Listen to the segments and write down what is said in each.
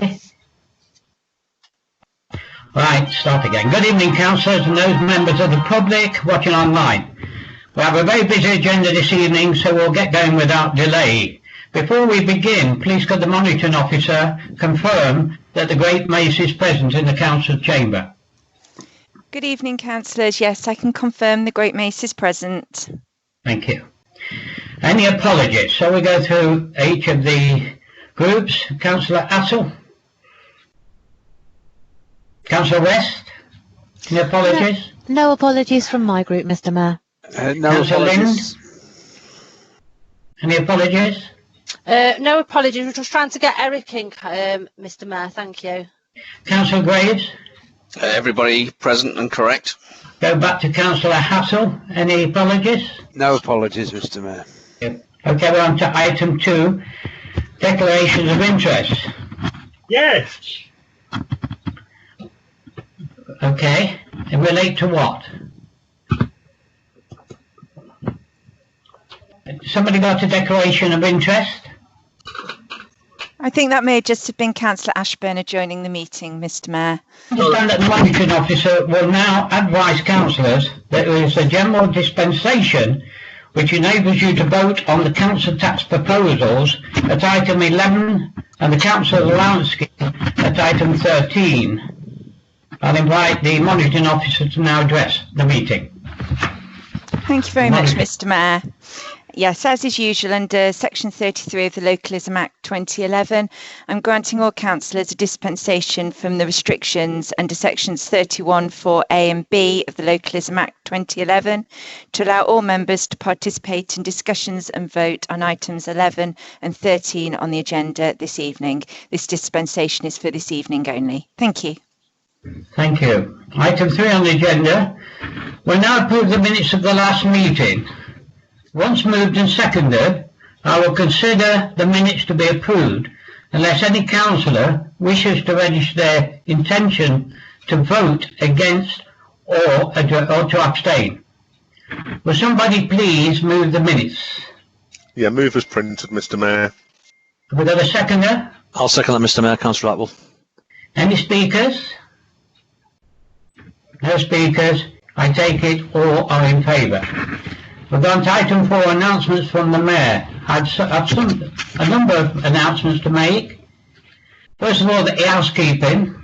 Right, start again. Good evening, councillors and those members of the public watching online. We have a very busy agenda this evening, so we'll get going without delay. Before we begin, please could the monitoring officer confirm that the Great Mace is present in the council chamber? Good evening, councillors. Yes, I can confirm the Great Mace is present. Thank you. Any apologies? So we go through each of the groups. Councillor Assel? Councillor West? Any apologies? No apologies from my group, Mr. Mayor. No apologies. Lind? Any apologies? No apologies. We're just trying to get Eric in, Mr. Mayor. Thank you. Councillor Graves? Everybody present and correct. Go back to Councillor Hassel. Any apologies? No apologies, Mr. Mayor. Okay, we're on to item 2, declarations of interest. Yes. Okay, and relate to what? Somebody got a declaration of interest? I think that may just have been Councillor Ashburn adjoining the meeting, Mr. Mayor. I understand that the monitoring officer will now advise councillors that there is a general dispensation which enables you to vote on the council tax proposals at item 11 and the council allowance scheme at item 13. I'll invite the monitoring officer to now address the meeting. Thank you very much, Mr. Mayor. Yes, as is usual, under Section 33 of the Localism Act 2011, I'm granting all councillors a dispensation from the restrictions under Sections 31(4)(a) and (b) of the Localism Act 2011 to allow all members to participate in discussions and vote on items 11 and 13 on the agenda this evening. This dispensation is for this evening only. Thank you. Thank you. Item 3 on the agenda. We'll now approve the minutes of the last meeting. Once moved and seconded, I will consider the minutes to be approved unless any councillor wishes to register their intention to vote against or to abstain. Will somebody please move the minutes? Yeah, move as printed, Mr. Mayor. Have we got a seconder? I'll second that, Mr. Mayor. Councillor Atwell. Any speakers? No speakers. I take it all are in favour. We've gone to item 4, announcements from the Mayor. I've a number of announcements to make. First of all, the housekeeping.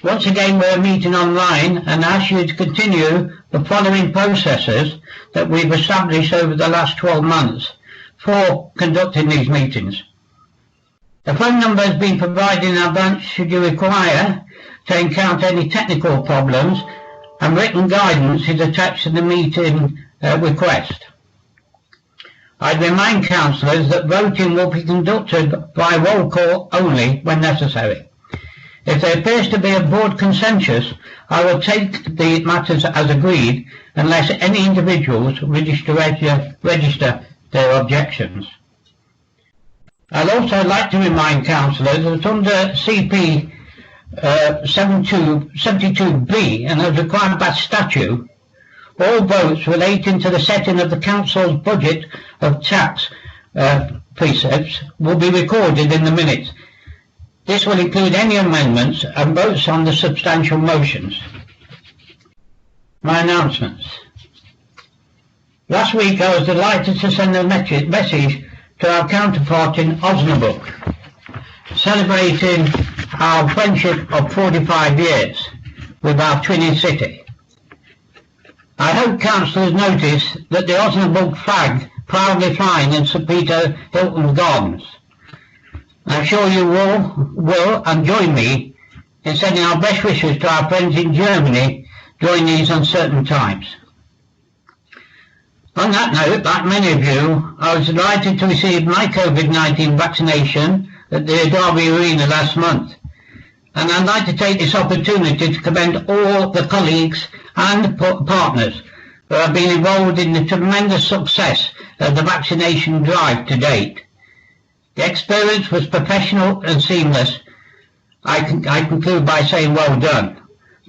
Once again, we're meeting online and ask you to continue the following processes that we've established over the last 12 months for conducting these meetings. The phone number has been provided in advance should you require to encounter any technical problems, and written guidance is attached to the meeting request. I'd remind councillors that voting will be conducted by roll call only when necessary. If there appears to be a board consensus, I will take the matters as agreed unless any individuals register their objections. I'd also like to remind councillors that under CP 72B and as required by statute, all votes relating to the setting of the council's budget of tax precepts will be recorded in the minutes. This will include any amendments and votes on the substantial motions. My announcements. Last week I was delighted to send a message to our counterpart in Osnabrück, celebrating our friendship of 45 years with our twinning city. I hope councillors notice that the Osnabrück flag proudly flying in St Peter Hilton Gardens. I'm sure you will and join me in sending our best wishes to our friends in Germany during these uncertain times. On that note, like many of you, I was delighted to receive my COVID-19 vaccination at the Derby Arena last month. And I'd like to take this opportunity to commend all the colleagues and partners who have been involved in the tremendous success of the vaccination drive to date. The experience was professional and seamless. I conclude by saying well done.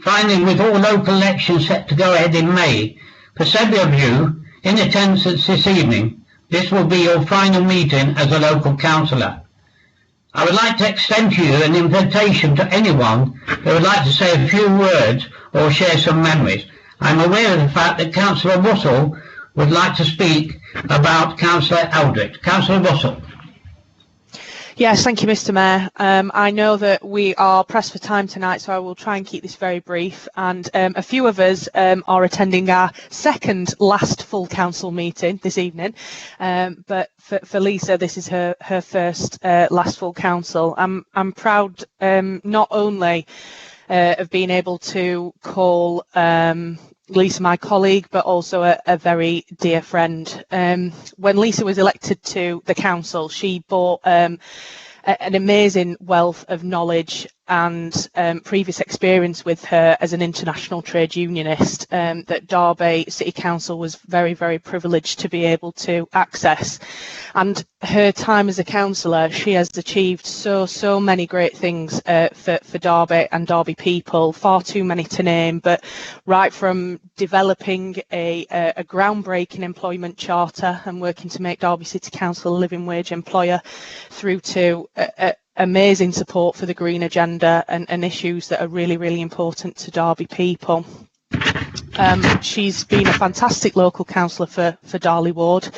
Finally, with all local elections set to go ahead in May, for several of you in attendance this evening, this will be your final meeting as a local councillor. I would like to extend to you an invitation to anyone who would like to say a few words or share some memories. I'm aware of the fact that Councillor Russell would like to speak about Councillor Eldrick. Councillor Russell. Yes, thank you, Mr. Mayor. I know that we are pressed for time tonight, so I will try and keep this very brief. And a few of us are attending our second last full council meeting this evening. But for Lisa, this is her first last full council. I'm proud not only of being able to call Lisa my colleague, but also a very dear friend. When Lisa was elected to the council, she brought an amazing wealth of knowledge and previous experience with her as an international trade unionist that Derby City Council was very, very privileged to be able to access. And her time as a councillor, she has achieved so many great things for Derby and Derby people, far too many to name, but right from developing a groundbreaking employment charter and working to make Derby City Council a living wage employer, through to amazing support for the green agenda and issues that are really, really important to Derby people. She's been a fantastic local councillor for Darley Ward.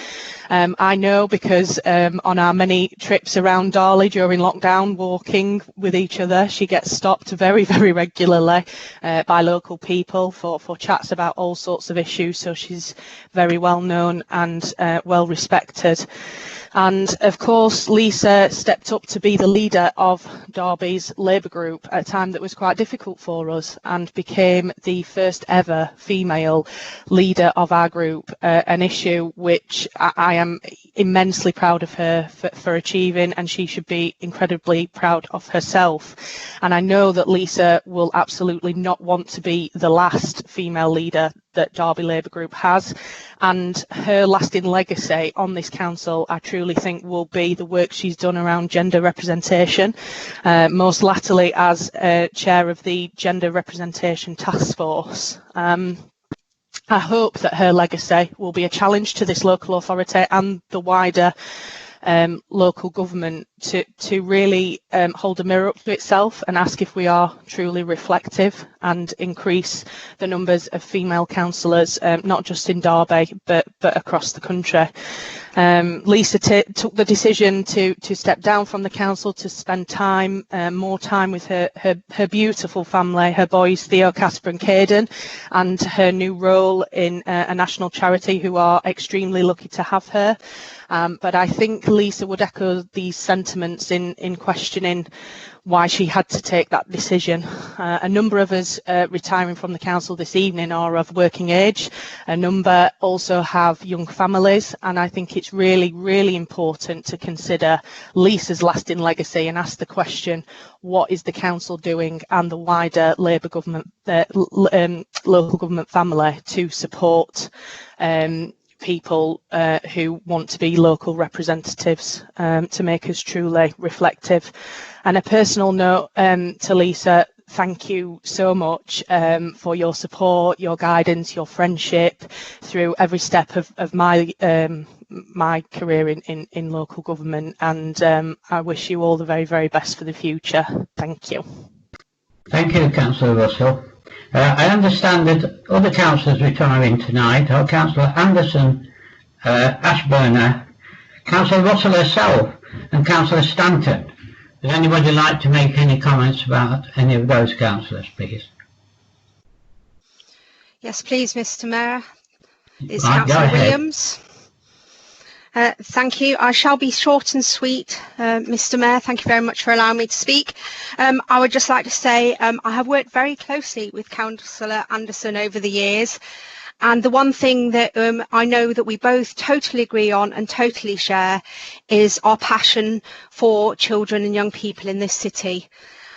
I know because on our many trips around Darley during lockdown, walking with each other, she gets stopped very, very regularly by local people for chats about all sorts of issues. So she's very well known and well respected. And of course, Lisa stepped up to be the leader of Derby's Labour group at a time that was quite difficult for us, and became the first ever female leader of our group, an issue which I am immensely proud of her for achieving, and she should be incredibly proud of herself. And I know that Lisa will absolutely not want to be the last female leader that Derby Labour Group has, and her lasting legacy on this council, I truly think, will be the work she's done around gender representation, most latterly as chair of the Gender Representation Task Force. I hope that her legacy will be a challenge to this local authority and the wider local government to really hold a mirror up to itself and ask if we are truly reflective, and increase the numbers of female councillors, not just in Derby but across the country. Lisa took the decision to step down from the council to spend more time with her beautiful family, her boys Theo, Casper and Caden, and her new role in a national charity who are extremely lucky to have her. But I think Lisa would echo these sentiments in questioning why she had to take that decision. A number of us retiring from the council this evening are of working age. A number also have young families, and I think it's really, really important to consider Lisa's lasting legacy and ask the question, what is the council doing and the wider Labour government, local government family to support people who want to be local representatives, to make us truly reflective. And a personal note to Lisa, thank you so much for your support, your guidance, your friendship through every step of my my career in local government, and I wish you all the very, very best for the future. Thank you. Thank you, Councillor Russell. I understand that other councillors retiring tonight are Councillor Anderson, Ashburner, Councillor Russell herself and Councillor Stanton. Does anybody like to make any comments about any of those councillors, please? Yes, please, Mr. Mayor. It's Right, Councillor Williams. Thank you. I shall be short and sweet, Mr. Mayor. Thank you very much for allowing me to speak. I would just like to say I have worked very closely with Councillor Anderson over the years, and the one thing that I know that we both totally agree on and totally share is our passion for children and young people in this city.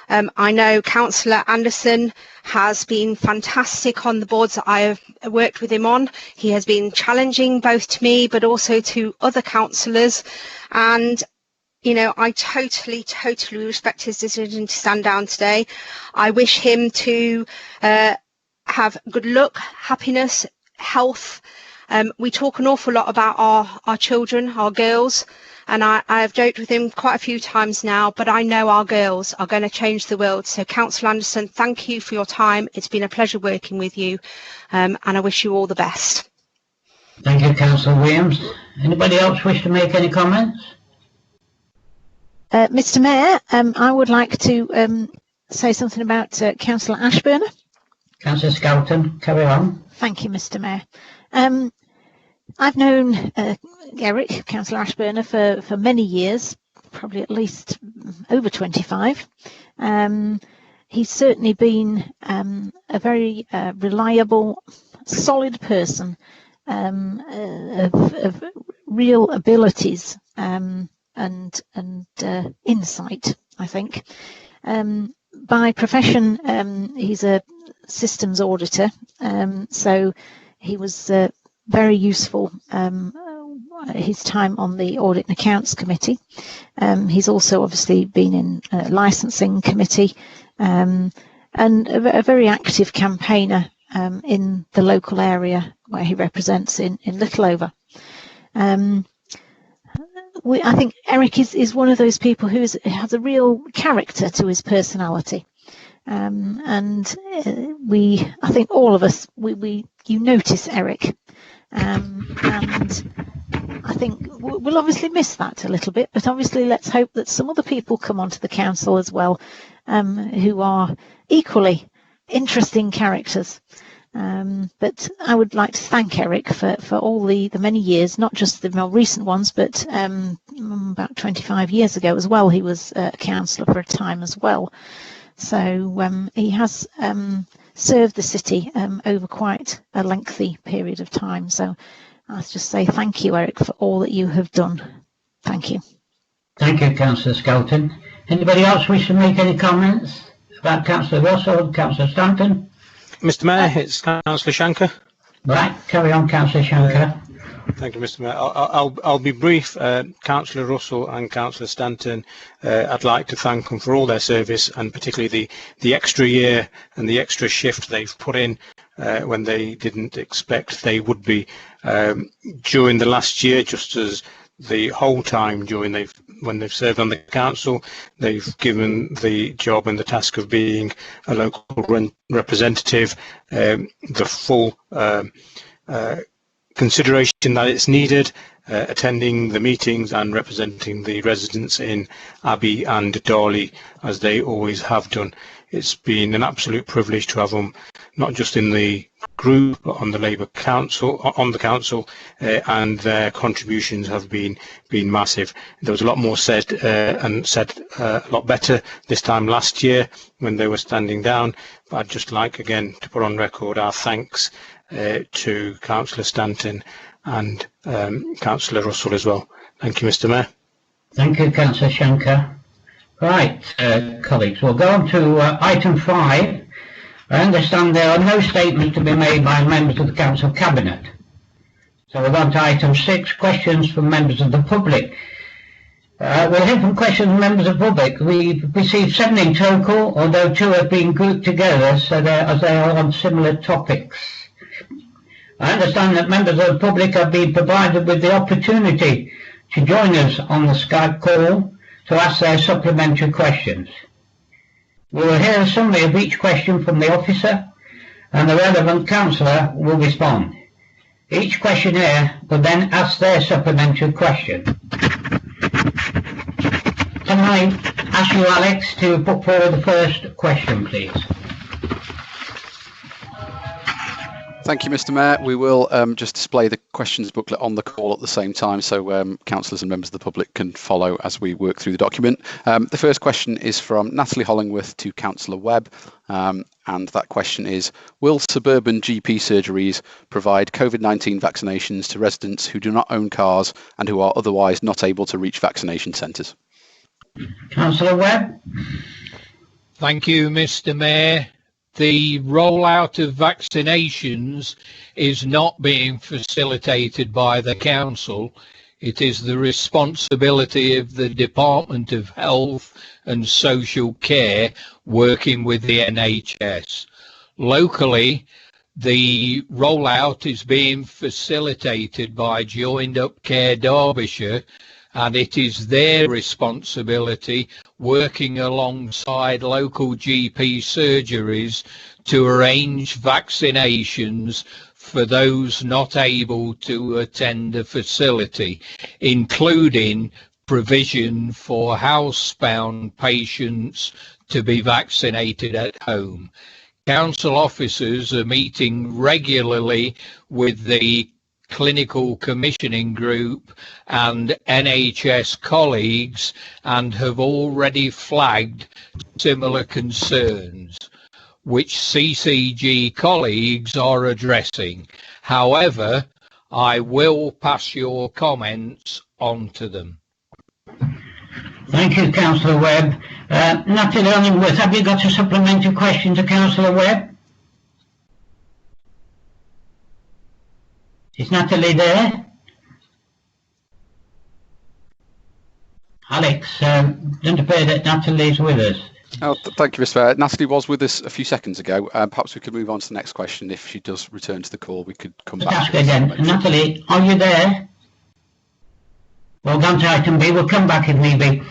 I know Councillor Anderson has been fantastic on the boards that I have worked with him on. He has been challenging both to me but also to other councillors, and you know, I totally respect his decision to stand down today. I wish him to have good luck, happiness, health, We talk an awful lot about our children, our girls, and I have joked with him quite a few times now, but I know our girls are going to change the world. So Councillor Anderson, thank you for your time. It's been a pleasure working with you, and I wish you all the best. Thank you, Councillor Williams. Anybody else wish to make any comments? Mr. Mayor, I would like to say something about Councillor Ashburner. Councillor Skelton, carry on. Thank you, Mr. Mayor. I've known Eric, Councillor Ashburner, for many years, probably at least over 25. He's certainly been a very reliable, solid person of real abilities and insight, I think. By profession, he's a systems auditor, so he was very useful his time on the Audit and Accounts Committee. He's also obviously been in licensing committee and a very active campaigner in the local area where he represents in Littleover. I think Eric is one of those people who has a real character to his personality, and I think all of us, you notice Eric, and I think we'll obviously miss that a little bit, but obviously let's hope that some other people come onto the council as well, who are equally interesting characters. But I would like to thank Eric for all the many years, not just the more recent ones, but about 25 years ago as well, he was a councillor for a time as well. So he has served the city over quite a lengthy period of time. So I'll just say thank you, Eric, for all that you have done. Thank you. Thank you, Councillor Skelton. Anybody else wish to make any comments about Councillor Russell, Councillor Stanton? Mr. Mayor, it's Councillor Shanker. Right, carry on, Councillor Shanker. Thank you, Mr. Mayor. I'll be brief. Councillor Russell and Councillor Stanton, I'd like to thank them for all their service, and particularly the extra year and the extra shift they've put in when they didn't expect they would be during the last year, just as the whole time when they've served on the council. They've given the job and the task of being a local representative the full consideration that it's needed, attending the meetings and representing the residents in Abbey and Darley as they always have done. It's been an absolute privilege to have them not just in the group but on the Labour Council, and their contributions have been massive. There was a lot more said and said a lot better this time last year when they were standing down. But I'd just like again to put on record our thanks to Councillor Stanton and Councillor Russell as well. Thank you, Mr. Mayor. Thank you, Councillor Shanker. Right, colleagues, we'll go on to item 5. I understand there are no statements to be made by members of the Council Cabinet. So we're on to item 6, questions from members of the public. We'll hear from questions from members of the public. We've received 7 in total, although 2 have been grouped together so as they are on similar topics. I understand that members of the public have been provided with the opportunity to join us on the Skype call to ask their supplementary questions. We will hear a summary of each question from the officer, and the relevant councillor will respond. Each questionnaire will then ask their supplementary question. Can I ask you, Alex, to put forward the first question, please? Thank you, Mr. Mayor. We will just display the questions booklet on the call at the same time, so councillors and members of the public can follow as we work through the document. The first question is from Natalie Hollingworth to Councillor Webb, and that question is, will suburban GP surgeries provide COVID-19 vaccinations to residents who do not own cars and who are otherwise not able to reach vaccination centres? Councillor Webb. Thank you, Mr. Mayor. The rollout of vaccinations is not being facilitated by the council. It is the responsibility of the Department of Health and Social Care working with the NHS. Locally, The rollout is being facilitated by Joined Up Care Derbyshire, and it is their responsibility, working alongside local GP surgeries, to arrange vaccinations for those not able to attend the facility, including provision for housebound patients to be vaccinated at home. Council officers are meeting regularly with the clinical commissioning group and NHS colleagues and have already flagged similar concerns, which CCG colleagues are addressing. However, I will pass your comments on to them. Thank you, Councillor Webb. Natalie Hollingworth, have you got a supplementary question to Councillor Webb? Is Natalie there? Alex, doesn't appear that Natalie's with us. Oh, thank you, Mr. Mayor. Natalie was with us a few seconds ago. Perhaps we could move on to the next question. If she does return to the call, we could come back. Ask her again. Natalie, are you there? Well done to item B. We'll come back if need be.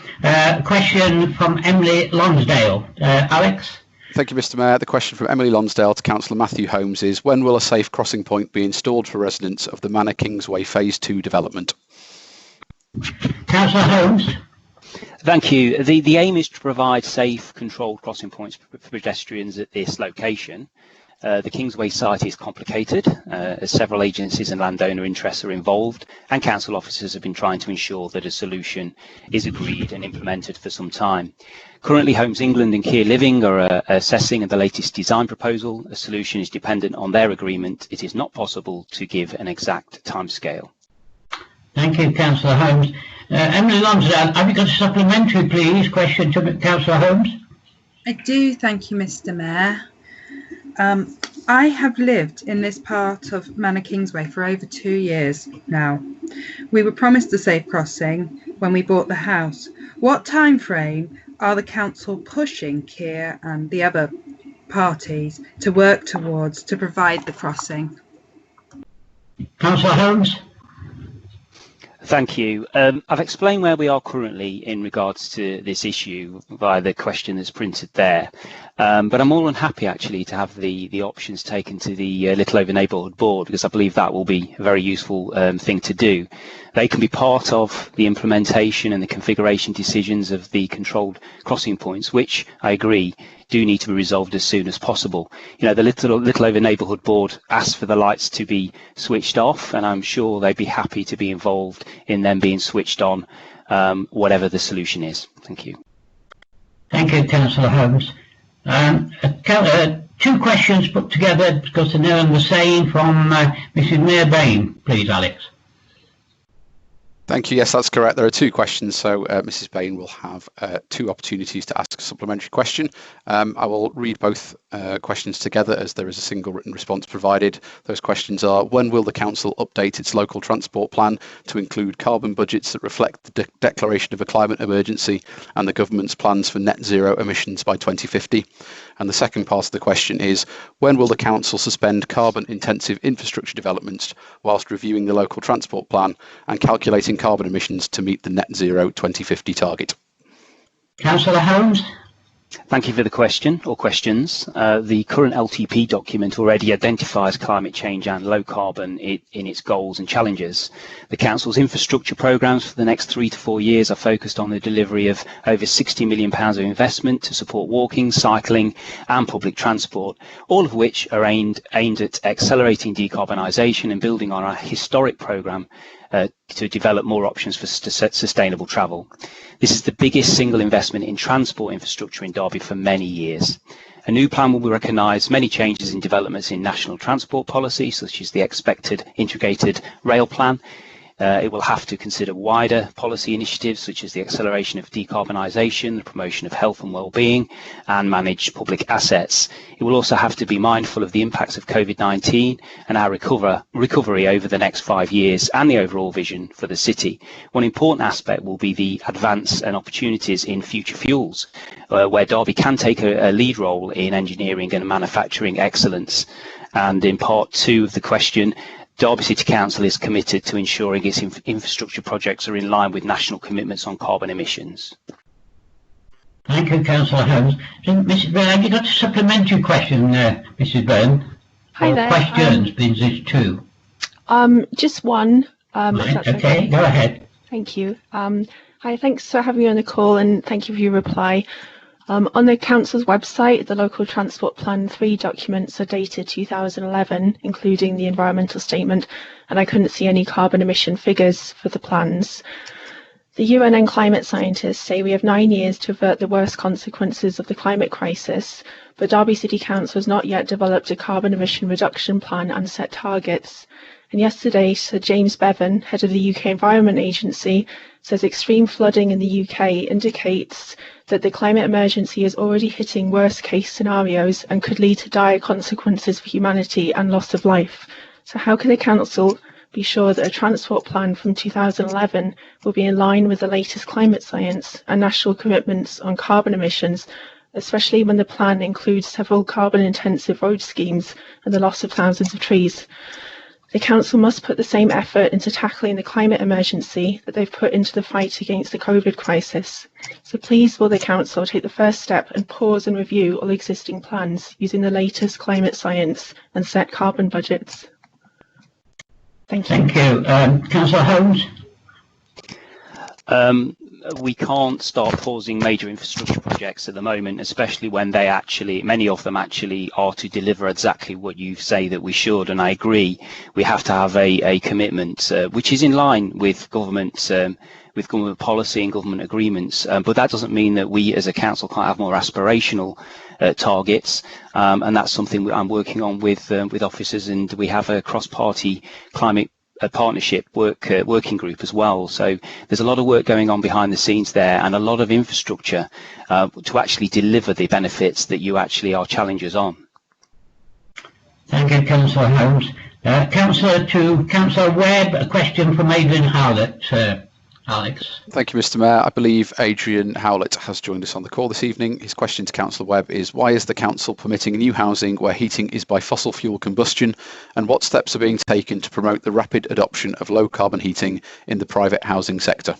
Question from Emily Lonsdale. Alex? Thank you, Mr. Mayor. The question from Emily Lonsdale to Councillor Matthew Holmes is, when will a safe crossing point be installed for residents of the Manor Kingsway Phase 2 development? Councillor Holmes? Thank you. The aim is to provide safe, controlled crossing points for pedestrians at this location. The Kingsway site is complicated, as several agencies and landowner interests are involved, and council officers have been trying to ensure that a solution is agreed and implemented for some time. Currently, Homes England and Keir Living are assessing the latest design proposal. A solution is dependent on their agreement. It is not possible to give an exact timescale. Thank you, Councillor Holmes. Emily Lonsdale, have you got a supplementary, please, question to Councillor Holmes? I do, thank you, Mr. Mayor. I have lived in this part of Manor Kingsway for over 2 years now. We were promised a safe crossing when we bought the house. What time frame are the council pushing Keir and the other parties to work towards to provide the crossing? Councillor Holmes? Thank you. I've explained where we are currently in regards to this issue via the question that's printed there. But I'm more than happy actually to have the options taken to the Littleover Neighbourhood Board, because I believe that will be a very useful thing to do. They can be part of the implementation and the configuration decisions of the controlled crossing points, which I agree do need to be resolved as soon as possible. You know, the Littleover Neighbourhood Board asked for the lights to be switched off, and I'm sure they'd be happy to be involved in them being switched on, whatever the solution is. Thank you. Thank you, Councillor Holmes. Two questions put together because they're the same from Mrs. Mayor Bain. Please, Alex. Thank you. Yes, that's correct. There are two questions, so Mrs. Bain will have two opportunities to ask a supplementary question. I will read both questions together as there is a single written response provided. Those questions are: when will the council update its local transport plan to include carbon budgets that reflect the declaration of a climate emergency and the government's plans for net zero emissions by 2050? And the second part of the question is: when will the council suspend carbon intensive infrastructure developments whilst reviewing the local transport plan and calculating carbon emissions to meet the net zero 2050 target? Councillor Holmes? Thank you for the question or questions. The current LTP document already identifies climate change and low carbon in its goals and challenges. The Council's infrastructure programmes for the next 3 to 4 years are focused on the delivery of over £60 million of investment to support walking, cycling and public transport, all of which are aimed at accelerating decarbonisation and building on our historic programme to develop more options for sustainable travel. This is the biggest single investment in transport infrastructure in Derby for many years. A new plan will recognise many changes in developments in national transport policy, such as the expected integrated rail plan. It will have to consider wider policy initiatives such as the acceleration of decarbonisation, the promotion of health and well-being, and manage public assets. It will also have to be mindful of the impacts of COVID-19 and our recovery over the next 5 years and the overall vision for the city. One important aspect will be the advance and opportunities in future fuels, where Derby can take a lead role in engineering and manufacturing excellence. And in part 2 of the question, Derby City Council is committed to ensuring its infrastructure projects are in line with national commitments on carbon emissions. Thank you, Councillor Holmes. So, Mrs. Byrne, have you got a supplementary question, Mrs. Byrne? Hi there. Questions, please, there's 2. Just one. Right, okay, go ahead. Thank you. Hi, thanks for having me on the call and thank you for your reply. On the Council's website, the Local Transport Plan 3 documents are dated 2011, including the environmental statement, and I couldn't see any carbon emission figures for the plans. The UN and climate scientists say we have 9 years to avert the worst consequences of the climate crisis, but Derby City Council has not yet developed a carbon emission reduction plan and set targets. And yesterday, Sir James Bevan, head of the UK Environment Agency, says extreme flooding in the UK indicates that the climate emergency is already hitting worst case scenarios and could lead to dire consequences for humanity and loss of life. So how can the Council be sure that a transport plan from 2011 will be in line with the latest climate science and national commitments on carbon emissions, especially when the plan includes several carbon-intensive road schemes and the loss of thousands of trees? The Council must put the same effort into tackling the climate emergency that they've put into the fight against the COVID crisis. So please will the Council take the first step and pause and review all existing plans using the latest climate science and set carbon budgets. Thank you. Thank you. Councillor Holmes? We can't start pausing major infrastructure projects at the moment, especially when they many of them actually are to deliver exactly what you say that we should. And I agree, we have to have a commitment which is in line with government policy and government agreements. But that doesn't mean that we as a council can't have more aspirational targets. And that's something I'm working on with officers, and we have a cross-party climate partnership working group as well. So there's a lot of work going on behind the scenes there, and a lot of infrastructure to actually deliver the benefits that you actually are challengers on. Thank you, Councillor Holmes. Councillor Webb, a question from Adrian Howlett. Alex. Thank you, Mr. Mayor. I believe Adrian Howlett has joined us on the call this evening. His question to Councillor Webb is, why is the Council permitting new housing where heating is by fossil fuel combustion, and what steps are being taken to promote the rapid adoption of low carbon heating in the private housing sector?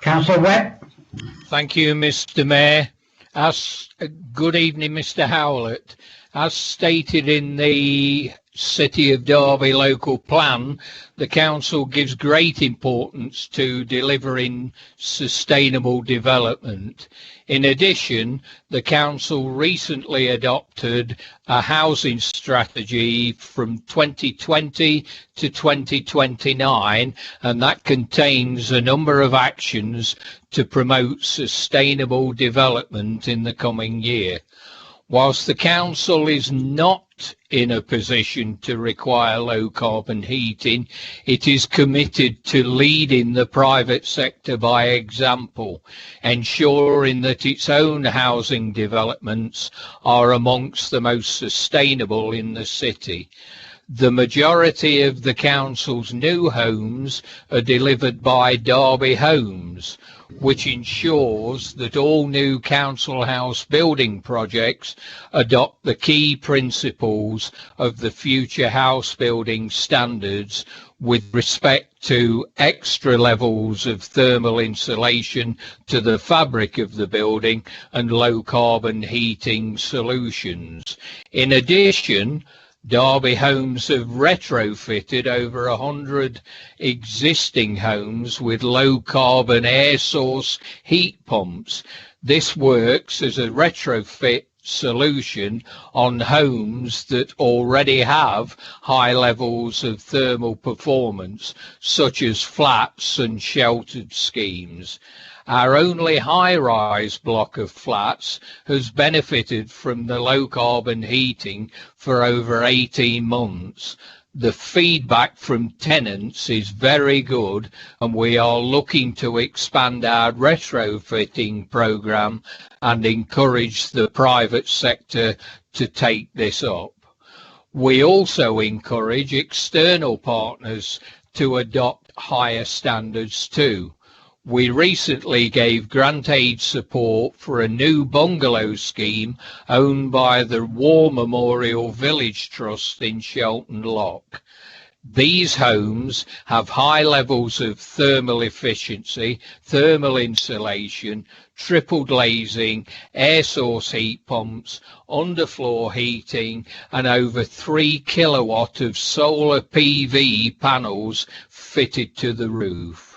Councillor Webb. Thank you, Mr. Mayor. Good evening, Mr. Howlett. As stated in the City of Derby local plan, the council gives great importance to delivering sustainable development. In addition, the council recently adopted a housing strategy from 2020 to 2029, and that contains a number of actions to promote sustainable development in the coming year. Whilst the council is not in a position to require low carbon heating, it is committed to leading the private sector by example, ensuring that its own housing developments are amongst the most sustainable in the city. The majority of the council's new homes are delivered by Derby Homes, which ensures that all new council house building projects adopt the key principles of the Future House Building Standards with respect to extra levels of thermal insulation to the fabric of the building and low carbon heating solutions. In addition, Derby Homes have retrofitted over 100 existing homes with low carbon air source heat pumps. This works as a retrofit solution on homes that already have high levels of thermal performance, such as flats and sheltered schemes. Our only high-rise block of flats has benefited from the low-carbon heating for over 18 months. The feedback from tenants is very good, and we are looking to expand our retrofitting programme and encourage the private sector to take this up. We also encourage external partners to adopt higher standards too. We recently gave grant aid support for a new bungalow scheme owned by the War Memorial Village Trust in Shelton Lock. These homes have high levels of thermal efficiency, thermal insulation, triple glazing, air source heat pumps, underfloor heating, and over 3 kilowatt of solar PV panels fitted to the roof.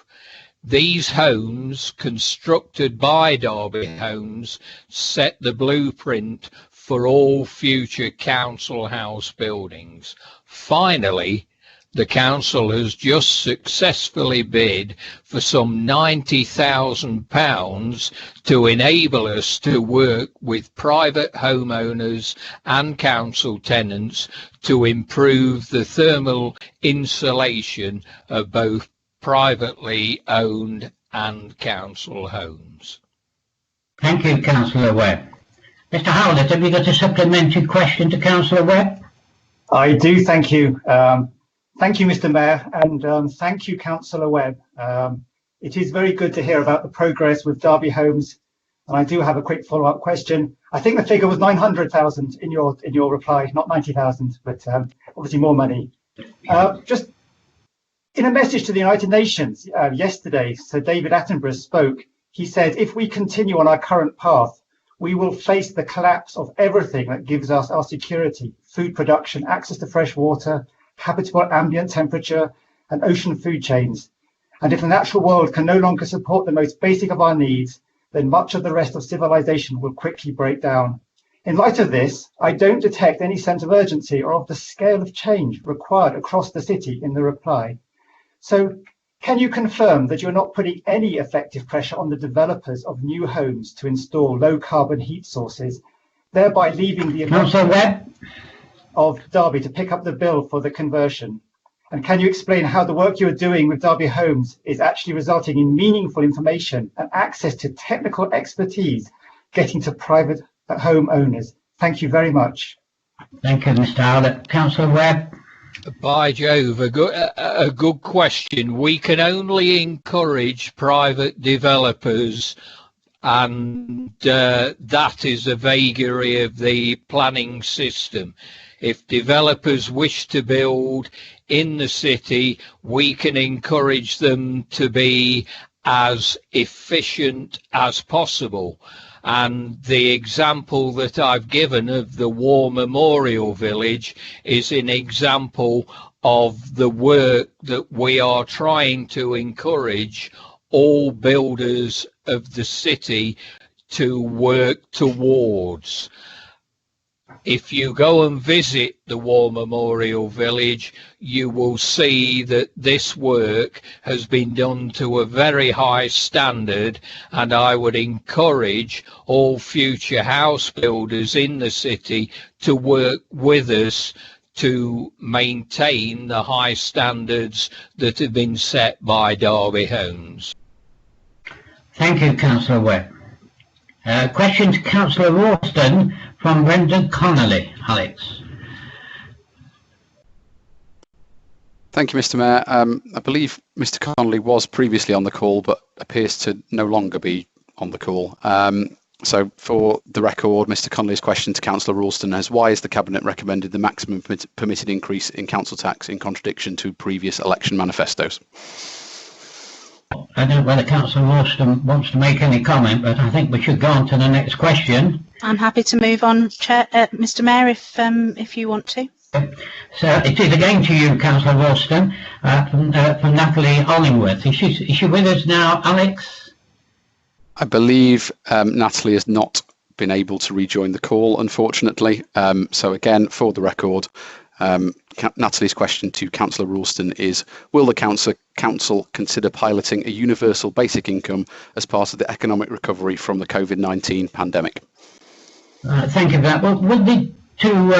These homes, constructed by Derby Homes, set the blueprint for all future council house buildings. Finally, the council has just successfully bid for some £90,000 to enable us to work with private homeowners and council tenants to improve the thermal insulation of both privately owned and council homes. Thank you, Councillor Webb. Mr. Howlett, have you got a supplementary question to Councillor Webb? I do, thank you. Thank you, Mr. Mayor, and thank you, Councillor Webb. It is very good to hear about the progress with Derby Homes, and I do have a quick follow-up question. I think the figure was 900,000 in your reply, not 90,000, but obviously more money. Just in a message to the United Nations yesterday, Sir David Attenborough spoke. He said, if we continue on our current path, we will face the collapse of everything that gives us our security, food production, access to fresh water, habitable ambient temperature, and ocean food chains. And if the natural world can no longer support the most basic of our needs, then much of the rest of civilization will quickly break down. In light of this, I don't detect any sense of urgency or of the scale of change required across the city in the reply. So can you confirm that you're not putting any effective pressure on the developers of new homes to install low carbon heat sources, thereby leaving the of Derby to pick up the bill for the conversion? And can you explain how the work you're doing with Derby Homes is actually resulting in meaningful information and access to technical expertise getting to private home owners? Thank you very much. Thank you, Mr. Howlett. Councillor Webb. By Jove, a good question. We can only encourage private developers, and that is a vagary of the planning system. If developers wish to build in the city, we can encourage them to be as efficient as possible. And the example that I've given of the War Memorial Village is an example of the work that we are trying to encourage all builders of the city to work towards. If you go and visit the War Memorial Village, you will see that this work has been done to a very high standard, and I would encourage all future house builders in the city to work with us to maintain the high standards that have been set by Derby Homes. Thank you, Councillor Webb. Question to Councillor Ralston from Brendan Connolly. Alex. Thank you, Mr. Mayor. I believe Mr. Connolly was previously on the call, but appears to no longer be on the call. So for the record, Mr. Connolly's question to Councillor Ralston is, why is the Cabinet recommended the maximum permitted increase in council tax in contradiction to previous election manifestos? I don't know whether Councillor Ralston wants to make any comment, but I think we should go on to the next question. I'm happy to move on, Chair, Mr. Mayor, if you want to. So it is again to you, Councillor Ralston, from Natalie Hollingworth. Is she with us now, Alex? I believe Natalie has not been able to rejoin the call, unfortunately. So again, for the record, Natalie's question to Councillor Ralston is, will the council consider piloting a universal basic income as part of the economic recovery from the COVID-19 pandemic? Thank you for that. Well, would the two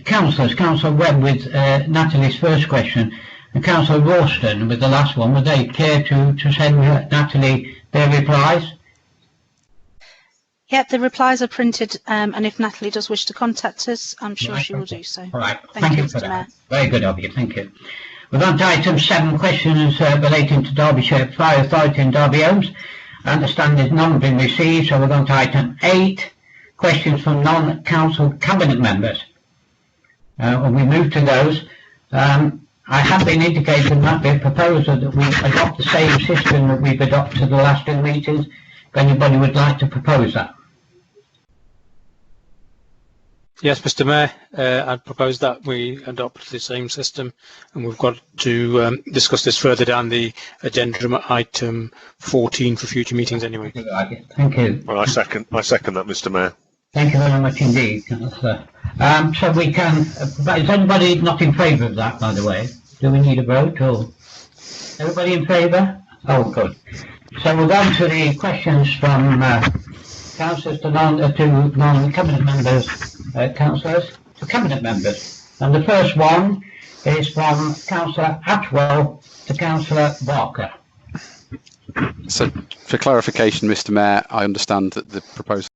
councillors, Councillor Webb with Natalie's first question and Councillor Ralston with the last one, would they care to send Natalie their replies? Yep, the replies are printed, and if Natalie does wish to contact us, I'm sure she will do so. All right, Thank you, for Mr. Mayor. that. Very good of you, thank you. We're on to item 7, questions relating to Derbyshire Fire Authority and Derby Homes. I understand there's none been received, so we're on to item 8, questions from non-council cabinet members. When we move to those, I have been indicating that the proposal that we adopt the same system that we've adopted the last 2 meetings. If anybody would like to propose that. Yes, Mr. Mayor, I'd propose that we adopt the same system, and we've got to discuss this further down the agenda, item 14 for future meetings anyway. Thank you. Well, I second that, Mr. Mayor. Thank you very much indeed, Councillor. So we can, is anybody not in favour of that, by the way? Do we need a vote, or everybody in favour? Oh, good. So we're going to the questions from councillors to non-cabinet members, councillors to cabinet members. And the first one is from Councillor Atwell to Councillor Barker. So, for clarification, Mr. Mayor, I understand that the proposal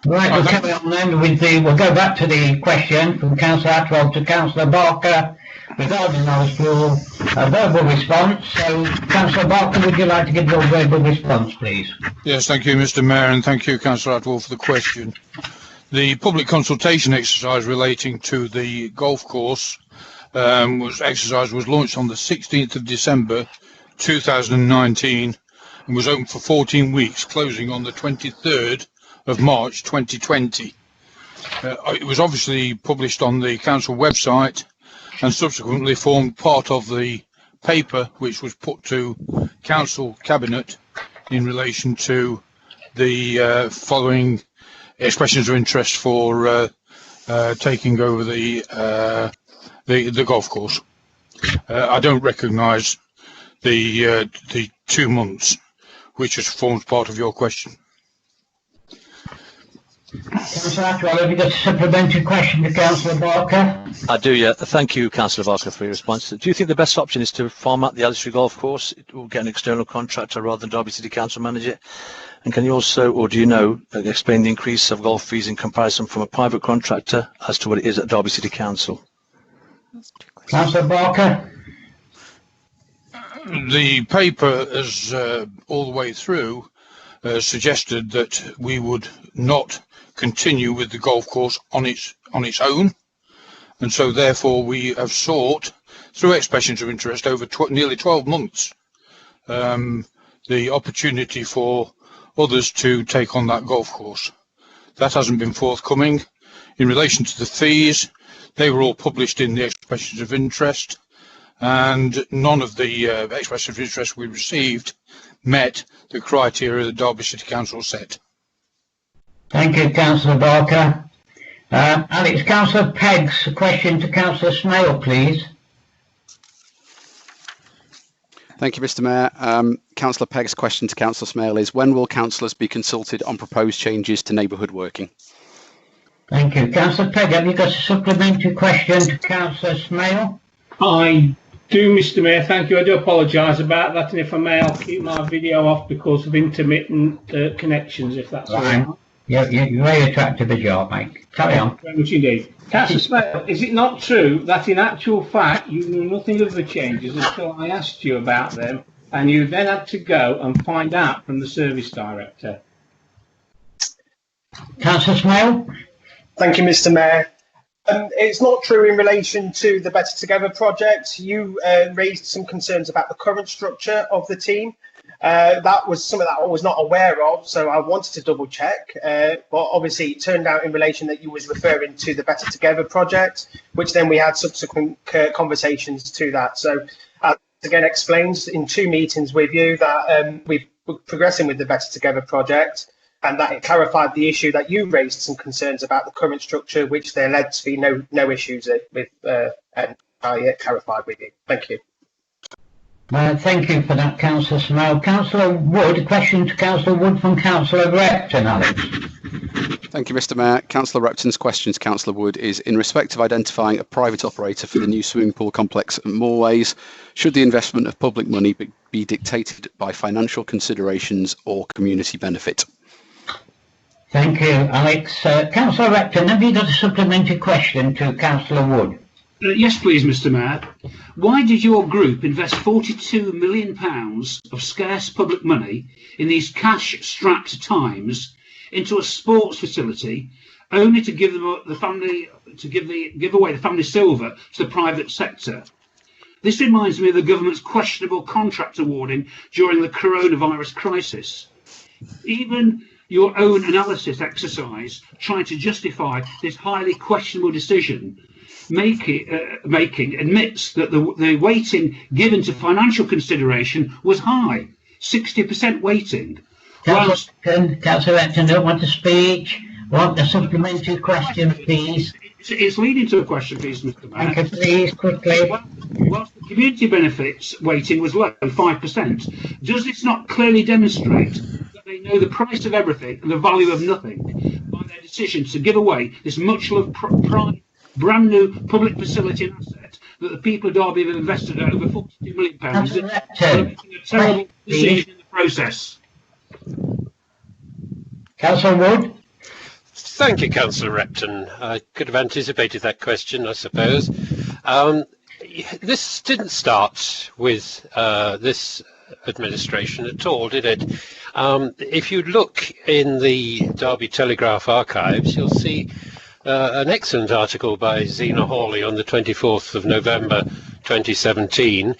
Right, we'll carry on then with we'll go back to the question from Councillor Atwell to Councillor Barker regarding Norris Fuel, a verbal response. So, Councillor Barker, would you like to give your verbal response, please? Yes, thank you, Mr. Mayor, and thank you, Councillor Atwell, for the question. The public consultation exercise relating to the golf course was launched on the 16th of December 2019 and was open for 14 weeks, closing on the 23rd of March 2020. It was obviously published on the council website and subsequently formed part of the paper which was put to council cabinet in relation to the following expressions of interest for taking over the golf course. I don't recognise the 2 months which has formed part of your question. Councillor Atwell, have you got a supplementary question to Councillor Barker? I do, yeah. Thank you, Councillor Barker, for your response. Do you think the best option is to format the Elstree Golf Course? It will get an external contractor rather than Derby City Council manage it? And can you also, or do you know, explain the increase of golf fees in comparison from a private contractor as to what it is at Derby City Council? Councillor Barker? The paper has all the way through suggested that we would not continue with the golf course on its own, and so therefore we have sought, through expressions of interest over nearly 12 months, the opportunity for others to take on that golf course. That hasn't been forthcoming. In relation to the fees, they were all published in the expressions of interest, and none of the expressions of interest we received met the criteria that Derby City Council set. Thank you, Councillor Barker. Alex, Councillor Pegg's question to Councillor Smale, please. Thank you, Mr. Mayor. Councillor Pegg's question to Councillor Smale is, when will councillors be consulted on proposed changes to neighbourhood working? Thank you. Councillor Pegg, have you got a supplementary question to Councillor Smale? I do, Mr. Mayor. Thank you. I do apologise about that, and if I may, I'll keep my video off because of intermittent connections, if that's all right. You're very attractive as you are, mate. Carry on. Very much indeed. Councillor Smale, is it not true that in actual fact you knew nothing of the changes until I asked you about them, and you then had to go and find out from the service director? Councillor Smale? Thank you, Mr. Mayor. It's not true in relation to the Better Together project. You raised some concerns about the current structure of the team. That was something that I was not aware of, so I wanted to double check. But obviously, it turned out in relation that you was referring to the Better Together project, which then we had subsequent conversations to that. So again, explains in 2 meetings with you that we're progressing with the Better Together project, and that it clarified the issue that you raised some concerns about the current structure, which there led to be no issues with, and I clarified with you. Thank you. Thank you for that, Councillor Smale. Councillor Wood, a question to Councillor Wood from Councillor Repton, Alex. Thank you, Mr. Mayor. Councillor Repton's question to Councillor Wood is in respect of identifying a private operator for the new swimming pool complex at Moorways. Should the investment of public money be dictated by financial considerations or community benefit? Thank you, Alex. Councillor Repton, have you got a supplementary question to Councillor Wood? Yes, please, Mr. Mayor. Why did your group invest £42 million of scarce public money in these cash-strapped times into a sports facility, only to give them the family give away the family silver to the private sector? This reminds me of the government's questionable contract awarding during the coronavirus crisis. Even your own analysis exercise trying to justify this highly questionable decision making admits that the weighting given to financial consideration was high, 60% weighting. Councillor Repton, don't want to speak. Want a supplementary question, please? It's leading to a question, please, Mr. Mayor. Thank you, please, quickly. Whilst the community benefits weighting was low, 5%, does this not clearly demonstrate that they know the price of everything and the value of nothing by their decision to give away this much-loved brand new public facility and asset that the people of Derby have invested over £42 million and making a terrible decision in the process? Councillor Wood. Thank you, Councillor Repton. I could have anticipated that question, I suppose. This didn't start with this administration at all, did it? If you look in the Derby Telegraph archives, you'll see an excellent article by Zena Hawley on the 24th of November 2017,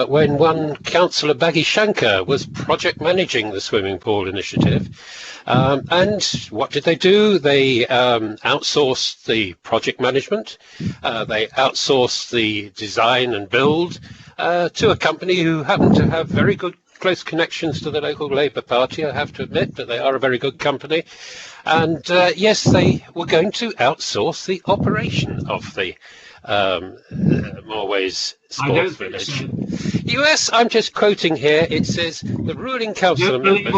when one Councillor Baggy Shankar was project managing the swimming pool initiative. And what did they do? They outsourced the project management, they outsourced the design and build to a company who happened to have very good close connections to the local Labour Party, I have to admit, but they are a very good company. And yes, they were going to outsource the operation of the Moorways Sports Village. Yes, I'm just quoting here. It says the ruling council members.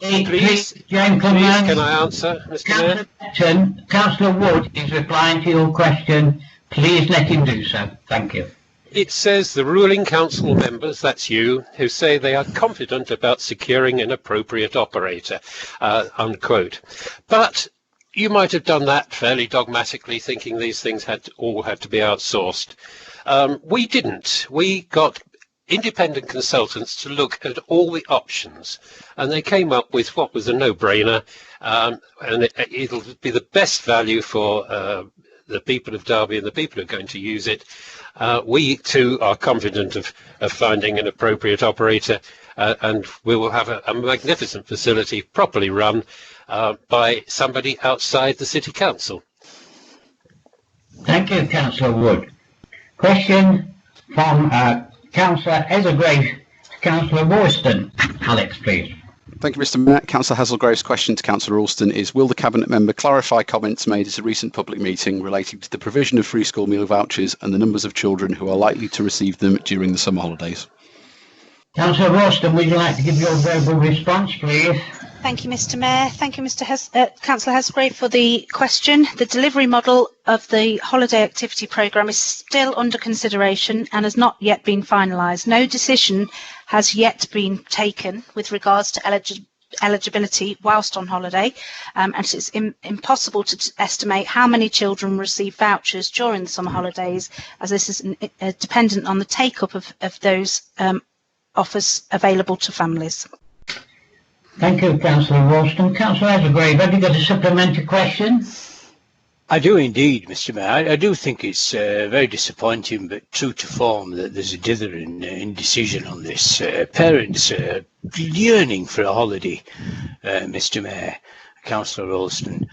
Please, can I answer, Mr. Mayor? Councillor Wood is replying to your question. Please let him do so. Thank you. It says the ruling council members, that's you, who say they are confident about securing an appropriate operator, unquote. But you might have done that fairly dogmatically, thinking these things all had to be outsourced. We didn't. We got independent consultants to look at all the options, and they came up with what was a no-brainer, and it'll be the best value for the people of Derby and the people who are going to use it. We too are confident of finding an appropriate operator, and we will have a magnificent facility properly run by somebody outside the City Council. Thank you, Councillor Wood. Question from Councillor Hazelgrave to Councillor Worston. Alex, please. Thank you, Mr. Mayor. Councillor Hazelgrave's question to Councillor Alston is, will the Cabinet member clarify comments made at a recent public meeting relating to the provision of free school meal vouchers and the numbers of children who are likely to receive them during the summer holidays? Councillor Worston, would you like to give your verbal response, please? Thank you, Mr. Mayor. Thank you, Councillor Hazelgrave, for the question. The delivery model of the holiday activity programme is still under consideration and has not yet been finalised. No decision has yet been taken with regards to eligibility whilst on holiday, and it's impossible to estimate how many children receive vouchers during the summer holidays, as this is dependent on the take-up of those offers available to families. Thank you, Councillor Worston. Councillor Hazelgrave, have you got a supplementary question? I do indeed, Mr. Mayor. I do think it's very disappointing, but true to form, that there's a dithering indecision on this. Parents are yearning for a holiday, Mr. Mayor, Councillor Ralston.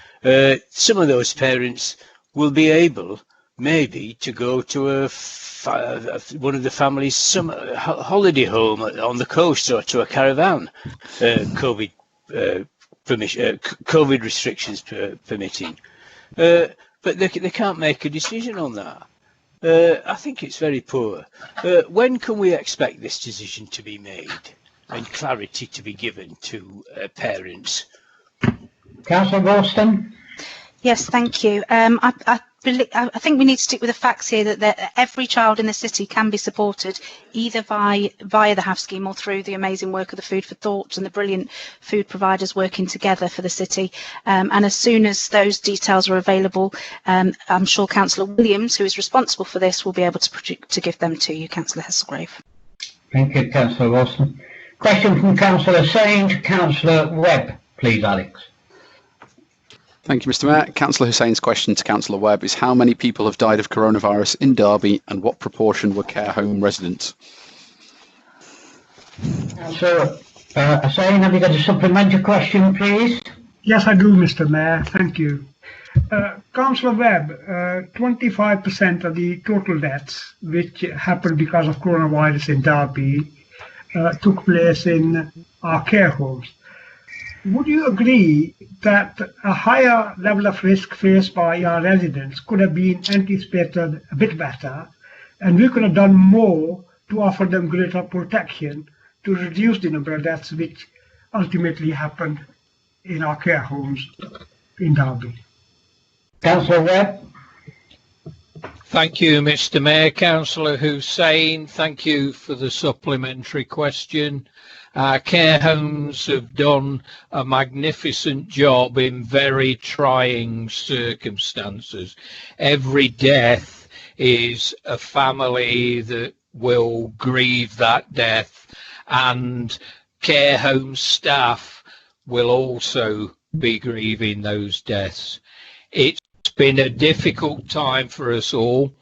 Some of those parents will be able, maybe, to go to one of the family's summer holiday home on the coast, or to a caravan, COVID restrictions permitting. But they can't make a decision on that. I think it's very poor. When can we expect this decision to be made and clarity to be given to parents? Councillor Ralston? Yes, thank you. I think we need to stick with the facts here that every child in the city can be supported either via the HAF scheme or through the amazing work of the Food for Thought and the brilliant food providers working together for the city. And as soon as those details are available, I'm sure Councillor Williams, who is responsible for this, will be able to give them to you, Councillor Hesselgrave. Thank you, Councillor Ralston. Question from Councillor Hussain to Councillor Webb, please, Alex. Thank you, Mr. Mayor. Councillor Hussein's question to Councillor Webb is: how many people have died of coronavirus in Derby, and what proportion were care home residents? Councillor Hussain, have you got a supplementary question, please? Yes, I do, Mr. Mayor. Thank you. Councillor Webb, 25% of the total deaths which happened because of coronavirus in Derby took place in our care homes. Would you agree that a higher level of risk faced by our residents could have been anticipated a bit better, and we could have done more to offer them greater protection to reduce the number of deaths which ultimately happened in our care homes in Derby? Councillor Webb? Thank you, Mr. Mayor. Councillor Hussain, thank you for the supplementary question. Care homes have done a magnificent job in very trying circumstances. Every death is a family that will grieve that death, and care home staff will also be grieving those deaths. It's been a difficult time for us all.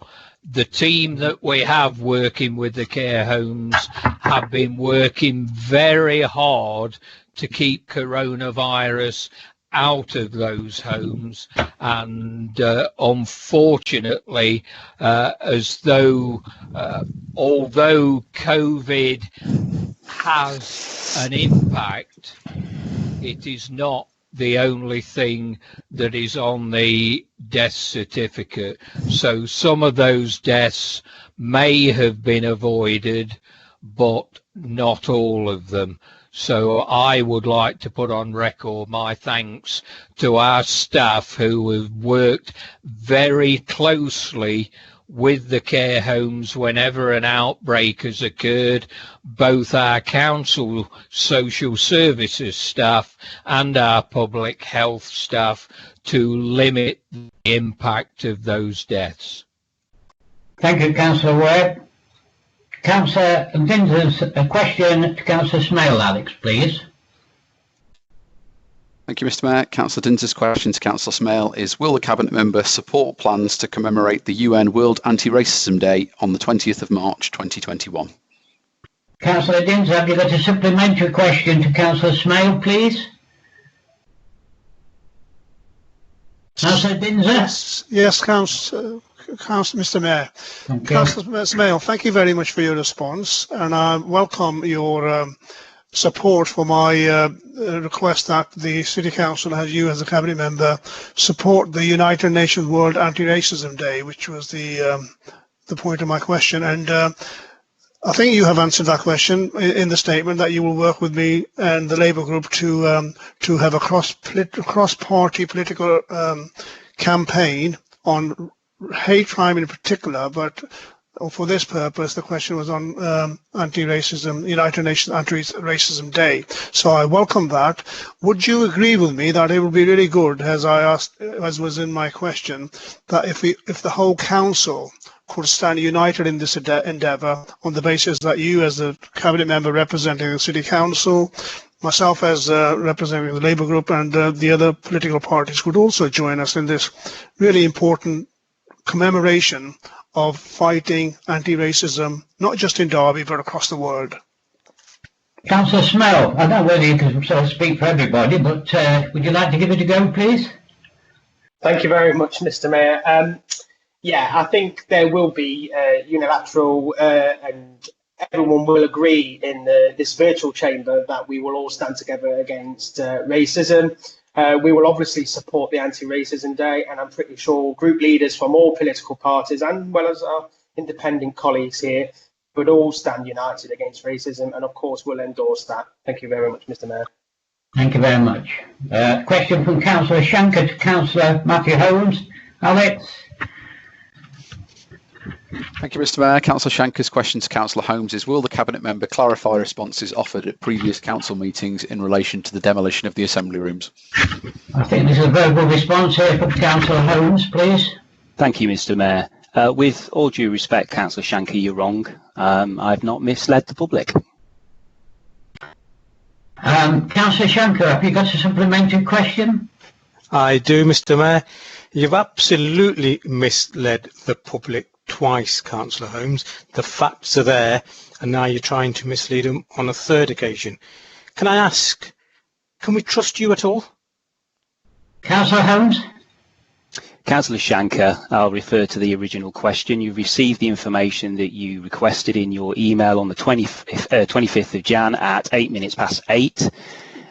The team that we have working with the care homes have been working very hard to keep coronavirus out of those homes, and unfortunately, although COVID has an impact, it is not the only thing that is on the death certificate. So some of those deaths may have been avoided, but not all of them. So I would like to put on record my thanks to our staff who have worked very closely with the care homes whenever an outbreak has occurred, both our council social services staff and our public health staff, to limit the impact of those deaths. Thank you, Councillor Webb. Councillor Dinter's a question to Councillor Smale, Alex, please. Thank you, Mr. Mayor. Councillor Dinter's question to Councillor Smale is: will the Cabinet member support plans to commemorate the UN World Anti-Racism Day on the 20th of March 2021? Councillor Dinter, have you got a supplementary question to Councillor Smale, please? Councillor Dinter? Yes, Councillor Mr. Mayor. Councillor Smale, thank you very much for your response, and I welcome your support for my request that the City Council, as you as a Cabinet member, support the United Nations World Anti-Racism Day, which was the point of my question. And I think you have answered that question in the statement that you will work with me and the Labour Group to have a cross-party political campaign on hate crime in particular, but for this purpose, the question was on anti-racism, United Nations Anti-Racism Day. So I welcome that. Would you agree with me that it would be really good, as I asked, as was in my question, that if the whole council could stand united in this endeavour on the basis that you, as a Cabinet member representing the City Council, myself as representing the Labour group and the other political parties could also join us in this really important commemoration of fighting anti-racism, not just in Derby, but across the world. Councillor Smell, I don't know whether you can sort of speak for everybody, but would you like to give it a go, please? Thank you very much, Mr. Mayor. Yeah, I think there will be unilateral and everyone will agree in this virtual chamber that we will all stand together against racism. We will obviously support the Anti-Racism Day, and I'm pretty sure group leaders from all political parties, and well as our independent colleagues here, would all stand united against racism, and of course we'll endorse that. Thank you very much, Mr. Mayor. Thank you very much. Question from Councillor Shanker to Councillor Matthew Holmes. Alex? Thank you, Mr. Mayor. Councillor Shanker's question to Councillor Holmes is, will the Cabinet member clarify responses offered at previous council meetings in relation to the demolition of the assembly rooms? I think there's a verbal response here from Councillor Holmes, please. Thank you, Mr. Mayor. With all due respect, Councillor Shanker, you're wrong. I've not misled the public. Councillor Shanker, have you got a supplementary question? I do, Mr. Mayor. You've absolutely misled the public twice, Councillor Holmes. The facts are there, and now you're trying to mislead them on a third occasion. Can I ask, can we trust you at all? Councillor Holmes? Councillor Shanker, I'll refer to the original question. You received the information that you requested in your email on the 25th of Jan at 8:08.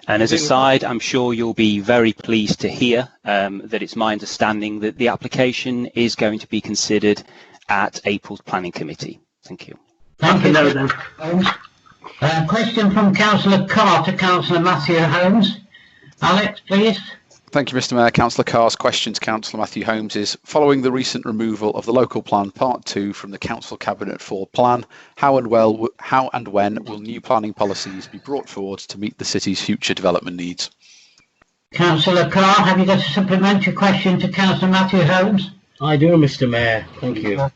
And as a side, I'm sure you'll be very pleased to hear that it's my understanding that the application is going to be considered at April's Planning Committee. Thank you. Thank you. Question from Councillor Carr to Councillor Matthew Holmes. Alex, please. Thank you, Mr. Mayor. Councillor Carr's question to Councillor Matthew Holmes is, following the recent removal of the Local Plan Part 2 from the Council Cabinet for Plan, how and when will new planning policies be brought forward to meet the city's future development needs? Councillor Carr, have you got a supplementary question to Councillor Matthew Holmes? I do, Mr. Mayor. Thank you.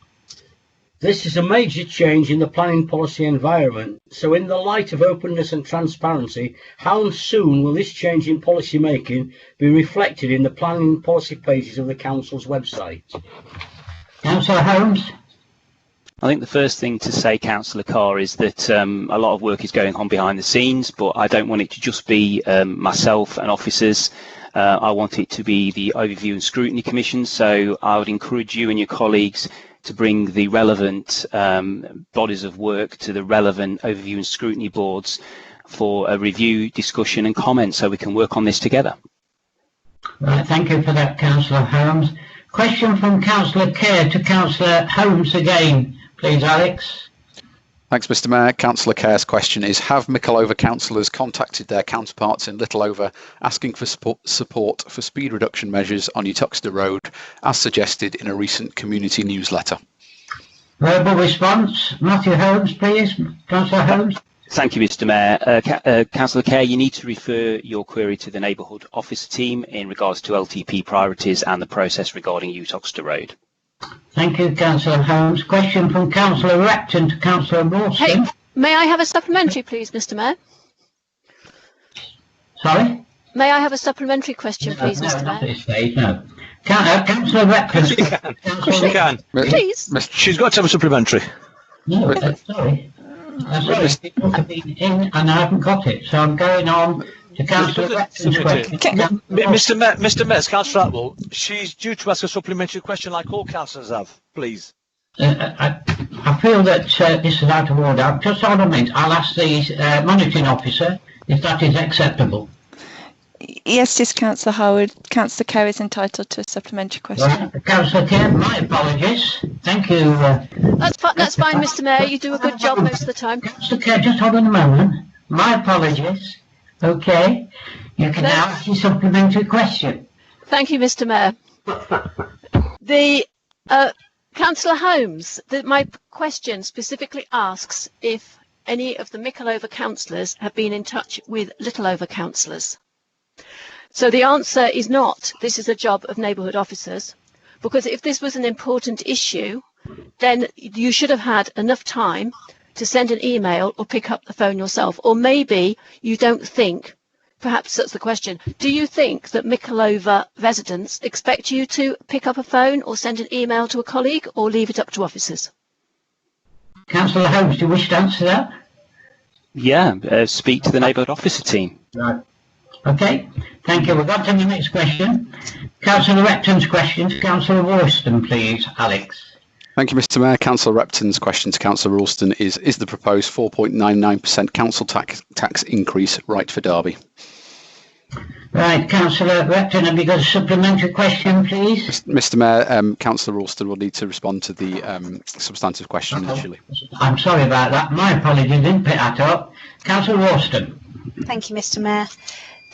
This is a major change in the planning policy environment. So in the light of openness and transparency, how soon will this change in policy making be reflected in the planning policy pages of the Council's website? Councillor Holmes? I think the first thing to say, Councillor Carr, is that a lot of work is going on behind the scenes, but I don't want it to just be myself and officers. I want it to be the Overview and Scrutiny Commission. So I would encourage you and your colleagues to bring the relevant bodies of work to the relevant Overview and Scrutiny boards for a review, discussion and comment so we can work on this together. Right, thank you for that, Councillor Holmes. Question from Councillor Kerr to Councillor Holmes again, please, Alex. Thanks, Mr. Mayor. Councillor Kerr's question is, have Mickletover councillors contacted their counterparts in Littleover asking for support for speed reduction measures on Uttoxeter Road, as suggested in a recent community newsletter? Verbal response. Matthew Holmes, please. Councillor Holmes. Thank you, Mr. Mayor. Councillor Kerr, you need to refer your query to the Neighbourhood Officer team in regards to LTP priorities and the process regarding Uttoxeter Road. Thank you, Councillor Holmes. Question from Councillor Repton to Councillor Ralston. Hey, may I have a supplementary, please, Mr. Mayor? Sorry? May I have a supplementary question, please, Mr. Mayor? Not at this stage, no. Councillor Repton. She can. Please. She's got to have a supplementary. No, sorry. Sorry, it must have been in and I haven't got it, so I'm going on to Councillor Repton's question. Mr. Mayor, Councillor Atwell, she's due to ask a supplementary question like all councillors have, please. I feel that this is out of order. Just hold a minute. I'll ask the monitoring officer if that is acceptable. Yes, just Councillor Howard. Councillor Kerr is entitled to a supplementary question. Right. Councillor Kerr, my apologies. Thank you. That's fine, Mr. Mayor. You do a good job most of the time. Councillor Kerr, just hold on a moment. My apologies. Okay. You can now ask your supplementary question. Thank you, Mr. Mayor. The Councillor Holmes, my question specifically asks if any of the Mickletover councillors have been in touch with Littleover councillors. So the answer is not. This is a job of neighbourhood officers, because if this was an important issue, then you should have had enough time to send an email or pick up the phone yourself? Or maybe you don't think, perhaps that's the question, do you think that Mickleover residents expect you to pick up a phone or send an email to a colleague, or leave it up to officers? Councillor Holmes, do you wish to answer that? Yeah, speak to the neighbourhood officer team. Right. Okay, thank you. We've got to the next question. Councillor Repton's questions. Councillor Worston, please. Alex. Thank you, Mr. Mayor. Councillor Repton's question to Councillor Ralston is the proposed 4.99% council tax increase right for Derby? Right, Councillor Repton, have you got a supplementary question, please? Mr. Mayor, Councillor Ralston will need to respond to the substantive question initially. I'm sorry about that. My apologies, didn't pick that up. Councillor Ralston. Thank you, Mr. Mayor.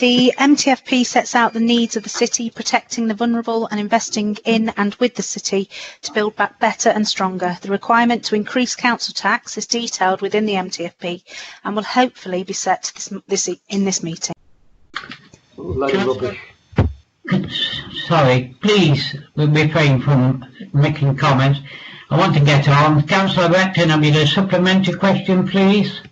The MTFP sets out the needs of the city, protecting the vulnerable and investing in and with the city to build back better and stronger. The requirement to increase council tax is detailed within the MTFP and will hopefully be set in this meeting. Sorry, please refrain from making comments. I want to get on. Councillor Repton, have you got a supplementary question, please?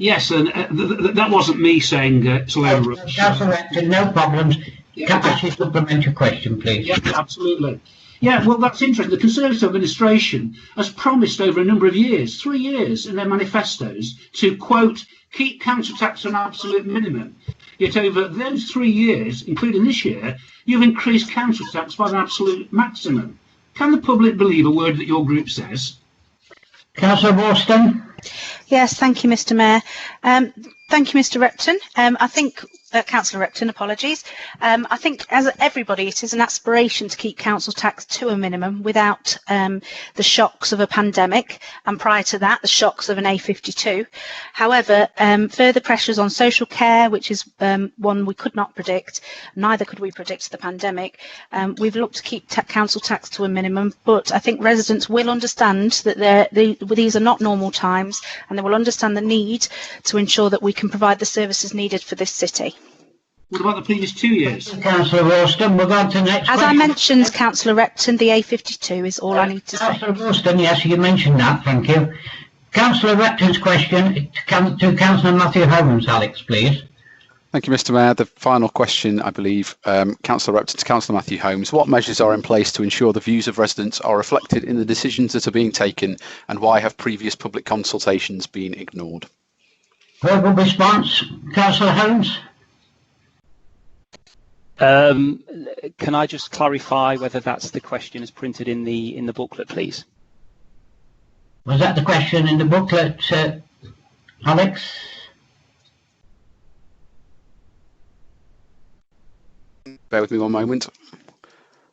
Yes, and that wasn't me saying so. Councillor Repton, no problems. Can I ask you a supplementary question, please? Yeah, absolutely. Yeah, well, that's interesting. The Conservative administration has promised over a number of years, 3 years in their manifestos, to, quote, keep council tax to an absolute minimum. Yet over those 3 years, including this year, you've increased council tax by an absolute maximum. Can the public believe a word that your group says? Councillor Worston. Yes, thank you, Mr. Mayor. Thank you, Mr. Repton. I think, Councillor Repton, apologies. I think, as everybody, it is an aspiration to keep council tax to a minimum without the shocks of a pandemic, and prior to that, the shocks of an A52. However, further pressures on social care, which is one we could not predict, neither could we predict the pandemic. We've looked to keep council tax to a minimum, but I think residents will understand that these are not normal times, and they will understand the need to ensure that we can provide the services needed for this city. What about the previous 2 years? Councillor Worston, we're on to the next As question. I mentioned, Councillor Repton, the A52 is all I need to say. Councillor Worston, yes, you mentioned that, thank you. Councillor Repton's question to Councillor Matthew Holmes, Alex, please. Thank you, Mr. Mayor. The final question, I believe, Councillor Repton to Councillor Matthew Holmes. What measures are in place to ensure the views of residents are reflected in the decisions that are being taken, and why have previous public consultations been ignored? Verbal response, Councillor Holmes. Can I just clarify whether that's the question as printed in the booklet, please? Was that the question in the booklet, Alex? Bear with me one moment.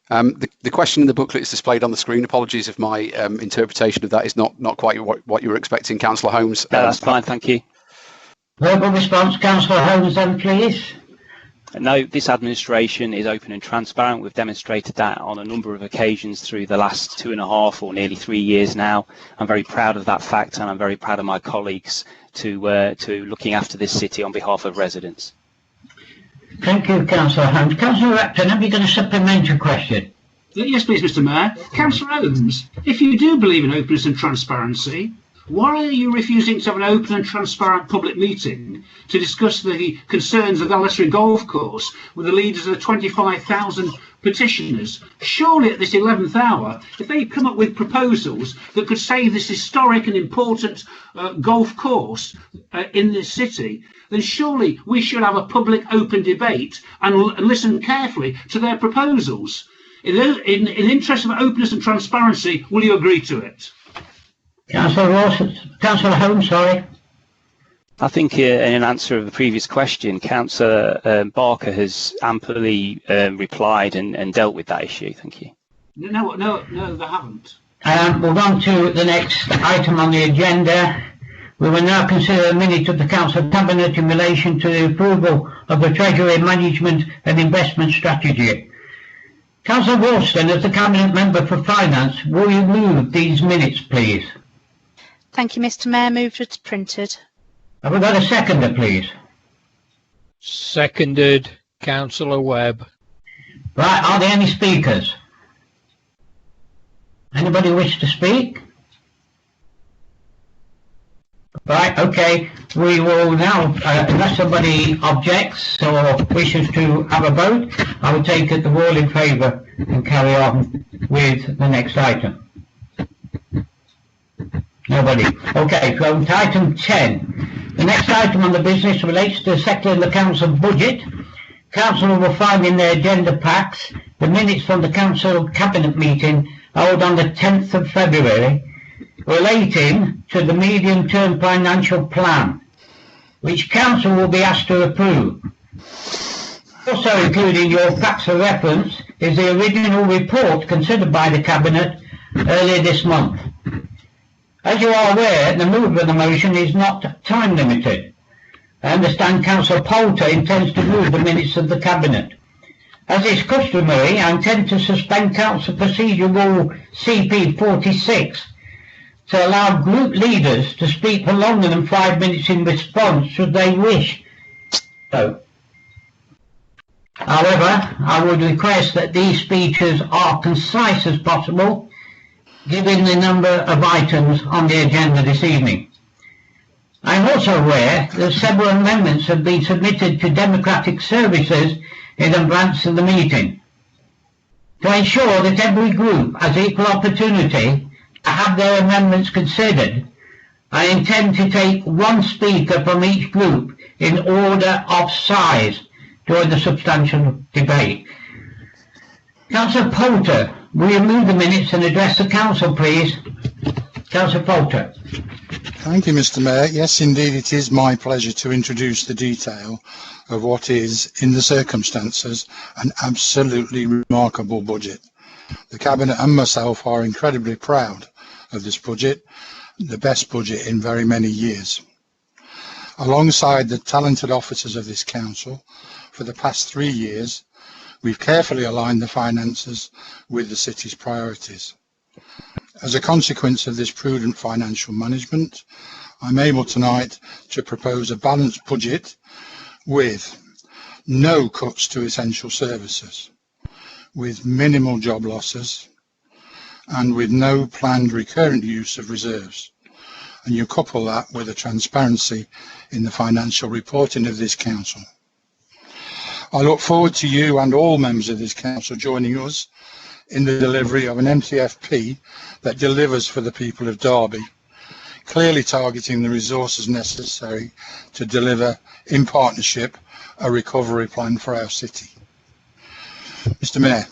The question in the booklet is displayed on the screen. Apologies if my interpretation of that is not quite what you were expecting, Councillor Holmes. No, that's fine, thank you. Verbal response, Councillor Holmes, then, please. No, this administration is open and transparent. We've demonstrated that on a number of occasions through the last 2.5 or nearly 3 years now. I'm very proud of that fact, and I'm very proud of my colleagues to looking after this city on behalf of residents. Thank you, Councillor Holmes. Councillor Repton, have you got a supplementary question? Yes, please, Mr. Mayor. Councillor Holmes, if you do believe in openness and transparency, why are you refusing to have an open and transparent public meeting to discuss the concerns of the Galatasaray Golf Course with the leaders of the 25,000 petitioners? Surely at this 11th hour, if they come up with proposals that could save this historic and important golf course in this city, then surely we should have a public open debate and listen carefully to their proposals. In the interest of openness and transparency, will you agree to it? Councillor Holmes, sorry. I think in answer of the previous question, Councillor Barker has amply replied and dealt with that issue. Thank you. No, they haven't. We'll on to the next item on the agenda. We will now consider a minute of the Council of Cabinet in relation to the approval of the Treasury Management and Investment Strategy. Councillor Worston, as the Cabinet Member for Finance, will you move these minutes, please? Thank you, Mr. Mayor. Moved as printed. Have we got a seconder, please? Seconded, Councillor Webb. Right, are there any speakers? Anybody wish to speak? Right, okay, we will now, unless somebody objects or wishes to have a vote, I will take it the all in favour and carry on with the next item. Nobody. Okay, so to item 10. The next item on the business relates to settling the council budget. Council will find in their agenda packs the minutes from the council cabinet meeting held on the 10th of February relating to the medium-term financial plan, which council will be asked to approve. Also included in your packs of reference is the original report considered by the cabinet earlier this month. As you are aware, the move of the motion is not time limited. I understand Councillor Poulter intends to move the minutes of the cabinet. As is customary, I intend to suspend Council Procedure Rule CP 46 to allow group leaders to speak for longer than 5 minutes in response should they wish so. However, I would request that these speeches are concise as possible, given the number of items on the agenda this evening. I am also aware that several amendments have been submitted to Democratic Services in advance of the meeting. To ensure that every group has equal opportunity to have their amendments considered, I intend to take one speaker from each group in order of size during the substantial debate. Councillor Poulter, will you move the minutes and address the council, please? Councillor Poulter. Thank you, Mr. Mayor. Yes, indeed, it is my pleasure to introduce the detail of what is, in the circumstances, an absolutely remarkable budget. The Cabinet and myself are incredibly proud of this budget, the best budget in very many years. Alongside the talented officers of this council, for the past 3 years, we've carefully aligned the finances with the city's priorities. As a consequence of this prudent financial management, I'm able tonight to propose a balanced budget with no cuts to essential services, with minimal job losses, and with no planned recurrent use of reserves. And you couple that with a transparency in the financial reporting of this council. I look forward to you and all members of this council joining us in the delivery of an MTFP that delivers for the people of Derby, clearly targeting the resources necessary to deliver, in partnership, a recovery plan for our city. Mr. Mayor,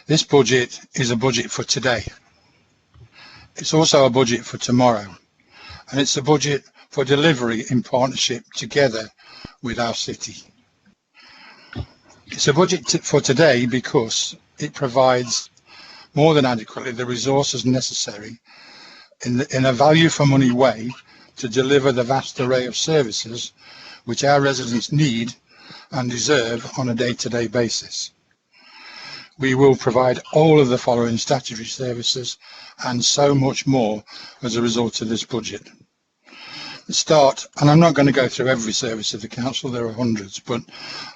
this budget is a budget for today. It's also a budget for tomorrow, and it's a budget for delivery in partnership together with our city. It's a budget for today because it provides more than adequately the resources necessary in a value for money way to deliver the vast array of services which our residents need and deserve on a day-to-day basis. We will provide all of the following statutory services and so much more as a result of this budget. Let's start, and I'm not going to go through every service of the council, there are hundreds, but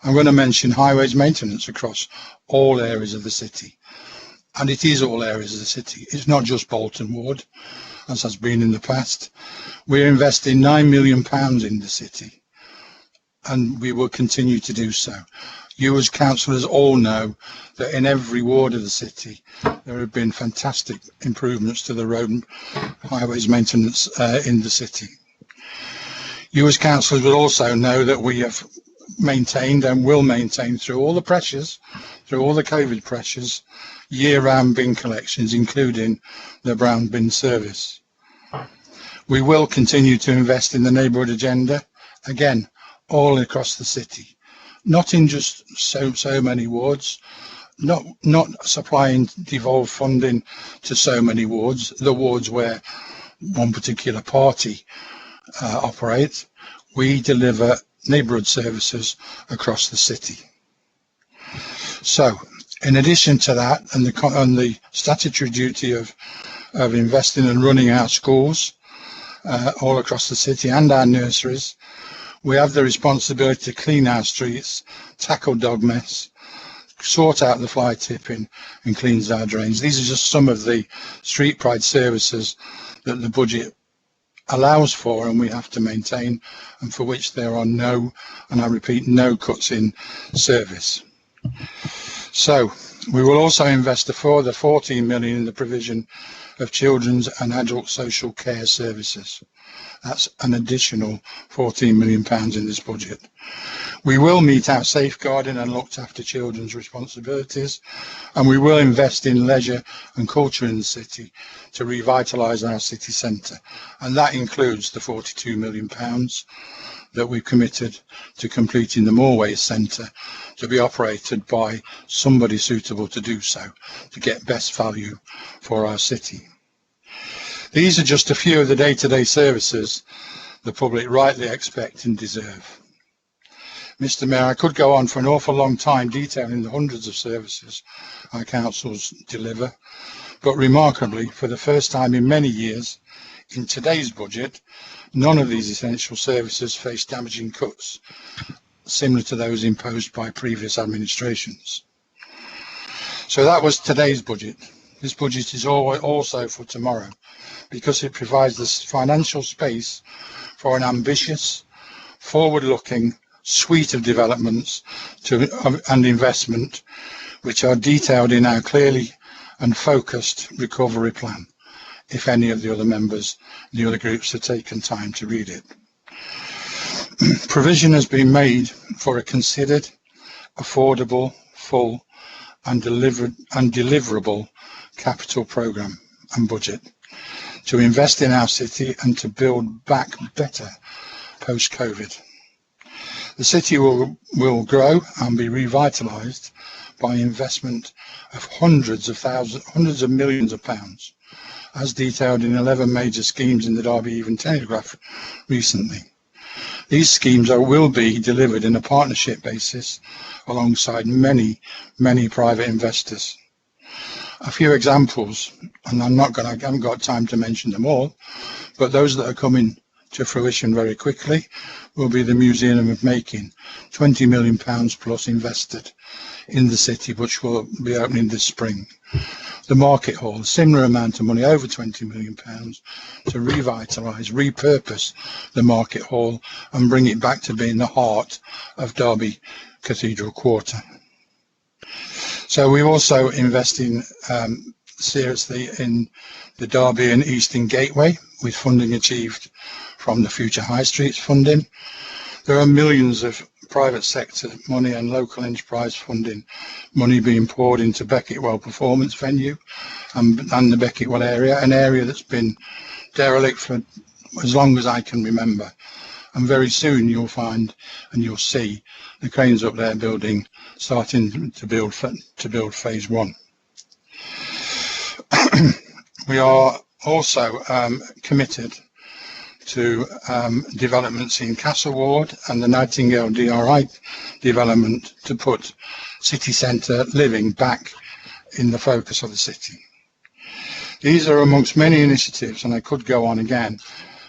I'm going to mention highways maintenance across all areas of the city. And it is all areas of the city. It's not just Bolton Ward, as has been in the past. We're investing £9 million in the city, and we will continue to do so. You as councillors all know that in every ward of the city there have been fantastic improvements to the road and highways maintenance in the city. You as councillors will also know that we have maintained and will maintain through all the pressures, through all the COVID pressures, year-round bin collections, including the brown bin service. We will continue to invest in the neighbourhood agenda, again, all across the city, not in just so many wards, not supplying devolved funding to so many wards, the wards where one particular party operates. We deliver neighbourhood services across the city. So, in addition to that, and the statutory duty of investing and running our schools all across the city and our nurseries, we have the responsibility to clean our streets, tackle dog mess, sort out the fly tipping and cleans our drains. These are just some of the street pride services that the budget allows for and we have to maintain, and for which there are no, and I repeat, no cuts in service. So we will also invest a further 14 million in the provision of children's and adult social care services. That's an additional 14 million pounds in this budget. We will meet our safeguarding and looked after children's responsibilities, and we will invest in leisure and culture in the city to revitalise our city centre, and that includes the 42 million pounds that we've committed to completing the Moorways Centre to be operated by somebody suitable to do so, to get best value for our city. These are just a few of the day-to-day services the public rightly expect and deserve. Mr. Mayor, I could go on for an awful long time detailing the hundreds of services our councils deliver, but remarkably, for the first time in many years, in today's budget, none of these essential services face damaging cuts, similar to those imposed by previous administrations. So that was today's budget. This budget is also for tomorrow, because it provides the financial space for an ambitious, forward-looking suite of developments and investment, which are detailed in our clearly and focused recovery plan, if any of the other members, the other groups have taken time to read it. Provision has been made for a considered, affordable, full and deliverable capital programme and budget to invest in our city and to build back better post-COVID. The city will grow and be revitalised by investment of hundreds of millions of pounds, as detailed in 11 major schemes in the Derby Evening Telegraph recently. These schemes will be delivered in a partnership basis alongside many private investors. A few examples, and I haven't got time to mention them all, but those that are coming to fruition very quickly will be the Museum of Making, £20 million plus invested in the city, which will be opening this spring. The Market Hall, a similar amount of money, over £20 million, to revitalise, repurpose the Market Hall and bring it back to being the heart of Derby Cathedral Quarter. So we're also investing seriously in the Derby and Easton Gateway, with funding achieved from the Future High Streets funding. There are millions of private sector money and local enterprise funding money being poured into Becketwell Performance Venue and the Becketwell area, an area that's been derelict for as long as I can remember. And very soon you'll find and you'll see the cranes up there starting to build phase one. We are also committed to developments in Castle Ward and the Nightingale DRI development to put city centre living back in the focus of the city. These are amongst many initiatives, and I could go on again,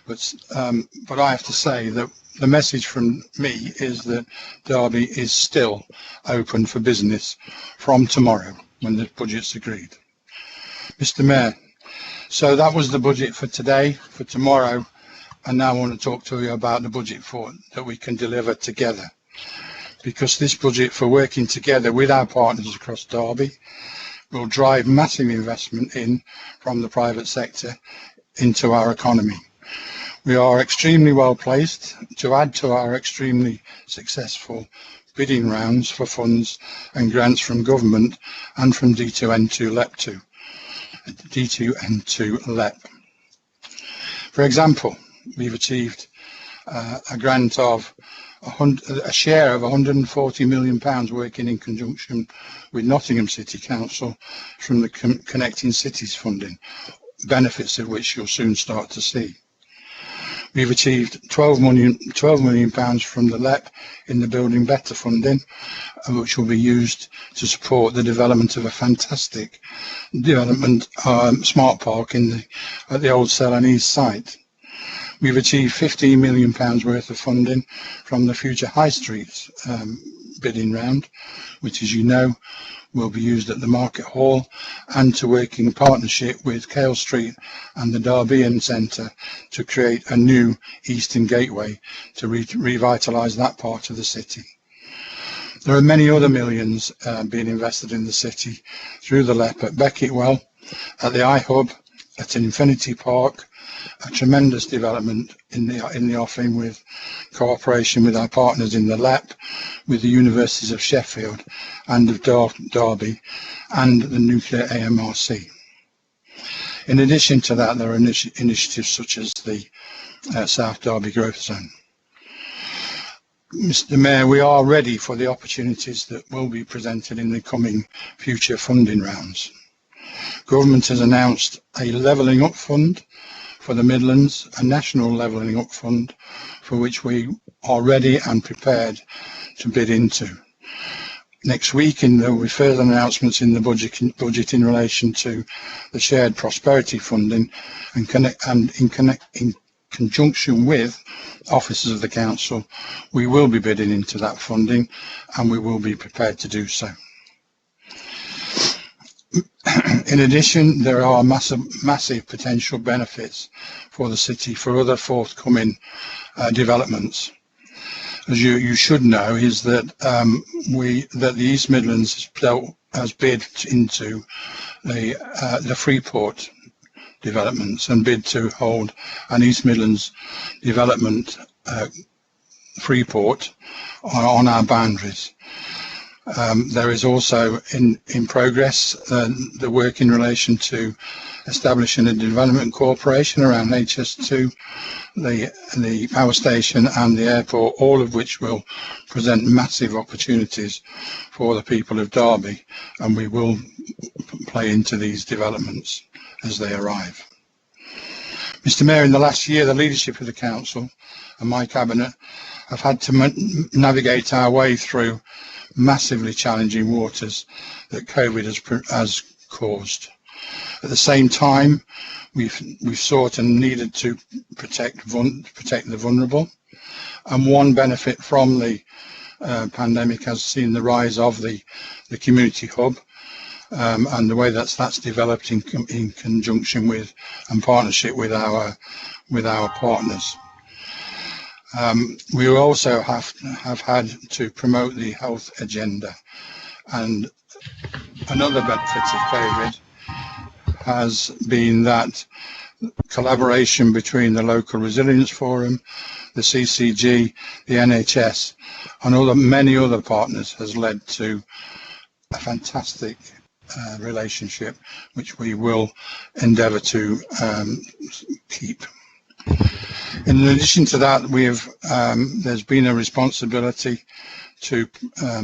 but I have to say that the message from me is that Derby is still open for business from tomorrow when the budget's agreed. Mr. Mayor, so that was the budget for today, for tomorrow, and now I want to talk to you about the budget that we can deliver together, because this budget for working together with our partners across Derby will drive massive investment from the private sector into our economy. We are extremely well placed to add to our extremely successful bidding rounds for funds and grants from government and from D2N2 LEP. For example, we've achieved a grant of a share of £140 million working in conjunction with Nottingham City Council from the Connecting Cities funding, benefits of which you'll soon start to see. We've achieved £12 million from the LEP in the Building Better funding, which will be used to support the development of a fantastic development smart park at the old Selham East site. We've achieved £15 million worth of funding from the Future High Streets bidding round, which, as you know, will be used at the Market Hall, and to work in partnership with Cale Street and the Derby Centre to create a new Eastern Gateway to revitalise that part of the city. There are many other millions being invested in the city through the LEP at Beckettwell, at the iHub, at Infinity Park, a tremendous development in the offing with cooperation with our partners in the LEP, with the Universities of Sheffield and of Derby, and the Nuclear AMRC. In addition to that, there are initiatives such as the South Derby Growth Zone. Mr. Mayor, we are ready for the opportunities that will be presented in the coming future funding rounds. Government has announced a levelling up fund for the Midlands, a national levelling up fund for which we are ready and prepared to bid into. Next week, there will be further announcements in the budget in relation to the shared prosperity funding, and in conjunction with officers of the council, we will be bidding into that funding, and we will be prepared to do so. In addition, there are massive potential benefits for the city for other forthcoming developments. As you should know, is that that the East Midlands has bid into the Freeport developments and bid to hold an East Midlands development Freeport on our boundaries. There is also in progress the work in relation to establishing a development corporation around HS2, the power station and the airport, all of which will present massive opportunities for the people of Derby, and we will play into these developments as they arrive. Mr. Mayor, in the last year, the leadership of the council and my cabinet have had to navigate our way through massively challenging waters that COVID has caused. At the same time, we've sought and needed to protect the vulnerable, and one benefit from the pandemic has seen the rise of the community hub, and the way that's developed in conjunction with and partnership with our partners. We also have had to promote the health agenda, and another benefit of COVID has been that collaboration between the Local Resilience Forum, the CCG, the NHS and many other partners has led to a fantastic relationship which we will endeavour to keep. In addition to that, there's been a responsibility to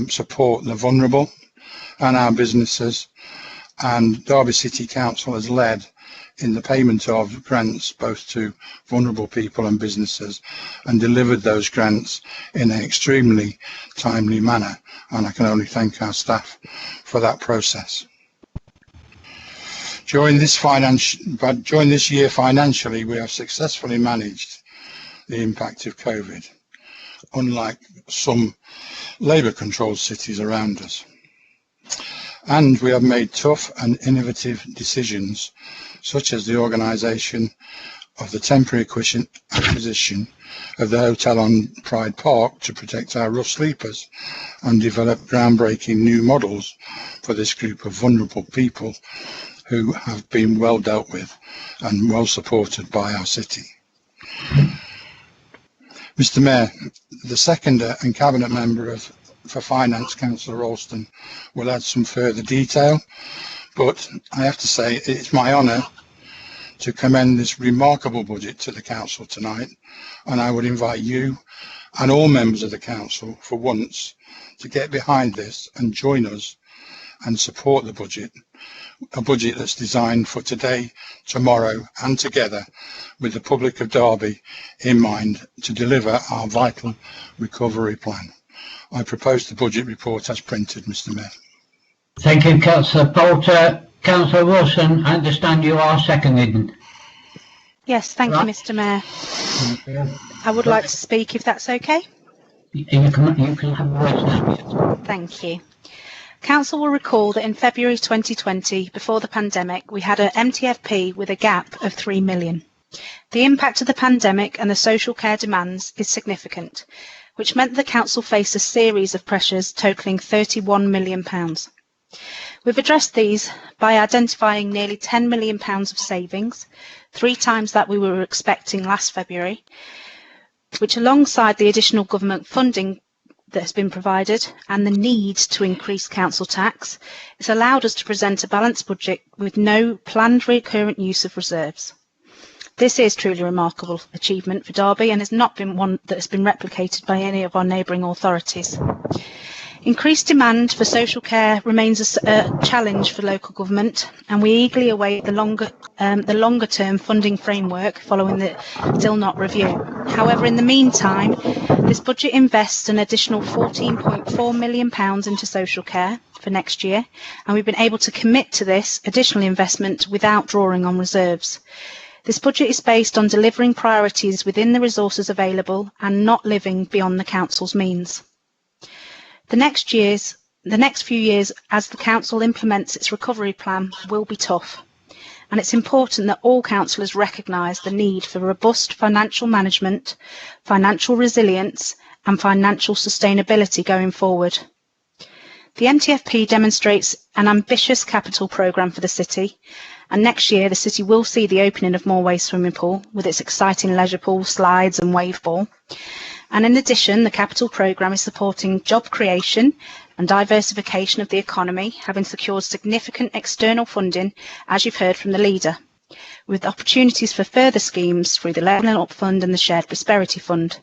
support the vulnerable and our businesses, and Derby City Council has led in the payment of grants both to vulnerable people and businesses, and delivered those grants in an extremely timely manner, and I can only thank our staff for that process. During this year financially, we have successfully managed the impact of COVID, unlike some Labour-controlled cities around us. And we have made tough and innovative decisions, such as the organisation of the temporary acquisition of the hotel on Pride Park to protect our rough sleepers, and develop groundbreaking new models for this group of vulnerable people who have been well dealt with and well supported by our city. Mr. Mayor, the seconder and Cabinet Member for Finance, Councillor Ralston, will add some further detail, but I have to say it's my honour to commend this remarkable budget to the Council tonight, and I would invite you and all members of the Council for once to get behind this and join us and support the budget, a budget that's designed for today, tomorrow and together, with the public of Derby in mind, to deliver our vital recovery plan. I propose the budget report as printed, Mr. Mayor. Thank you, Councillor Poulter. Councillor Wilson, I understand you are seconding. Yes, thank you, Mr. Mayor. I would like to speak, if that's okay. You can have a voice now. Thank you. Council will recall that in February 2020, before the pandemic, we had an MTFP with a gap of 3 million. The impact of the pandemic and the social care demands is significant, which meant the Council faced a series of pressures totalling £31 million. We've addressed these by identifying nearly £10 million of savings, 3 times that we were expecting last February, which alongside the additional government funding that has been provided and the need to increase council tax, it's allowed us to present a balanced budget with no planned recurrent use of reserves. This is truly a remarkable achievement for Derby and has not been one that has been replicated by any of our neighbouring authorities. Increased demand for social care remains a challenge for local government, and we eagerly await the longer term funding framework following the Still Not review. However, in the meantime, this budget invests an additional £14.4 million into social care for next year, and we've been able to commit to this additional investment without drawing on reserves. This budget is based on delivering priorities within the resources available and not living beyond the Council's means. The next few years, as the Council implements its recovery plan, will be tough, and it's important that all councillors recognise the need for robust financial management, financial resilience and financial sustainability going forward. The MTFP demonstrates an ambitious capital programme for the city, and next year the city will see the opening of Moorway Swimming Pool with its exciting leisure pool, slides and wave ball. And in addition, the capital programme is supporting job creation and diversification of the economy, having secured significant external funding, as you've heard from the leader, with opportunities for further schemes through the Levelling Up Fund and the Shared Prosperity Fund.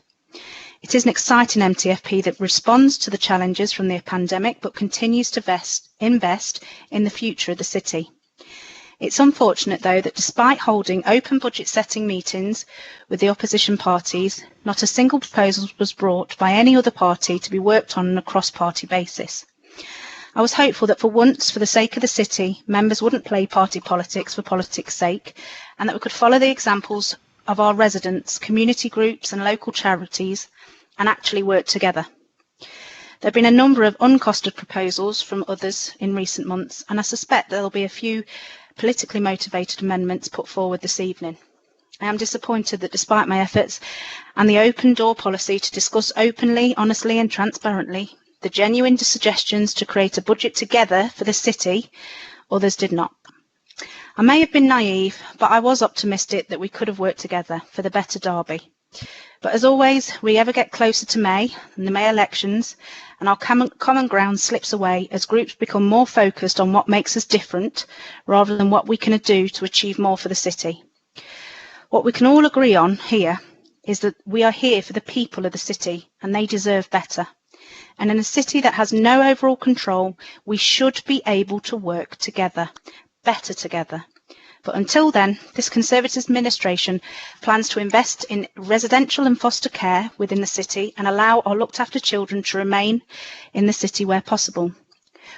It is an exciting MTFP that responds to the challenges from the pandemic but continues to invest in the future of the city. It's unfortunate, though, that despite holding open budget setting meetings with the opposition parties, not a single proposal was brought by any other party to be worked on a cross-party basis. I was hopeful that for once, for the sake of the city, members wouldn't play party politics for politics' sake, and that we could follow the examples of our residents, community groups and local charities and actually work together. There have been a number of uncosted proposals from others in recent months, and I suspect there will be a few politically motivated amendments put forward this evening. I am disappointed that despite my efforts and the open door policy to discuss openly, honestly and transparently the genuine suggestions to create a budget together for the city, others did not. I may have been naive, but I was optimistic that we could have worked together for the better Derby. But as always, we ever get closer to May and the May elections, and our common ground slips away as groups become more focused on what makes us different rather than what we can do to achieve more for the city. What we can all agree on here is that we are here for the people of the city and they deserve better. And in a city that has no overall control, we should be able to work together, better together. But until then, this Conservative administration plans to invest in residential and foster care within the city and allow our looked after children to remain in the city where possible.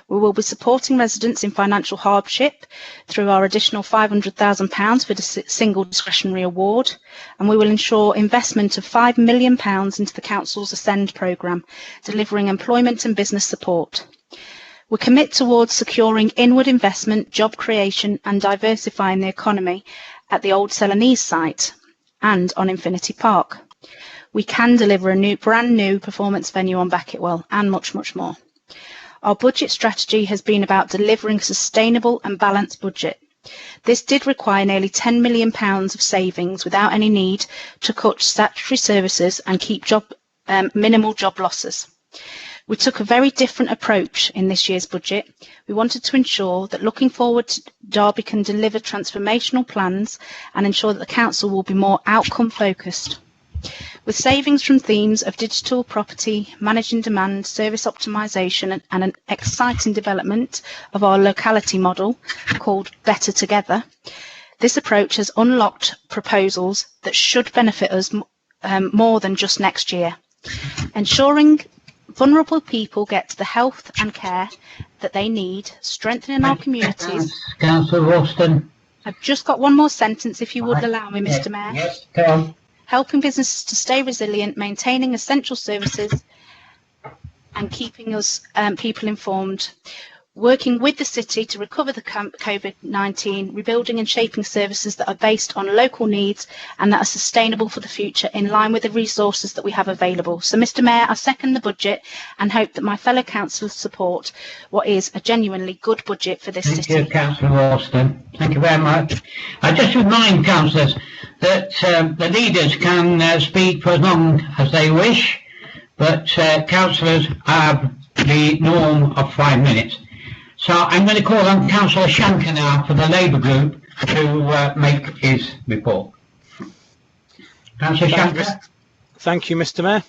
We will be supporting residents in financial hardship through our additional £500,000 for the single discretionary award, and we will ensure investment of £5 million into the Council's Ascend programme, delivering employment and business support. We commit towards securing inward investment, job creation and diversifying the economy at the old Celanese site and on Infinity Park. We can deliver a brand new performance venue on Becketwell and much, much more. Our budget strategy has been about delivering a sustainable and balanced budget. This did require nearly £10 million of savings without any need to cut statutory services and keep minimal job losses. We took a very different approach in this year's budget. We wanted to ensure that looking forward, Derby can deliver transformational plans and ensure that the council will be more outcome focused. With savings from themes of digital property, managing demand, service optimisation and an exciting development of our locality model called Better Together, this approach has unlocked proposals that should benefit us more than just next year. Ensuring vulnerable people get the health and care that they need, strengthening our communities. Councillor Ralston. I've just got one more sentence, if you would allow me, Mr. Mayor. Yes, go on. Helping businesses to stay resilient, maintaining essential services and keeping us people informed, working with the city to recover the COVID-19, rebuilding and shaping services that are based on local needs and that are sustainable for the future in line with the resources that we have available. So, Mr Mayor, I second the budget and hope that my fellow councillors support what is a genuinely good budget for this city. Thank you, Councillor Ralston. Thank you very much. I just remind councillors that the leaders can speak for as long as they wish, but councillors have the norm of 5 minutes. So I'm going to call on Councillor Shanker now for the Labour Group to make his report. Councillor Shanker. Thank you, Mr Mayor.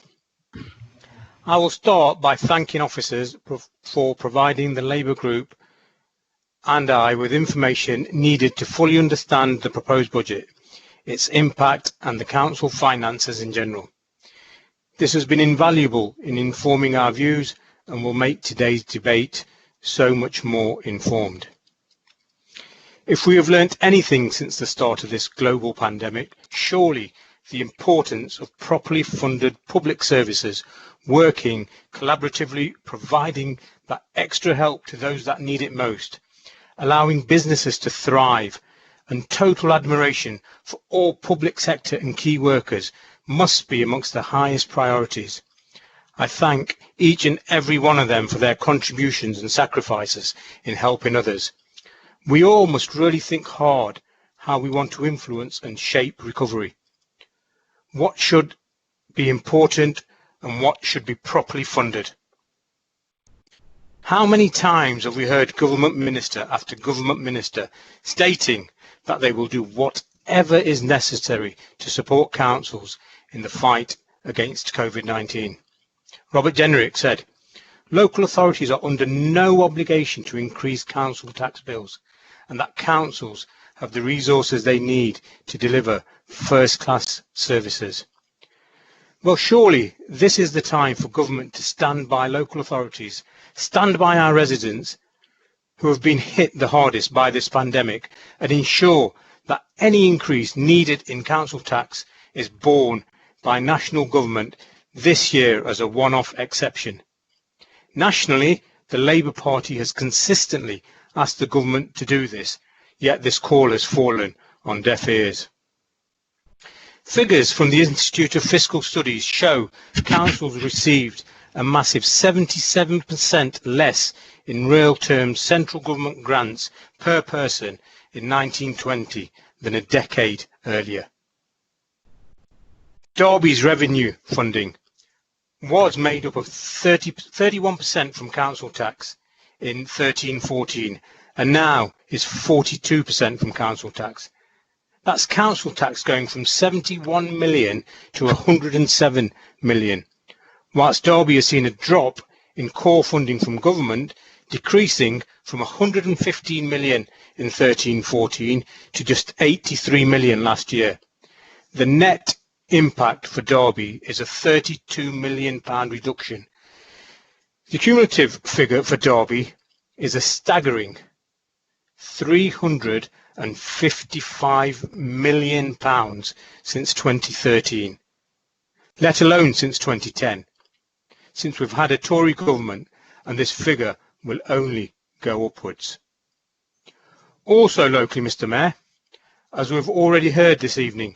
I will start by thanking officers for providing the Labour Group and I with information needed to fully understand the proposed budget, its impact and the Council finances in general. This has been invaluable in informing our views and will make today's debate so much more informed. If we have learnt anything since the start of this global pandemic, surely the importance of properly funded public services working collaboratively, providing that extra help to those that need it most, allowing businesses to thrive, and total admiration for all public sector and key workers must be amongst the highest priorities. I thank each and every one of them for their contributions and sacrifices in helping others. We all must really think hard how we want to influence and shape recovery. What should be important and what should be properly funded? How many times have we heard government minister after government minister stating that they will do whatever is necessary to support councils in the fight against COVID-19? Robert Jenrick said, local authorities are under no obligation to increase council tax bills and that councils have the resources they need to deliver first-class services. Well, surely this is the time for government to stand by local authorities, stand by our residents who have been hit the hardest by this pandemic and ensure that any increase needed in council tax is borne by national government this year as a one-off exception. Nationally, the Labour Party has consistently asked the government to do this, yet this call has fallen on deaf ears. Figures from the Institute of Fiscal Studies show councils received a massive 77% less in real terms central government grants per person in 1920 than a decade earlier. Derby's revenue funding was made up of 31% from council tax in 13-14 and now is 42% from council tax. That's council tax going from 71 million to 107 million, whilst Derby has seen a drop in core funding from government, decreasing from 115 million in 13-14 to just 83 million last year. The net impact for Derby is a £32 million reduction. The cumulative figure for Derby is a staggering £355 million since 2013, let alone since 2010, since we've had a Tory government, and this figure will only go upwards. Also locally, Mr Mayor, as we've already heard this evening,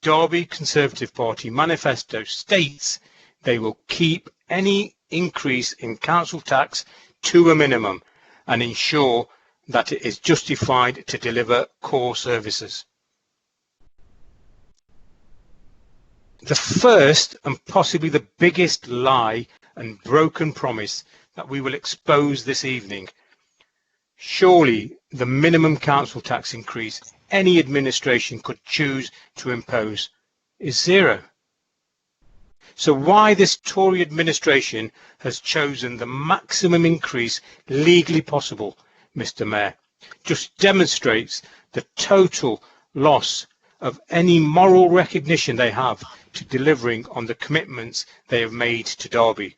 Derby Conservative Party manifesto states they will keep any increase in council tax to a minimum and ensure that it is justified to deliver core services. The first and possibly the biggest lie and broken promise that we will expose this evening. Surely the minimum council tax increase any administration could choose to impose is zero. So why this Tory administration has chosen the maximum increase legally possible, Mr Mayor, just demonstrates the total loss of any moral recognition they have to delivering on the commitments they have made to Derby.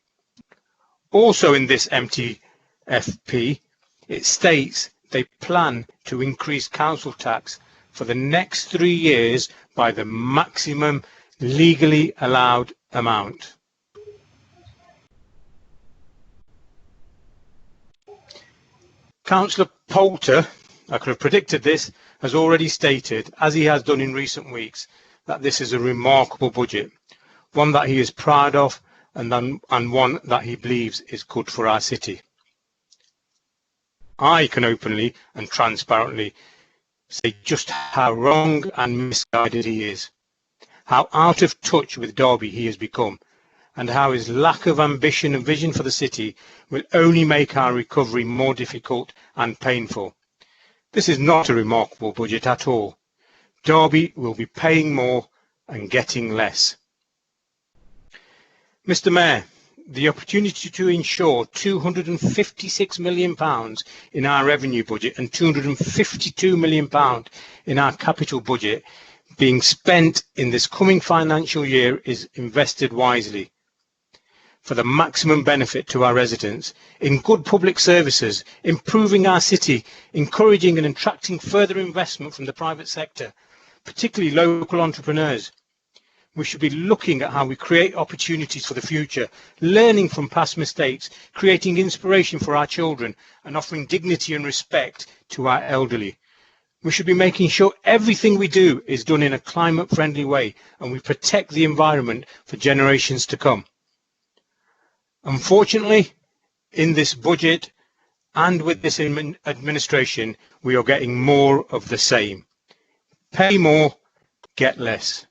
Also in this MTFP, it states they plan to increase council tax for the next 3 years by the maximum legally allowed amount. Councillor Poulter, I could have predicted this, has already stated, as he has done in recent weeks, that this is a remarkable budget, one that he is proud of and one that he believes is good for our city. I can openly and transparently say just how wrong and misguided he is, how out of touch with Derby he has become, and how his lack of ambition and vision for the city will only make our recovery more difficult and painful. This is not a remarkable budget at all. Derby will be paying more and getting less. Mr. Mayor, the opportunity to ensure £256 million in our revenue budget and £252 million in our capital budget being spent in this coming financial year is invested wisely for the maximum benefit to our residents, in good public services, improving our city, encouraging and attracting further investment from the private sector, particularly local entrepreneurs. We should be looking at how we create opportunities for the future, learning from past mistakes, creating inspiration for our children, and offering dignity and respect to our elderly. We should be making sure everything we do is done in a climate-friendly way and we protect the environment for generations to come. Unfortunately, in this budget and with this administration, we are getting more of the same. Pay more, get less.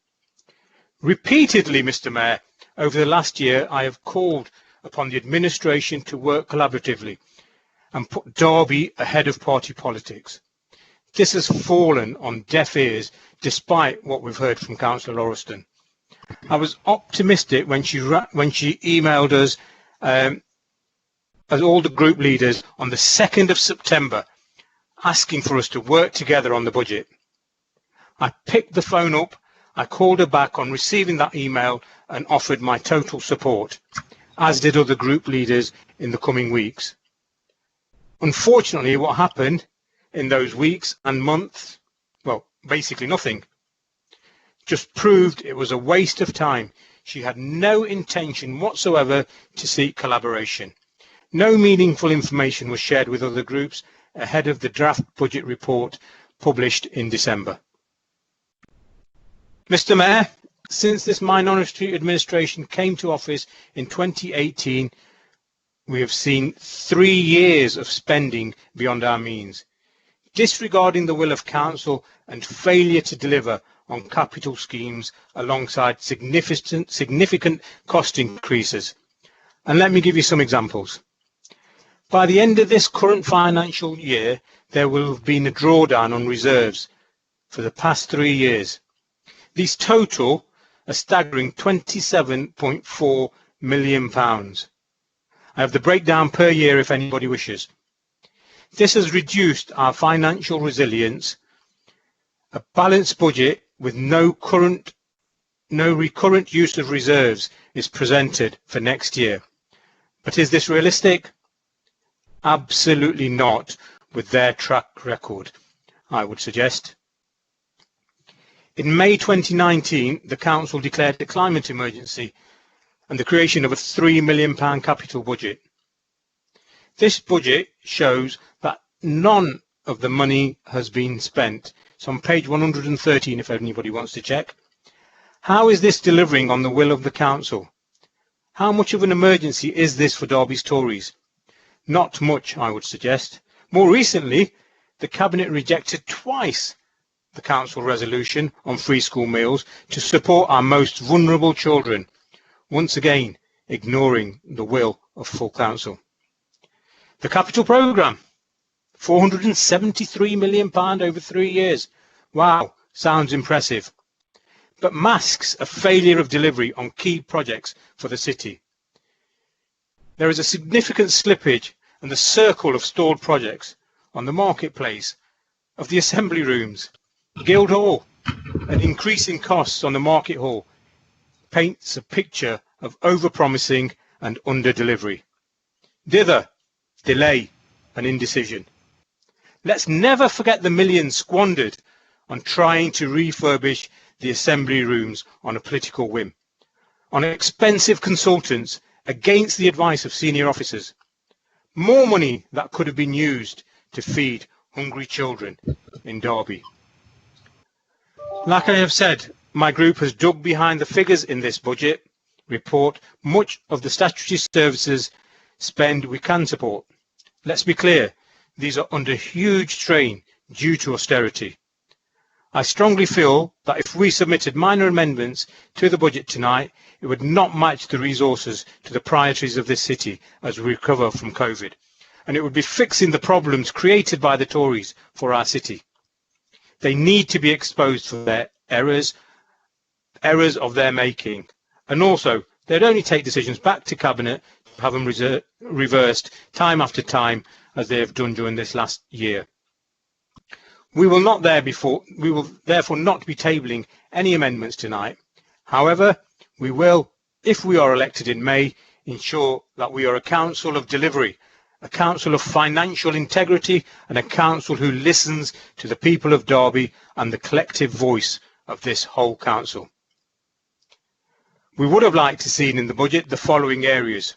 Repeatedly, Mr. Mayor, over the last year, I have called upon the administration to work collaboratively and put Derby ahead of party politics. This has fallen on deaf ears, despite what we've heard from Councillor Lauriston. I was optimistic when she emailed us as all the group leaders on the 2nd of September, asking for us to work together on the budget. I picked the phone up, I called her back on receiving that email and offered my total support, as did other group leaders in the coming weeks. Unfortunately, what happened in those weeks and months, well, basically nothing, just proved it was a waste of time. She had no intention whatsoever to seek collaboration. No meaningful information was shared with other groups ahead of the draft budget report published in December. Mr. Mayor, since this minority administration came to office in 2018, we have seen 3 years of spending beyond our means, disregarding the will of council and failure to deliver on capital schemes alongside significant cost increases. And let me give you some examples. By the end of this current financial year, there will have been a drawdown on reserves for the past 3 years. These total a staggering £27.4 million. I have the breakdown per year if anybody wishes. This has reduced our financial resilience. A balanced budget with no recurrent use of reserves is presented for next year. But is this realistic? Absolutely not, with their track record, I would suggest. In May 2019, the Council declared a climate emergency and the creation of a £3 million capital budget. This budget shows that none of the money has been spent. It's on page 113 if anybody wants to check. How is this delivering on the will of the Council? How much of an emergency is this for Derby's Tories? Not much, I would suggest. More recently, the Cabinet rejected twice the Council resolution on free school meals to support our most vulnerable children, once again ignoring the will of full Council. The Capital Programme, £473 million over 3 years. Wow, sounds impressive. But masks a failure of delivery on key projects for the city. There is a significant slippage and the circle of stalled projects on the marketplace, of the assembly rooms, Guildhall, and increasing costs on the market hall paints a picture of over-promising and under-delivery. Dither, delay and indecision. Let's never forget the millions squandered on trying to refurbish the assembly rooms on a political whim, on expensive consultants against the advice of senior officers. More money that could have been used to feed hungry children in Derby. Like I have said, my group has dug behind the figures in this budget report. Much of the statutory services spend we can support. Let's be clear, these are under huge strain due to austerity. I strongly feel that if we submitted minor amendments to the budget tonight, it would not match the resources to the priorities of this city as we recover from COVID, and it would be fixing the problems created by the Tories for our city. They need to be exposed for their errors of their making, and also they'd only take decisions back to Cabinet to have them reversed time after time as they have done during this last year. We will therefore not be tabling any amendments tonight. However, we will, if we are elected in May, ensure that we are a council of delivery, a council of financial integrity, and a council who listens to the people of Derby and the collective voice of this whole council. We would have liked to see in the budget the following areas: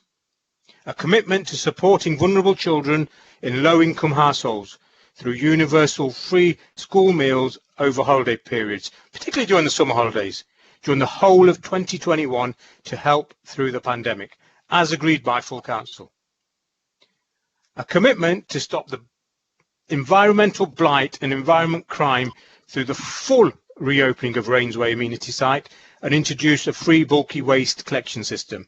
a commitment to supporting vulnerable children in low-income households through universal free school meals over holiday periods, particularly during the summer holidays, during the whole of 2021 to help through the pandemic, as agreed by full council. A commitment to stop the environmental blight and environment crime through the full reopening of Rainsway amenity site and introduce a free bulky waste collection system.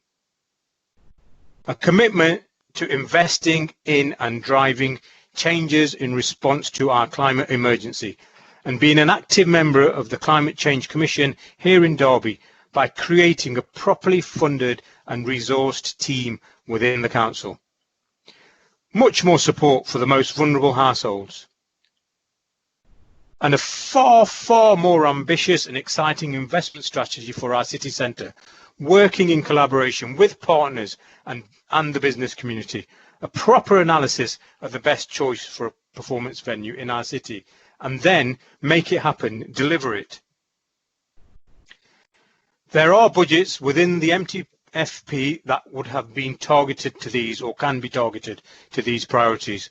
A commitment to investing in and driving changes in response to our climate emergency and being an active member of the Climate Change Commission here in Derby by creating a properly funded and resourced team within the council. Much more support for the most vulnerable households. And a far more ambitious and exciting investment strategy for our city centre, working in collaboration with partners and the business community. A proper analysis of the best choice for a performance venue in our city, and then make it happen, deliver it. There are budgets within the MTFP that would have been targeted to these, or can be targeted to these priorities,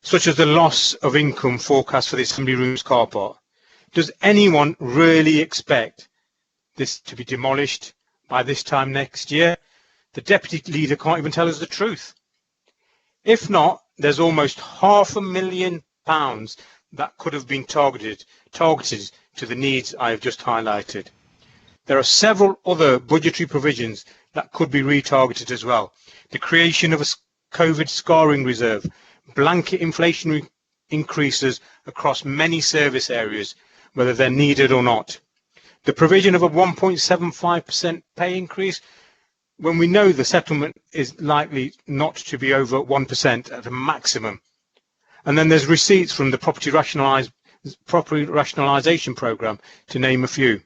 such as the loss of income forecast for the Assembly Rooms car park. Does anyone really expect this to be demolished by this time next year? The Deputy Leader can't even tell us the truth. If not, there's almost £500,000 that could have been targeted to the needs I have just highlighted. There are several other budgetary provisions that could be retargeted as well. The creation of a COVID scarring reserve, blanket inflationary increases across many service areas, whether they're needed or not. The provision of a 1.75% pay increase, when we know the settlement is likely not to be over 1% at a maximum. And then there's receipts from the property rationalisation programme, to name a few.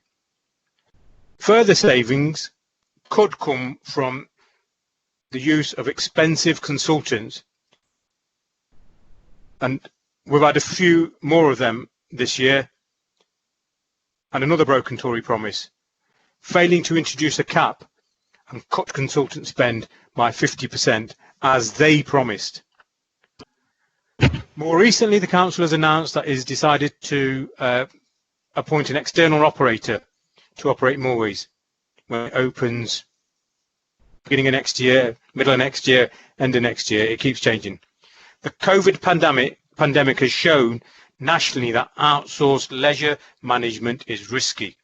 Further savings could come from the use of expensive consultants, and we've had a few more of them this year. And another broken Tory promise, failing to introduce a cap and cut consultant spend by 50% as they promised. More recently, the council has announced that it has decided to appoint an external operator to operate Moorways when it opens beginning of next year, middle of next year, end of next year. It keeps changing. The COVID pandemic has shown nationally that outsourced leisure management is risky,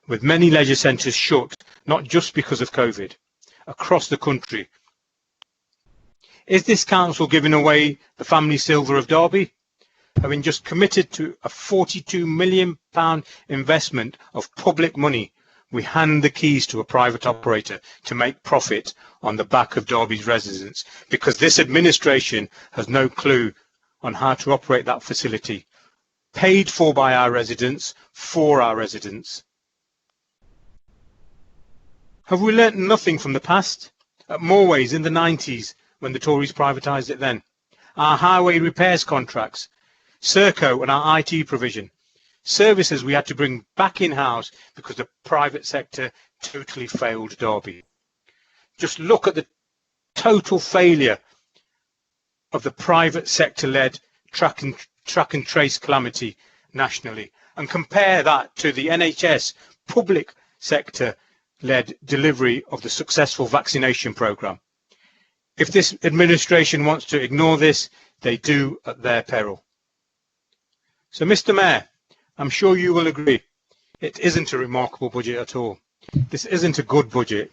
with many leisure centres shut, not just because of COVID, across the country. Is this council giving away the family silver of Derby? Having just committed to a £42 million investment of public money, we hand the keys to a private operator to make profit on the back of Derby's residents, because this administration has no clue on how to operate that facility, paid for by our residents, for our residents. Have we learnt nothing from the past? At Moorways in the 90s, when the Tories privatised it then. Our highway repairs contracts, Serco and our IT provision, services we had to bring back in-house because the private sector totally failed Derby. Just look at the total failure of the private sector-led track and trace calamity nationally, and compare that to the NHS public sector-led delivery of the successful vaccination programme. If this administration wants to ignore this, they do at their peril. So, Mr. Mayor, I'm sure you will agree, it isn't a remarkable budget at all. This isn't a good budget.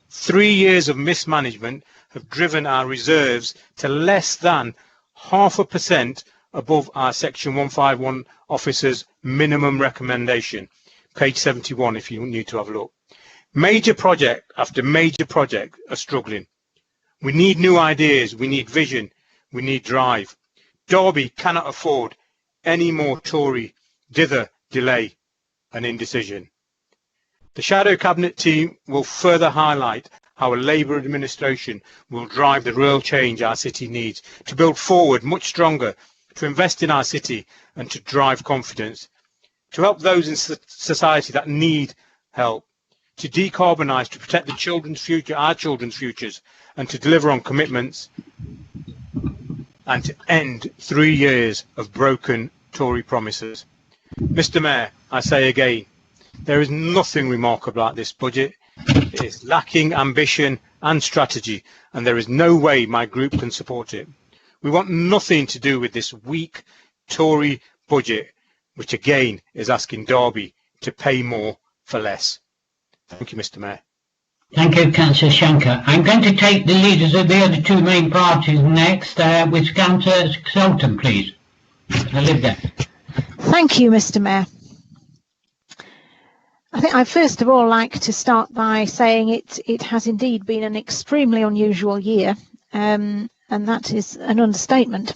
3 years of mismanagement have driven our reserves to less than 0.5% above our Section 151 officer's minimum recommendation. Page 71 if you need to have a look. Major project after major project are struggling. We need new ideas, we need vision, we need drive. Derby cannot afford any more Tory dither, delay and indecision. The Shadow Cabinet team will further highlight how a Labour administration will drive the real change our city needs, to build forward much stronger, to invest in our city and to drive confidence, to help those in society that need help, to decarbonise, to protect the children's future, our children's futures, and to deliver on commitments, and to end 3 years of broken Tory promises. Mr. Mayor, I say again, there is nothing remarkable about this budget. It is lacking ambition and strategy, and there is no way my group can support it. We want nothing to do with this weak Tory budget, which again is asking Derby to pay more for less. Thank you, Mr. Mayor. Thank you, Councillor Shanker. I'm going to take the leaders of the other two main parties next, with Councillor Sultan, please. I live there. Thank you, Mr. Mayor. I think I'd first of all like to start by saying it has indeed been an extremely unusual year, and that is an understatement.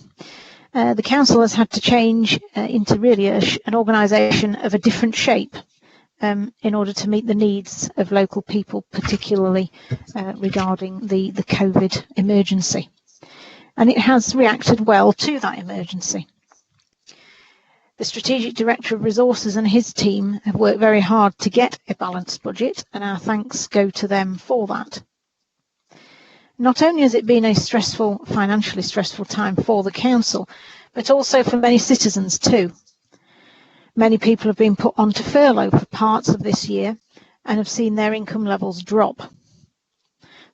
The council has had to change into really an organisation of a different shape in order to meet the needs of local people, particularly regarding the COVID emergency. And it has reacted well to that emergency. The Strategic Director of Resources and his team have worked very hard to get a balanced budget, and our thanks go to them for that. Not only has it been a financially stressful time for the council, but also for many citizens too. Many people have been put onto furlough for parts of this year and have seen their income levels drop.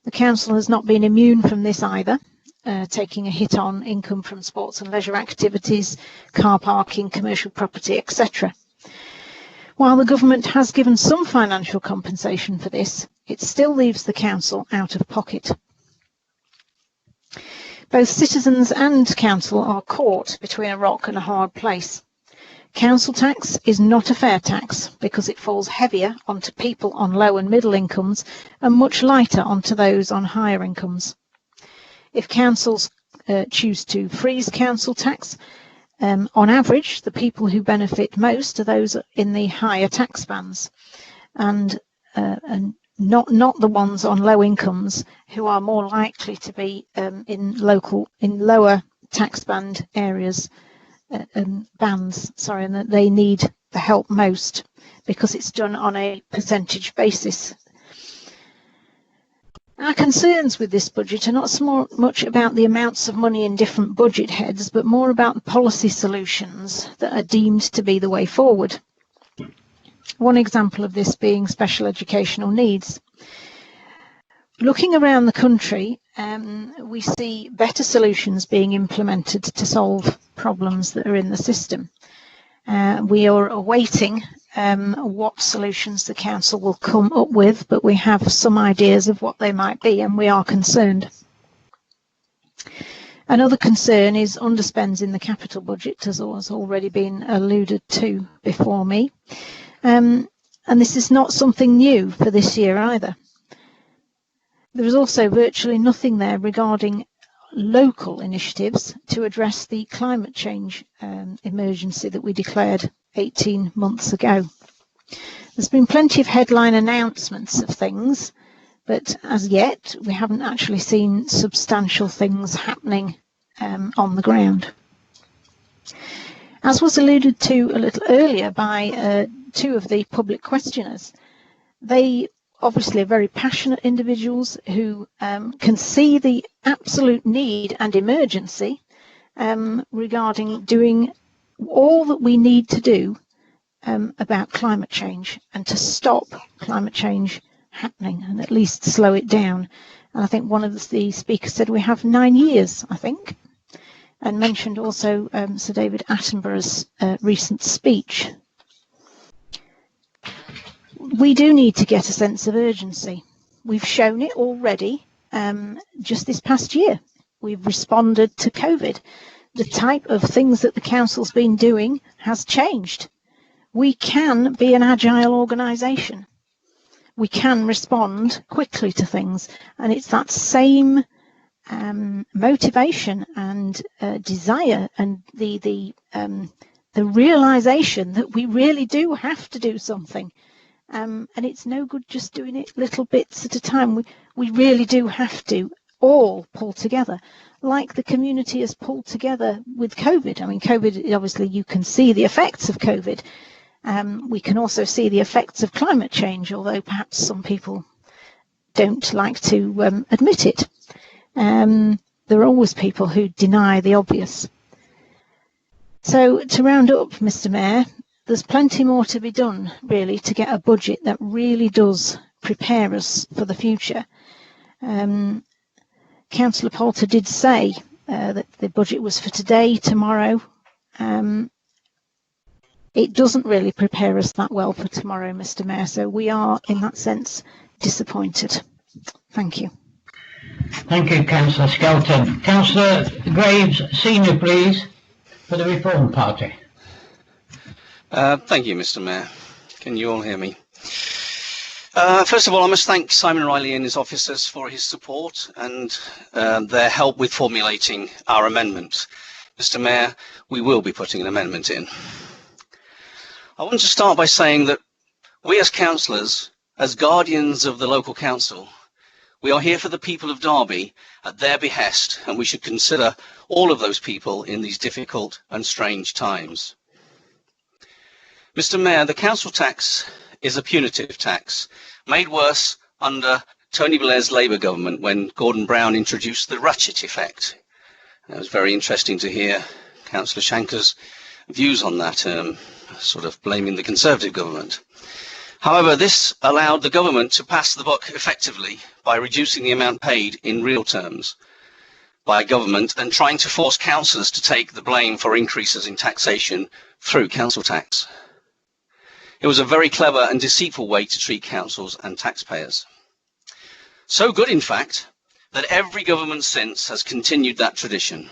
The council has not been immune from this either, taking a hit on income from sports and leisure activities, car parking, commercial property, etc. While the government has given some financial compensation for this, it still leaves the council out of pocket. Both citizens and council are caught between a rock and a hard place. Council tax is not a fair tax because it falls heavier onto people on low and middle incomes and much lighter onto those on higher incomes. If councils choose to freeze council tax, on average, the people who benefit most are those in the higher tax bands, and not the ones on low incomes who are more likely to be in lower tax band areas bands. Sorry, and that they need the help most because it's done on a percentage basis. Our concerns with this budget are not so much about the amounts of money in different budget heads, but more about the policy solutions that are deemed to be the way forward. One example of this being special educational needs. Looking around the country, we see better solutions being implemented to solve problems that are in the system. We are awaiting what solutions the council will come up with, but we have some ideas of what they might be, and we are concerned. Another concern is underspends in the capital budget, as has already been alluded to before me. And this is not something new for this year either. There is also virtually nothing there regarding local initiatives to address the climate change emergency that we declared 18 months ago. There's been plenty of headline announcements of things, but as yet we haven't actually seen substantial things happening on the ground. As was alluded to a little earlier by two of the public questioners, they obviously are very passionate individuals who can see the absolute need and emergency regarding doing all that we need to do about climate change and to stop climate change happening and at least slow it down. And I think one of the speakers said we have 9 years, I think, and mentioned also Sir David Attenborough's recent speech. We do need to get a sense of urgency. We've shown it already just this past year. We've responded to COVID. The type of things that the council's been doing has changed. We can be an agile organisation. We can respond quickly to things, and it's that same motivation and desire and the realisation that we really do have to do something. And it's no good just doing it little bits at a time. We really do have to all pull together, like the community has pulled together with COVID. I mean, COVID, obviously, you can see the effects of COVID. We can also see the effects of climate change, although perhaps some people don't like to admit it. There are always people who deny the obvious. So to round up, Mr. Mayor, there's plenty more to be done, really, to get a budget that really does prepare us for the future. Councillor Poulter did say that the budget was for today, tomorrow. It doesn't really prepare us that well for tomorrow, Mr. Mayor, so we are, in that sense, disappointed. Thank you. Thank you, Councillor Skelton. Councillor Graves Senior, please, for the Reform Party. Thank you, Mr. Mayor. Can you all hear me? First of all, I must thank Simon Riley and his officers for his support and their help with formulating our amendment. Mr. Mayor, we will be putting an amendment in. I want to start by saying that we as councillors, as guardians of the local council, we are here for the people of Derby at their behest, and we should consider all of those people in these difficult and strange times. Mr. Mayor, the council tax is a punitive tax, made worse under Tony Blair's Labour government when Gordon Brown introduced the ratchet effect. It was very interesting to hear Councillor Shanker's views on that, sort of blaming the Conservative government. However, this allowed the government to pass the buck effectively by reducing the amount paid in real terms by government and trying to force councillors to take the blame for increases in taxation through council tax. It was a very clever and deceitful way to treat councils and taxpayers. So good, in fact, that every government since has continued that tradition.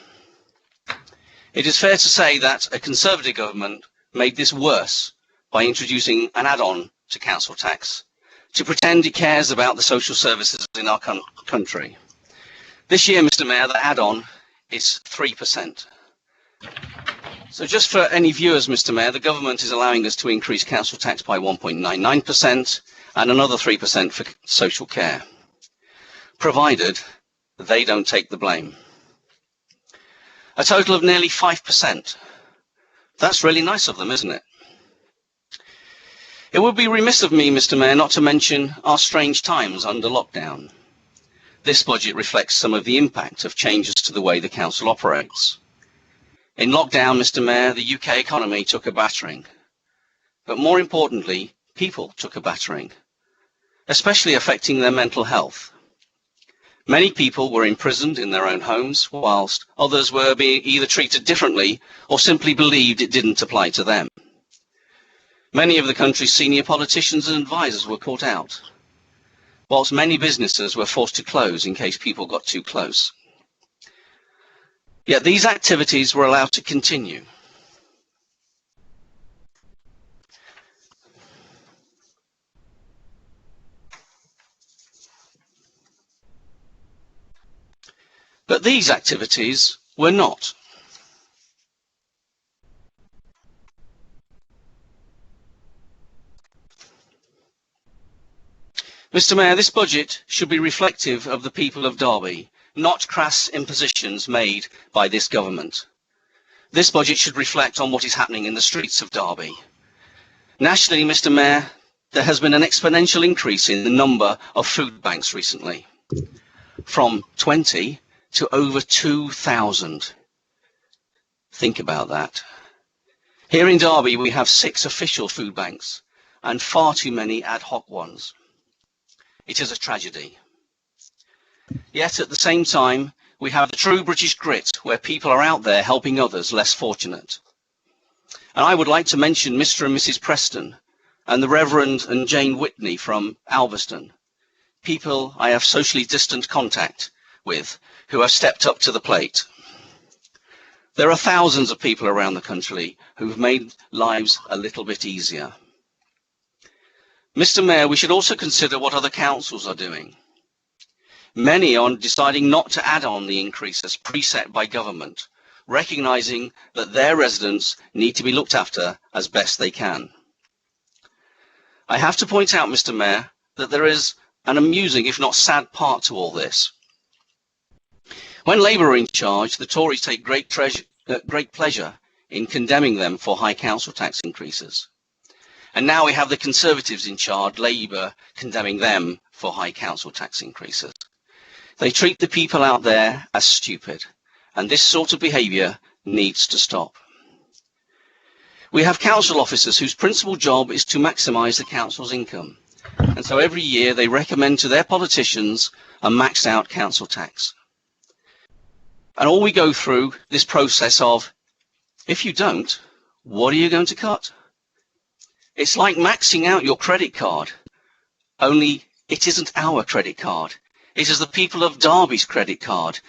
It is fair to say that a Conservative government made this worse by introducing an add-on to council tax to pretend it cares about the social services in our country. This year, Mr. Mayor, the add-on is 3%. So just for any viewers, Mr. Mayor, the government is allowing us to increase council tax by 1.99% and another 3% for social care, provided they don't take the blame. A total of nearly 5%. That's really nice of them, isn't it? It would be remiss of me, Mr. Mayor, not to mention our strange times under lockdown. This budget reflects some of the impact of changes to the way the council operates. In lockdown, Mr. Mayor, the UK economy took a battering. But more importantly, people took a battering, especially affecting their mental health. Many people were imprisoned in their own homes, whilst others were being either treated differently or simply believed it didn't apply to them. Many of the country's senior politicians and advisors were caught out, whilst many businesses were forced to close in case people got too close. Yet these activities were allowed to continue. But these activities were not. Mr. Mayor, this budget should be reflective of the people of Derby, not crass impositions made by this government. This budget should reflect on what is happening in the streets of Derby. Nationally, Mr. Mayor, there has been an exponential increase in the number of food banks recently, from 20 to over 2,000. Think about that. Here in Derby, we have 6 official food banks and far too many ad hoc ones. It is a tragedy. Yet at the same time, we have the true British grit where people are out there helping others less fortunate. And I would like to mention Mr. and Mrs. Preston and the Reverend and Jane Whitney from Alveston, people I have socially distant contact with who have stepped up to the plate. There are thousands of people around the country who've made lives a little bit easier. Mr. Mayor, we should also consider what other councils are doing. Many are deciding not to add on the increases preset by government, recognising that their residents need to be looked after as best they can. I have to point out, Mr. Mayor, that there is an amusing, if not sad, part to all this. When Labour are in charge, the Tories take great pleasure in condemning them for high council tax increases. And now we have the Conservatives in charge, Labour condemning them for high council tax increases. They treat the people out there as stupid, and this sort of behaviour needs to stop. We have council officers whose principal job is to maximise the council's income, and so every year they recommend to their politicians a maxed out council tax. And all we go through this process of, if you don't, what are you going to cut? It's like maxing out your credit card, only it isn't our credit card. It is the people of Derby's credit card.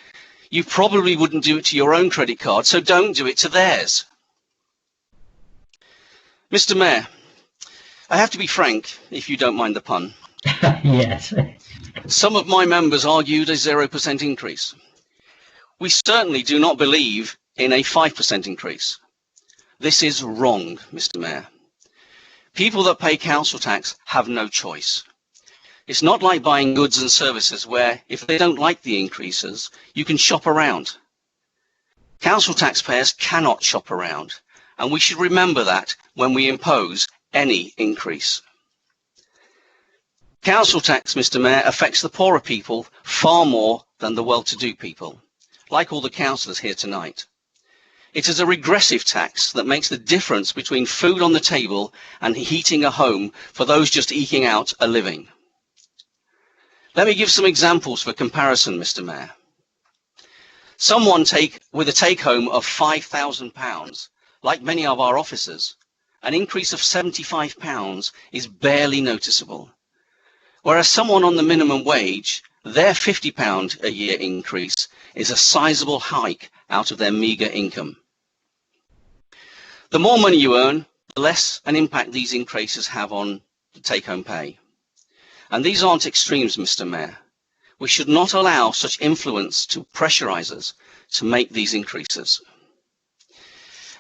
You probably wouldn't do it to your own credit card, so don't do it to theirs. Mr. Mayor, I have to be frank, if you don't mind the pun. Yes. Some of my members argued a 0% increase. We certainly do not believe in a 5% increase. This is wrong, Mr. Mayor. People that pay council tax have no choice. It's not like buying goods and services where, if they don't like the increases, you can shop around. Council taxpayers cannot shop around, and we should remember that when we impose any increase. Council tax, Mr. Mayor, affects the poorer people far more than the well-to-do people, like all the councillors here tonight. It is a regressive tax that makes the difference between food on the table and heating a home for those just eking out a living. Let me give some examples for comparison, Mr. Mayor. Someone with a take-home of £5,000, like many of our officers, an increase of £75 is barely noticeable. Whereas someone on the minimum wage, their £50 a year increase is a sizable hike out of their meagre income. The more money you earn, the less an impact these increases have on the take-home pay. And these aren't extremes, Mr. Mayor. We should not allow such influence to pressurise us to make these increases.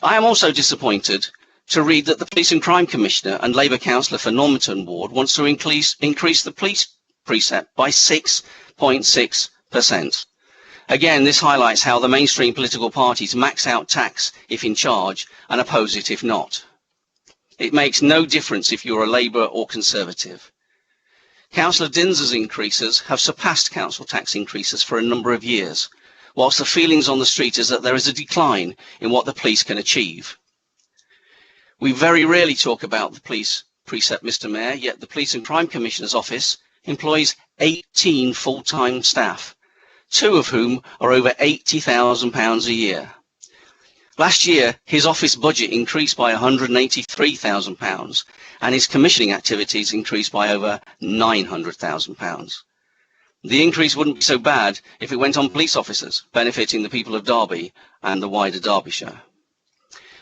I am also disappointed to read that the Police and Crime Commissioner and Labour Councillor for Normanton Ward wants to increase the police precept by 6.6%. Again, this highlights how the mainstream political parties max out tax if in charge and oppose it if not. It makes no difference if you're a Labour or Conservative. Councillor Dinser's increases have surpassed council tax increases for a number of years, whilst the feelings on the street is that there is a decline in what the police can achieve. We very rarely talk about the police precept, Mr. Mayor, yet the Police and Crime Commissioner's office employs 18 full-time staff, 2 of whom are over £80,000 a year. Last year, his office budget increased by £183,000 and his commissioning activities increased by over £900,000. The increase wouldn't be so bad if it went on police officers, benefiting the people of Derby and the wider Derbyshire.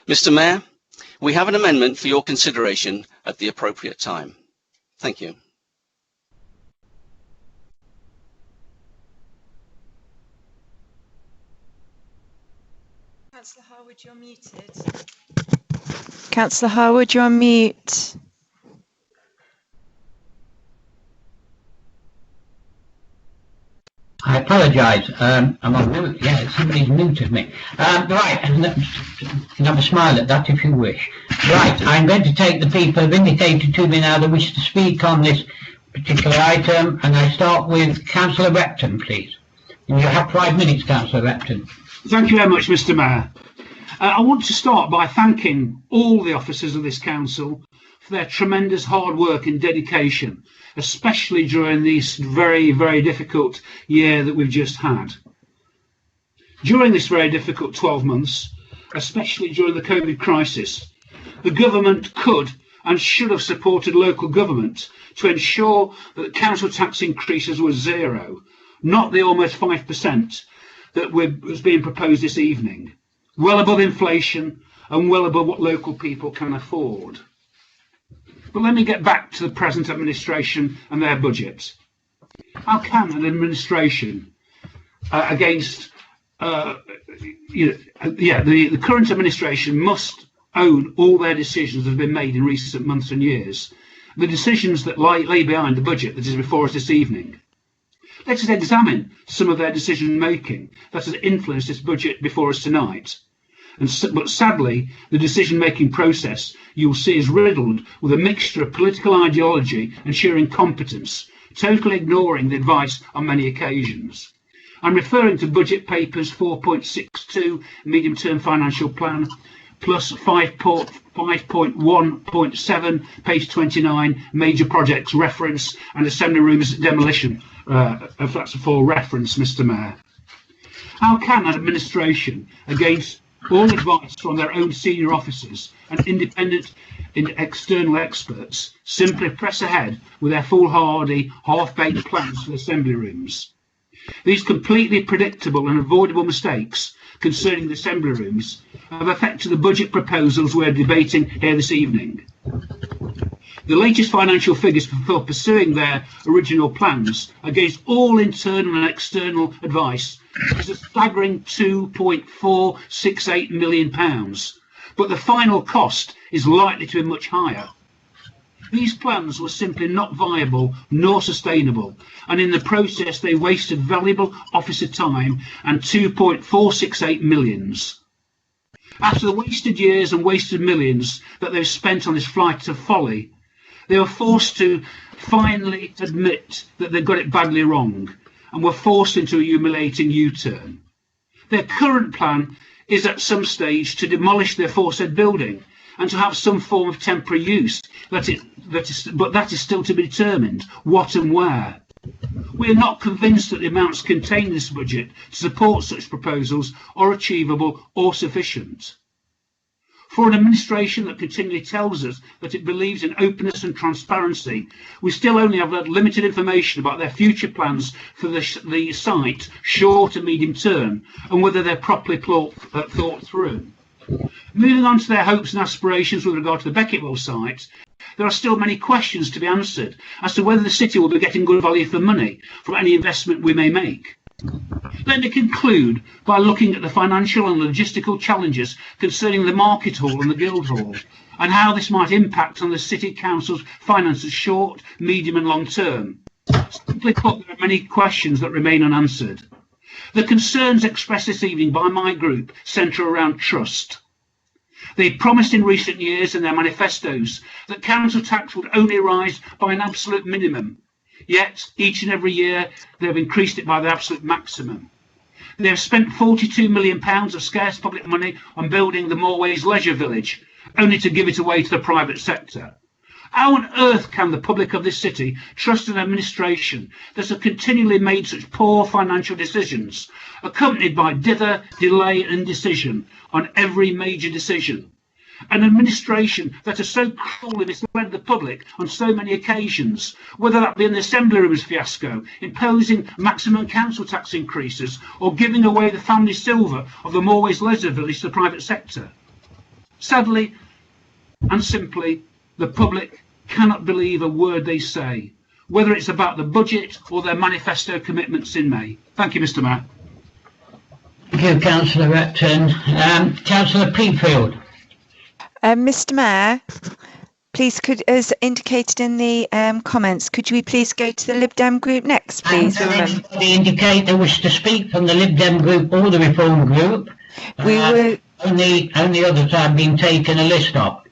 Mr. Mayor, we have an amendment for your consideration at the appropriate time. Thank you. Councillor Harwood, you're muted. Councillor Harwood, you're on mute. I apologise. I'm on mute. Yeah, somebody's muted me. Right. can have a smile at that if you wish. Right, I'm going to take the people who have indicated to me now they wish to speak on this particular item, and I start with Councillor Repton, please. And you have 5 minutes, Councillor Repton. Thank you very much, Mr. Mayor. I want to start by thanking all the officers of this council for their tremendous hard work and dedication, especially during this very, very difficult year that we've just had. During this very difficult 12 months, especially during the COVID crisis, the government could and should have supported local government to ensure that council tax increases were zero, not the almost 5% that was being proposed this evening, well above inflation and well above what local people can afford. But let me get back to the present administration and their budget. How can an administration the current administration must own all their decisions that have been made in recent months and years, the decisions that lay behind the budget that is before us this evening. Let us examine some of their decision making that has influenced this budget before us tonight. But sadly, the decision making process you'll see is riddled with a mixture of political ideology and sheer incompetence, totally ignoring the advice on many occasions. I'm referring to budget papers 4.62 medium-term financial plan plus 5.1.7 page 29 major projects reference and assembly rooms demolition. If that's a full reference, Mr. Mayor. How can an administration, against all advice from their own senior officers and independent external experts, simply press ahead with their foolhardy, half-baked plans for assembly rooms? These completely predictable and avoidable mistakes concerning the assembly rooms have affected the budget proposals we're debating here this evening. The latest financial figures for pursuing their original plans against all internal and external advice is a staggering £2.468 million, but the final cost is likely to be much higher. These plans were simply not viable nor sustainable, and in the process they wasted valuable officer time and £2.468 million. After the wasted years and wasted millions that they've spent on this flight of folly, they were forced to finally admit that they got it badly wrong and were forced into a humiliating U-turn. Their current plan is at some stage to demolish the aforesaid building and to have some form of temporary use, but that is still to be determined, what and where. We are not convinced that the amounts contained in this budget to support such proposals are achievable or sufficient. For an administration that continually tells us that it believes in openness and transparency, we still only have limited information about their future plans for the site, short and medium term, and whether they're properly thought through. Moving on to their hopes and aspirations with regard to the Becketwell site, there are still many questions to be answered as to whether the city will be getting good value for money from any investment we may make. Let me conclude by looking at the financial and logistical challenges concerning the Market Hall and the Guildhall, and how this might impact on the City Council's finances short, medium and long term. Simply put, there are many questions that remain unanswered. The concerns expressed this evening by my group centre around trust. They promised in recent years in their manifestos that council tax would only rise by an absolute minimum. Yet, each and every year, they have increased it by the absolute maximum. They have spent £42 million of scarce public money on building the Moorways Leisure Village, only to give it away to the private sector. How on earth can the public of this city trust an administration that has continually made such poor financial decisions, accompanied by dither, delay and indecision on every major decision? An administration that has so cruelly misled the public on so many occasions, whether that be in the Assembly Rooms fiasco, imposing maximum council tax increases, or giving away the family silver of the Moorways Leisure Village to the private sector. Sadly and simply, the public cannot believe a word they say, whether it's about the budget or their manifesto commitments in May. Thank you, Mr. Mayor. Thank you, Councillor Repton. Councillor Peatfield. Mr. Mayor, please, as indicated in the comments, could we please go to the Lib Dem group next, please? And anybody indicate they wish to speak from the Lib Dem group or the Reform group? We only others I've been taken a list of.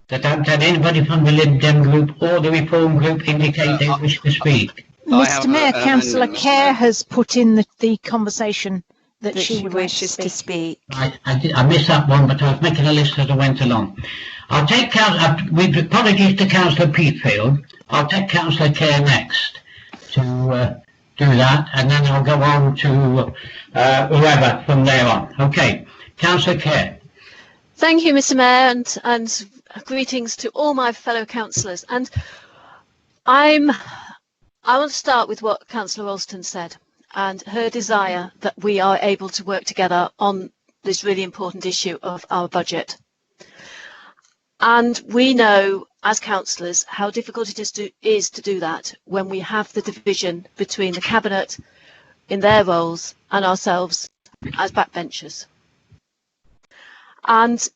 That haven't had anybody from the Lib Dem group or the Reform group indicate they wish to speak. Mr. Mayor, Councillor Kerr has put in the conversation that she wishes to speak. I missed that one, but I was making a list as I went along. I'll take with apologies to Councillor Peatfield. I'll take Councillor Kerr next to do that, and then I'll go on to whoever from there on. Okay, Councillor Kerr. Thank you, Mr. Mayor, and greetings to all my fellow councillors. And I want to start with what Councillor Ralston said and her desire that we are able to work together on this really important issue of our budget. And we know as councillors how difficult it is to do that when we have the division between the Cabinet in their roles and ourselves as backbenchers. And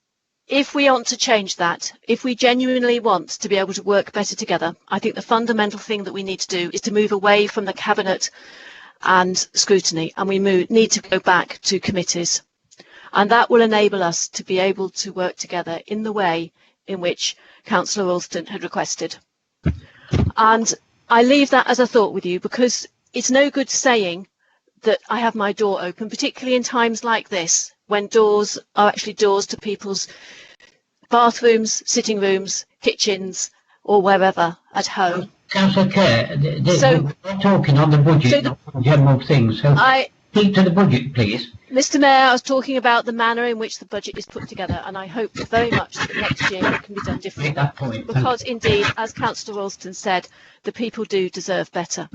if we want to change that, if we genuinely want to be able to work better together, I think the fundamental thing that we need to do is to move away from the Cabinet and scrutiny, and we need to go back to committees. And that will enable us to be able to work together in the way in which Councillor Ralston had requested. And I leave that as a thought with you, because it's no good saying that I have my door open, particularly in times like this, when doors are actually doors to people's bathrooms, sitting rooms, kitchens, or wherever at home. Councillor Kerr, we're talking on the budget, not on general things, so speak to the budget, please. Mr. Mayor, I was talking about the manner in which the budget is put together, and I hope very much that next year it can be done differently. Because indeed, as Councillor Ralston said, the people do deserve better.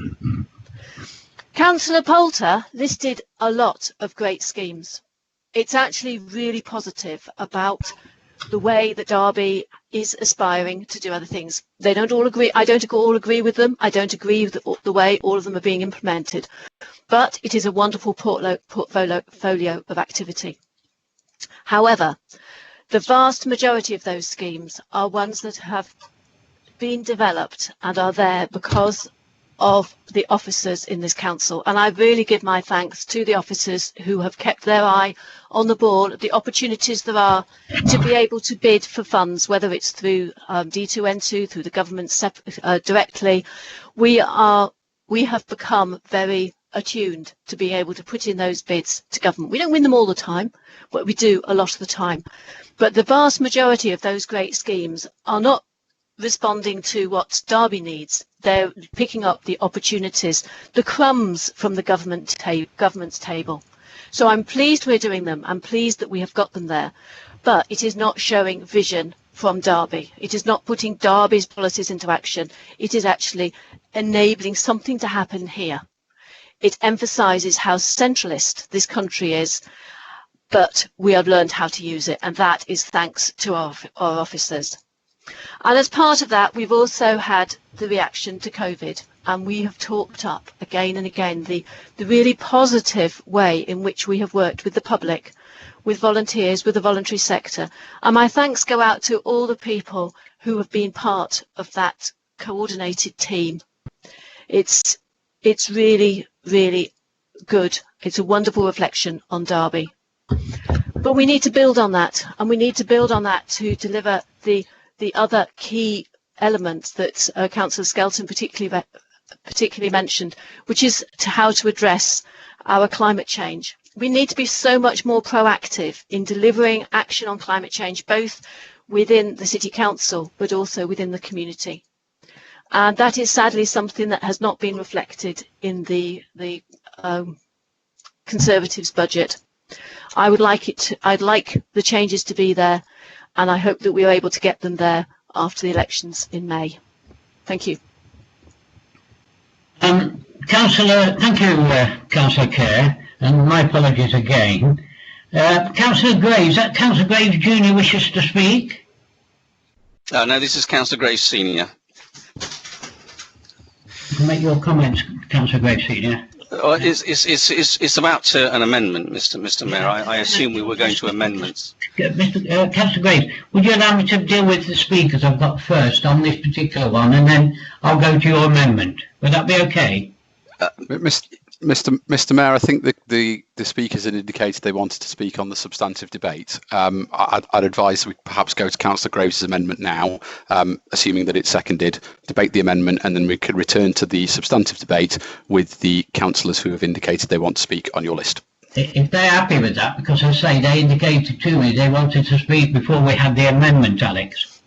Councillor Poulter listed a lot of great schemes. It's actually really positive about the way that Derby is aspiring to do other things. They don't all agree. I don't all agree with them. I don't agree with the way all of them are being implemented. But it is a wonderful portfolio of activity. However, the vast majority of those schemes are ones that have been developed and are there because of the officers in this council, and I really give my thanks to the officers who have kept their eye on the ball, the opportunities there are to be able to bid for funds, whether it's through D2N2, through the government directly. We have become very attuned to be able to put in those bids to government. We don't win them all the time, but we do a lot of the time. But the vast majority of those great schemes are not responding to what Derby needs. They're picking up the opportunities, the crumbs from the government's table. So I'm pleased we're doing them. I'm pleased that we have got them there. But it is not showing vision from Derby. It is not putting Derby's policies into action. It is actually enabling something to happen here. It emphasises how centralist this country is, but we have learned how to use it, and that is thanks to our officers. And as part of that, we've also had the reaction to COVID, and we have talked up again and again the really positive way in which we have worked with the public, with volunteers, with the voluntary sector. And my thanks go out to all the people who have been part of that coordinated team. It's really, really good. It's a wonderful reflection on Derby. But we need to build on that, and we need to build on that to deliver the other key elements that Councillor Skelton particularly mentioned, which is how to address our climate change. We need to be so much more proactive in delivering action on climate change, both within the City Council, but also within the community. And that is sadly something that has not been reflected in the Conservatives' budget. I'd like the changes to be there, and I hope that we are able to get them there after the elections in May. Thank you. Councillor, thank you, Councillor Kerr, and my apologies again. Councillor Graves, Councillor Graves Jr. wishes to speak. No, this is Councillor Graves Senior. You can make your comments, Councillor Graves Senior. It's about an amendment, Mr. Mayor. I assume we were going to amendments. Councillor Graves, would you allow me to deal with the speakers I've got first on this particular one, and then I'll go to your amendment? Would that be okay? Mr. Mayor, I think the speakers had indicated they wanted to speak on the substantive debate. I'd advise we perhaps go to Councillor Graves' amendment now, assuming that it's seconded, debate the amendment, and then we could return to the substantive debate with the councillors who have indicated they want to speak on your list. If they're happy with that, because as I say, they indicated to me they wanted to speak before we had the amendment, Alex.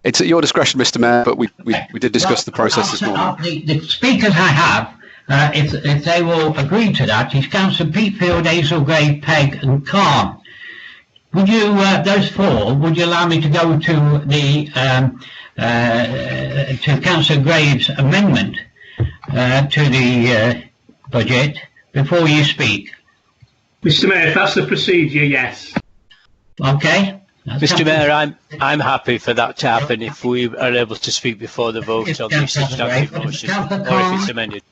It's at your discretion, Mr. Mayor, but we did discuss the process this morning. The speakers I have, if they will agree to that, is Councillor Peatfield, Hazelgrave, Pegg and Carn. Would you, those four, would you allow me to go to the to Councillor Graves' amendment to the budget before you speak? Mr. Mayor, if that's the procedure, yes. Okay. Mr. Mayor, I'm happy for that to happen if we are able to speak before the vote on the substantive motion, or if it's amended.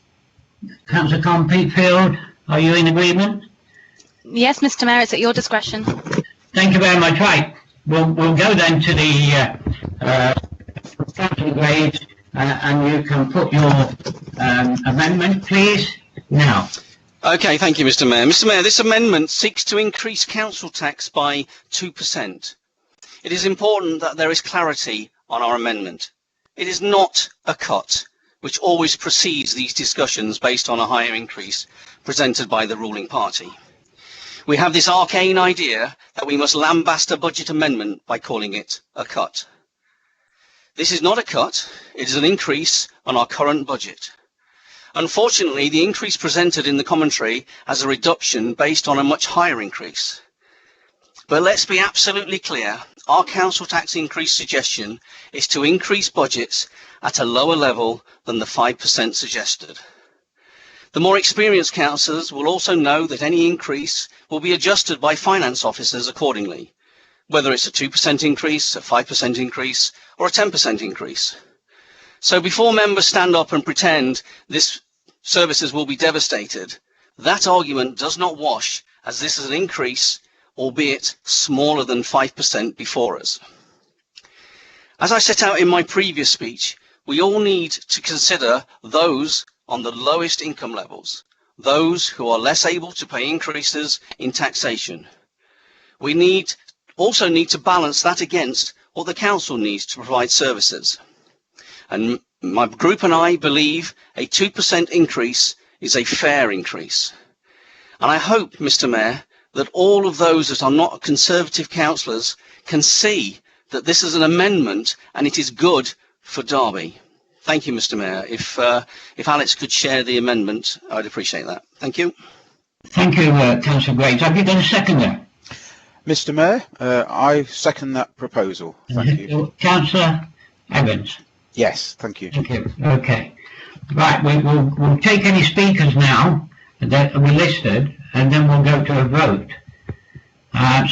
Councillor Con Peatfield, are you in agreement? Yes, Mr. Mayor, it's at your discretion. Thank you very much. Right, we'll go then to the Councillor Graves, and you can put your amendment, please, now. Okay, thank you, Mr. Mayor. Mr. Mayor, this amendment seeks to increase council tax by 2%. It is important that there is clarity on our amendment. It is not a cut, which always precedes these discussions based on a higher increase presented by the ruling party. We have this arcane idea that we must lambast a budget amendment by calling it a cut. This is not a cut, it is an increase on our current budget. Unfortunately, the increase presented in the commentary has a reduction based on a much higher increase. But let's be absolutely clear, our council tax increase suggestion is to increase budgets at a lower level than the 5% suggested. The more experienced councillors will also know that any increase will be adjusted by finance officers accordingly, whether it's a 2% increase, a 5% increase, or a 10% increase. So before members stand up and pretend this services will be devastated, that argument does not wash, as this is an increase, albeit smaller than 5% before us. As I set out in my previous speech, we all need to consider those on the lowest income levels, those who are less able to pay increases in taxation. We also need to balance that against what the council needs to provide services. And my group and I believe a 2% increase is a fair increase. And I hope, Mr. Mayor, that all of those that are not Conservative councillors can see that this is an amendment and it is good for Derby. Thank you, Mr. Mayor. If Alex could share the amendment, I'd appreciate that. Thank you. Thank you, Councillor Graves. Have you got a seconder? Mr. Mayor, I second that proposal. Thank you. Councillor Evans. Yes, thank you. Thank you. Okay. Right, we'll take any speakers now that we listed, and then we'll go to a vote.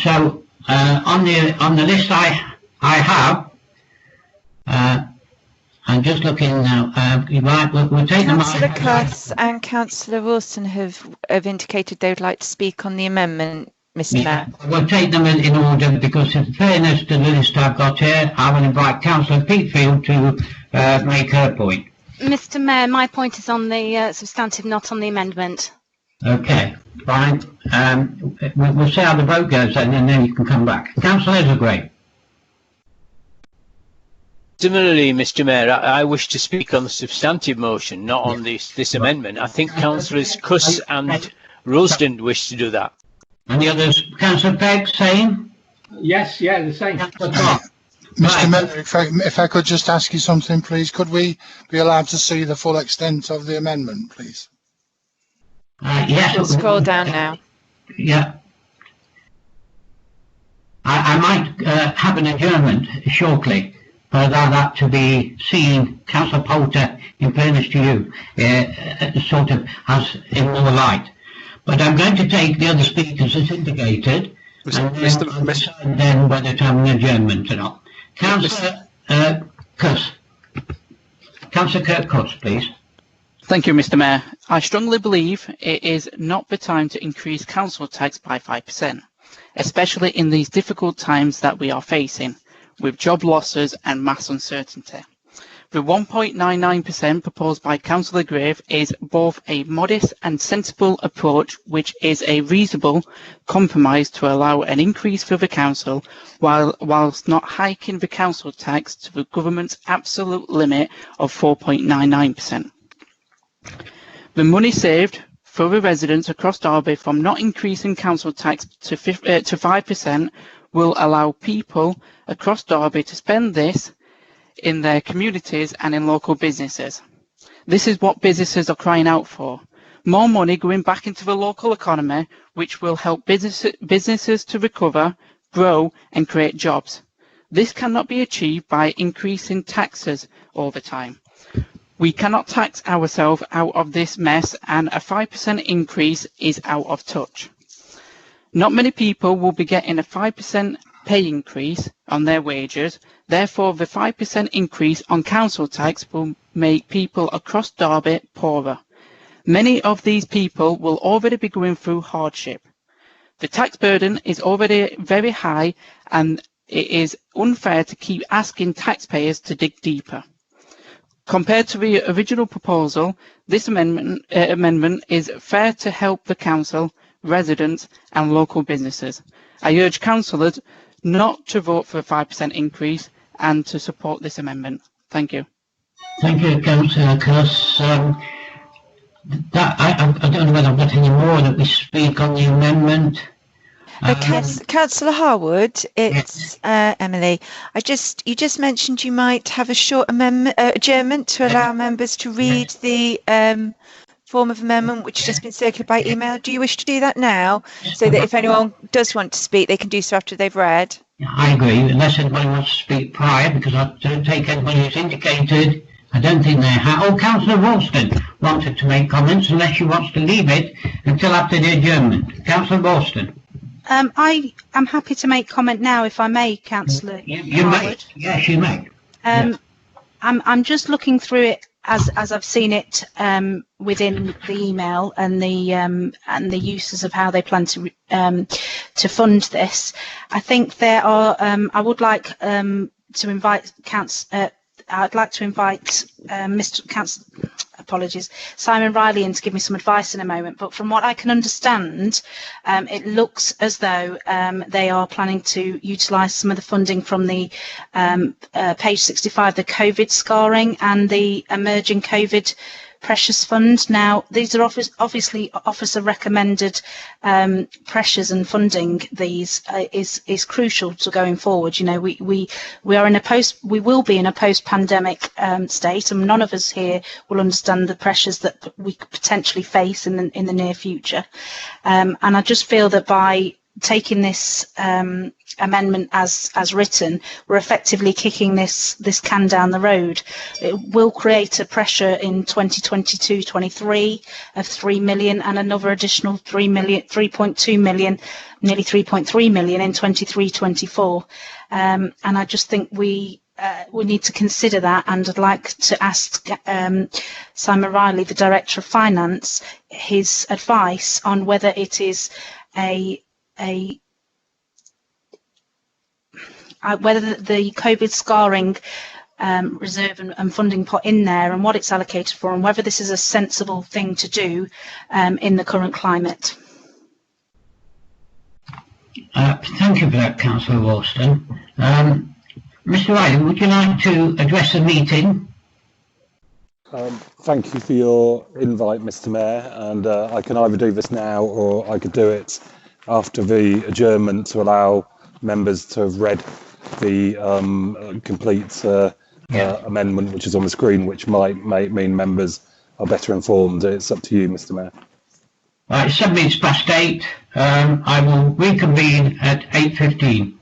So on the list I have, I'm just looking now. Right, we'll take them. Councillor Cuss and Councillor Wilson have indicated they would like to speak on the amendment, Mr. Mayor. We'll take them in order because, in fairness to the list I've got here, I will invite Councillor Peatfield to make her point. Mr. Mayor, my point is on the substantive, not on the amendment. Okay, fine. We'll see how the vote goes and then you can come back. Councillor Hazelgrave. Similarly, Mr. Mayor, I wish to speak on the substantive motion, not on this amendment. I think Councillors Cuss and Rosden wish to do that. And the others, Councillor Pegg, same? Yes, yeah, the same. Mr. Mayor, if I could just ask you something, please. Could we be allowed to see the full extent of the amendment, please? Yes. We'll scroll down now. Yeah. I might have an adjournment shortly for that to be seen, Councillor Poulter, in fairness to you, sort of as in more light. But I'm going to take the other speakers as indicated, and then whether to have an adjournment or not. Councillor Cuss. Councillor Kirk Cuss, please. Thank you, Mr. Mayor. I strongly believe it is not the time to increase council tax by 5%, especially in these difficult times that we are facing, with job losses and mass uncertainty. The 1.99% proposed by Councillor Grave is both a modest and sensible approach, which is a reasonable compromise to allow an increase for the council whilst not hiking the council tax to the government's absolute limit of 4.99%. The money saved for the residents across Derby from not increasing council tax to 5% will allow people across Derby to spend this in their communities and in local businesses. This is what businesses are crying out for. More money going back into the local economy, which will help businesses to recover, grow and create jobs. This cannot be achieved by increasing taxes all the time. We cannot tax ourselves out of this mess, and a 5% increase is out of touch. Not many people will be getting a 5% pay increase on their wages. Therefore, the 5% increase on council tax will make people across Derby poorer. Many of these people will already be going through hardship. The tax burden is already very high, and it is unfair to keep asking taxpayers to dig deeper. Compared to the original proposal, this amendment is fair to help the council, residents and local businesses. I urge councillors not to vote for a 5% increase and to support this amendment. Thank you. Thank you, Councillor Cuss. I don't know whether I've got any more that we speak on the amendment. Councillor Harwood, it's Emily. You just mentioned you might have a short adjournment to allow members to read the form of amendment which has just been circulated by email. Do you wish to do that now, so that if anyone does want to speak, they can do so after they've read? I agree, unless anybody wants to speak prior, because I don't take anybody who's indicated. I don't think they have. Oh, Councillor Ralston wanted to make comments, unless she wants to leave it until after the adjournment. Councillor Ralston. I am happy to make comment now, if I may, Councillor. You may. Yes, you may. I'm just looking through it as I've seen it within the email and the uses of how they plan to fund this. I think there are. I would like to invite I'd like to invite Simon Riley in to give me some advice in a moment. But from what I can understand, it looks as though they are planning to utilise some of the funding from the page 65, the COVID scarring and the emerging COVID pressures fund. Now, these are obviously officer recommended pressures, and funding these is crucial to going forward. You know, we are in we will be in a post-pandemic state, and none of us here will understand the pressures that we could potentially face in the near future. And I just feel that by taking this amendment as written, we're effectively kicking this can down the road. It will create a pressure in 2022-23 of 3 million, and another additional 3.2 million, nearly 3.3 million in 23-24. And I just think we need to consider that, and I'd like to ask Simon Riley, the Director of Finance, his advice on whether it is whether the COVID scarring reserve and funding pot in there and what it's allocated for, and whether this is a sensible thing to do in the current climate. Thank you for that, Councillor Ralston. Mr. Riley, would you like to address the meeting? Thank you for your invite, Mr. Mayor, and I can either do this now or I could do it after the adjournment to allow members to have read the complete amendment which is on the screen, which might mean members are better informed. It's up to you, Mr. Mayor. Right, it's 7 minutes past 8. I will reconvene at 8:15.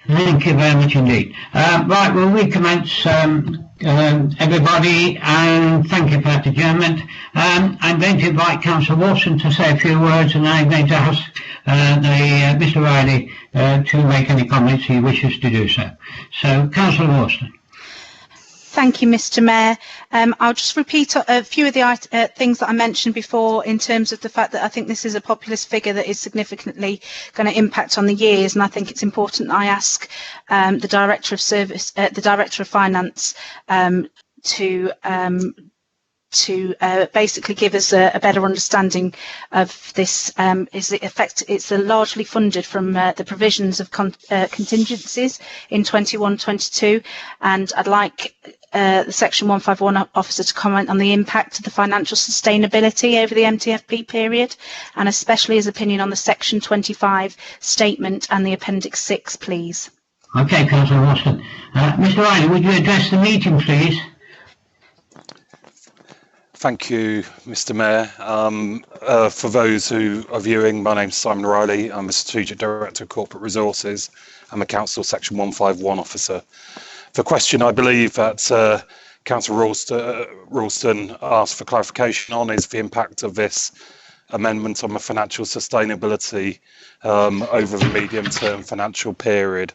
Thank you very much indeed. Right, we'll recommence everybody, and thank you for that adjournment. I'm going to invite Councillor Wilson to say a few words, and I'm going to ask Mr. Riley to make any comments he wishes to do so. So, Councillor Wilson. Thank you, Mr. Mayor. I'll just repeat a few of the things that I mentioned before in terms of the fact that I think this is a populist figure that is significantly going to impact on the years, and I think it's important that I ask the Director of Service, the Director of Finance, to basically give us a better understanding of this. It's largely funded from the provisions of contingencies in 21-22, and I'd like the Section 151 officer to comment on the impact of the financial sustainability over the MTFP period, and especially his opinion on the Section 25 statement and the Appendix 6, please. Okay, Councillor Wilson. Mr. Riley, would you address the meeting, please? Thank you, Mr. Mayor. For those who are viewing, my name's Simon Riley. I'm a Strategic Director of Corporate Resources. I'm a Council Section 151 officer. The question I believe that Councillor Ralston asked for clarification on is the impact of this amendment on the financial sustainability over the medium-term financial period.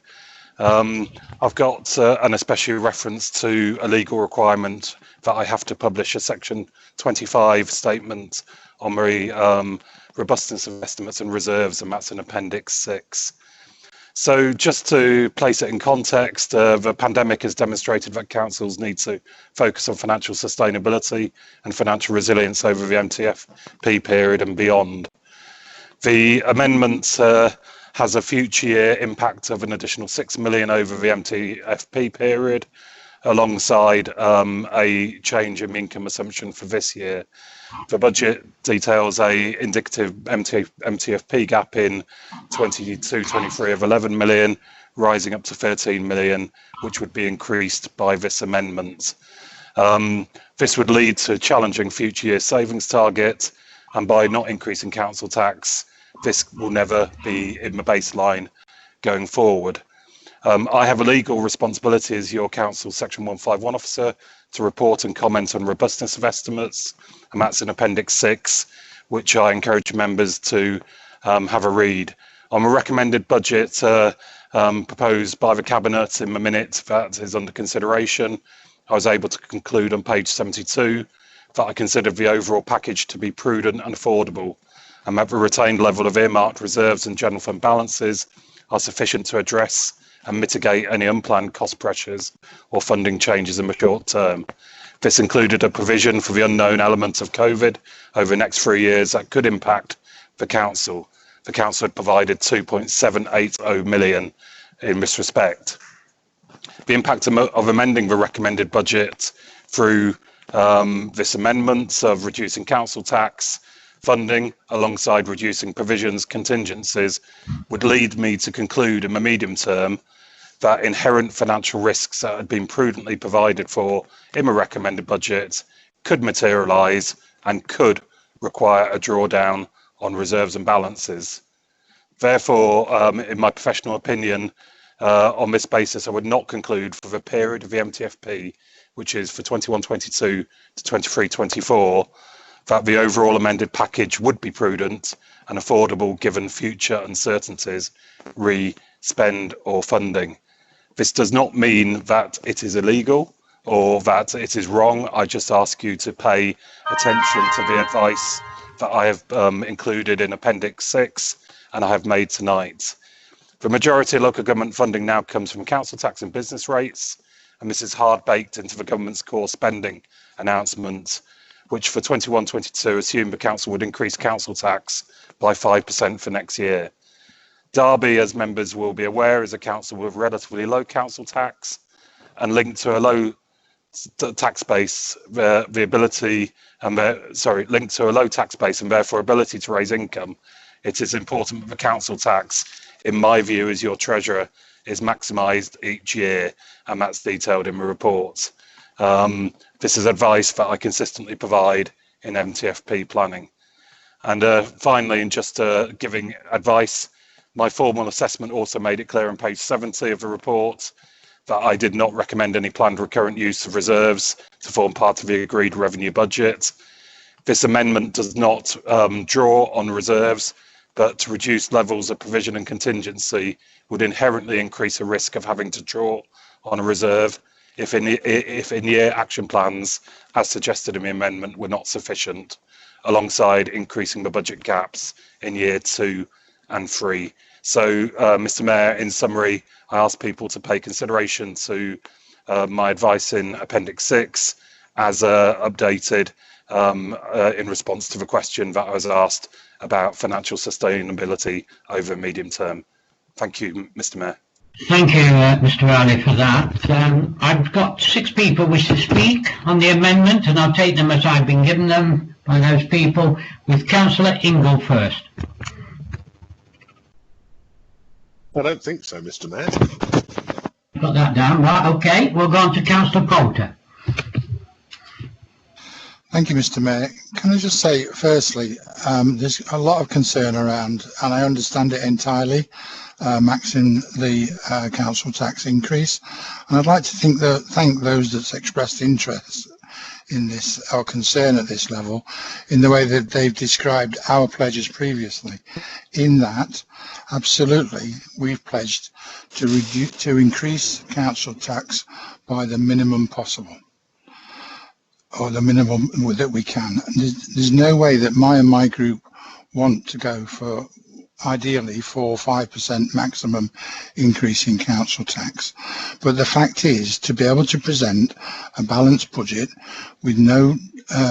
I've got an especially reference to a legal requirement that I have to publish a Section 25 statement on the robustness of estimates and reserves, and that's in Appendix 6. So just to place it in context, the pandemic has demonstrated that councils need to focus on financial sustainability and financial resilience over the MTFP period and beyond. The amendment has a future year impact of an additional 6 million over the MTFP period, alongside a change in the income assumption for this year. The budget details a indicative MTFP gap in 22-23 of 11 million, rising up to 13 million, which would be increased by this amendment. This would lead to challenging future year savings target, and by not increasing council tax, this will never be in the baseline going forward. I have a legal responsibility as your council Section 151 officer to report and comment on robustness of estimates, and that's in Appendix 6, which I encourage members to have a read. On a recommended budget proposed by the Cabinet in the minute that is under consideration, I was able to conclude on page 72 that I considered the overall package to be prudent and affordable, and that the retained level of earmarked reserves and general fund balances are sufficient to address and mitigate any unplanned cost pressures or funding changes in the short term. This included a provision for the unknown element of COVID over the next 3 years that could impact the council. The council had provided 2.780 million in this respect. The impact of amending the recommended budget through this amendment of reducing council tax funding alongside reducing provisions contingencies would lead me to conclude in the medium term that inherent financial risks that had been prudently provided for in the recommended budget could materialise and could require a drawdown on reserves and balances. Therefore, in my professional opinion, on this basis, I would not conclude for the period of the MTFP, which is for 21-22 to 23-24, that the overall amended package would be prudent and affordable given future uncertainties, spend or funding. This does not mean that it is illegal or that it is wrong. I just ask you to pay attention to the advice that I have included in Appendix 6 and I have made tonight. The majority of local government funding now comes from council tax and business rates, and this is hard baked into the government's core spending announcement, which for 21-22 assumed the council would increase council tax by 5% for next year. Derby, as members will be aware, is a council with relatively low council tax, and linked to a low tax base, linked to a low tax base and therefore ability to raise income. It is important that the council tax, in my view, as your treasurer, is maximised each year, and that's detailed in the report. This is advice that I consistently provide in MTFP planning. And finally, in just giving advice, My formal assessment also made it clear on page 70 of the report that I did not recommend any planned recurrent use of reserves to form part of the agreed revenue budget. This amendment does not draw on reserves, but to reduce levels of provision and contingency would inherently increase the risk of having to draw on a reserve if in-year action plans, as suggested in the amendment, were not sufficient, alongside increasing the budget gaps in year 2 and 3. So, Mr. Mayor, in summary, I ask people to pay consideration to my advice in Appendix 6 as updated in response to the question that I was asked about financial sustainability over medium term. Thank you, Mr. Mayor. Thank you, Mr. Riley, for that. I've got 6 people wish to speak on the amendment, and I'll take them as I've been given them by those people, with Councillor Ingle first. I don't think so, Mr. Mayor. Got that down, right, okay. We'll go on to Councillor Poulter. Thank you, Mr. Mayor. Can I just say, firstly, there's a lot of concern around, and I understand it entirely, maxing the council tax increase. And I'd like to thank those that's expressed interest in this, or concern at this level, in the way that they've described our pledges previously. In that, absolutely, we've pledged to increase council tax by the minimum possible, or the minimum that we can. There's no way that my group want to go for ideally 4 or 5% maximum increase in council tax. But the fact is, to be able to present a balanced budget with no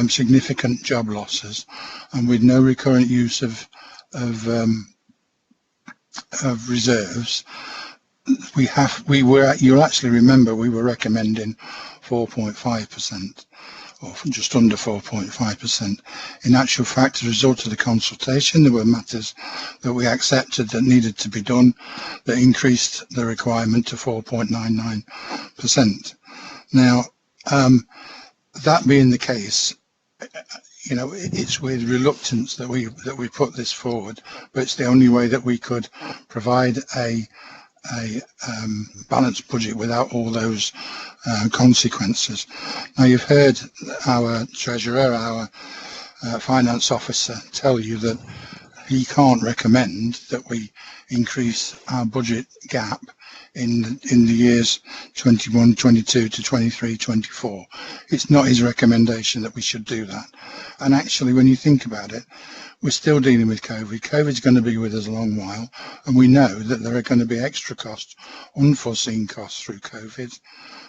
significant job losses and with no recurrent use of reserves, you'll actually remember we were recommending 4.5%. or just under 4.5%. In actual fact, as a result of the consultation, there were matters that we accepted that needed to be done that increased the requirement to 4.99%. Now, that being the case, you know, it's with reluctance that we put this forward, but it's the only way that we could provide a balanced budget without all those consequences. Now, you've heard our treasurer, our finance officer, tell you that he can't recommend that we increase our budget gap in the years 21, 22 to 23, 24. It's not his recommendation that we should do that. And actually, when you think about it, we're still dealing with COVID. COVID's going to be with us a long while, and we know that there are going to be extra costs, unforeseen costs through COVID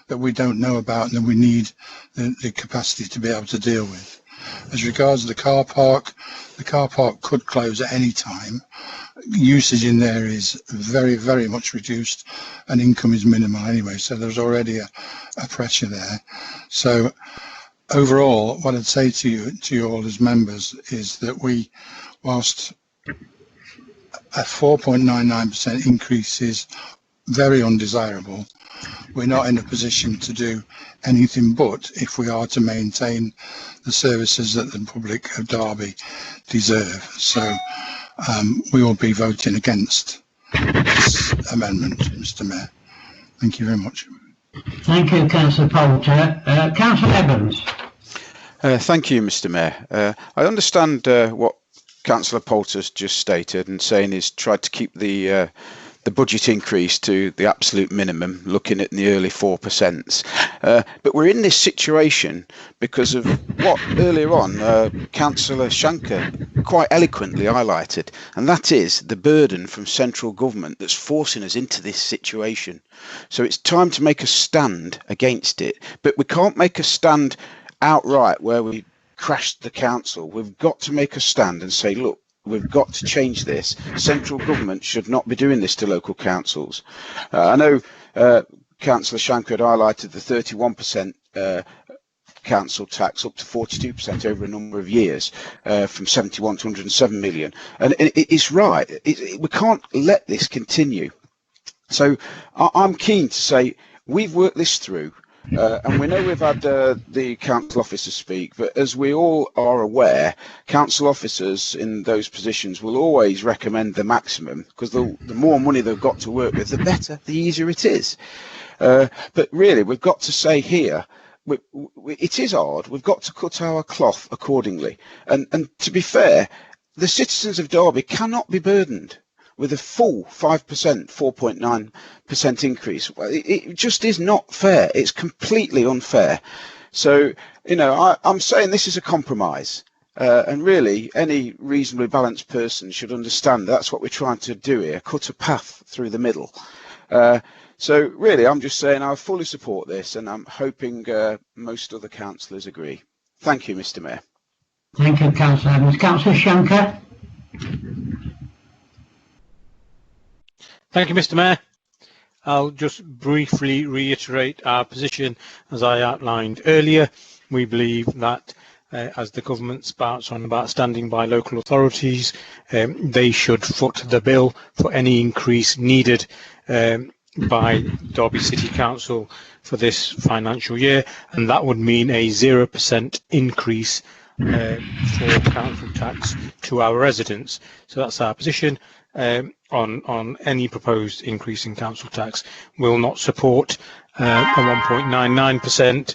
that we don't know about and that we need the capacity to be able to deal with. As regards the car park could close at any time. Usage in there is very, very much reduced, and income is minimal anyway, so there's already a pressure there. So overall, what I'd say to you all as members is that we, whilst a 4.99% increase is very undesirable, we're not in a position to do anything but if we are to maintain the services that the public of Derby deserve. So we will be voting against this amendment, Mr. Mayor. Thank you very much. Thank you, Councillor Poulter. Councillor Evans. Thank you, Mr. Mayor. I understand what Councillor Poulter's just stated and saying is tried to keep the budget increase to the absolute minimum, looking at the early 4%. But we're in this situation because of what earlier on Councillor Shanker quite eloquently highlighted, and that is the burden from central government that's forcing us into this situation. So it's time to make a stand against it, but we can't make a stand outright where we crash the council. We've got to make a stand and say, look, we've got to change this. Central government should not be doing this to local councils. I know Councillor Shanker had highlighted the 31% council tax up to 42% over a number of years, from 71 to 107 million. And it's right. We can't let this continue. So I'm keen to say we've worked this through. And we know we've had the council officers speak, but as we all are aware, council officers in those positions will always recommend the maximum, because the more money they've got to work with, the better, the easier it is. But really, we've got to say here, it is hard. We've got to cut our cloth accordingly. And to be fair, the citizens of Derby cannot be burdened with a full 5%, 4.9% increase. It just is not fair. It's completely unfair. So, you know, I'm saying this is a compromise. And really, any reasonably balanced person should understand that's what we're trying to do here, cut a path through the middle. So really, I'm just saying I fully support this, and I'm hoping most other councillors agree. Thank you, Mr. Mayor. Thank you, Councillor Evans. Councillor Shankar. Thank you, Mr. Mayor. I'll just briefly reiterate our position as I outlined earlier. We believe that as the government spouts on about standing by local authorities, they should foot the bill for any increase needed by Derby City Council for this financial year, and that would mean a 0% increase for council tax to our residents. So that's our position on any proposed increase in council tax. Will not support a 1.99%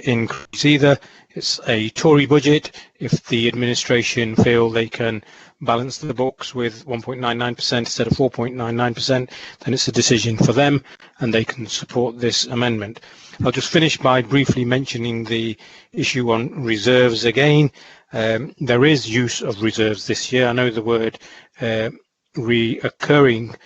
increase either. It's a Tory budget. If the administration feel they can balance the books with 1.99% instead of 4.99%, then it's a decision for them, and they can support this amendment. I'll just finish by briefly mentioning the issue on reserves again. There is use of reserves this year. I know the word reoccurring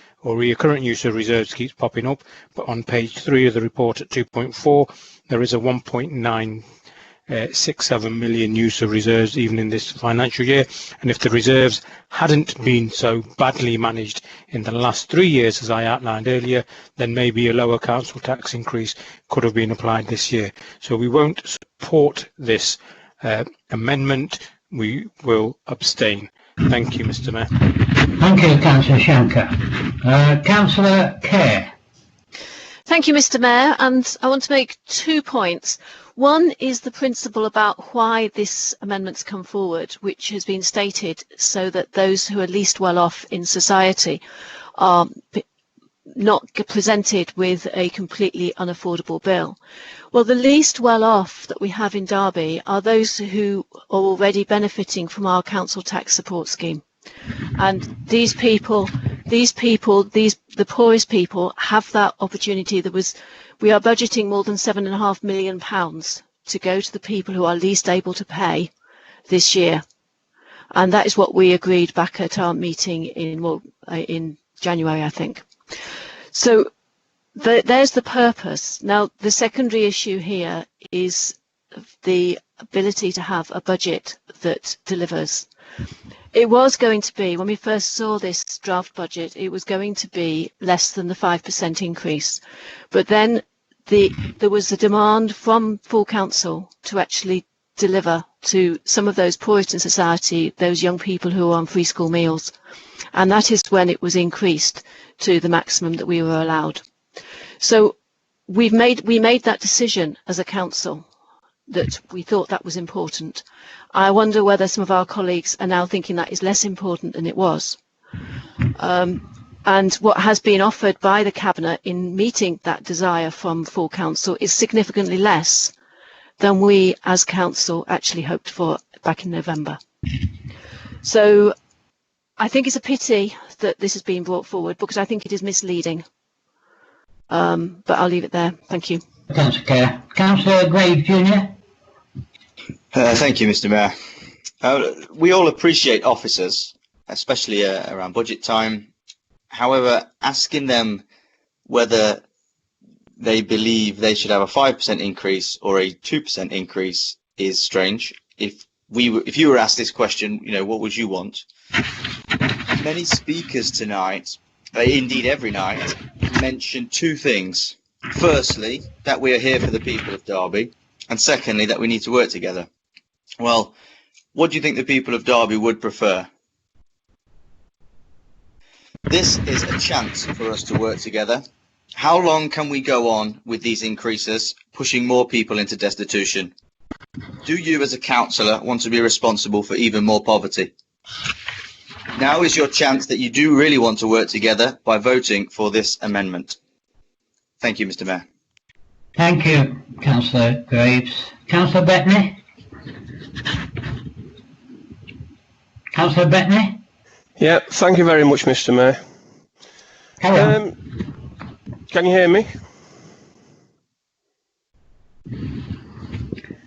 use of reserves keeps popping up, but on page 3 of the report at 2.4, there is a 1.967 million use of reserves even in this financial year. And if the reserves hadn't been so badly managed in the last 3 years, as I outlined earlier, then maybe a lower council tax increase could have been applied this year. So we won't support this amendment. We will abstain. Thank you, Mr. Mayor. Thank you, Councillor Shankar. Councillor Kerr. Thank you, Mr. Mayor, and I want to make 2 points. One is the principle about why this amendment's come forward, which has been stated so that those who are least well off in society are not presented with a completely unaffordable bill. Well, the least well off that we have in Derby are those who are already benefiting from our council tax support scheme. And the poorest people have that opportunity. We are budgeting more than £7.5 million to go to the people who are least able to pay this year. And that is what we agreed back at our meeting in January, I think. So there's the purpose. Now, the secondary issue here is the ability to have a budget that delivers. It was going to be, when we first saw this draft budget, it was going to be less than the 5% increase. But then there was a demand from full council to actually deliver to some of those poorest in society, those young people who are on free school meals. And that is when it was increased to the maximum that we were allowed. So we made that decision as a council that we thought that was important. I wonder whether some of our colleagues are now thinking that is less important than it was. And what has been offered by the Cabinet in meeting that desire from full council is significantly less than we as council actually hoped for back in November. So I think it's a pity that this has been brought forward because I think it is misleading. But I'll leave it there. Thank you. Councillor Kerr. Councillor Grave Jr. Thank you, Mr. Mayor. We all appreciate officers, especially around budget time. However, asking them whether they believe they should have a 5% increase or a 2% increase is strange. If you were asked this question, what would you want? Many speakers tonight, indeed every night, mention 2 things. Firstly, that we are here for the people of Derby, and secondly, that we need to work together. Well, what do you think the people of Derby would prefer? This is a chance for us to work together. How long can we go on with these increases, pushing more people into destitution? Do you as a councillor want to be responsible for even more poverty? Now is your chance that you do really want to work together by voting for this amendment. Thank you, Mr. Mayor. Thank you, Councillor Graves. Councillor Bettany? Councillor Bettany? Yeah, thank you very much, Mr. Mayor. Can you hear me?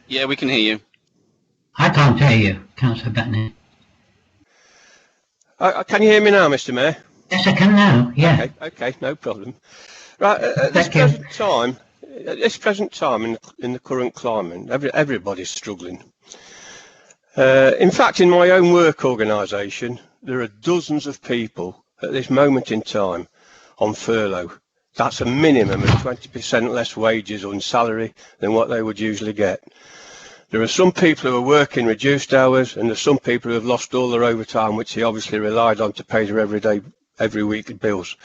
Yeah, we can hear you. I can't hear you, Councillor Bettany. Can you hear me now, Mr. Mayor? Yes, I can now, yeah. Okay, no problem. Right, at this present time in the current climate, everybody's struggling. In fact, in my own work organisation, there are dozens of people at this moment in time on furlough. That's a minimum of 20% less wages on salary than what they would usually get. There are some people who are working reduced hours, and there's some people who have lost all their overtime, which they obviously relied on to pay their every week bills.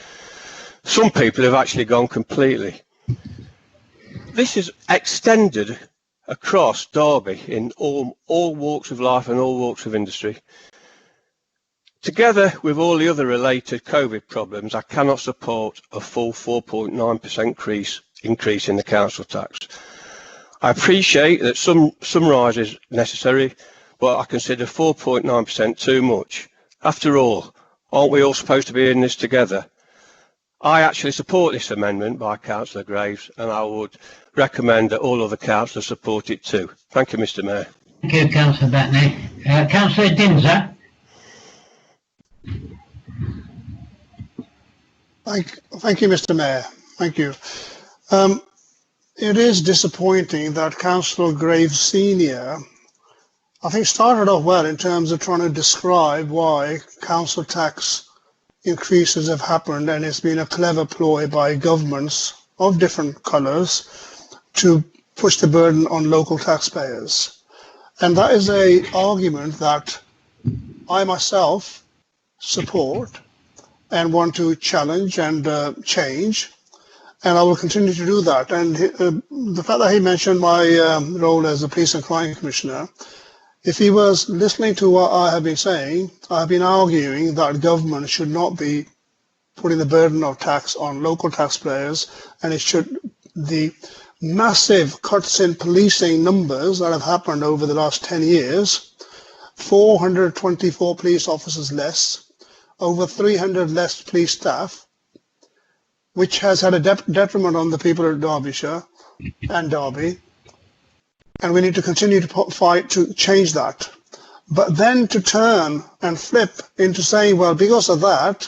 Some people have actually gone completely. This is extended across Derby in all walks of life and all walks of industry. Together with all the other related COVID problems, I cannot support a full 4.9% increase in the council tax. I appreciate that some rise is necessary, but I consider 4.9% too much. After all, aren't we all supposed to be in this together? I actually support this amendment by Councillor Graves, and I would recommend that all other councillors support it too. Thank you, Mr. Mayor. Thank you, Councillor Bettany. Councillor Dinser. Thank you, Mr. Mayor. Thank you. It is disappointing that Councillor Graves Senior, I think, started off well in terms of trying to describe why council tax increases have happened, and it's been a clever ploy by governments of different colours to push the burden on local taxpayers. And that is an argument that I myself support and want to challenge and change, and I will continue to do that. And the fact that he mentioned my role as a Police and Crime Commissioner, if he was listening to what I have been saying, I have been arguing that government should not be putting the burden of tax on local taxpayers, and the massive cuts in policing numbers that have happened over the last 10 years, 424 police officers less, over 300 less police staff, which has had a detriment on the people of Derbyshire and Derby, and we need to continue to fight to change that. But then to turn and flip into saying, well, because of that,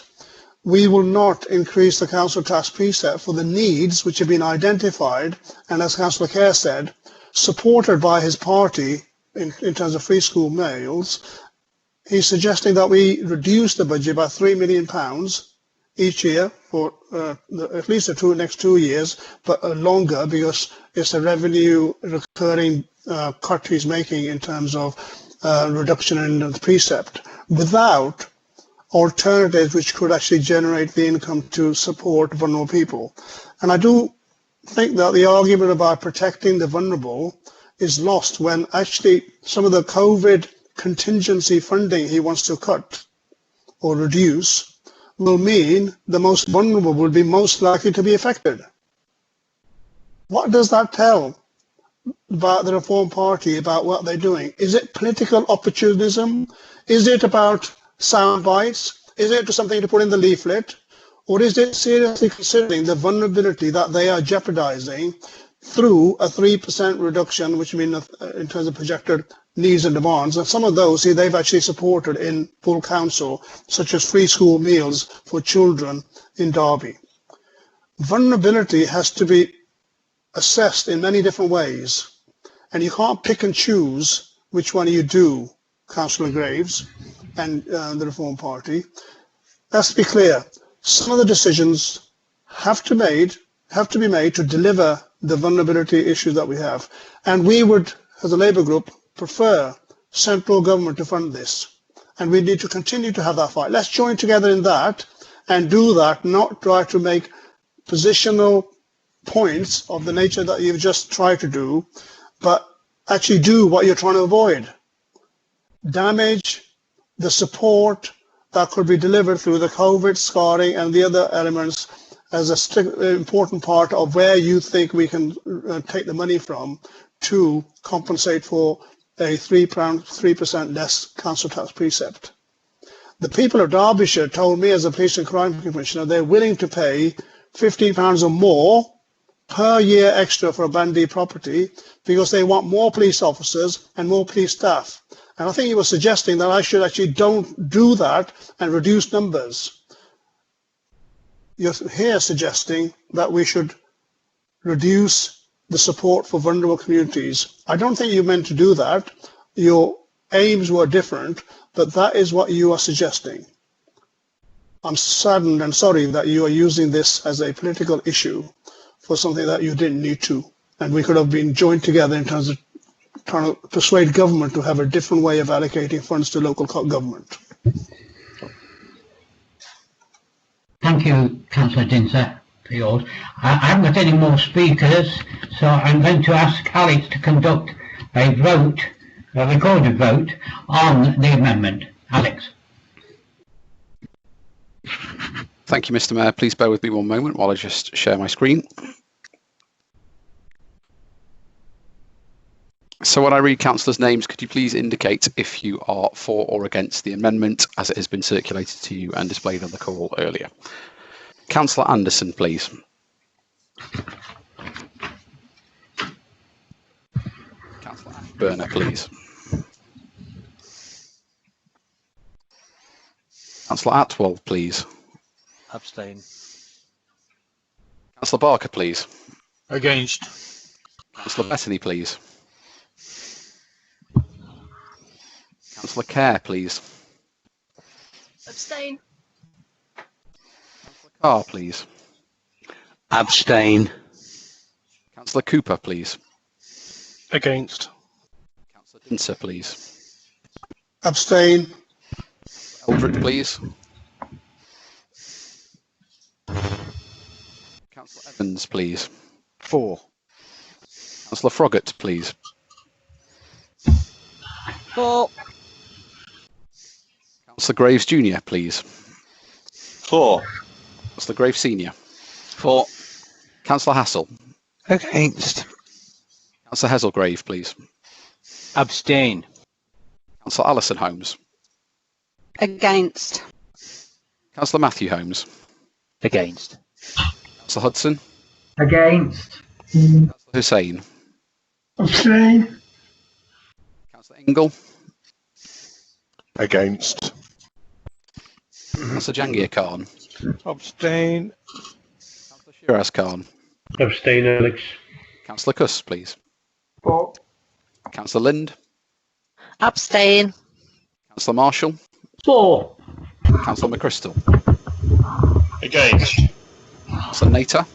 we will not increase the council tax precept for the needs which have been identified, and as Councillor Kerr said, supported by his party in terms of free school meals. He's suggesting that we reduce the budget by £3 million each year for at least the next 2 years, but longer, because it's a revenue recurring cut he's making in terms of reduction in the precept, without alternatives which could actually generate the income to support vulnerable people. And I do think that the argument about protecting the vulnerable is lost when actually some of the COVID contingency funding he wants to cut or reduce will mean the most vulnerable will be most likely to be affected. What does that tell about the Reform Party, about what they're doing? Is it political opportunism? Is it about sound bites? Is it something to put in the leaflet? Or is it seriously considering the vulnerability that they are jeopardizing through a 3% reduction, which means in terms of projected needs and demands? And some of those they've actually supported in full council, such as free school meals for children in Derby. Vulnerability has to be assessed in many different ways, and you can't pick and choose which one you do, Councillor Graves and the Reform Party. Let's be clear. Some of the decisions have to be made to deliver the vulnerability issues that we have. And we would, as a Labour group, prefer central government to fund this. And we need to continue to have that fight. Let's join together in that and do that, not try to make positional points of the nature that you've just tried to do, but actually do what you're trying to avoid. Damage the support that could be delivered through the COVID scarring and the other elements as a strict, important part of where you think we can take the money from to compensate for a 3% less council tax precept. The people of Derbyshire told me as a police and crime commissioner they're willing to pay £15 or more per year extra for a Band property because they want more police officers and more police staff. And I think you were suggesting that I should actually don't do that and reduce numbers. You're here suggesting that we should reduce the support for vulnerable communities. I don't think you meant to do that. Your aims were different, but that is what you are suggesting. I'm saddened and sorry that you are using this as a political issue for something that you didn't need to. And we could have been joined together in terms of trying to persuade government to have a different way of allocating funds to local government. Thank you, Councillor Dinser, for yours. I haven't got any more speakers, so I'm going to ask Alex to conduct a vote, a recorded vote, on the amendment. Alex. Thank you, Mr. Mayor. Please bear with me one moment while I just share my screen. So when I read councillors' names, could you please indicate if you are for or against the amendment as it has been circulated to you and displayed on the call earlier? Councillor Anderson, please. Councillor Ashburner, please. Councillor Atwell, please. Abstain. Councillor Barker, please. Against. Councillor Bettany, please. Councillor Kerr, please. Abstain. Councillor Carr, please. Abstain. Councillor Cooper, please. Against. Councillor Dinser, please. Abstain. Eldrick, please. Councillor Evans, please. For. Councillor Froggatt, please. For. Councillor Graves Jr., please. For. Councillor Graves Senior. For. Councillor Hassel. Against. Councillor Heselgrave, please. Abstain. Councillor Alison Holmes. Against. Councillor Matthew Holmes. Against. Councillor Hudson. Against. Councillor Hussain. Abstain. Councillor Ingle. Against. Councillor Jangir Khan. Abstain. Councillor Shiraz Khan. Abstain, Alex. Councillor Cuss, please. For. Councillor Lind. Abstain. Councillor Marshall. For. Councillor McChrystal. Against. Councillor Nater.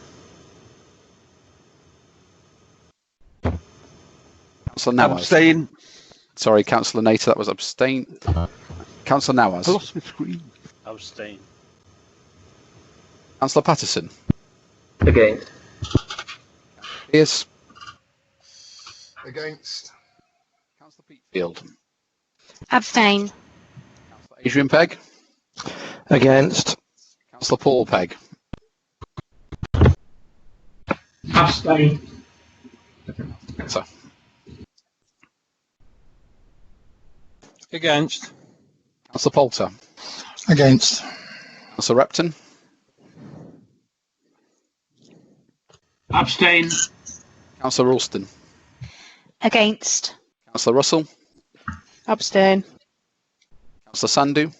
Councillor Nawaz. Abstain. Sorry, Councillor Nater, that was abstain. Councillor Nawaz. I lost my screen. Abstain. Councillor Patterson. Against. Pierce. Against. Councillor Peatfield. Abstain. Councillor Adrian Pegg. Against. Councillor Paul Pegg. Abstain. So, Against. Councillor Poulter. Against. Councillor Repton. Abstain. Councillor Ralston. Against. Councillor Russell. Abstain. Councillor Sandhu.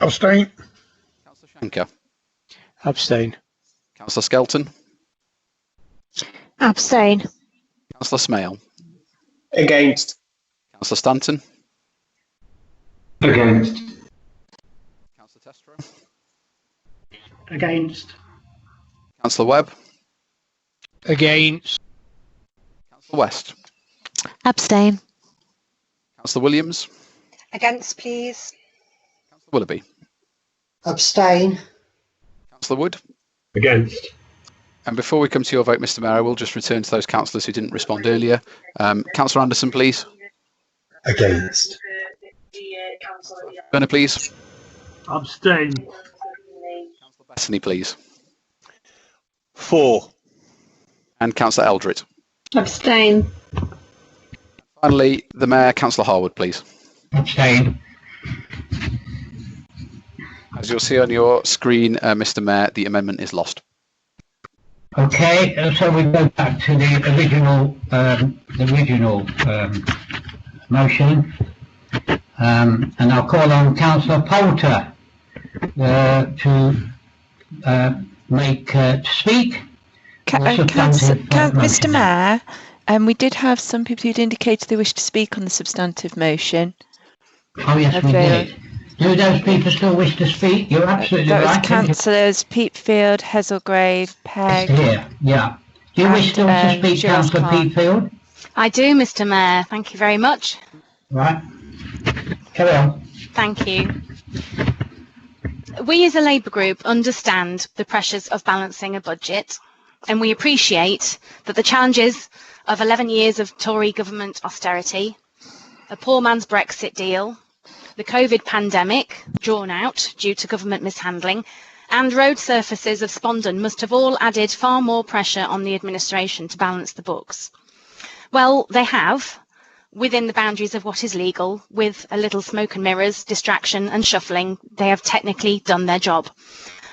Abstain. Councillor Shanker. Abstain. Councillor Skelton. Abstain. Councillor Smale. Against. Councillor Stanton. Against. Councillor Testro. Against. Councillor Webb. Against. Councillor West. Abstain. Councillor Williams. Against, please. Councillor Willoughby. Abstain. Councillor Wood. Against. And before we come to your vote, Mr Mayor, I will just return to those councillors who didn't respond earlier. Councillor Anderson, please. Against. Burner, please. Abstain. Bethany, please. For. And Councillor Eldred. Abstain. Finally, the Mayor, Councillor Harwood, please. Abstain. As you'll see on your screen, Mr Mayor, the amendment is lost. Okay, so we go back to the original motion, and I'll call on Councillor Poulter to speak. Mr Mayor, we did have some people who'd indicated they wish to speak on the substantive motion. Oh yes, we did. Do those people still wish to speak? You're absolutely right. That was councillors Peatfield, Hazelgrave, Pegg. Here, yeah. Do you wish still to speak, Councillor Peatfield? I do, Mr Mayor. Thank you very much. Right. Carry on. Thank you. We as a Labour group understand the pressures of balancing a budget, and we appreciate that the challenges of 11 years of Tory government austerity, a poor man's Brexit deal, the COVID pandemic, drawn out due to government mishandling, and road surfaces of Spondon must have all added far more pressure on the administration to balance the books. Well, they have, within the boundaries of what is legal, with a little smoke and mirrors, distraction and shuffling, they have technically done their job.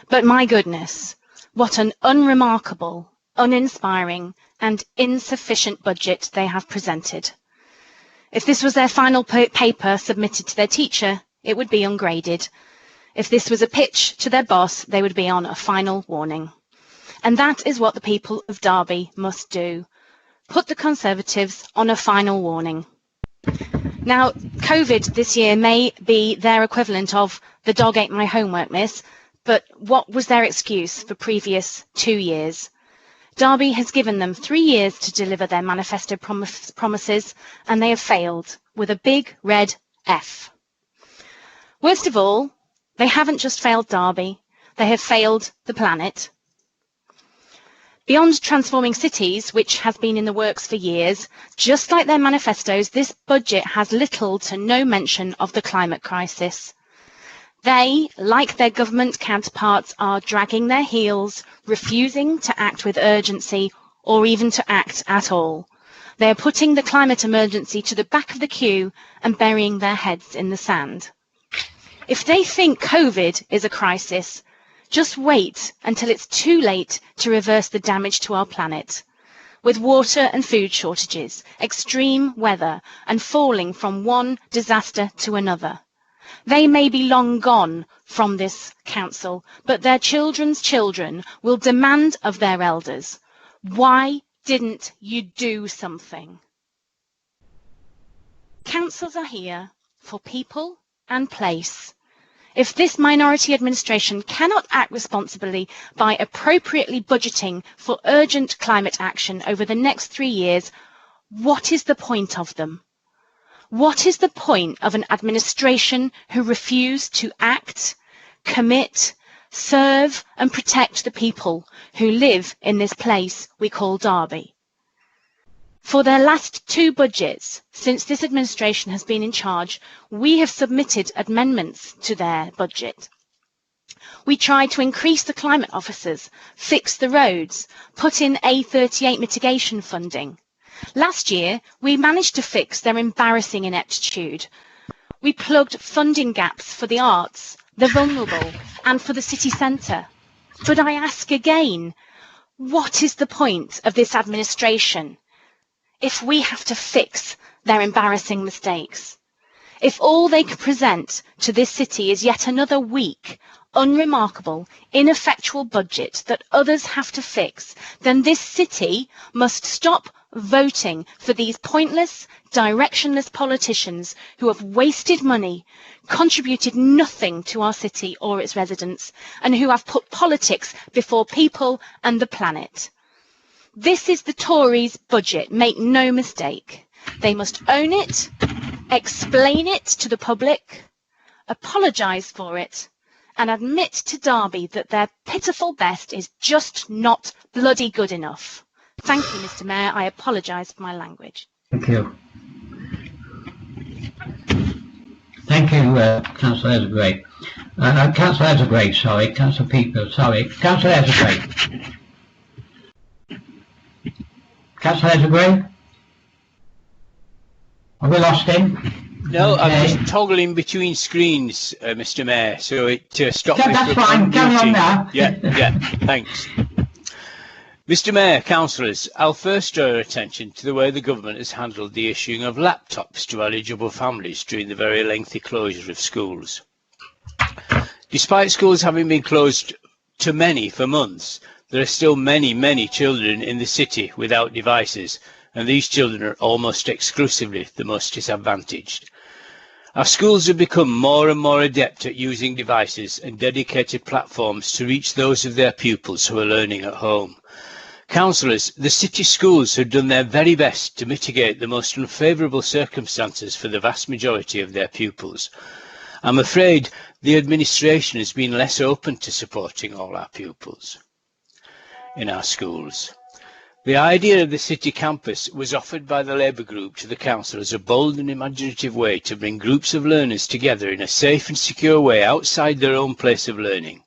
But my goodness, what an unremarkable, uninspiring and insufficient budget they have presented. If this was their final paper submitted to their teacher, it would be ungraded. If this was a pitch to their boss, they would be on a final warning. And that is what the people of Derby must do. Put the Conservatives on a final warning. Now, COVID this year may be their equivalent of the dog ate my homework, miss, but what was their excuse for previous 2 years? Derby has given them 3 years to deliver their manifesto promises, and they have failed with a big red F. Worst of all, they haven't just failed Derby, they have failed the planet. Beyond transforming cities, which has been in the works for years, just like their manifestos, this budget has little to no mention of the climate crisis. They, like their government counterparts, are dragging their heels, refusing to act with urgency or even to act at all. They are putting the climate emergency to the back of the queue and burying their heads in the sand. If they think COVID is a crisis, just wait until it's too late to reverse the damage to our planet. With water and food shortages, extreme weather, and falling from one disaster to another. They may be long gone from this council, but their children's children will demand of their elders, why didn't you do something? Councils are here for people and place. If this minority administration cannot act responsibly by appropriately budgeting for urgent climate action over the next 3 years, what is the point of them? What is the point of an administration who refuse to act, commit, serve and protect the people who live in this place we call Derby? For their last 2 budgets, since this administration has been in charge, we have submitted amendments to their budget. We tried to increase the climate officers, fix the roads, put in A38 mitigation funding. Last year, we managed to fix their embarrassing ineptitude. We plugged funding gaps for the arts, the vulnerable, and for the city centre. But I ask again, what is the point of this administration if we have to fix their embarrassing mistakes? If all they can present to this city is yet another weak, unremarkable, ineffectual budget that others have to fix, then this city must stop voting for these pointless, directionless politicians who have wasted money, contributed nothing to our city or its residents, and who have put politics before people and the planet. This is the Tories' budget, make no mistake. They must own it, explain it to the public, apologise for it, and admit to Derby that their pitiful best is just not bloody good enough. Thank you, Mr. Mayor. I apologise for my language. Thank you. Thank you, Councillor Ezegray. Councillor Ezegray, sorry. Councillor People, sorry. Councillor Ezegray. Councillor Ezegray? Have we lost him? No, Okay. I'm just toggling between screens, Mr. Mayor, so it stopped Yeah, me that's from fine. Carry on unmuting. now. Yeah, thanks. Mr. Mayor, councillors, I'll first draw your attention to the way the government has handled the issuing of laptops to eligible families during the very lengthy closure of schools. Despite schools having been closed to many for months, there are still many children in the city without devices, and these children are almost exclusively the most disadvantaged. Our schools have become more and more adept at using devices and dedicated platforms to reach those of their pupils who are learning at home. Councillors, the city schools have done their very best to mitigate the most unfavourable circumstances for the vast majority of their pupils. I'm afraid the administration has been less open to supporting all our pupils in our schools. The idea of the city campus was offered by the Labour group to the council as a bold and imaginative way to bring groups of learners together in a safe and secure way outside their own place of learning.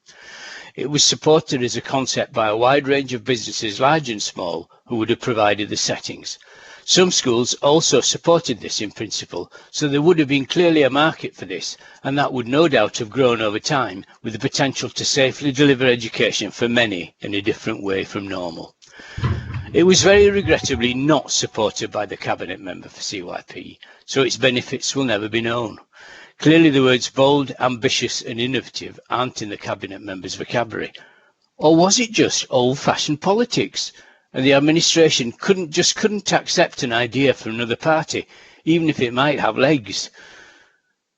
It was supported as a concept by a wide range of businesses, large and small, who would have provided the settings. Some schools also supported this in principle, so there would have been clearly a market for this, and that would no doubt have grown over time, with the potential to safely deliver education for many in a different way from normal. It was very regrettably not supported by the Cabinet member for CYP, so its benefits will never be known. Clearly the words bold, ambitious and innovative aren't in the Cabinet member's vocabulary. Or was it just old-fashioned politics? And the administration couldn't accept an idea from another party, even if it might have legs.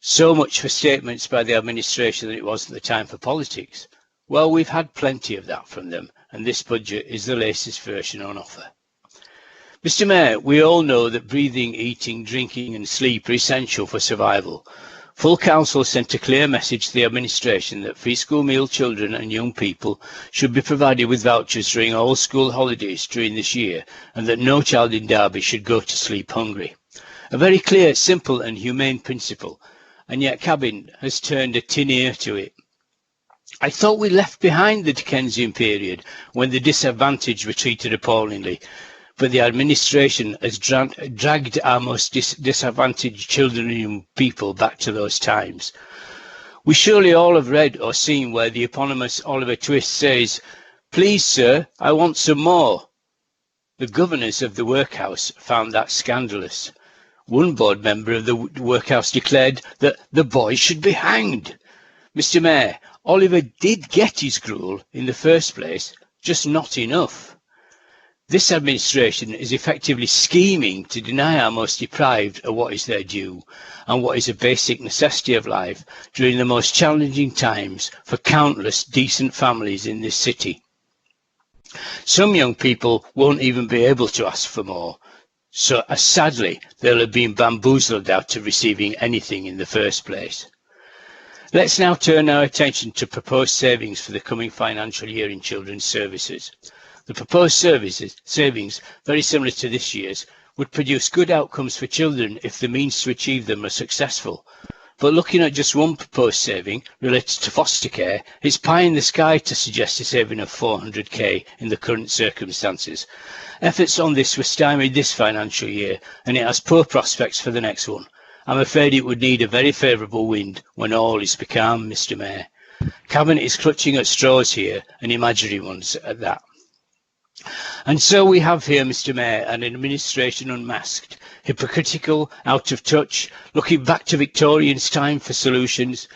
So much for statements by the administration that it wasn't the time for politics. Well, we've had plenty of that from them, and this budget is the latest version on offer. Mr. Mayor, we all know that breathing, eating, drinking and sleep are essential for survival. Full Council sent a clear message to the administration that free school meal children and young people should be provided with vouchers during all school holidays during this year, and that no child in Derby should go to sleep hungry. A very clear, simple and humane principle, and yet Cabinet has turned a tin ear to it. I thought we left behind the Dickensian period when the disadvantaged were treated appallingly, but the administration has dragged our most disadvantaged children and young people back to those times. We surely all have read or seen where the eponymous Oliver Twist says, "Please, sir, I want some more." The governors of the workhouse found that scandalous. One board member of the workhouse declared that the boy should be hanged. Mr. Mayor, Oliver did get his gruel in the first place, just not enough. This administration is effectively scheming to deny our most deprived of what is their due and what is a basic necessity of life during the most challenging times for countless decent families in this city. Some young people won't even be able to ask for more, so sadly they'll have been bamboozled out of receiving anything in the first place. Let's now turn our attention to proposed savings for the coming financial year in children's services. The proposed savings, very similar to this year's, would produce good outcomes for children if the means to achieve them are successful. But looking at just one proposed saving related to foster care, it's pie in the sky to suggest a saving of 400k in the current circumstances. Efforts on this were stymied this financial year, and it has poor prospects for the next one. I'm afraid it would need a very favourable wind when all is becalmed, Mr. Mayor. Cabinet is clutching at straws here, and imaginary ones at that. And so we have here, Mr. Mayor, an administration unmasked, hypocritical, out of touch, looking back to Victorian's time for solutions,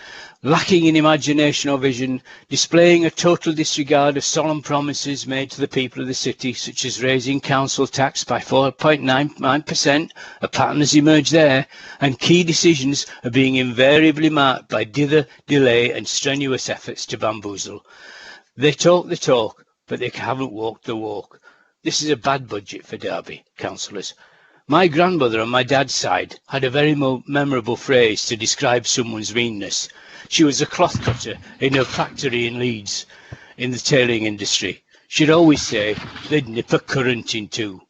lacking in imagination or vision, displaying a total disregard of solemn promises made to the people of the city, such as raising council tax by 4.99%, a pattern has emerged there, and key decisions are being invariably marked by dither, delay and strenuous efforts to bamboozle. They talk the talk, but they haven't walked the walk. This is a bad budget for Derby, councillors. My grandmother on my dad's side had a very memorable phrase to describe someone's meanness. She was a cloth cutter in a factory in Leeds in the tailoring industry. She'd always say they'd nip a current in two.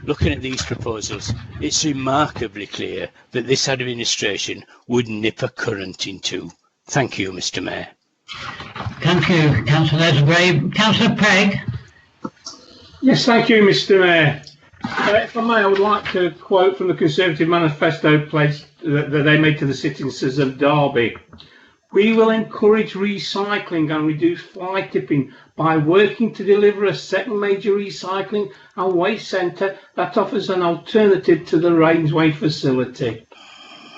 Looking at these proposals, it's remarkably clear that this administration would nip a current in two. Thank you, Mr. Mayor. Thank you, Councillor Leathergrave. Councillor Pegg. Yes, thank you, Mr. Mayor. If I may, I would like to quote from the Conservative manifesto pledge that they made to the citizens of Derby. We will encourage recycling and reduce fly tipping by working to deliver a second major recycling and waste centre that offers an alternative to the Rainsway facility.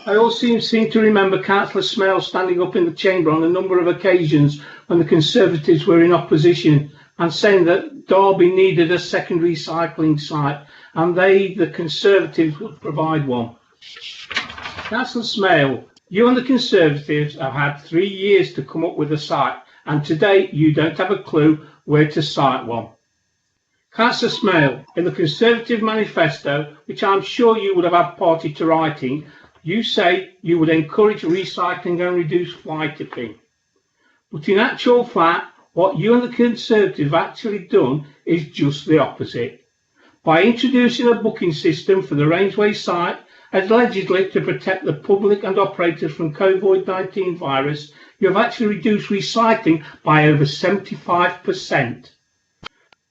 I also seem to remember Councillor Smale standing up in the chamber on a number of occasions when the Conservatives were in opposition and saying that Derby needed a second recycling site and the Conservatives, would provide one. Councillor Smale, you and the Conservatives have had 3 years to come up with a site, and today you don't have a clue where to site one. Councillor Smale, in the Conservative manifesto, which I'm sure you would have had party to writing, you say you would encourage recycling and reduce fly tipping. But in actual fact, what you and the Conservatives have actually done is just the opposite. By introducing a booking system for the Rainsway site, allegedly to protect the public and operators from COVID-19 virus, you have actually reduced recycling by over 75%.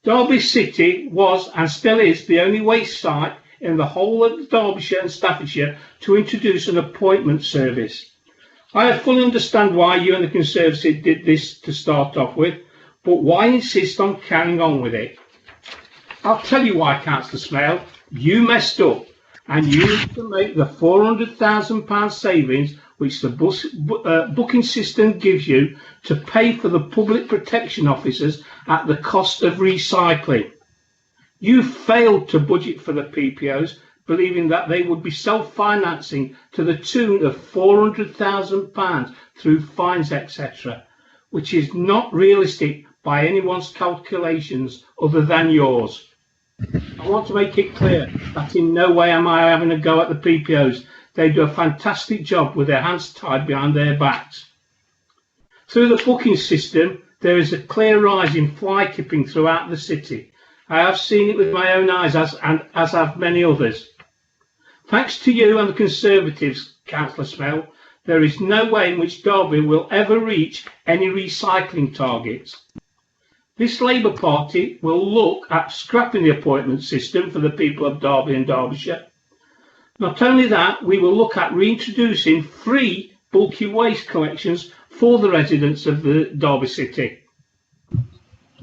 Derby City was and still is the only waste site in the whole of Derbyshire and Staffordshire to introduce an appointment service. I fully understand why you and the Conservatives did this to start off with, but why insist on carrying on with it? I'll tell you why, Councillor Smale. You messed up, and you need to make the £400,000 savings which the booking system gives you to pay for the public protection officers at the cost of recycling. You failed to budget for the PPOs, believing that they would be self-financing to the tune of £400,000 through fines, etc., which is not realistic by anyone's calculations other than yours. I want to make it clear that in no way am I having a go at the PPOs. They do a fantastic job with their hands tied behind their backs. Through the booking system, there is a clear rise in fly tipping throughout the city. I have seen it with my own eyes, as have many others. Thanks to you and the Conservatives, Councillor Smale, there is no way in which Derby will ever reach any recycling targets. This Labour Party will look at scrapping the appointment system for the people of Derby and Derbyshire. Not only that, we will look at reintroducing free bulky waste collections for the residents of the Derby City.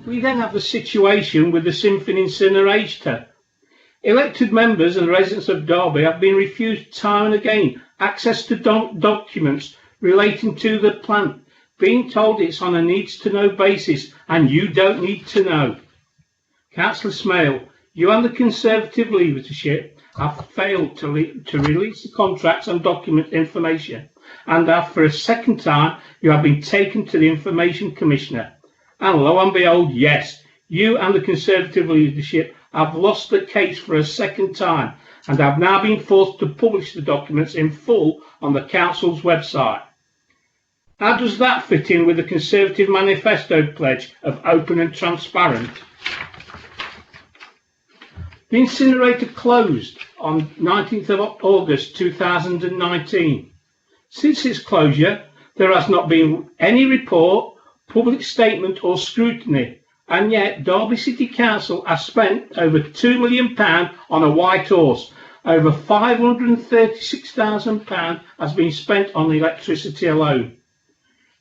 We then have the situation with the Symphony incinerator. Elected members and residents of Derby have been refused time and again access to documents relating to the plant, being told it's on a needs-to-know basis, and you don't need to know. Councillor Smale, you and the Conservative leadership have failed to release the contracts and document information, and have for a second time you have been taken to the Information Commissioner. And lo and behold, yes, you and the Conservative leadership have lost the case for a second time and have now been forced to publish the documents in full on the Council's website. How does that fit in with the Conservative manifesto pledge of open and transparent? The incinerator closed on 19th of August 2019. Since its closure, there has not been any report, public statement or scrutiny, and yet Derby City Council has spent over £2 million on a white horse. Over £536,000 has been spent on electricity alone.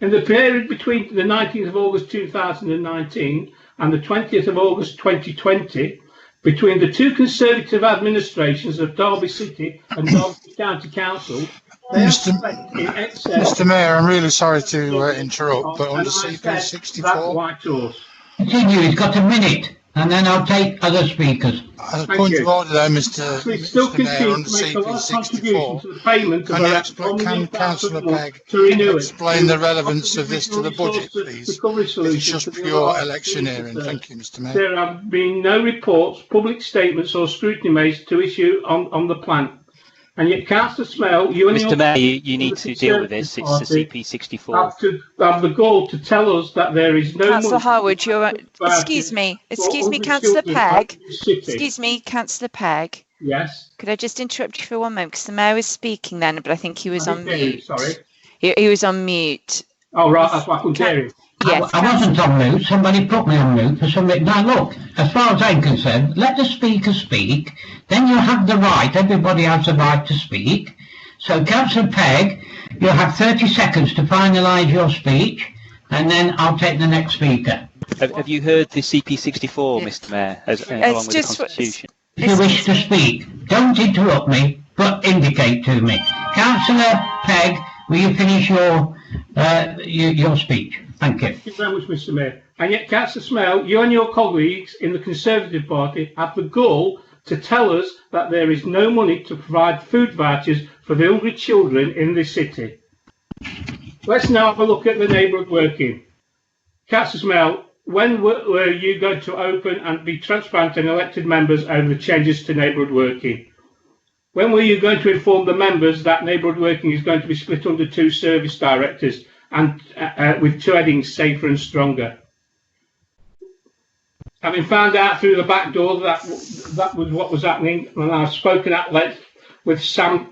In the period between the 19th of August 2019 and the 20th of August 2020, between the two Conservative administrations of Derby City and Derby County Council, Mr. Mayor, I'm really sorry to interrupt, but under CP 64... Continue, he's got a minute. and then I'll take other speakers. As a point of order, though, Mr. We still Mr. Mayor, continue on to make a large contribution CP64, to the payment of can Councillor Pegg to renew it. explain the relevance of this to the budget, Resources please? recovery It's solution just to the pure large electioneering. service. Thank you, Mr. Mayor. There have been no reports, public statements or scrutiny made to issue on the plan. And yet, Councillor Smell, you and Mr. Mayor, you need to deal with this. It's the CP64. have to have the gall to tell us that there is no Councillor money Harwood, you're. Excuse me, Councillor Pegg. City. Excuse me, Councillor Pegg. Yes. Could I just interrupt you for one moment? Because the Mayor was speaking then, but I think he was on mute. Sorry. He was on mute. Oh, right, that's why I couldn't hear you. Yes, I wasn't on mute. Somebody put me on mute for some reason. Now look, as far as I'm concerned, let the speaker speak. Then you have the right. Everybody has the right to speak. So, Councillor Pegg, you have 30 seconds to finalise your speech, and then I'll take the next speaker. Have you heard the CP64, Mr. Mayor, along with the Constitution? If you wish to speak, don't interrupt me, but indicate to me. Councillor Pegg, will you finish your speech? Thank you. Thank you very much, Mr. Mayor. And yet, Councillor Smell, you and your colleagues in the Conservative Party have the gall to tell us that there is no money to provide food vouchers for the hungry children in this city. Let's now have a look at the neighbourhood working. Councillor Smell, when were you going to open and be transparent and elected members over the changes to neighbourhood working? When were you going to inform the members that neighbourhood working is going to be split under 2 service directors and with 2 headings, safer and stronger? Having found out through the back door that was what was happening, and I've spoken at length with Sam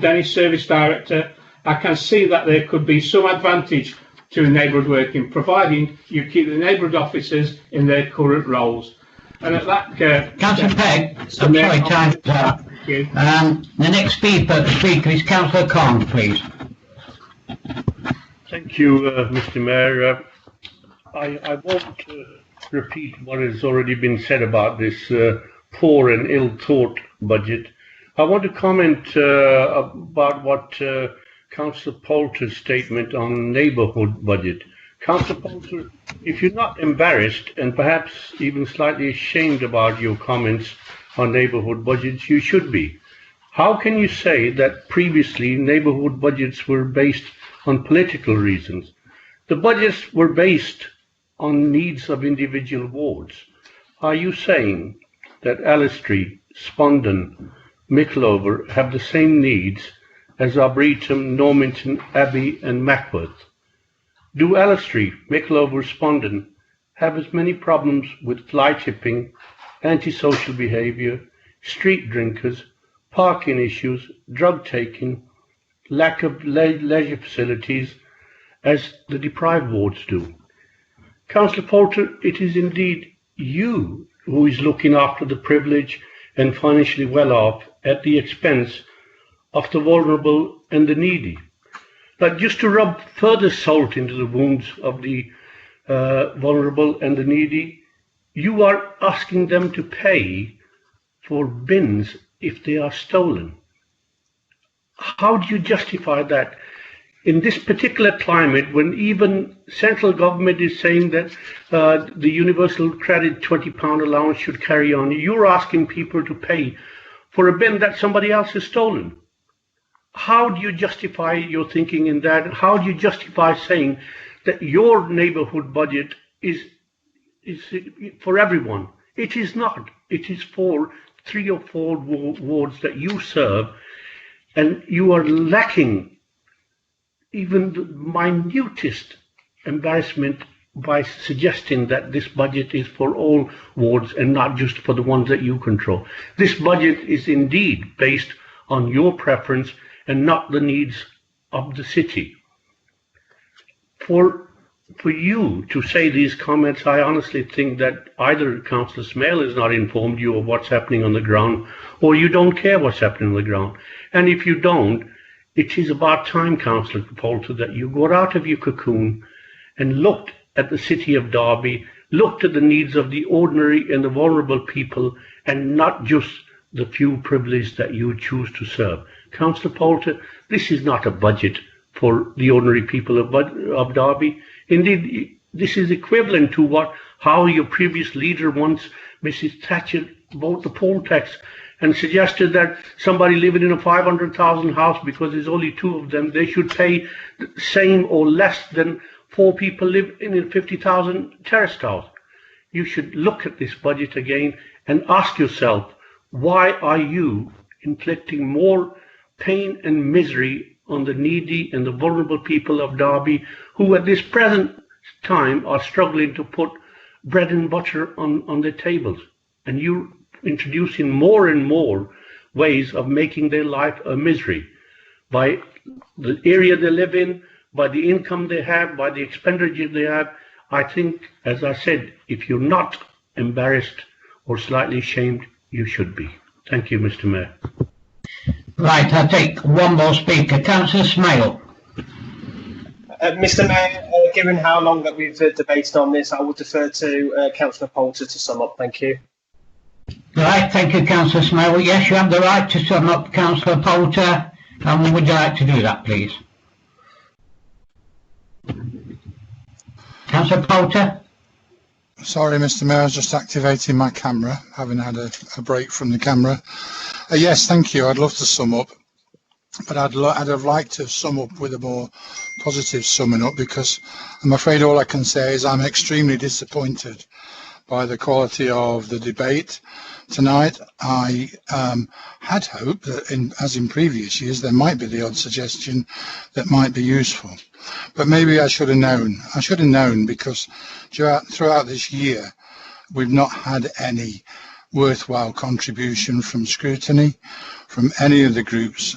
Dennis, Service Director, I can see that there could be some advantage to neighbourhood working, providing you keep the neighbourhood officers in their current roles. And at that... Councillor Pegg, I'm sorry, time's up. The next speaker is Councillor Khan, please. Thank you, Mr. Mayor. I won't repeat what has already been said about this poor and ill-thought budget. I want to comment about what Councillor Poulter's statement on neighbourhood budget. Councillor Poulter, if you're not embarrassed and perhaps even slightly ashamed about your comments on neighbourhood budgets, you should be. How can you say that previously neighbourhood budgets were based on political reasons? The budgets were based on needs of individual wards. Are you saying that Allestree, Spondon, Mickleover have the same needs as Arboretum, Normanton, Abbey and Mackworth? Do Allestree, Mickleover, Spondon have as many problems with fly tipping, antisocial behaviour, street drinkers, parking issues, drug taking, lack of leisure facilities as the deprived wards do? Councillor Poulter, it is indeed you who is looking after the privileged and financially well off at the expense of the vulnerable and the needy. But just to rub further salt into the wounds of the vulnerable and the needy, you are asking them to pay for bins if they are stolen. How do you justify that? In this particular climate, when even central government is saying that the universal credit £20 allowance should carry on, you're asking people to pay for a bin that somebody else has stolen. How do you justify your thinking in that? How do you justify saying that your neighbourhood budget is for everyone? It is not. It is for 3 or 4 wards that you serve, and you are lacking even the minutest embarrassment by suggesting that this budget is for all wards and not just for the ones that you control. This budget is indeed based on your preference and not the needs of the city. For you to say these comments, I honestly think that either Councillor Smale has not informed you of what's happening on the ground, or you don't care what's happening on the ground. And if you don't, it is about time, Councillor Poulter, that you got out of your cocoon and looked at the city of Derby, looked at the needs of the ordinary and the vulnerable people, and not just the few privileged that you choose to serve. Councillor Poulter, this is not a budget for the ordinary people of Derby. Indeed, this is equivalent to what how your previous leader once, Mrs. Thatcher, bought the poll tax and suggested that somebody living in a 500,000 house, because there's only 2 of them, they should pay the same or less than 4 people live in a 50,000 terraced house. You should look at this budget again and ask yourself, why are you inflicting more pain and misery on the needy and the vulnerable people of Derby, who at this present time are struggling to put bread and butter on their tables? And you're introducing more and more ways of making their life a misery by the area they live in, by the income they have, by the expenditure they have. I think, as I said, if you're not embarrassed or slightly ashamed, you should be. Thank you, Mr. Mayor. Right, I'll take one more speaker. Councillor Smale. Mr. Mayor, given how long that we've debated on this, I will defer to Councillor Poulter to sum up. Thank you. Right, thank you, Councillor Smale. Yes, you have the right to sum up, Councillor Poulter. And would you like to do that, please? Councillor Poulter? Sorry, Mr. Mayor, I was just activating my camera, having had a break from the camera. Yes, thank you. I'd love to sum up, but I'd have liked to sum up with a more positive summing up, because I'm afraid all I can say is I'm extremely disappointed by the quality of the debate tonight. I had hoped that, as in previous years, there might be the odd suggestion that might be useful. But maybe I should have known. I should have known, because throughout this year, we've not had any worthwhile contribution from scrutiny, from any of the groups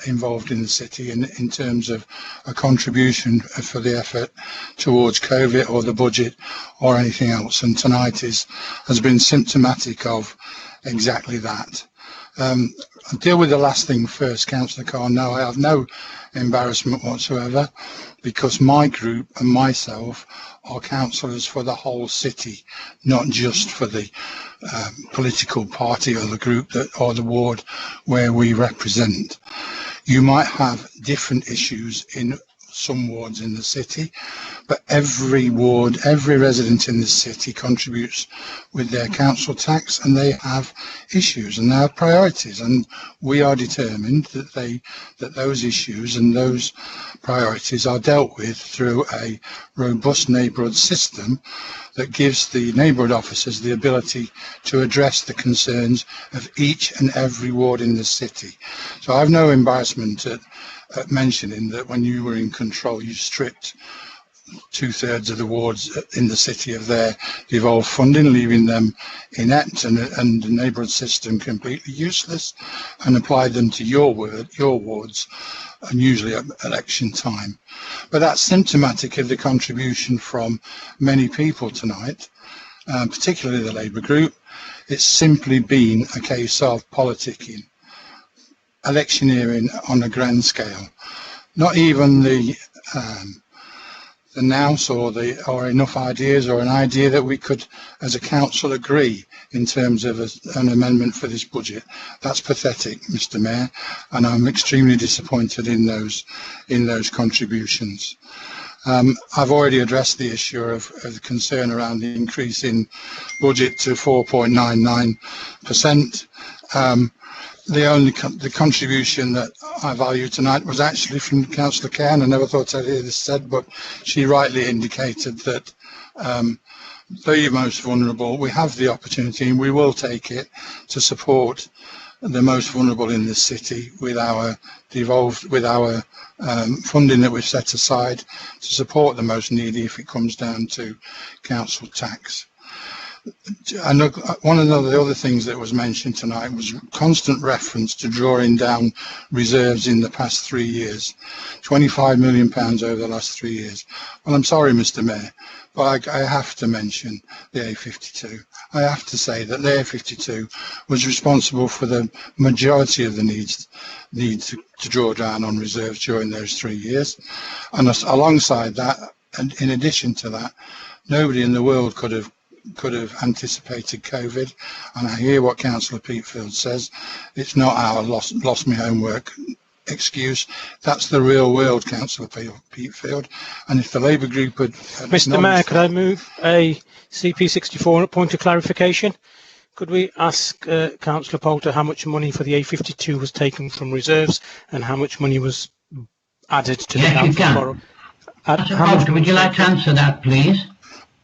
involved in the city in terms of a contribution for the effort towards COVID or the budget or anything else. And tonight has been symptomatic of exactly that. I'll deal with the last thing first, Councillor Carr. No, I have no embarrassment whatsoever, because my group and myself are councillors for the whole city, not just for the political party or the group or the ward where we represent. You might have different issues in some wards in the city, but every ward, every resident in the city contributes with their council tax, and they have issues and they have priorities, and we are determined that those issues and those priorities are dealt with through a robust neighbourhood system that gives the neighbourhood officers the ability to address the concerns of each and every ward in the city. So I have no embarrassment at mentioning that when you were in control, you stripped 2/3 of the wards in the city of their devolved funding, leaving them inept and the neighbourhood system completely useless, and applied them to your wards, and usually at election time. But that's symptomatic of the contribution from many people tonight, particularly the Labour group. It's simply been a case of politicking, electioneering on a grand scale. Not even the nous or enough ideas or an idea that we could, as a council, agree in terms of an amendment for this budget. That's pathetic, Mr. Mayor, and I'm extremely disappointed in those contributions. I've already addressed the issue of the concern around the increase in budget to 4.99%. The contribution that I value tonight was actually from Councillor Cairn. I never thought I'd hear this said, but she rightly indicated that the most vulnerable, we have the opportunity, and we will take it, to support the most vulnerable in this city with our funding that we've set aside to support the most needy if it comes down to council tax. And one of the other things that was mentioned tonight was constant reference to drawing down reserves in the past 3 years, £25 million over the last 3 years. Well, I'm sorry, Mr. Mayor, but I have to mention the A52. I have to say that the A52 was responsible for the majority of the need to draw down on reserves during those 3 years. And alongside that, and in addition to that, nobody in the world could have anticipated COVID, and I hear what Councillor Peatfield says. It's not our lost me homework excuse. That's the real world, Councillor Peatfield. And if the Labour group had Mr. Mayor, could I move a CP64 a point of clarification? Could we ask Councillor Poulter how much money for the A52 was taken from reserves and how much money was added to the council borrow? Poulter, would you like to answer that, please?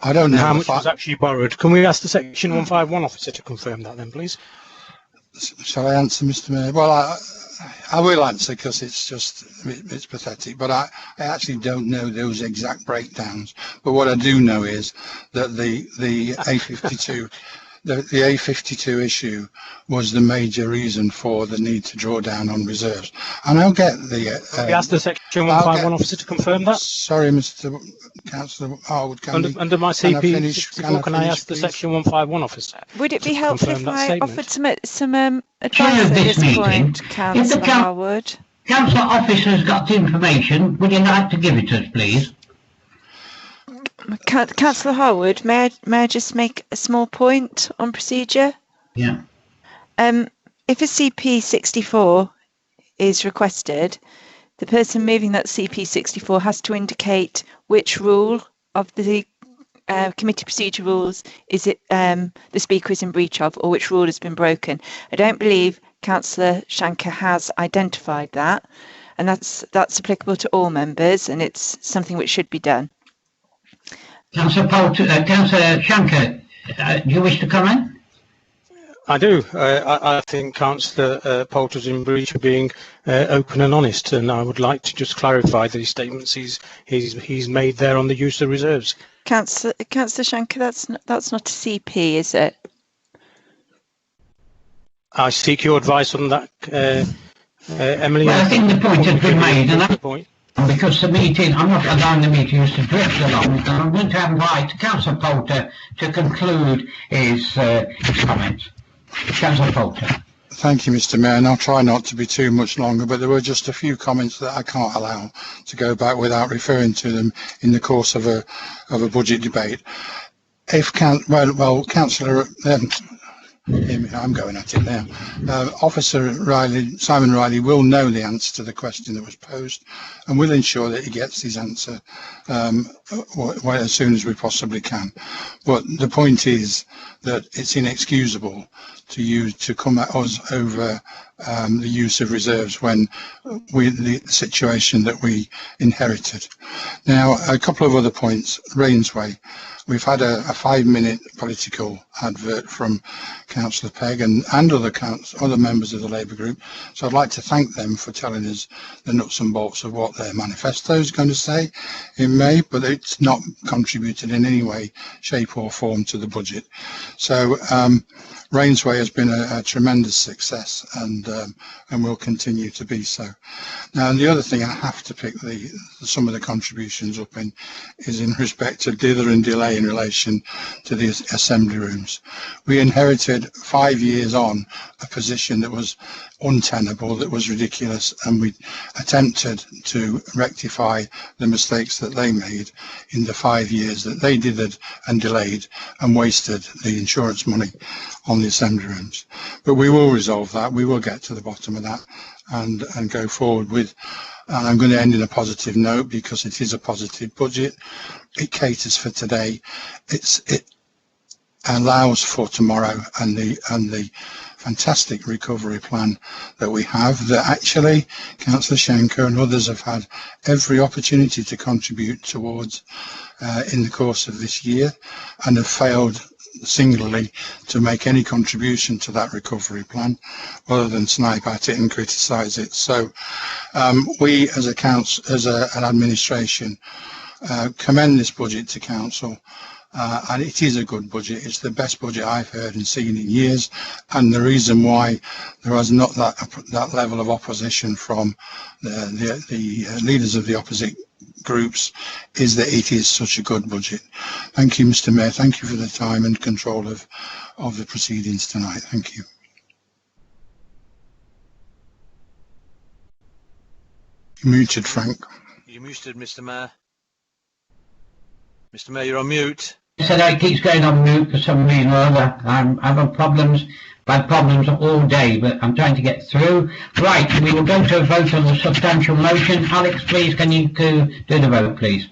I don't know. How much was actually borrowed? Can we ask the Section 151 officer to confirm that then, please? Shall I answer, Mr. Mayor? Well, I will answer because it's pathetic, but I actually don't know those exact breakdowns. But what I do know is that the A52 the A52 issue was the major reason for the need to draw down on reserves. And I'll get the... we asked the Section 151 officer to confirm that. Sorry, Mr. Councillor Harwood, under my CP64, can I ask the Section 151 officer? Would it be helpful if I offered some advice Chair of at this this meeting, point, Councillor Harwood? Council officer's got the information. Would you like to give it to us, please? Councillor Harwood, may I just make a small point on procedure? Yeah. If a CP64 is requested, the person moving that CP64 has to indicate which rule of the committee procedure rules is it the speaker is in breach of, or which rule has been broken. I don't believe Councillor Shanker has identified that, and that's applicable to all members, and it's something which should be done. Councillor Shanker, do you wish to comment? I do. I think Councillor Poulter's in breach of being open and honest, and I would like to just clarify the statements he's made there on the use of reserves. Councillor Shanker, that's not a CP, is it? I seek your advice on that, Emily. Well, I think the point has been made, and that's the point. Because the meeting, I'm not allowing the meeting to drift along, and I'm going to invite Councillor Poulter to conclude his comments. Councillor Poulter. Thank you, Mr. Mayor, and I'll try not to be too much longer, but there were just a few comments that I can't allow to go back without referring to them in the course of a budget debate. If Councillor, I'm going at it now. Officer Simon Riley will know the answer to the question that was posed, and will ensure that he gets his answer as soon as we possibly can. But the point is that it's inexcusable to come at us over the use of reserves when the situation that we inherited. Now, a couple of other points. Rainsway. We've had a 5-minute political advert from Councillor Pegg and other members of the Labour group. So I'd like to thank them for telling us the nuts and bolts of what their manifesto is going to say in May, but it's not contributed in any way, shape or form to the budget. So Rainsway has been a tremendous success and will continue to be so. Now, the other thing I have to pick some of the contributions up in is in respect to dither and delay in relation to the assembly rooms. We inherited 5 years on a position that was untenable, that was ridiculous, and we attempted to rectify the mistakes that they made in the 5 years that they dithered and delayed and wasted the insurance money on the assembly rooms. But we will resolve that. We will get to the bottom of that and go forward with, and I'm going to end in a positive note because it is a positive budget. It caters for today. It allows for tomorrow, and the fantastic recovery plan that we have, that actually Councillor Shanker and others have had every opportunity to contribute towards in the course of this year, and have failed singularly to make any contribution to that recovery plan other than snipe at it and criticise it. So we as a council, as an administration, commend this budget to council, and it is a good budget. It's the best budget I've heard and seen in years, and the reason why there was not that level of opposition from the leaders of the opposite groups is that it is such a good budget. Thank you, Mr. Mayor. Thank you for the time and control of the proceedings tonight. Thank you. You're muted, Frank. You're muted, Mr. Mayor. Mr. Mayor, you're on mute. So that keeps going on mute for some reason or other. I'm having problems I've had problems all day, but I'm trying to get through. Right, we will go to a vote on the substantial motion. Alex, please, can you do the vote, please?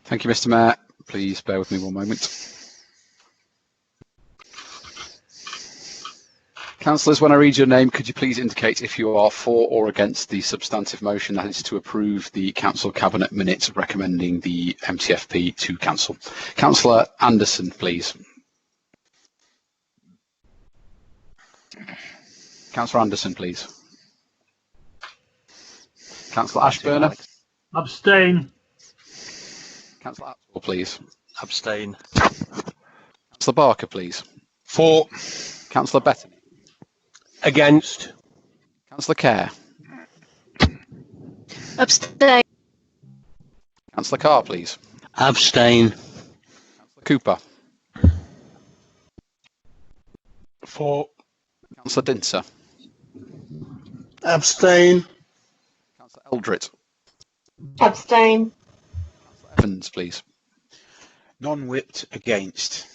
Thank you, Mr. Mayor. Please bear with me one moment. Councillors, when I read your name, could you please indicate if you are for or against the substantive motion, that is to approve the Council Cabinet minutes recommending the MTFP to Council. Councillor Anderson, please. Councillor Anderson, please. Councillor Ashburner. Abstain. Councillor Atwell, please. Abstain. Councillor Barker, please. For. Councillor Bettany. Against. Councillor Kerr. Abstain. Councillor Carr, please. Abstain. Councillor Cooper. For. Councillor Dinser. Abstain. Councillor Eldrit. Abstain. Evans, please. Non-whipped against.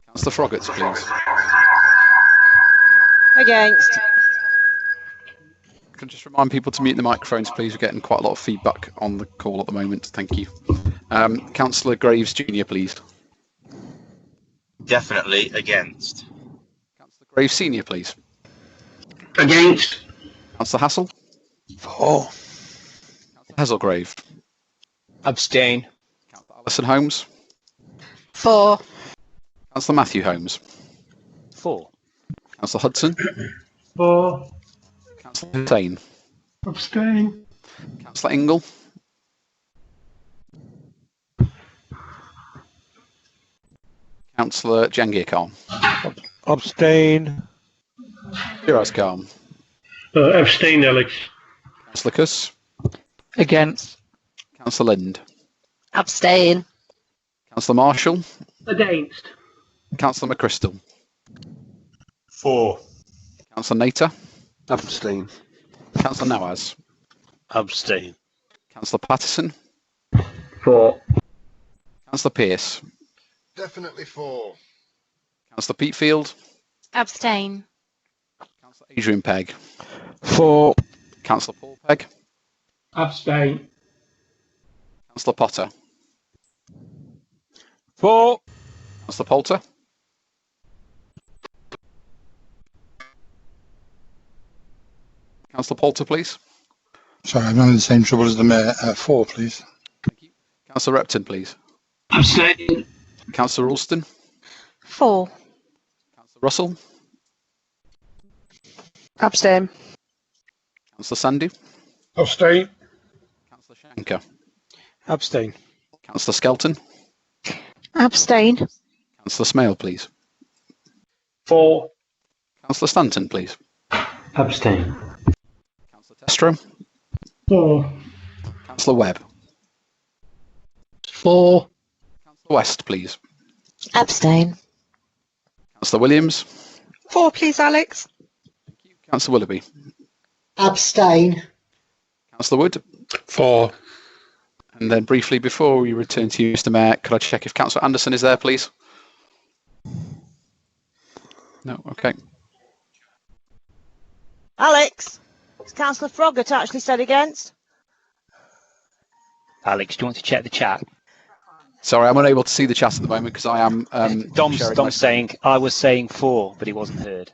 Councillor Froggatt, please. Against. Can I just remind people to mute the microphones, please? We're getting quite a lot of feedback on the call at the moment. Thank you. Councillor Graves Jr., please. Definitely against. Councillor Graves Senior, please. Against. Councillor Hassel. For. Councillor Hazelgrave. Abstain. Councillor Alison Holmes. For. Councillor Matthew Holmes. For. Councillor Hudson. For. Councillor Hussain. Abstain. Councillor Ingle. Councillor Jangir Khan. Abstain. Firaz Khan. Abstain, Alex. Councillor Kuss. Against. Councillor Lind. Abstain. Councillor Marshall. Against. Councillor McChrystal. For. Councillor Nater. Abstain. Councillor Nawaz. Abstain. Councillor Patterson. For. Councillor Pearce. Definitely for. Councillor Peatfield. Abstain. Councillor Adrian Pegg. For. Councillor Paul Pegg. Abstain. Councillor Potter. For. Councillor Poulter. Councillor Poulter, please. Sorry, I'm having the same trouble as the Mayor. For, please. Councillor Repton, please. Abstain. Councillor Ralston. For. Councillor Russell. Abstain. Councillor Sandu. Abstain. Councillor Shanker. Abstain. Councillor Skelton. Abstain. Councillor Smale, please. For. Councillor Stanton, please. Abstain. Councillor Testro. For. Councillor Webb. For. Councillor West, please. Abstain. Councillor Williams. For, please, Alex. Councillor Willoughby. Abstain. Councillor Wood. For. And then briefly, before we return to you, Mr. Mayor, could I check if Councillor Anderson is there, please? No, okay. Alex, has Councillor Froggatt actually said against? Alex, do you want to check the chat? Sorry, I'm unable to see the chat at the moment because I am. Dom's saying I was saying for, but he wasn't heard.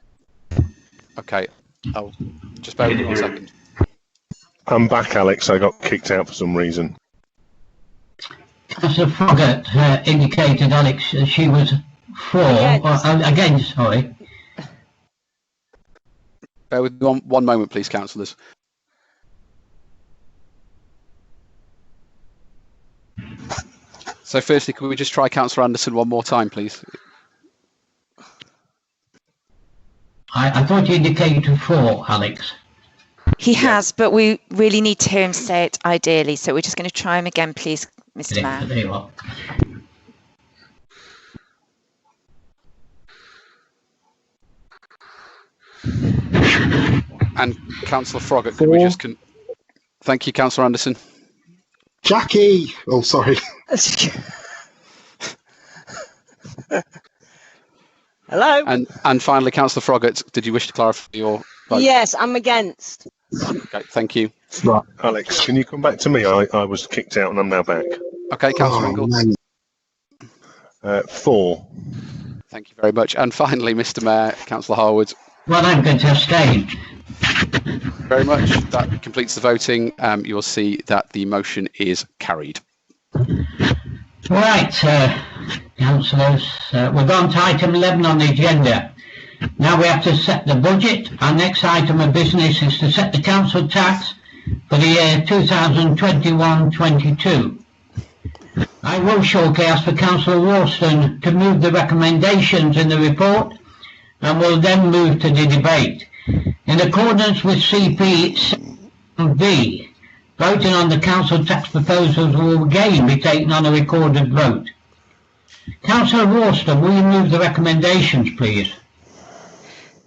Okay, I'll just bear with me 1 second. I'm back, Alex. I got kicked out for some reason. Councillor Froggatt indicated, Alex, she was for, against, sorry. Bear with me one moment, please, councillors. So firstly, could we just try Councillor Anderson one more time, please? I thought you indicated for, Alex. He has, but we really need to hear him say it ideally. So we're just going to try him again, please, Mr. Mayor. There you are. And Councillor Froggatt, could we just... Thank you, Councillor Anderson. Jackie! Oh, sorry. Hello? And finally, Councillor Froggatt, did you wish to clarify your vote? Yes, I'm against. Okay, thank you. Right, Alex, can you come back to me? I was kicked out and I'm now back. Okay, Councillor Ingalls. 4. Thank you very much. And finally, Mr. Mayor, Councillor Harwood. Well, I'm going to abstain. Very much. That completes the voting. You will see that the motion is carried. Right, councillors, we've gone to item 11 on the agenda. Now we have to set the budget. Our next item of business is to set the council tax for the year 2021-22. I will shortly ask for Councillor Ralston to move the recommendations in the report, and will then move to the debate. In accordance with CP 7B, voting on the council tax proposals will again be taken on a recorded vote. Councillor Ralston, will you move the recommendations, please?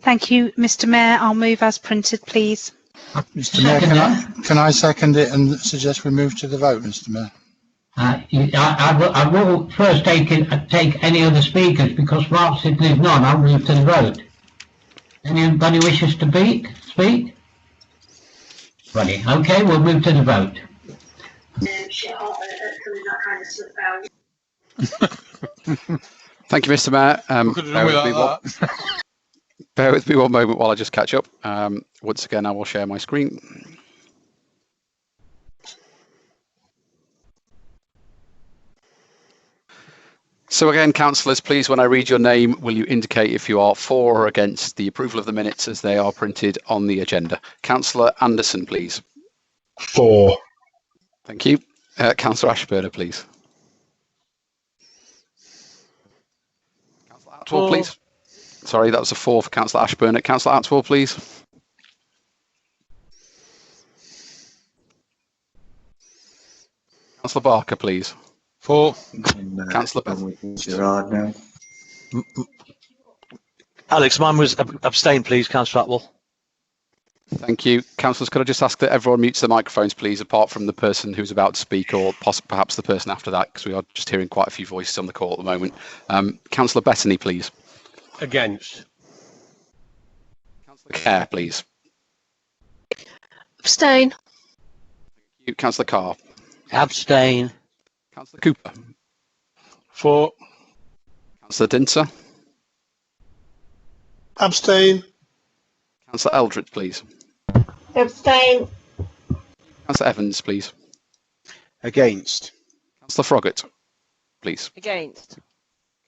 Thank you, Mr. Mayor. I'll move as printed, please. Mr. Mayor, can I second it and suggest we move to the vote, Mr. Mayor? I will first take any other speakers, because whilst it is none, I'll move to the vote. Anybody wishes to speak? Ready? Okay, we'll move to the vote. Thank you, Mr. Mayor. Bear with me one moment while I just catch up. Once again, I will share my screen. So again, councillors, please, when I read your name, will you indicate if you are for or against the approval of the minutes as they are printed on the agenda? Councillor Anderson, please. For. Thank you. Councillor Ashburner, please. Councillor Atwell, please. Sorry, that was a 4 for Councillor Ashburner. Councillor Atwell, please. Councillor Barker, please. 4. Councillor Beth. Gerard now. Alex, mine was abstain, please, Councillor Atwell. Thank you. Councillors, could I just ask that everyone mutes their microphones, please, apart from the person who's about to speak, or perhaps the person after that, because we are just hearing quite a few voices on the call at the moment. Councillor Bettany, please. Against. Councillor Kerr, please. Abstain. Thank you. Councillor Carr. Abstain. Councillor Cooper. 4. Councillor Dinter. Abstain. Councillor Eldred, please. Abstain. Councillor Evans, please. Against. Councillor Froggatt, please. Against.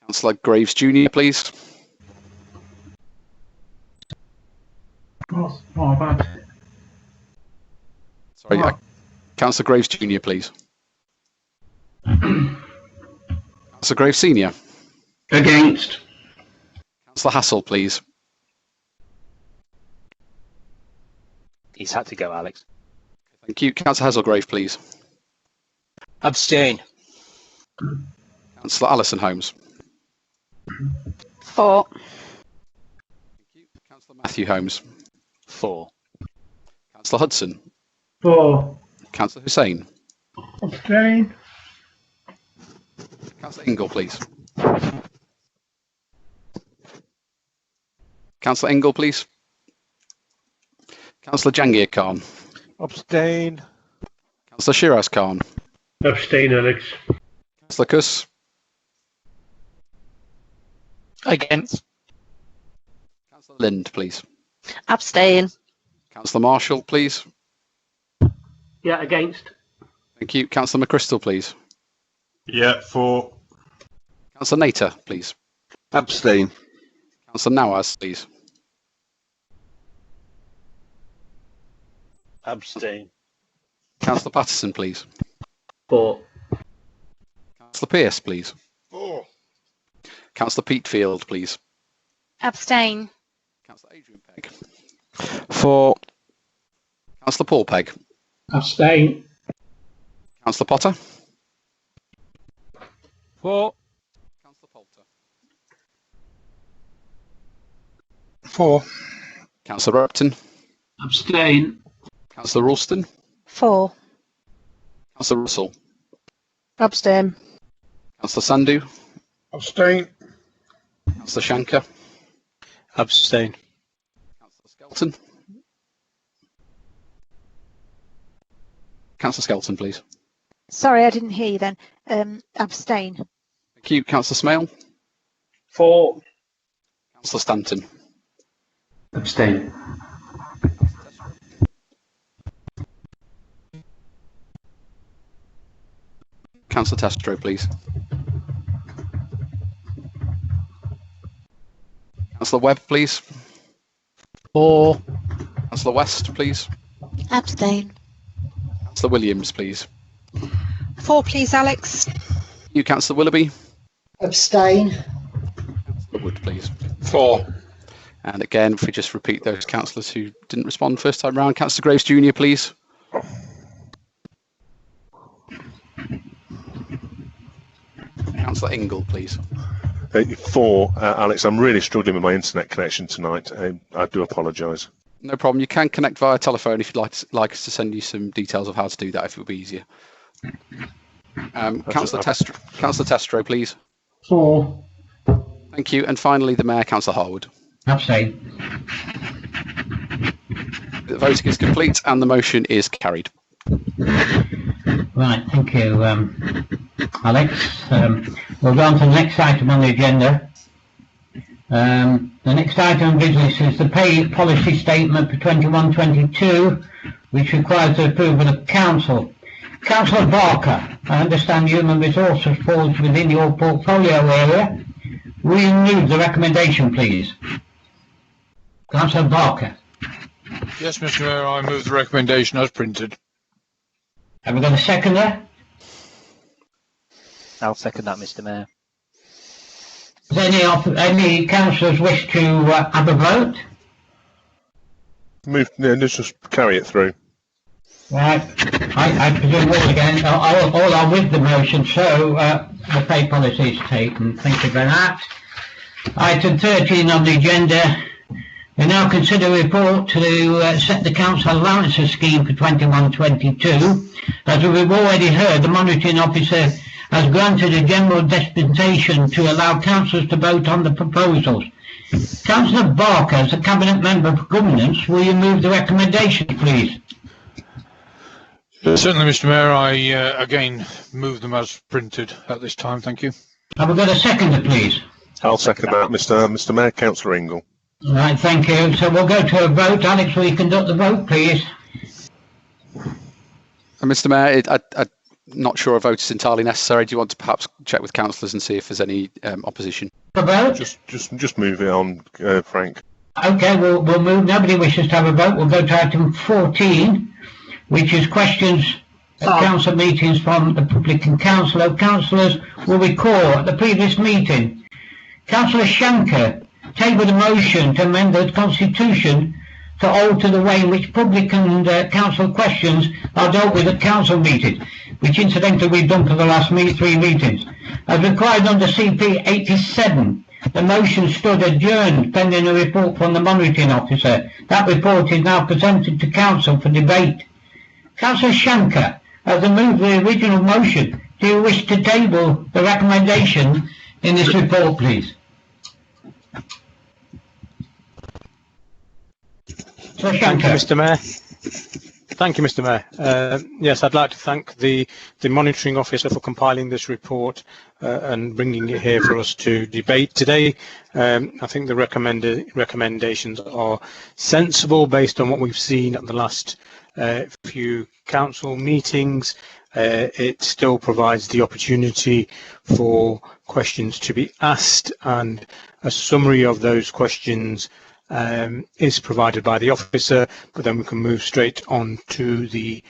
Councillor Graves Jr., please. Sorry, Councillor Graves Jr., please. Councillor Graves Senior. Against. Councillor Hassel, please. He's had to go, Alex. Thank you. Councillor Hazelgrave, please. Abstain. Councillor Alison Holmes. 4. Councillor Matthew Holmes. 4. Councillor Hudson. 4. Councillor Hussain. Abstain. Councillor Ingle, please. Councillor Ingle, please. Councillor Jangir Khan. Abstain. Councillor Shiraz Khan. Abstain, Alex. Councillor Kuss. Against. Councillor Lind, please. Abstain. Councillor Marshall, please. Yeah, against. Thank you. Councillor McChrystal, please. Yeah, 4. Councillor Nater, please. Abstain. Councillor Nawaz, please. Abstain. Councillor Patterson, please. 4. Councillor Pearce, please. 4. Councillor Peatfield, please. Abstain. Councillor Adrian Pegg. 4. Councillor Paul Pegg. Abstain. Councillor Potter. 4. Councillor Poulter. 4. Councillor Repton. Abstain. Councillor Ralston. 4. Councillor Russell. Abstain. Councillor Sandhu. Abstain. Councillor Shanker. Abstain. Skelton. Councillor Skelton, please. Sorry, I didn't hear you then. Abstain. Thank you. Councillor Smale. For. Councillor Stanton. Abstain. Councillor Testro, please. Councillor Webb, please. For. Councillor West, please. Abstain. Councillor Williams, please. For, please, Alex. You, Councillor Willoughby. Abstain. Councillor Wood, please. For. And again, if we just repeat those councillors who didn't respond first time round. Councillor Graves Jr., please. Councillor Ingle, please. For Alex, I'm really struggling with my internet connection tonight. I do apologise. No problem. You can connect via telephone if you'd like us to send you some details of how to do that, if it would be easier. Councillor Testro, please. For. Thank you. And finally, the Mayor, Councillor Harwood. Abstain. The voting is complete and the motion is carried. Right, thank you, Alex. We'll go on to the next item on the agenda. The next item of business is the pay policy statement for 21-22, which requires the approval of council. Councillor Barker, I understand human resources falls within your portfolio area. Will you move the recommendation, please? Councillor Barker. Yes, Mr. Mayor, I move the recommendation as printed. Have we got a seconder? I'll second that, Mr. Mayor. Does any councillors wish to have a vote? Let's just carry it through. Right, I presume all are with the motion, so the pay policy is taken. Thank you for that. Item 13 on the agenda. We now consider a report to set the council allowances scheme for 21-22. As we've already heard, the monitoring officer has granted a general dispensation to allow councillors to vote on the proposals. Councillor Barker, as a cabinet member for governance, will you move the recommendations, please? Certainly, Mr. Mayor, I again move them as printed at this time. Thank you. Have we got a seconder, please? I'll second that, Mr. Mayor. Councillor Ingle. Right, thank you. So we'll go to a vote. Alex, will you conduct the vote, please? Mr. Mayor, I'm not sure a vote is entirely necessary. Do you want to perhaps check with councillors and see if there's any opposition? A vote? Just move it on, Frank. Okay, we'll move. Nobody wishes to have a vote. We'll go to item 14, which is questions at council meetings from the public and councillor. Councillors will recall at the previous meeting, Councillor Shanker tabled a motion to amend the constitution to alter the way in which public and council questions are dealt with at council meetings, which incidentally we've done for the last 3 meetings. As required under CP 87, the motion stood adjourned pending a report from the monitoring officer. That report is now presented to council for debate. Councillor Shanker, as a move the original motion, do you wish to table the recommendation in this report, please? Thank you, Mr. Mayor. Thank you, Mr. Mayor. Yes, I'd like to thank the monitoring officer for compiling this report and bringing it here for us to debate today. I think the recommendations are sensible based on what we've seen at the last few council meetings. It still provides the opportunity for questions to be asked, and a summary of those questions is provided by the officer, but then we can move straight on to the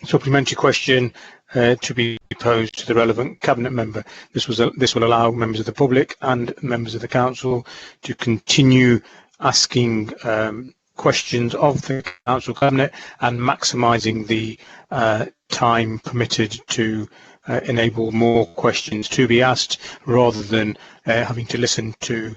supplementary question to be posed to the relevant cabinet member. This will allow members of the public and members of the council to continue asking questions of the council cabinet and maximising the time permitted to enable more questions to be asked rather than having to listen to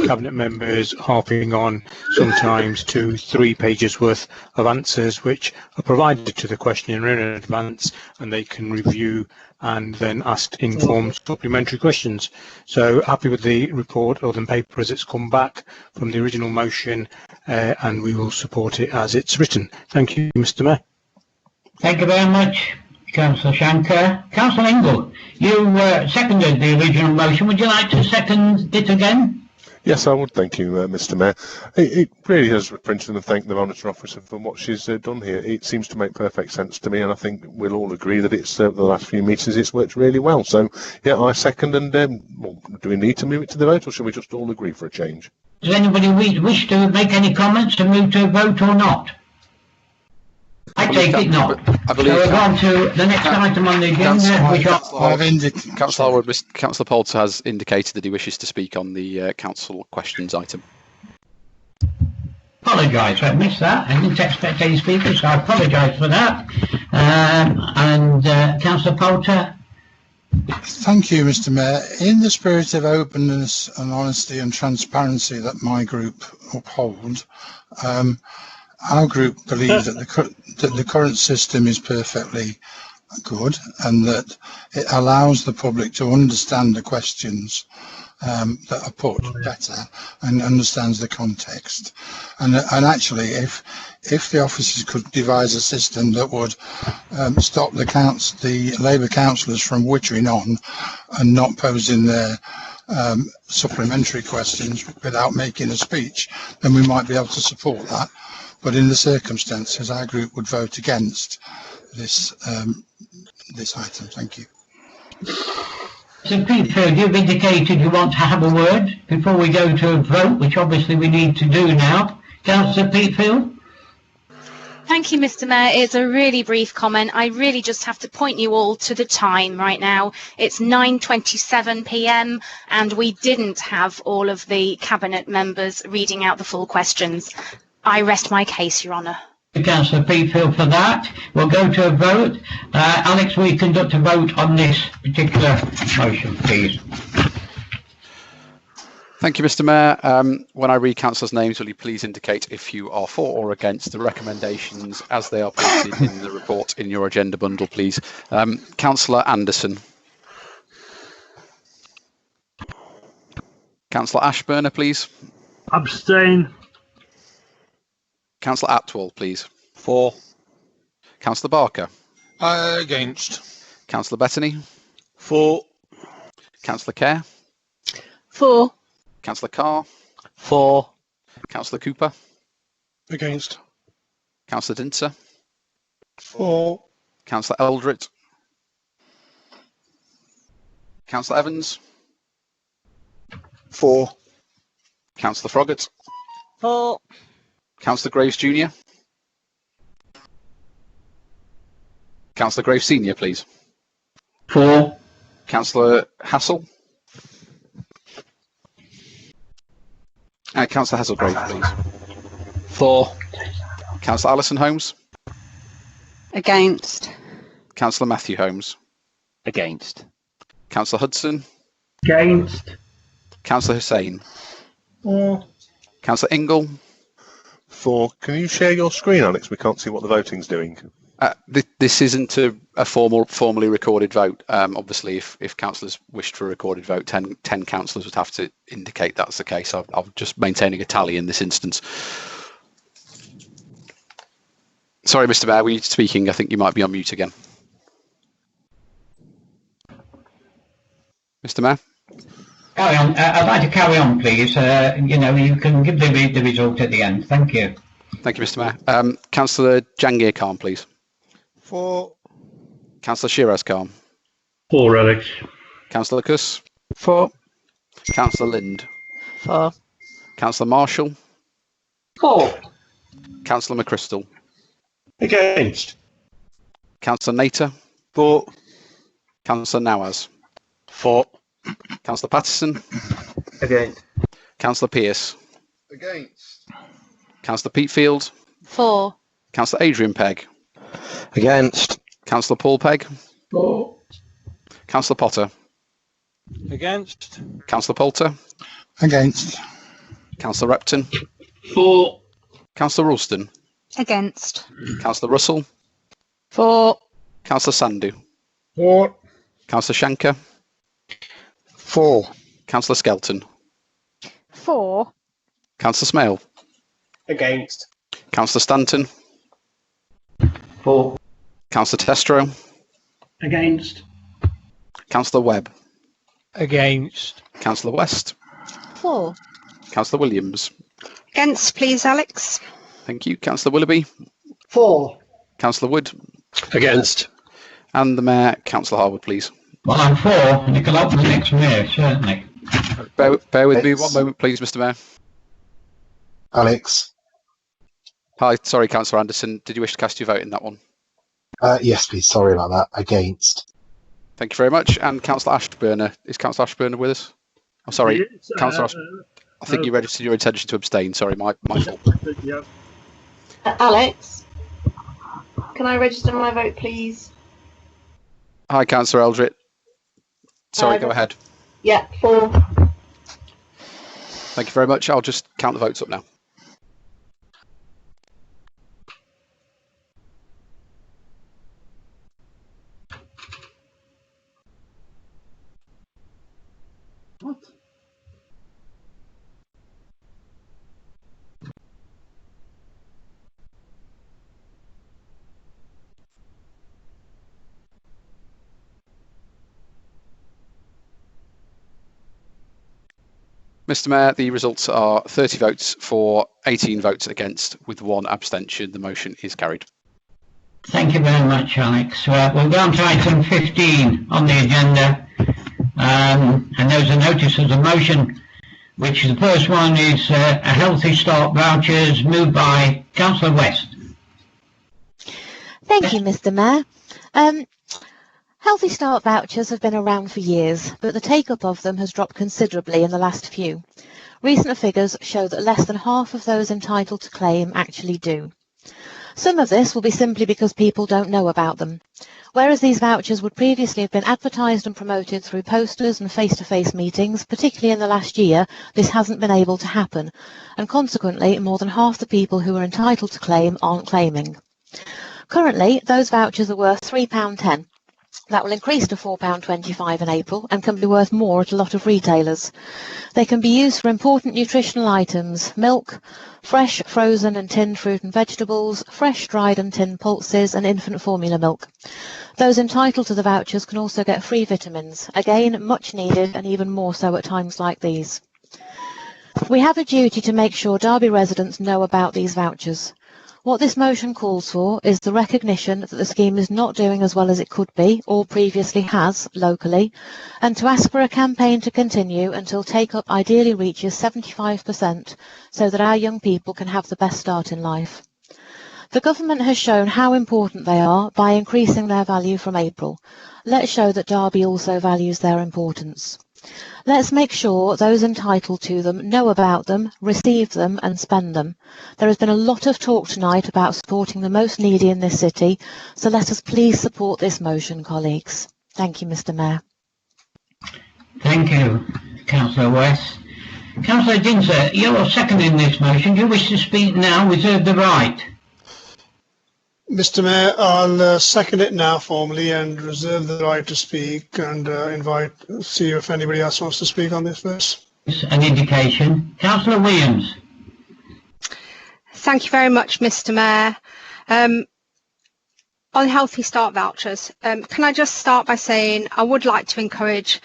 cabinet members harping on sometimes 2-3 pages worth of answers which are provided to the questioner in advance, and they can review and then ask informed supplementary questions. So happy with the report or the paper as it's come back from the original motion, and we will support it as it's written. Thank you, Mr. Mayor. Thank you very much, Councillor Shankar. Councillor Ingle, you seconded the original motion. Would you like to second it again? Yes, I would. Thank you, Mr. Mayor. It really has printed and thank the Monitor Officer for what she's done here. It seems to make perfect sense to me, and I think we'll all agree that it's the last few meetings it's worked really well. So, yeah, I second. And well, do we need to move it to the vote, or should we just all agree for a change? Does anybody wish to make any comments to move to a vote or not? I take it not. I believe so we're on to the next item on the agenda, which Councillor Poulter has indicated that he wishes to speak on the council questions item. Apologise, I missed that. I didn't expect any speakers, so I apologise for that. Councillor Poulter. Thank you, Mr. Mayor. In the spirit of openness and honesty and transparency that my group uphold, our group believes that the current system is perfectly good and that it allows the public to understand the questions that are put better and understands the context. And actually, if the officers could devise a system that would stop the Labour councillors from wittering on and not posing their supplementary questions without making a speech, then we might be able to support that. But in the circumstances, our group would vote against this this item. Thank you. So, Petefield, you've indicated you want to have a word before we go to a vote, which obviously we need to do now. Councillor Petefield? Thank you, Mr. Mayor. It's a really brief comment. I really just have to point you all to the time right now. It's 9:27 p.m. and we didn't have all of the cabinet members reading out the full questions. I rest my case, Your Honour. Councillor Petefield for that. We'll go to a vote. Alex, will you conduct a vote on this particular motion, please? Thank you, Mr. Mayor. When I read councillors' names, will you please indicate if you are for or against the recommendations as they are posted in the report in your agenda bundle, please. Councillor Anderson. Councillor Ashburner, please. Abstain. Councillor Atwell, please. For. Councillor Barker. Against. Councillor Bettany. For. Councillor Kerr. For. Councillor Carr. For. Councillor Cooper. Against. Councillor Dinter. For. Councillor Eldred. Councillor Evans. For. Councillor Froggatt. For. Councillor Graves Jr. Councillor Graves Senior, please. For. Councillor Hassel. Councillor Hasselgrave, please. For. Councillor Alison Holmes. Against. Councillor Matthew Holmes. Against. Councillor Hudson. Against. Councillor Hussain. For. Councillor Ingle. For. Can you share your screen, Alex? We can't see what the voting's doing. This isn't a formally recorded vote. Obviously, if councillors wished for a recorded vote, 10 councillors would have to indicate that's the case. I'm just maintaining a tally in this instance. Sorry, Mr. Mayor, were you speaking? I think you might be on mute again. Mr. Mayor? Carry on. I'd like to carry on, please. You can give the result at the end. Thank you. Thank you, Mr. Mayor. Councillor Jangir Khan, please. For. Councillor Shiraz Khan. For, Alex. Councillor Kuss. For. Councillor Lind. For. Councillor Marshall. For. Councillor McChrystal. Against. Councillor Nater. For. Councillor Nawaz. For. Councillor Patterson. Against. Councillor Pearce. Against. Councillor Petefield. For. Councillor Adrian Pegg. Against. Councillor Paul Pegg. For. Councillor Potter. Against. Councillor Poulter. Against. Councillor Repton. For. Councillor Ralston. Against. Councillor Russell. For. Councillor Sandu. For. Councillor Shanker. For. Councillor Skelton. For. Councillor Smale. Against. Councillor Stanton. For. Councillor Testro. Against. Councillor Webb. Against. Councillor West. For. Councillor Williams. Against, please, Alex. Thank you. Councillor Willoughby. For. Councillor Wood. Against. And the Mayor, Councillor Harwood, please. Well, I'm for, and it can help the next mayor, certainly. Bear with me one moment, please, Mr. Mayor. Alex. Hi, sorry, Councillor Anderson. Did you wish to cast your vote in that one? Yes, please. Sorry about that. Against. Thank you very much. And Councillor Ashburner. Is Councillor Ashburner with us? I'm sorry, Yes, Councillor I think you registered your intention to abstain. Sorry, my fault. Yeah. Alex, can I register my vote, please? Hi, Councillor Eldritt. Sorry, go ahead. Yeah, for. Thank you very much. I'll just count the votes up now. What? Mr. Mayor, the results are 30 votes for, 18 votes against, with 1 abstention. The motion is carried. Thank you very much, Alex. We'll go on to item 15 on the agenda. And there's a notice of the motion, which the first one is a Healthy Start vouchers, moved by Councillor West. Thank you, Mr. Mayor. Healthy Start vouchers have been around for years, but the take-up of them has dropped considerably in the last few. Recent figures show that less than half of those entitled to claim actually do. Some of this will be simply because people don't know about them. Whereas these vouchers would previously have been advertised and promoted through posters and face-to-face meetings, particularly in the last year, this hasn't been able to happen, and consequently more than half the people who are entitled to claim aren't claiming. Currently, those vouchers are worth £3.10. That will increase to £4.25 in April and can be worth more at a lot of retailers. They can be used for important nutritional items: milk, fresh, frozen and tinned fruit and vegetables, fresh, dried and tinned pulses and infant formula milk. Those entitled to the vouchers can also get free vitamins, again much needed and even more so at times like these. We have a duty to make sure Derby residents know about these vouchers. What this motion calls for is the recognition that the scheme is not doing as well as it could be, or previously has, locally, and to ask for a campaign to continue until take-up ideally reaches 75%, so that our young people can have the best start in life. The government has shown how important they are by increasing their value from April. Let's show that Derby also values their importance. Let's make sure those entitled to them know about them, receive them and spend them. There has been a lot of talk tonight about supporting the most needy in this city, so let us please support this motion, colleagues. Thank you, Mr. Mayor. Thank you, Councillor West. Councillor Dinser, you're seconding this motion. Do you wish to speak now? Reserve the right. Mr. Mayor, I'll second it now formally and reserve the right to speak and see if anybody else wants to speak on this first. An indication. Councillor Williams. Thank you very much, Mr. Mayor. On Healthy Start vouchers, can I just start by saying I would like to encourage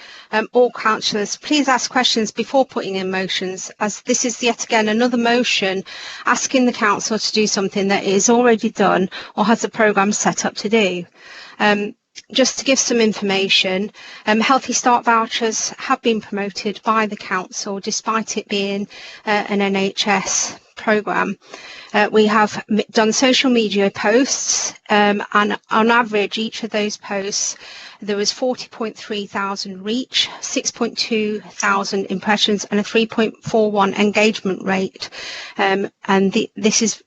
all councillors, please ask questions before putting in motions, as this is yet again another motion asking the council to do something that is already done or has a programme set up to do. Just to give some information, Healthy Start vouchers have been promoted by the council despite it being an NHS programme. We have done social media posts and on average each of those posts there was 40.3 thousand reach, 6.2 thousand impressions and a 3.41 engagement rate, and this is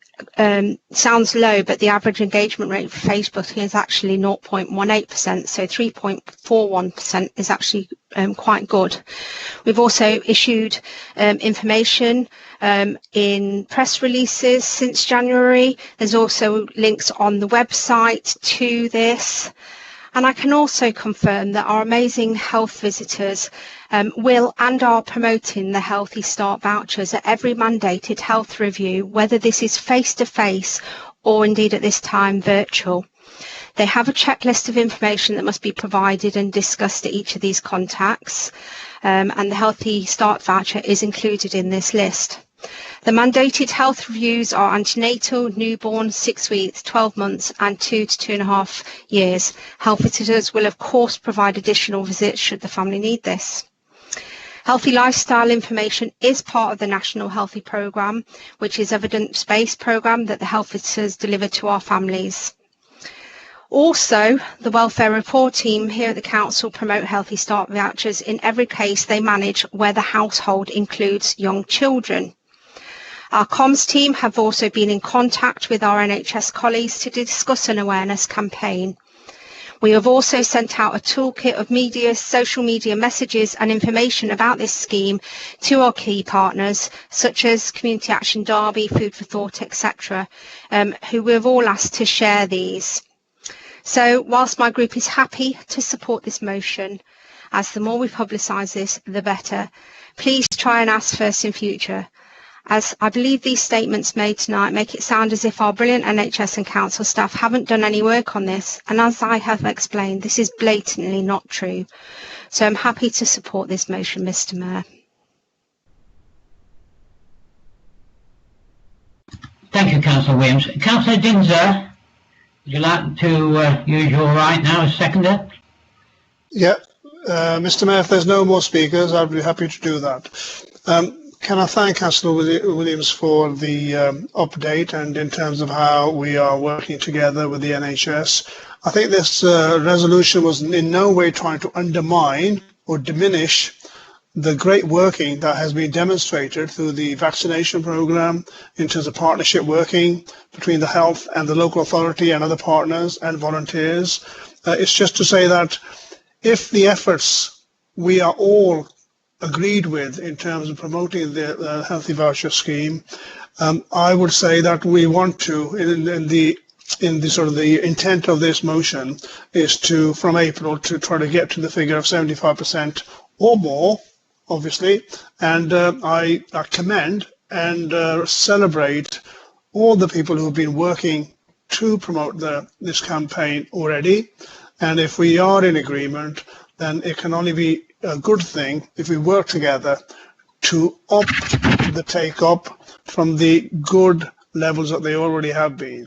sounds low, but the average engagement rate for Facebook is actually 0.18%, so 3.41% is actually quite good. We've also issued information in press releases since January. There's also links on the website to this. And I can also confirm that our amazing health visitors will and are promoting the Healthy Start vouchers at every mandated health review, whether this is face-to-face or indeed at this time virtual. They have a checklist of information that must be provided and discussed at each of these contacts, and the Healthy Start voucher is included in this list. The mandated health reviews are antenatal, newborn, 6 weeks, 12 months and 2 to 2.5 years. Health visitors will of course provide additional visits should the family need this. Healthy lifestyle information is part of the National Healthy Programme, which is an evidence-based programme that the health visitors deliver to our families. Also, the Welfare Report team here at the Council promote Healthy Start vouchers in every case they manage where the household includes young children. Our comms team have also been in contact with our NHS colleagues to discuss an awareness campaign. We have also sent out a toolkit of social media messages and information about this scheme to our key partners, such as Community Action Derby, Food for Thought, etc., who we have all asked to share these. So, whilst my group is happy to support this motion, as the more we publicise this, the better, please try and ask first in future, as I believe these statements made tonight make it sound as if our brilliant NHS and council staff haven't done any work on this, and as I have explained, this is blatantly not true. So I'm happy to support this motion, Mr. Mayor. Thank you, Councillor Williams. Councillor Dinser, would you like to use your right now as seconder? Yeah, Mr. Mayor, if there's no more speakers, I'd be happy to do that. Can I thank Councillor Williams for the update and in terms of how we are working together with the NHS. I think this resolution was in no way trying to undermine or diminish the great working that has been demonstrated through the vaccination programme in terms of partnership working between the health and the local authority and other partners and volunteers. It's just to say that if the efforts we are all agreed with in terms of promoting the Healthy Voucher scheme, I would say that we want to, in the sort of the intent of this motion, is to, from April, to try to get to the figure of 75% or more, obviously, and I commend and celebrate all the people who have been working to promote this campaign already, and if we are in agreement, then it can only be a good thing if we work together to up the take-up from the good levels that they already have been.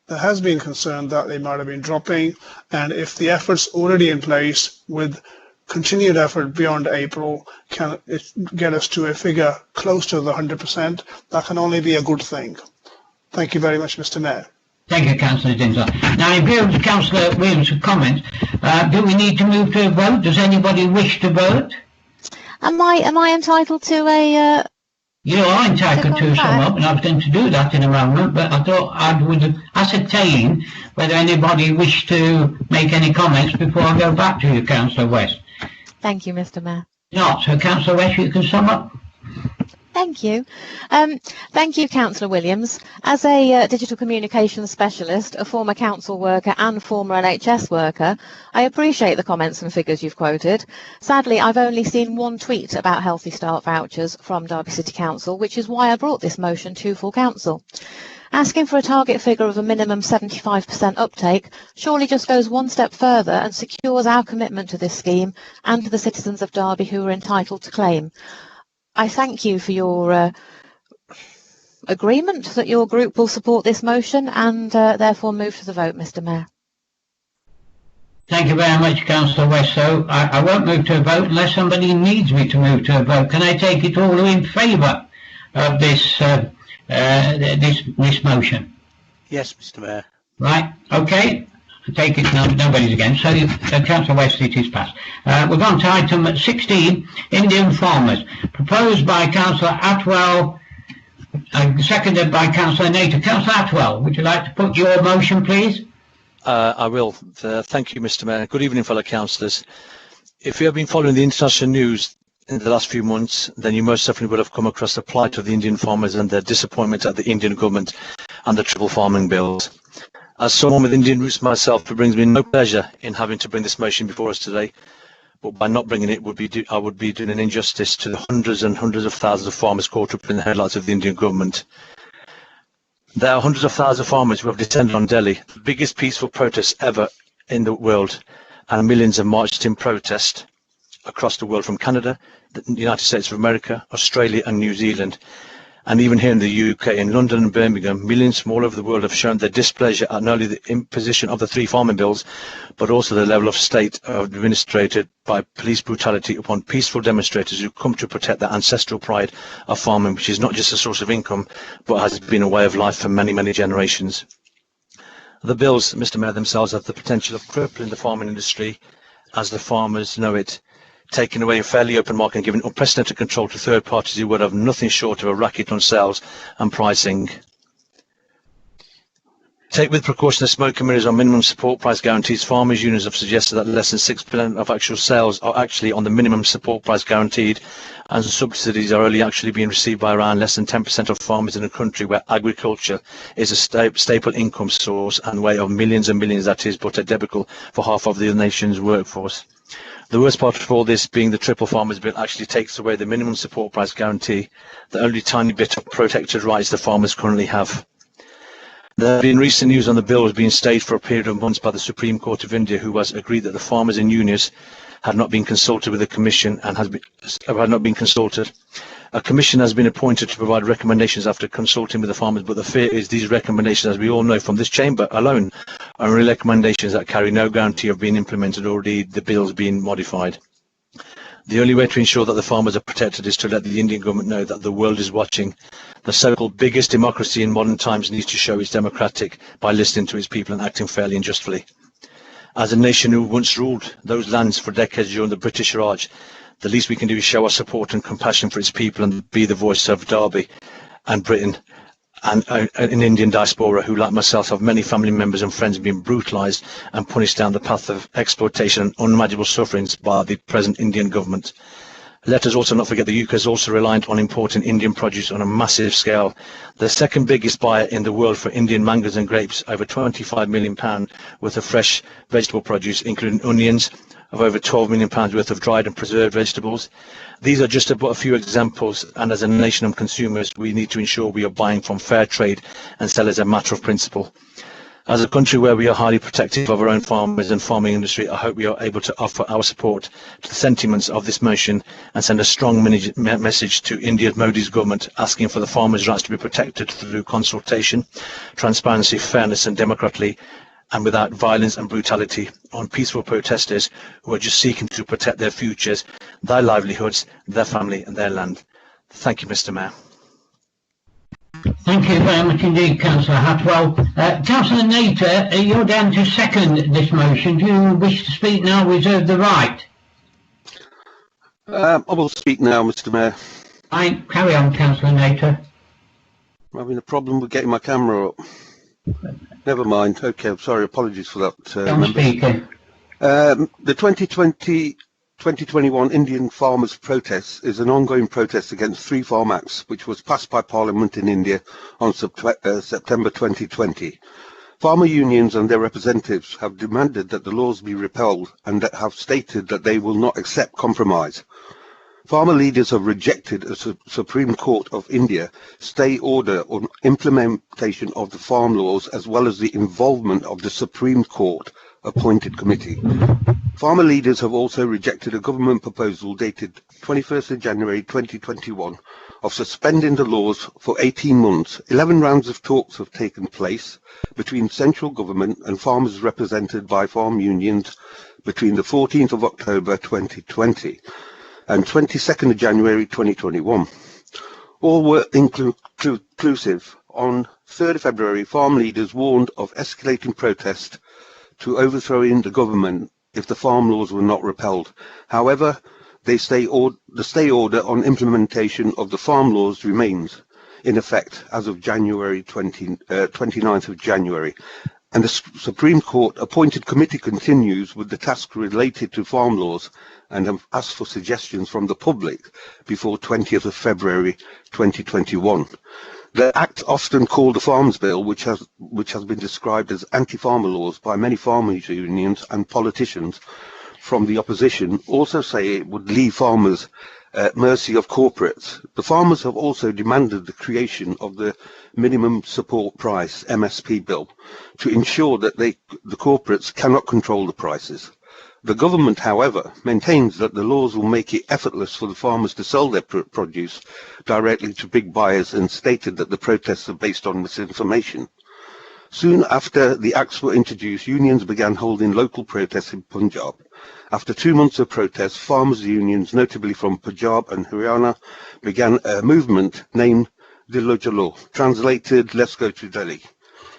There has been concern that they might have been dropping, and if the efforts already in place with continued effort beyond April can get us to a figure close to the 100%, that can only be a good thing. Thank you very much, Mr. Mayor. Thank you, Councillor Dinser. Now, in view of Councillor Williams' comment, do we need to move to a vote? Does anybody wish to vote? Am I entitled to a? You are entitled to sum up, and I was going to do that in a moment, but I thought I would ascertain whether anybody wished to make any comments before I go back to you, Councillor West. Thank you, Mr. Mayor. Not so, Councillor West, you can sum up. Thank you. Thank you, Councillor Williams. As a digital communications specialist, a former council worker and former NHS worker, I appreciate the comments and figures you've quoted. Sadly, I've only seen one tweet about Healthy Start vouchers from Derby City Council, which is why I brought this motion to full council. Asking for a target figure of a minimum 75% uptake surely just goes one step further and secures our commitment to this scheme and to the citizens of Derby who are entitled to claim. I thank you for your agreement that your group will support this motion and therefore move to the vote, Mr. Mayor. Thank you very much, Councillor West. So I won't move to a vote unless somebody needs me to move to a vote. Can I take it all in favour of this this motion? Yes, Mr. Mayor. Right. Okay. I take it nobody's against. So Councillor West, it is passed. We've gone to item 16, Indian farmers, proposed by Councillor Atwell Seconded by Councillor Nater. Councillor Atwell, would you like to put your motion, please? I will. Thank you, Mr. Mayor. Good evening, fellow councillors. If you have been following the international news in the last few months, then you most definitely would have come across the plight of the Indian farmers and their disappointment at the Indian government and the triple farming bills. As someone with Indian roots myself, it brings me no pleasure in having to bring this motion before us today. But by not bringing it, I would be doing an injustice to the hundreds and hundreds of thousands of farmers caught up in the headlights of the Indian government. There are hundreds of thousands of farmers who have descended on Delhi, the biggest peaceful protest ever in the world, and millions have marched in protest across the world from Canada, the United States of America, Australia and New Zealand. And even here in the UK, in London and Birmingham, millions from all over the world have shown their displeasure at not only the imposition of the 3 farming bills, but also the level of state administered by police brutality upon peaceful demonstrators who come to protect the ancestral pride of farming, which is not just a source of income, but has been a way of life for many, many generations. The bills, Mr. Mayor, themselves have the potential of crippling the farming industry as the farmers know it, taking away a fairly open market and giving unprecedented control to third parties who would have nothing short of a racket on sales and pricing. Take with precaution the smoke and mirrors on minimum support price guarantees. Farmers' unions have suggested that less than 6% of actual sales are actually on the minimum support price guaranteed, and subsidies are only actually being received by around less than 10% of farmers in a country where agriculture is a staple income source and way of millions and millions, that is, but a debacle for half of the nation's workforce. The worst part of all this being the triple farmers bill actually takes away the minimum support price guarantee, the only tiny bit of protected rights the farmers currently have. There have been recent news on the bill being stayed for a period of months by the Supreme Court of India, who has agreed that the farmers and unions had not been consulted with the Commission and had not been consulted. A commission has been appointed to provide recommendations after consulting with the farmers, but the fear is these recommendations, as we all know from this chamber alone, are only recommendations that carry no guarantee of being implemented or the bills being modified. The only way to ensure that the farmers are protected is to let the Indian government know that the world is watching. The so-called biggest democracy in modern times needs to show it's democratic by listening to its people and acting fairly and justly. As a nation who once ruled those lands for decades during the British Raj, the least we can do is show our support and compassion for its people and be the voice of Derby and Britain and an Indian diaspora who, like myself, have many family members and friends being brutalised and punished down the path of exploitation and unimaginable sufferings by the present Indian government. Let us also not forget the UK is also reliant on importing Indian produce on a massive scale. The second biggest buyer in the world for Indian mangoes and grapes, over £25 million worth of fresh vegetable produce, including onions, of over £12 million worth of dried and preserved vegetables. These are just a few examples, and as a nation of consumers, we need to ensure we are buying from fair trade and sell as a matter of principle. As a country where we are highly protective of our own farmers and farming industry, I hope we are able to offer our support to the sentiments of this motion and send a strong message to India's Modi's government asking for the farmers' rights to be protected through consultation, transparency, fairness and democratically, and without violence and brutality on peaceful protesters who are just seeking to protect their futures, their livelihoods, their family and their land. Thank you, Mr. Mayor. Thank you very much indeed, Councillor Hatwell. Councillor Nater, you're down to second this motion. Do you wish to speak now? Reserve the right. I will speak now, Mr. Mayor. Carry on, Councillor Nater. I'm having a problem with getting my camera up. Never mind. Okay, I'm sorry. Apologies for that. The 2021 Indian Farmers' Protest is an ongoing protest against 3 Farm Acts, which was passed by Parliament in India on September 2020. Farmer unions and their representatives have demanded that the laws be repealed and have stated that they will not accept compromise. Farmer leaders have rejected a Supreme Court of India stay order on implementation of the farm laws, as well as the involvement of the Supreme Court appointed committee. Farmer leaders have also rejected a government proposal dated 21st of January 2021 of suspending the laws for 18 months. 11 rounds of talks have taken place between central government and farmers represented by farm unions between the 14th of October 2020 and 22nd of January 2021. All were inclusive. On 3rd of February, farm leaders warned of escalating protest to overthrowing the government if the farm laws were not repealed. However, the stay order on implementation of the farm laws remains. in effect as of January 29th of January. And the Supreme Court appointed committee continues with the task related to farm laws and have asked for suggestions from the public before 20th of February 2021. The Act, often called the Farms Bill, which has been described as anti-farmer laws by many farmers unions and politicians from the opposition, also say it would leave farmers at mercy of corporates. The farmers have also demanded the creation of the Minimum Support Price (MSP) bill to ensure that the corporates cannot control the prices. The government, however, maintains that the laws will make it effortless for the farmers to sell their produce directly to big buyers, and stated that the protests are based on misinformation. Soon after the acts were introduced, unions began holding local protests in Punjab. After 2 months of protests, farmers' unions, notably from Punjab and Haryana, began a movement named Dilo Jalo, translated Let's Go to Delhi,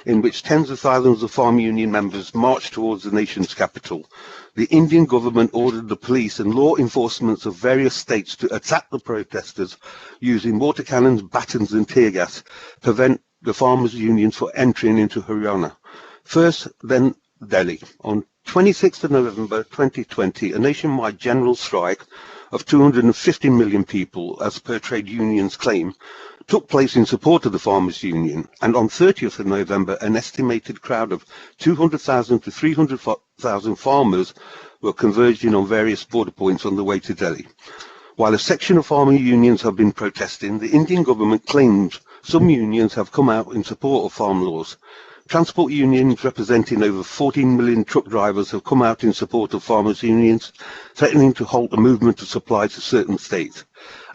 in which tens of thousands of farm union members marched towards the nation's capital. The Indian government ordered the police and law enforcement of various states to attack the protesters using water cannons, batons and tear gas to prevent the farmers' unions from entering into Haryana. First, then Delhi. On 26th of November 2020, a nationwide general strike of 250 million people, as per trade unions claim, took place in support of the farmers' union, and on 30th of November, an estimated crowd of 200,000 to 300,000 farmers were converging on various border points on the way to Delhi. While a section of farmer unions have been protesting, the Indian government claims some unions have come out in support of farm laws. Transport unions representing over 14 million truck drivers have come out in support of farmers' unions, threatening to halt the movement of supply to certain states.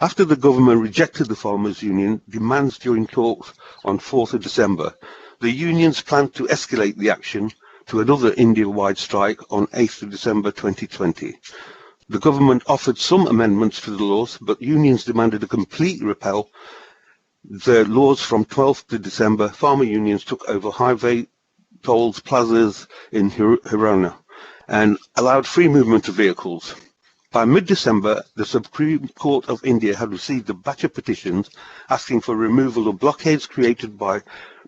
After the government rejected the farmers' union demands during talks on 4th of December, the unions planned to escalate the action to another India-wide strike on 8th of December 2020. The government offered some amendments to the laws, but unions demanded a complete repeal. The laws from 12th of December, farmer unions took over highway tolls plazas in Haryana and allowed free movement of vehicles. By mid-December, the Supreme Court of India had received a batch of petitions asking for removal of blockades created by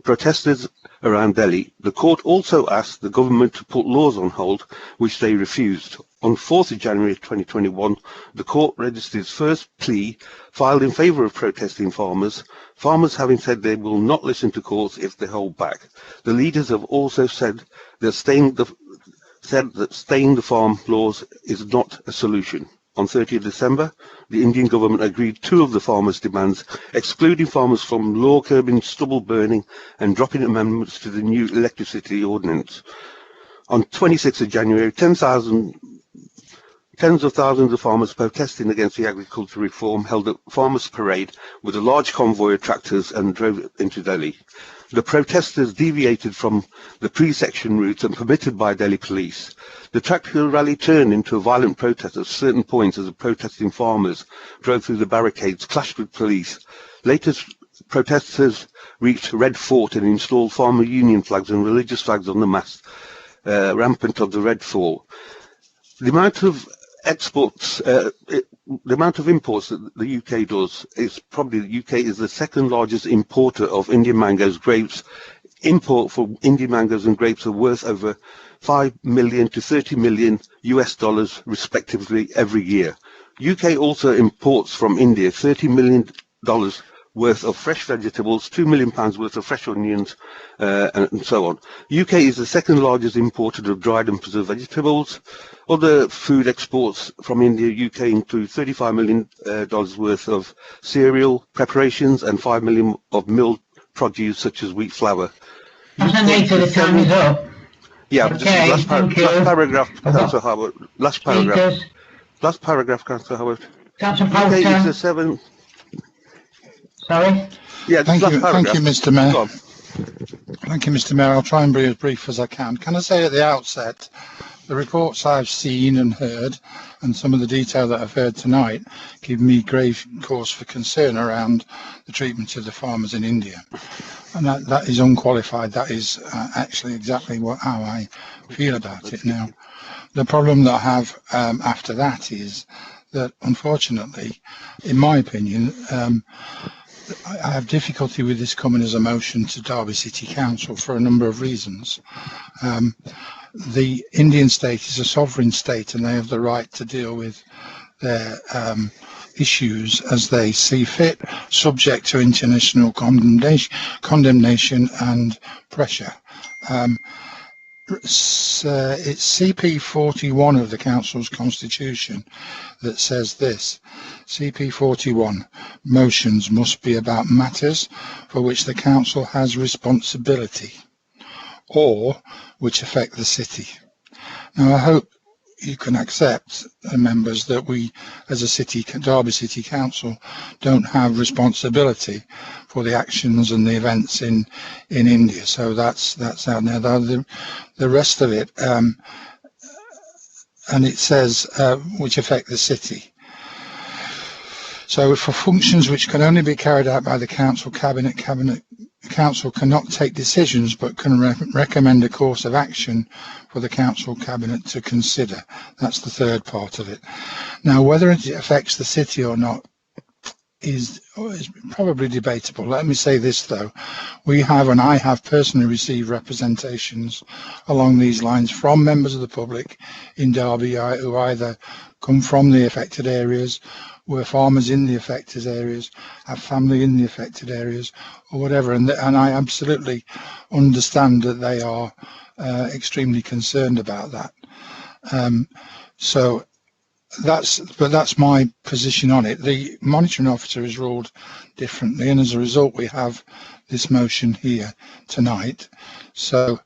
protesters around Delhi. The court also asked the government to put laws on hold, which they refused. On 4th of January 2021, the court registered its first plea filed in favour of protesting farmers, having said they will not listen to courts if they hold back. The leaders have also said that staying the farm laws is not a solution. On 30th December, the Indian government agreed two of the farmers' demands, excluding farmers from law curbing stubble burning and dropping amendments to the new electricity ordinance. On 26th of January, tens of thousands of farmers protesting against the agricultural reform held a farmers' parade with a large convoy of tractors and drove into Delhi. The protesters deviated from the pre-section route and permitted by Delhi police. The tractor rally turned into a violent protest at certain points as the protesting farmers drove through the barricades, clashed with police. Later, protesters reached Red Fort and installed farmer union flags and religious flags on the mast rampant of the Red Fort. The amount of imports that the UK does is probably the UK is the second largest importer of Indian mangoes, grapes. Import for Indian mangoes and grapes are worth over $5 million to $30 million US dollars respectively every year. UK also imports from India $30 million worth of fresh vegetables, £2 million worth of fresh onions, and so on. UK is the second largest importer of dried and preserved vegetables. Other food exports from India, UK include $35 million worth of cereal preparations and $5 million of milled produce such as wheat flour. The time is up. Yeah, okay, last paragraph, Councillor Howard. Last paragraph. Last paragraph, Councillor Howard. Councillor UK is the seventh. Sorry? Yeah, thank you, Mr. Mayor. Thank you, Mr. Mayor. I'll try and be as brief as I can. Can I say at the outset, the reports I've seen and heard, and some of the detail that I've heard tonight, give me grave cause for concern around the treatment of the farmers in India. And that is unqualified. That is actually exactly how I feel about it now. The problem that I have after that is that, unfortunately, in my opinion, I have difficulty with this coming as a motion to Derby City Council for a number of reasons. The Indian state is a sovereign state and they have the right to deal with their issues as they see fit, subject to international condemnation and pressure. It's CP 41 of the Council's Constitution that says this. CP 41, motions must be about matters for which the Council has responsibility or which affect the city. Now I hope you can accept, members, that we as a city, Derby City Council, don't have responsibility for the actions and the events in India. So that's out there. The rest of it, and it says which affect the city. So for functions which can only be carried out by the Council, Council cannot take decisions but can recommend a course of action for the Council Cabinet to consider. That's the third part of it. Now, whether it affects the city or not is probably debatable. Let me say this though. We have, and I have personally received representations along these lines from members of the public in Derby who either come from the affected areas, were farmers in the affected areas, have family in the affected areas, or whatever, and I absolutely understand that they are extremely concerned about that. So that's my position on it. The monitoring officer has ruled differently, and as a result, we have this motion here tonight. So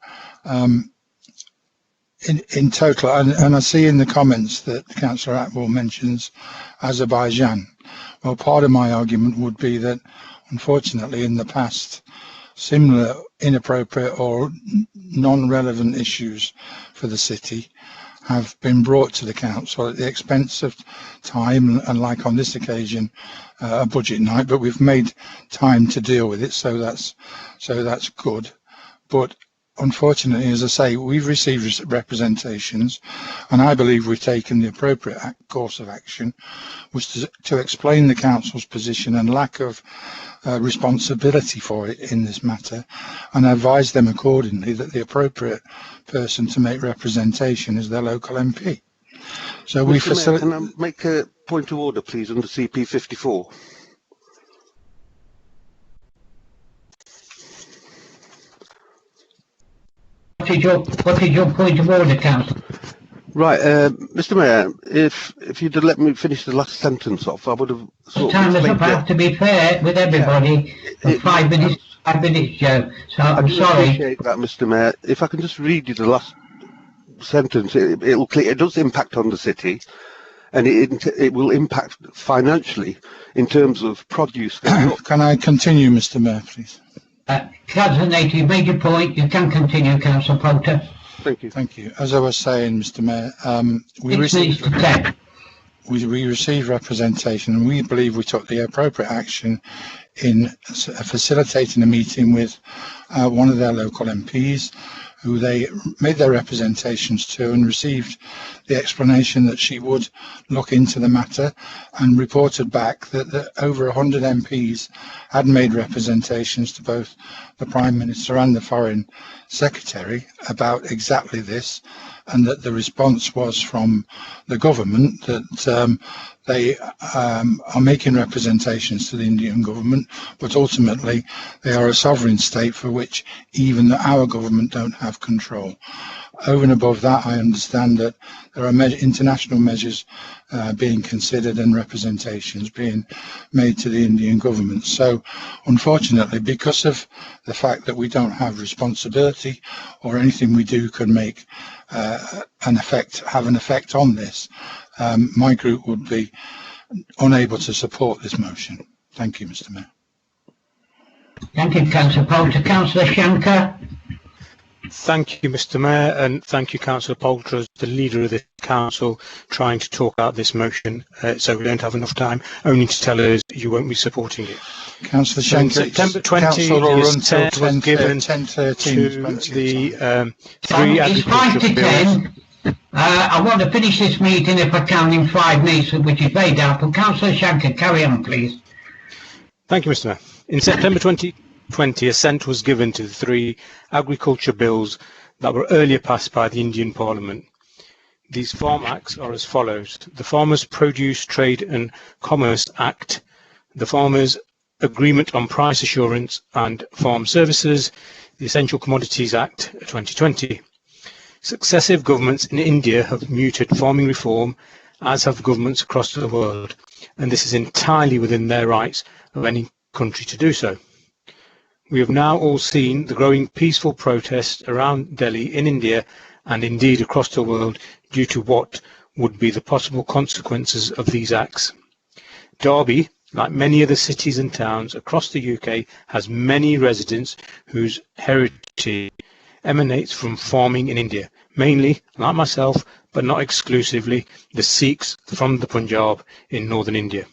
in total, and I see in the comments that Councillor Atwell mentions Azerbaijan. Well, part of my argument would be that, unfortunately, in the past, similar inappropriate or non-relevant issues for the city have been brought to the council at the expense of time, and like on this occasion, a budget night. But we've made time to deal with it, so that's good. But unfortunately, as I say, we've received representations, and I believe we've taken the appropriate course of action, which is to explain the council's position and lack of responsibility for it in this matter, and advise them accordingly that the appropriate person to make representation is their local MP. So we facilitate. Can I make a point of order, please, under CP 54? What is your point of order, Councillor? Right, Mr. Mayor, if you'd have let me finish the last sentence off, I would have. The time is up. I have to be fair with everybody. Yeah. 5 minutes, Joe. So I'm sorry. I appreciate that, Mr. Mayor. If I can just read you the last sentence, it'll clear. It does impact on the city, and it will impact financially in terms of produce. Can I continue, Mr. Mayor, please? Councillor Naty, you made your point. You can continue, Councillor Poulter. Thank you. Thank you. As I was saying, Mr. Mayor, we received representation, and we believe we took the appropriate action in facilitating a meeting with one of their local MPs, who they made their representations to, and received the explanation that she would look into the matter, and reported back that over 100 MPs had made representations to both the Prime Minister and the Foreign Secretary about exactly this, and that the response was from the government that they are making representations to the Indian government, but ultimately they are a sovereign state for which even our government don't have control. Over and above that, I understand that there are international measures being considered and representations being made to the Indian government. So, unfortunately, because of the fact that we don't have responsibility, or anything we do could make have an effect on this, my group would be unable to support this motion. Thank you, Mr. Mayor. Thank you, Councillor Poulter. Councillor Shankar. Thank you, Mr. Mayor, and thank you, Councillor Poulter, as the leader of the council, trying to talk out this motion, so we don't have enough time, only to tell us you won't be supporting it. Councillor Shankar, September 20 was given to the three agricultural bills. I want to finish this meeting, if I can, in 5 minutes, which is very doubtful. Councillor Shankar, carry on, please. Thank you, Mr. Mayor. In September 2020, assent was given to the 3 agriculture bills that were earlier passed by the Indian Parliament. These Farm Acts are as follows: the Farmers Produce Trade and Commerce Act, the Farmers Agreement on Price Assurance and Farm Services, the Essential Commodities Act 2020. Successive governments in India have muted farming reform, as have governments across the world, and this is entirely within their rights of any country to do so. We have now all seen the growing peaceful protests around Delhi in India and indeed across the world due to what would be the possible consequences of these acts. Derby, like many other cities and towns across the UK, has many residents whose heritage emanates from farming in India, mainly, like myself, but not exclusively, the Sikhs from the Punjab in northern India.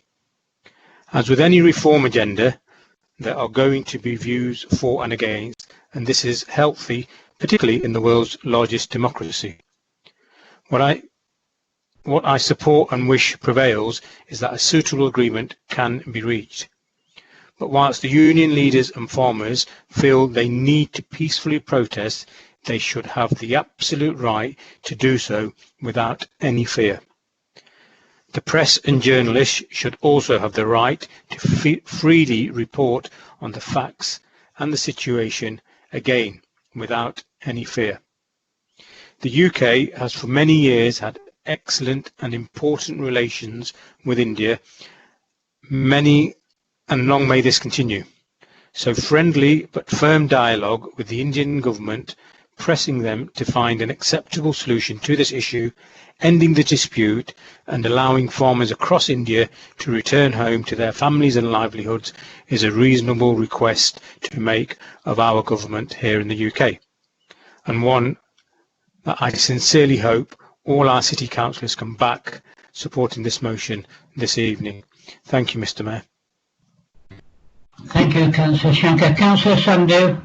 As with any reform agenda, there are going to be views for and against, and this is healthy, particularly in the world's largest democracy. What I support and wish prevails is that a suitable agreement can be reached. But whilst the union leaders and farmers feel they need to peacefully protest, they should have the absolute right to do so without any fear. The press and journalists should also have the right to freely report on the facts and the situation, again, without any fear. The UK has for many years had excellent and important relations with India, and long may this continue. So friendly but firm dialogue with the Indian government, pressing them to find an acceptable solution to this issue, ending the dispute and allowing farmers across India to return home to their families and livelihoods is a reasonable request to make of our government here in the UK, and one that I sincerely hope all our city councillors can back, supporting this motion this evening. Thank you, Mr. Mayor. Thank you, Councillor Shankar. Councillor Sandhu.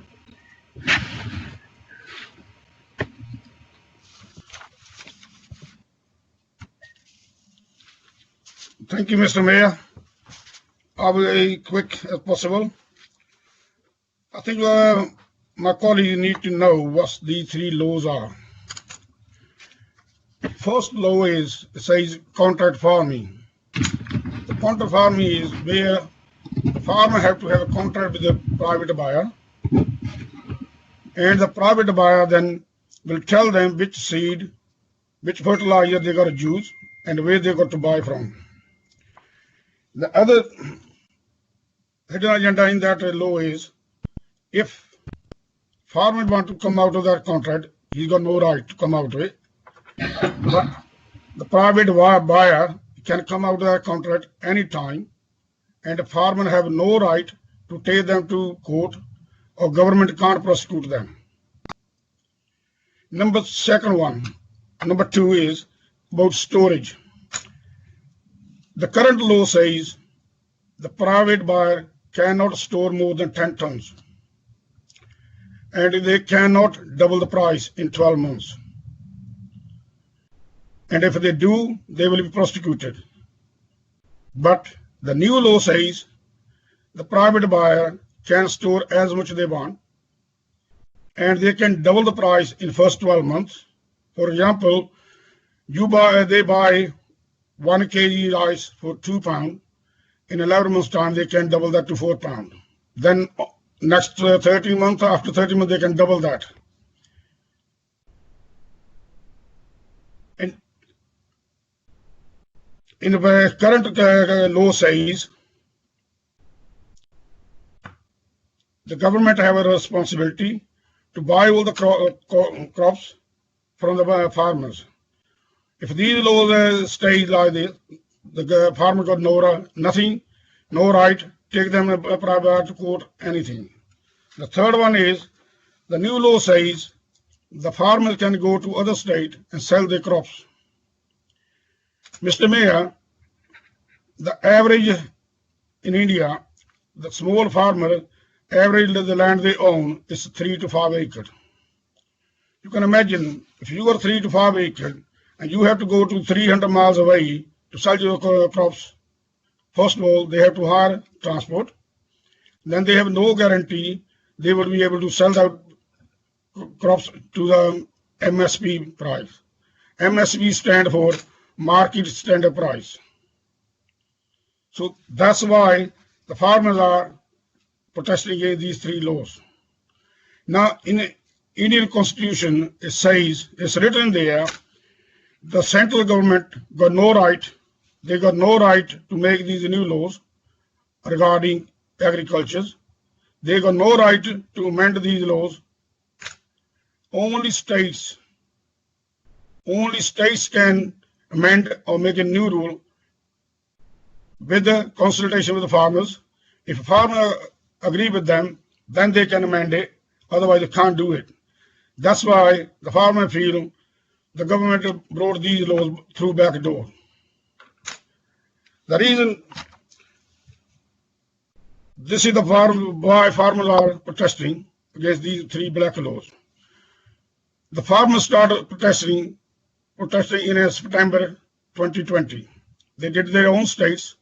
Thank you, Mr. Mayor. I will be quick as possible. I think my colleagues need to know what these 3 laws are. First law is, it says contract farming. The contract farming is where the farmer have to have a contract with the private buyer, and the private buyer then will tell them which seed, which fertilizer they got to use, and where they got to buy from. The other hidden agenda in that law is, if farmer want to come out of that contract, he's got no right to come out of it. But the private buyer can come out of that contract anytime, and the farmer have no right to take them to court, or government can't prosecute them. Number 2 is about storage. The current law says the private buyer cannot store more than 10 tons, and they cannot double the price in 12 months. And if they do, they will be prosecuted. But the new law says the private buyer can store as much they want, and they can double the price in first 12 months. For example, they buy 1 kg rice for £2. In 11 months' time, they can double that to £4. Then next 30 months, after 30 months, they can double that. And in the current law says the government have a responsibility to buy all the crops from the farmers. If these laws stay like this, the farmer got no right, take them to court, anything. The third one is, the new law says the farmers can go to other state and sell their crops. Mr. Mayor, the average in India, the small farmer, average the land they own is 3 to 5 acres. You can imagine, if you got 3 to 5 acres, and you have to go to 300 miles away to sell your crops, first of all, they have to hire transport, then they have no guarantee they will be able to sell out crops to the MSP price. MSP stand for market standard price. So that's why the farmers are protesting against these three laws. Now, in the Indian Constitution, it says, it's written there, the central government got no right, they got no right to make these new laws regarding agriculture. They got no right to amend these laws. Only states can amend or make a new rule with the consultation with the farmers. If a farmer agree with them, then they can amend it. Otherwise, they can't do it. That's why the farmer feel the government brought these laws through back door. The reason this is why farmers are protesting against these three black laws. The farmers started protesting in September 2020. They did their own states,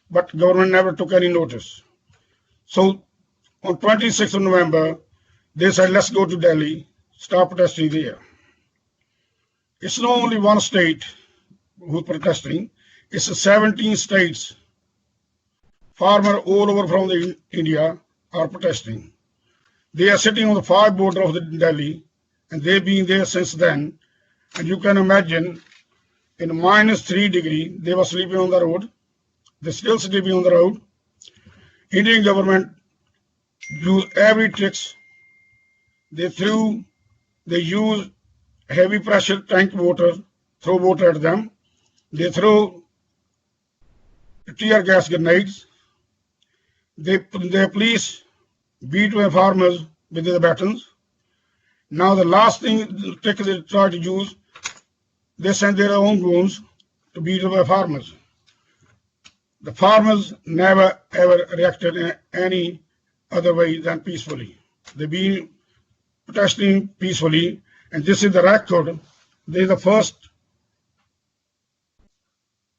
but government never took any notice. So on 26th of November, they said, let's go to Delhi, start protesting there. It's not only one state who's protesting, it's 17 states. Farmers all over from India are protesting. They are sitting on the far border of Delhi, and they've been there since then. And you can imagine, in -3 degrees, they were sleeping on the road. They're still sleeping on the road. Indian government used every tricks. They use heavy pressure tank water, throw water at them. They throw tear gas grenades. The police beat the farmers with their batons. Now the last trick they try to use, they send their own goons to beat the farmers. The farmers never ever reacted in any other way than peacefully. They've been protesting peacefully, and this is the record. This is the first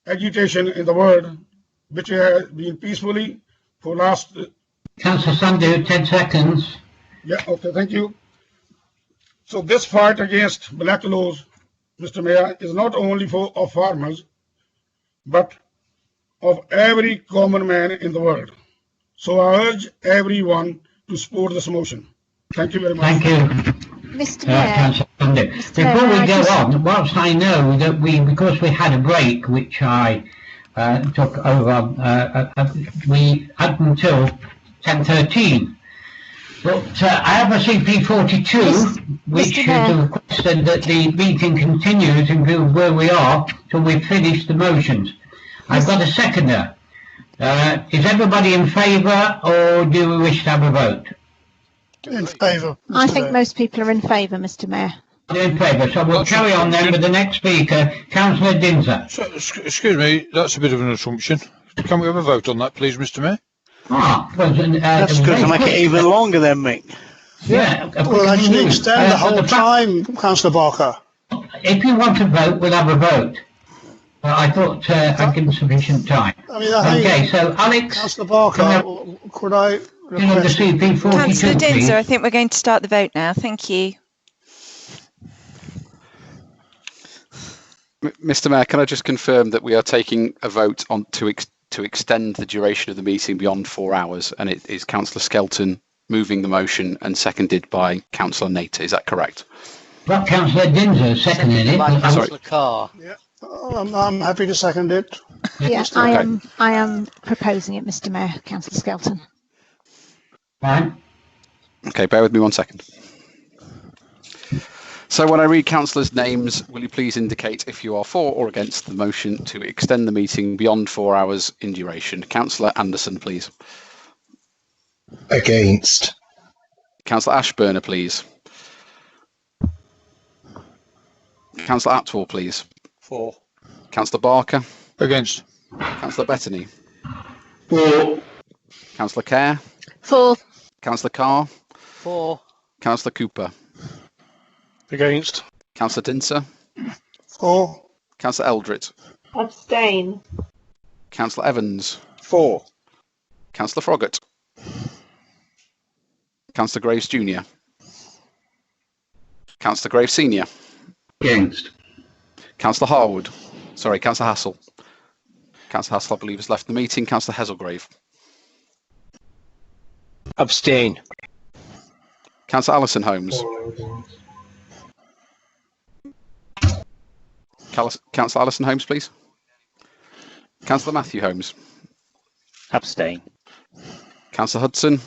agitation in the world which has been peacefully for last... Councillor Sandhu, 10 seconds. Yeah, okay, thank you. So this fight against black laws, Mr. Mayor, is not only of farmers, but of every common man in the world. So I urge everyone to support this motion. Thank you very much. Thank you. Mr. Mayor. Before we go on, whilst I know that because we had a break, which I took over, we had until 10:13. But I have a CP42, which is a request that the meeting continues until where we are till we've finished the motions. I've got a seconder. Is everybody in favour, or do we wish to have a vote? In favour. I think most people are in favour, Mr. Mayor. In favour, so we'll carry on then with the next speaker, Councillor Dinser. So, excuse me, that's a bit of an assumption. Can we have a vote on that, please, Mr. Mayor? That's going to make it even longer then, Mick. Yeah. We'll actually extend the whole time, Councillor Barker. If you want to vote, we'll have a vote. I thought I'd given sufficient time. I mean, I okay, so Alex, Councillor Barker, could I request... Councillor Dinser, I think we're going to start the vote now. Thank you. Mr. Mayor, can I just confirm that we are taking a vote on to extend the duration of the meeting beyond 4 hours, and it is Councillor Skelton moving the motion and seconded by Councillor Nater. Is that correct? Well, Councillor Dinser seconded it. Councillor Carr. Yeah. I'm happy to second it. Yes, I am proposing it, Mr. Mayor, Councillor Skelton. Fine. Okay, bear with me 1 second. So when I read councillors' names, will you please indicate if you are for or against the motion to extend the meeting beyond 4 hours in duration? Councillor Anderson, please. Against. Councillor Ashburner, please. Councillor Atwell, please. For. Councillor Barker. Against. Councillor Bettany. For. Councillor Kerr. For. Councillor Carr. For. Councillor Cooper. Against. Councillor Dinser. For. Councillor Eldrit. Abstain. Councillor Evans. For. Councillor Froggatt. Councillor Graves Jr. Councillor Graves Senior. Against. Councillor Harwood. Sorry, Councillor Hassel. Councillor Hassel, I believe, has left the meeting. Councillor Heselgrave. Abstain. Councillor Alison Holmes. Councillor Alison Holmes, please. Councillor Matthew Holmes. Abstain. Councillor Hudson.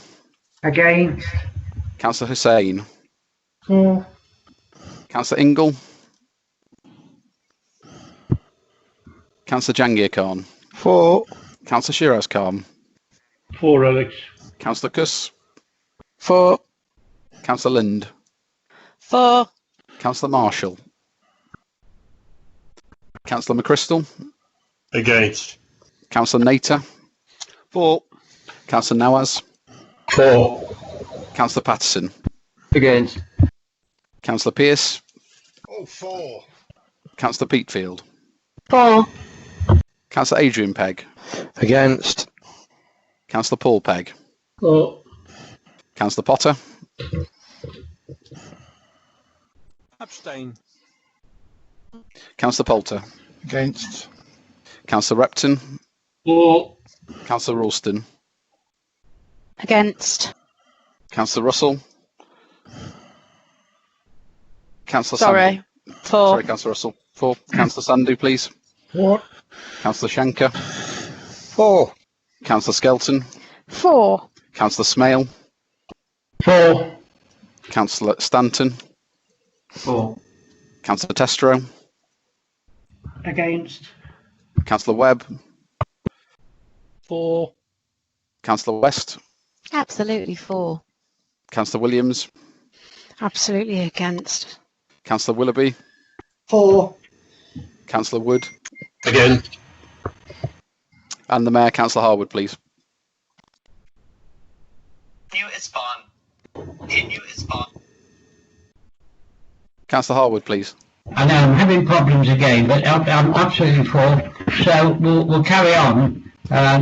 Against. Councillor Hussain. For. Councillor Ingle. Councillor Jangir Khan. For. Councillor Shiraz Khan. For, Alex. Councillor Kuss. For. Councillor Lind. For. Councillor Marshall. Councillor McChrystal. Against. Councillor Nater. For. Councillor Nawaz. For. Councillor Patterson. Against. Councillor Pearce. For. Councillor Peatfield. For. Councillor Adrian Pegg. Against. Councillor Paul Pegg. For. Councillor Potter. Abstain. Councillor Poulter. Against. Councillor Repton. For. Councillor Ralston. Against. Councillor Russell. Councillor Sorry. Sandu. For. Sorry, Councillor Russell. For. Councillor Sandu, please. For. Councillor Shanker. For. Councillor Skelton. For. Councillor Smale. For. Councillor Stanton. For. Councillor Testro. Against. Councillor Webb. For. Councillor West. Absolutely for. Councillor Williams. Absolutely against. Councillor Willoughby. For. Councillor Wood. Against. And the Mayor, Councillor Harwood, please. Mute is on. Mute is on. Councillor Harwood, please. I know I'm having problems again, but I'm absolutely for. So we'll carry on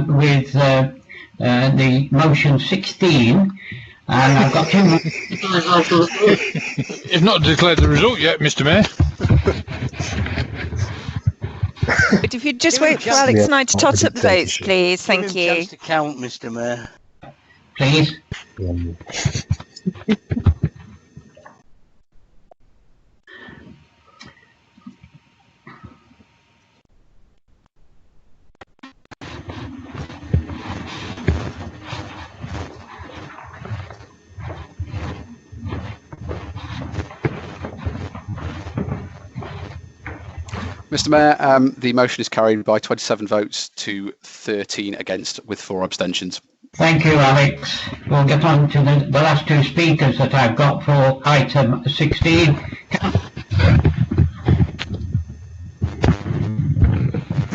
with the motion 16, and I've got 2 minutes. You've not declared the result yet, Mr. Mayor. But if you'd just wait for Alex and I to tot up the votes, please. Thank you. Chance to count, Mr. Mayor. Please. Mr. Mayor, the motion is carried by 27 votes to 13 against, with 4 abstentions. Thank you, Alex. We'll get on to the last 2 speakers that I've got for item 16.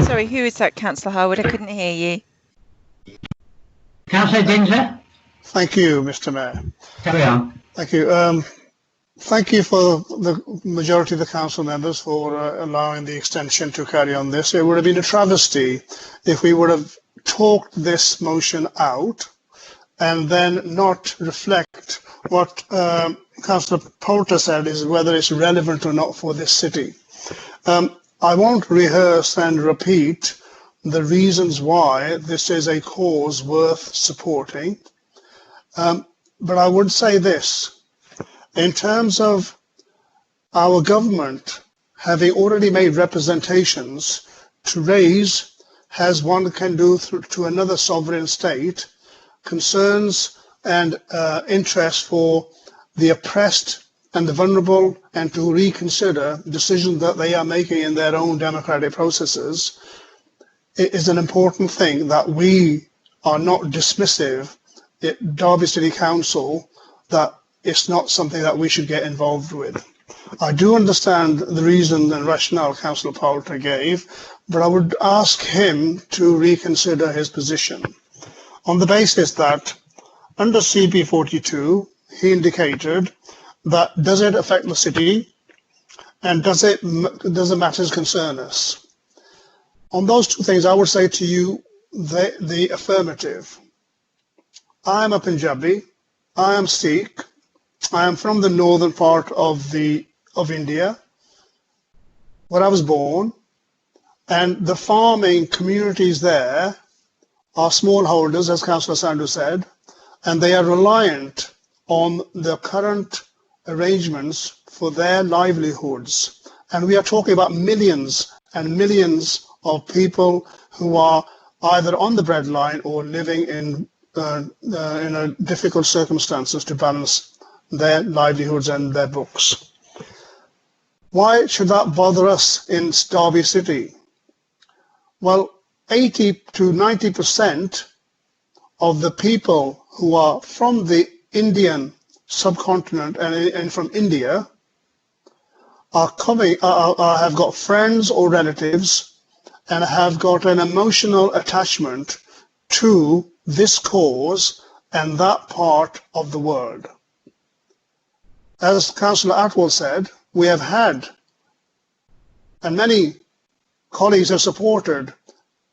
Sorry, who is that, Councillor Harwood? I couldn't hear you. Councillor Dinser? Thank you, Mr. Mayor. Carry on. Thank you. Thank you for the majority of the council members for allowing the extension to carry on this. It would have been a travesty if we would have talked this motion out and then not reflect what Councillor Poulter said is whether it's relevant or not for this city. I won't rehearse and repeat the reasons why this is a cause worth supporting, but I would say this. In terms of our government having already made representations to raise, as one can do to another sovereign state, concerns and interest for the oppressed and the vulnerable, and to reconsider decisions that they are making in their own democratic processes, it is an important thing that we are not dismissive at Derby City Council that it's not something that we should get involved with. I do understand the reason and rationale Councillor Poulter gave, but I would ask him to reconsider his position on the basis that under CP 42, he indicated that does it affect the city and does the matters concern us? On those 2 things, I would say to you the affirmative. I am a Punjabi. I am Sikh. I am from the northern part of India, where I was born, and the farming communities there are smallholders, as Councillor Sandhu said, and they are reliant on the current arrangements for their livelihoods. And we are talking about millions and millions of people who are either on the breadline or living in difficult circumstances to balance their livelihoods and their books. Why should that bother us in Derby City? Well, 80 to 90% of the people who are from the Indian subcontinent and from India are have got friends or relatives and have got an emotional attachment to this cause and that part of the world. As Councillor Atwell said, we have had, and many colleagues have supported,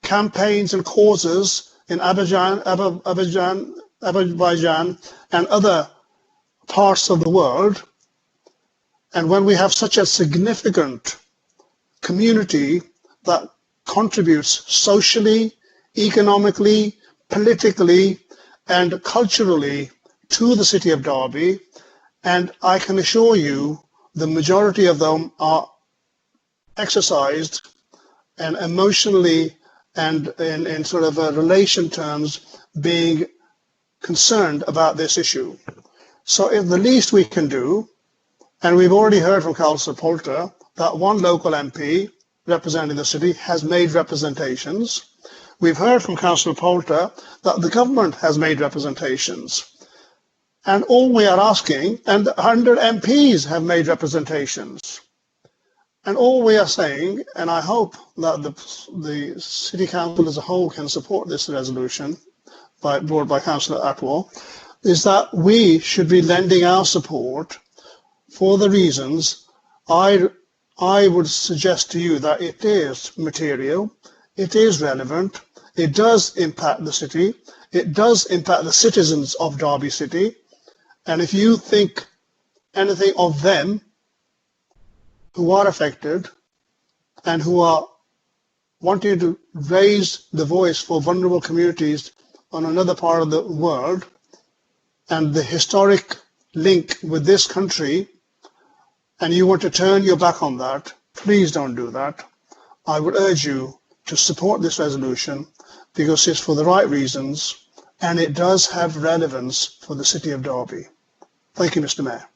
campaigns and causes in Azerbaijan and other parts of the world. And when we have such a significant community that contributes socially, economically, politically, and culturally to the city of Derby, and I can assure you the majority of them are exercised and emotionally and in sort of a relation terms being concerned about this issue. So if the least we can do, and we've already heard from Councillor Poulter that one local MP representing the city has made representations. We've heard from Councillor Poulter that the government has made representations. And all we are asking, and 100 MPs have made representations. And all we are saying, and I hope that the City Council as a whole can support this resolution brought by Councillor Atwell, is that we should be lending our support for the reasons I would suggest to you that it is material, it is relevant, it does impact the city, it does impact the citizens of Derby City, and if you think anything of them who are affected and who are wanting to raise the voice for vulnerable communities on another part of the world and the historic link with this country, and you want to turn your back on that, please don't do that. I would urge you to support this resolution because it's for the right reasons and it does have relevance for the city of Derby. Thank you, Mr. Mayor.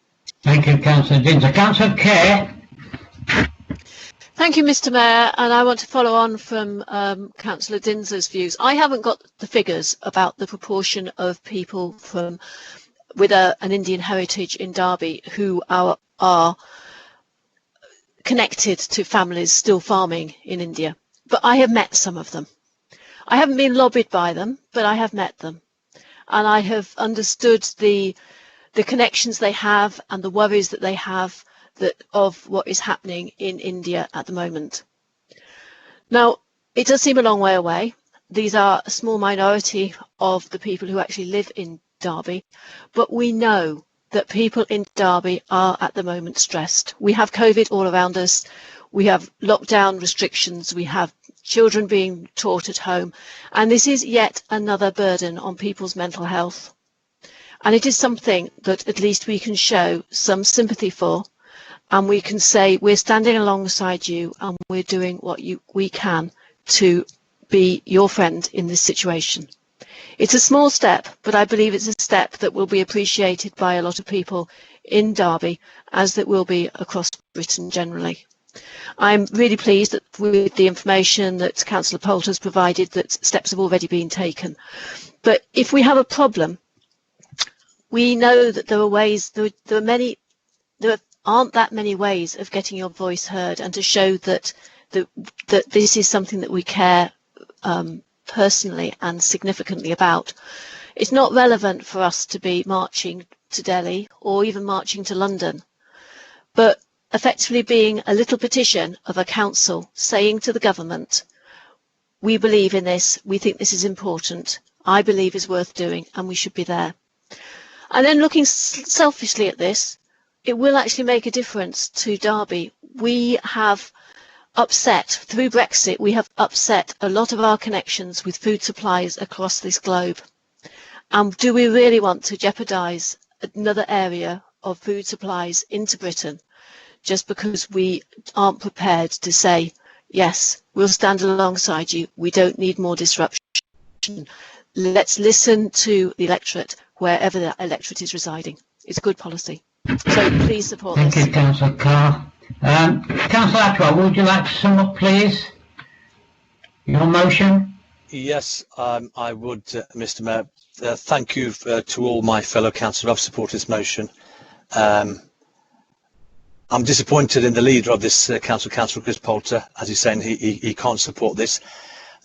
Thank you, Councillor Dinser. Councillor Kerr. Thank you, Mr. Mayor, and I want to follow on from Councillor Dinser's views. I haven't got the figures about the proportion of people with an Indian heritage in Derby who are connected to families still farming in India, but I have met some of them. I haven't been lobbied by them, but I have met them, and I have understood the connections they have and the worries that they have of what is happening in India at the moment. Now, it does seem a long way away. These are a small minority of the people who actually live in Derby, but we know that people in Derby are at the moment stressed. We have COVID all around us. We have lockdown restrictions. We have children being taught at home. And this is yet another burden on people's mental health. And it is something that at least we can show some sympathy for. And we can say we're standing alongside you and we're doing what we can to be your friend in this situation. It's a small step, but I believe it's a step that will be appreciated by a lot of people in Derby, as it will be across Britain generally. I'm really pleased that with the information that Councillor Poulter has provided that steps have already been taken. But if we have a problem, we know that there are ways, there aren't that many ways of getting your voice heard and to show that this is something that we care personally and significantly about. It's not relevant for us to be marching to Delhi or even marching to London, but effectively being a little petition of a council saying to the government, we believe in this, we think this is important, I believe is worth doing, and we should be there. And then looking selfishly at this, it will actually make a difference to Derby. We have upset, through Brexit, we have upset a lot of our connections with food supplies across this globe. And do we really want to jeopardise another area of food supplies into Britain just because we aren't prepared to say, yes, we'll stand alongside you, we don't need more disruption. Let's listen to the electorate wherever that electorate is residing. It's good policy. So please support this. Thank you, Councillor Carr. Councillor Atwell, would you like to sum up, please, your motion? Yes, I would, Mr. Mayor. Thank you to all my fellow councillors who have supported this motion. I'm disappointed in the leader of this council, Councillor Chris Poulter, as he's saying he can't support this.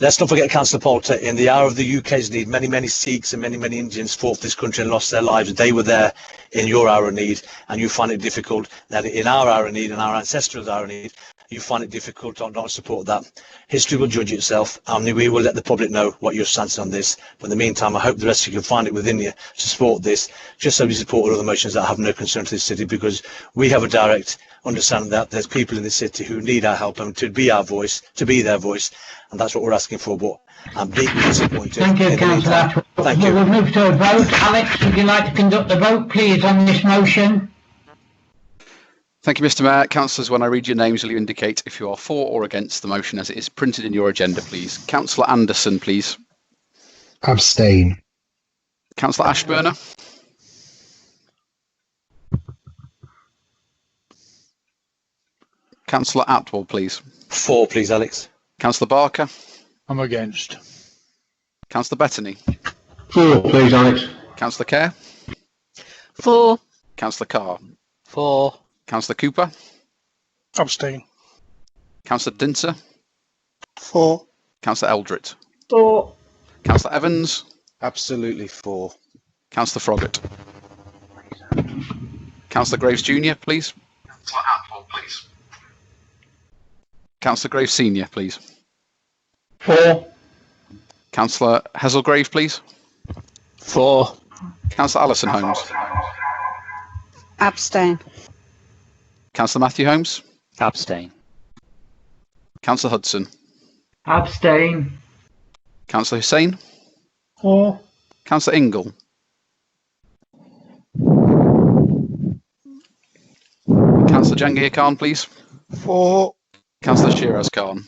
Let's not forget, Councillor Poulter, in the hour of the UK's need, many Sikhs and many Indians fought for this country and lost their lives. They were there in your hour of need, and you find it difficult that in our hour of need and our ancestors' hour of need, you find it difficult to not support that. History will judge itself, and we will let the public know what your stance is on this. But in the meantime, I hope the rest of you can find it within you to support this, just so we support all other motions that have no concern to this city, because we have a direct understanding that there's people in the city who need our help and to be our voice, to be their voice, and that's what we're asking for. But I'm deeply disappointed. Thank you, Councillor. Thank you. We'll move to a vote. Alex, would you like to conduct the vote, please, on this motion? Thank you, Mr. Mayor. Councillors, when I read your names, will you indicate if you are for or against the motion as it is printed in your agenda, please? Councillor Anderson, please. Abstain. Councillor Ashburner. Councillor Atwell, please. For, please, Alex. Councillor Barker. I'm against. Councillor Bettany. For, please, Alex. Councillor Kerr. For. Councillor Carr. For. Councillor Cooper. Abstain. Councillor Dinter. For. Councillor Eldrit. For. Councillor Evans. Absolutely for. Councillor Froggatt. Councillor Graves Jr., please. Councillor Atwell, please. Councillor Graves Senior, please. For. Councillor Hazelgrave, please. For. Councillor Alison Holmes. Abstain. Councillor Matthew Holmes. Abstain. Councillor Hudson. Abstain. Councillor Hussain. For. Councillor Ingle. Councillor Jahangir Khan, please. For. Councillor Shiraz Khan.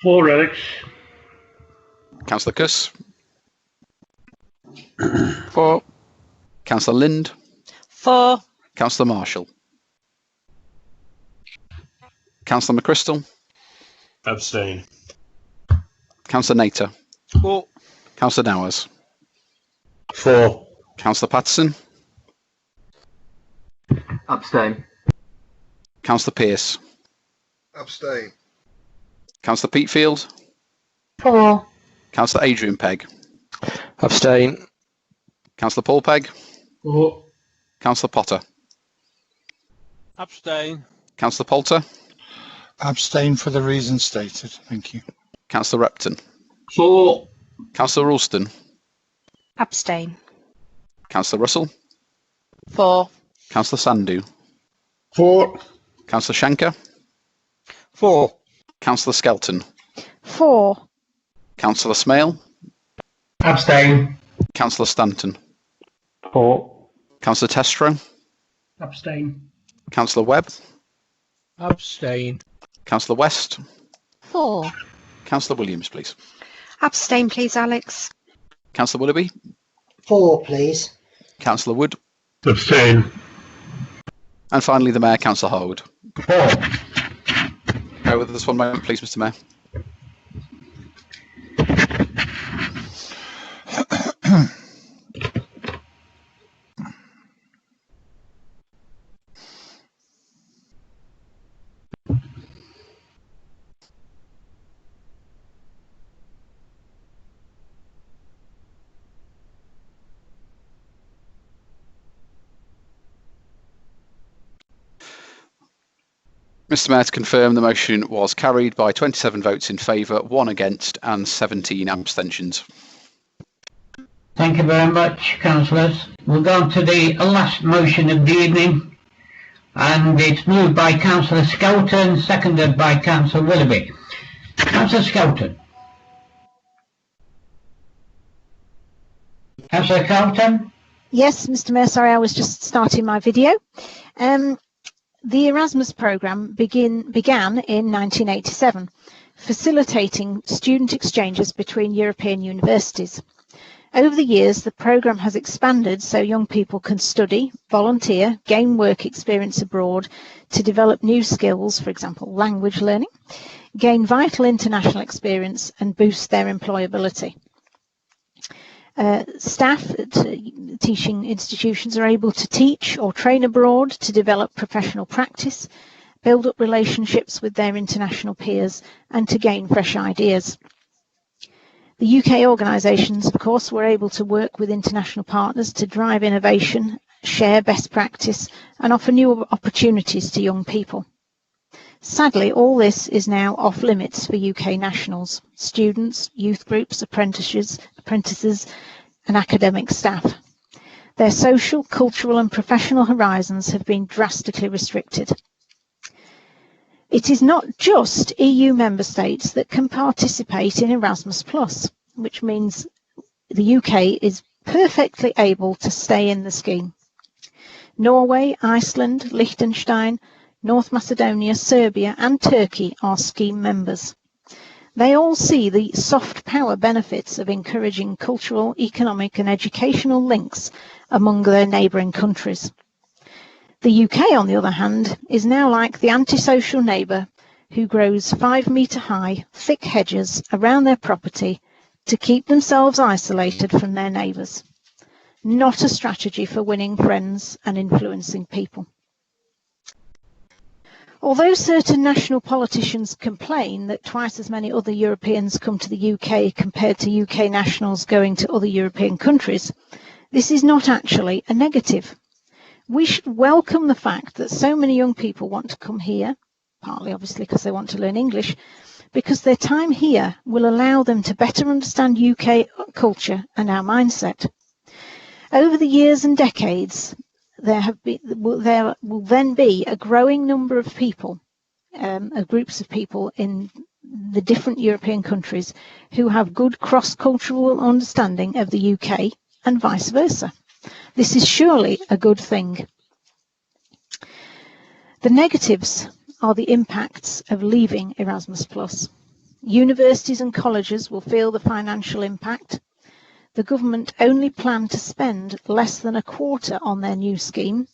For, Alex. Councillor Kuss. For. Councillor Lind. For. Councillor Marshall. Councillor McChrystal. Abstain. Councillor Nater. For. Councillor Dowers. For. Councillor Patterson. Abstain. Councillor Pearce. Abstain. Councillor Peatfield. For. Councillor Adrian Pegg. Abstain. Councillor Paul Pegg. For. Councillor Potter. Abstain. Councillor Poulter. Abstain for the reasons stated. Thank you. Councillor Repton. For. Councillor Ralston. Abstain. Councillor Russell. For. Councillor Sandhu. For. Councillor Shanker. For. Councillor Skelton. For. Councillor Smale. Abstain. Councillor Stanton. For. Councillor Testro. Abstain. Councillor Webb. Abstain. Councillor West. For. Councillor Williams, please. Abstain, please, Alex. Councillor Willoughby. For, please. Councillor Wood. Abstain. And finally, the Mayor, Councillor Harwood. For. Bear with us one moment, please, Mr. Mayor. Mr. Mayor, to confirm, the motion was carried by 27 votes in favour, 1 against and 17 abstentions. Thank you very much, councillors. We'll go on to the last motion of the evening, and it's moved by Councillor Skelton, seconded by Councillor Willoughby. Councillor Skelton. Councillor Skelton? Yes, Mr. Mayor, sorry, I was just starting my video. The Erasmus programme began in 1987, facilitating student exchanges between European universities. Over the years, the programme has expanded so young people can study, volunteer, gain work experience abroad to develop new skills, for example, language learning, gain vital international experience and boost their employability. Staff at teaching institutions are able to teach or train abroad to develop professional practice, build up relationships with their international peers and to gain fresh ideas. The UK organisations, of course, were able to work with international partners to drive innovation, share best practice and offer new opportunities to young people. Sadly, all this is now off limits for UK nationals, students, youth groups, apprentices and academic staff. Their social, cultural and professional horizons have been drastically restricted. It is not just EU member states that can participate in Erasmus+, which means the UK is perfectly able to stay in the scheme. Norway, Iceland, Liechtenstein, North Macedonia, Serbia and Turkey are scheme members. They all see the soft power benefits of encouraging cultural, economic and educational links among their neighbouring countries. The UK, on the other hand, is now like the antisocial neighbour who grows 5-metre high, thick hedges around their property to keep themselves isolated from their neighbours. Not a strategy for winning friends and influencing people. Although certain national politicians complain that twice as many other Europeans come to the UK compared to UK nationals going to other European countries, this is not actually a negative. We should welcome the fact that so many young people want to come here, partly obviously because they want to learn English, because their time here will allow them to better understand UK culture and our mindset. Over the years and decades, there will then be a growing number of people, groups of people in the different European countries who have good cross-cultural understanding of the UK and vice versa. This is surely a good thing. The negatives are the impacts of leaving Erasmus+. Universities and colleges will feel the financial impact. The government only plan to spend less than a quarter on their new scheme,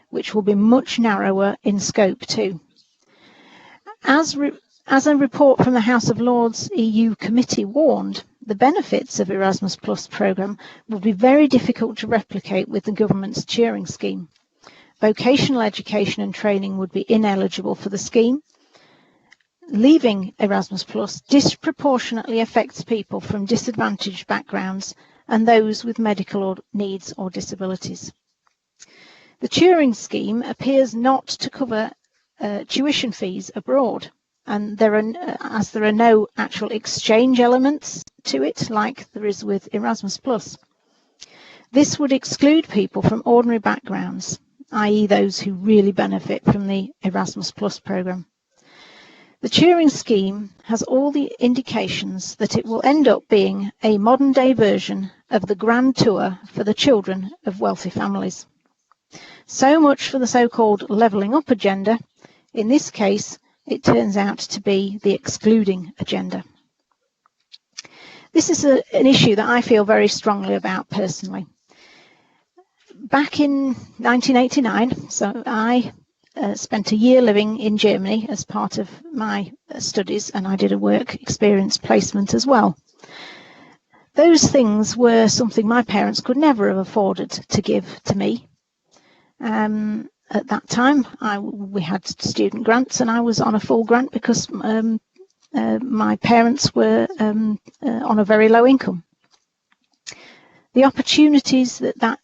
which will be much narrower in scope too. As a report from the House of Lords EU Committee warned, the benefits of Erasmus Plus programme will be very difficult to replicate with the government's Turing scheme. Vocational education and training would be ineligible for the scheme. Leaving Erasmus Plus disproportionately affects people from disadvantaged backgrounds and those with medical needs or disabilities. The Turing scheme appears not to cover tuition fees abroad, and there are no actual exchange elements to it like there is with Erasmus+. This would exclude people from ordinary backgrounds, i.e. those who really benefit from the Erasmus+ programme. The Turing scheme has all the indications that it will end up being a modern-day version of the Grand Tour for the children of wealthy families. So much for the so-called levelling up agenda. In this case, it turns out to be the excluding agenda. This is an issue that I feel very strongly about personally. Back in 1989, so I spent a year living in Germany as part of my studies, and I did a work experience placement as well. Those things were something my parents could never have afforded to give to me. At that time, we had student grants, and I was on a full grant because my parents were on a very low income. The opportunities that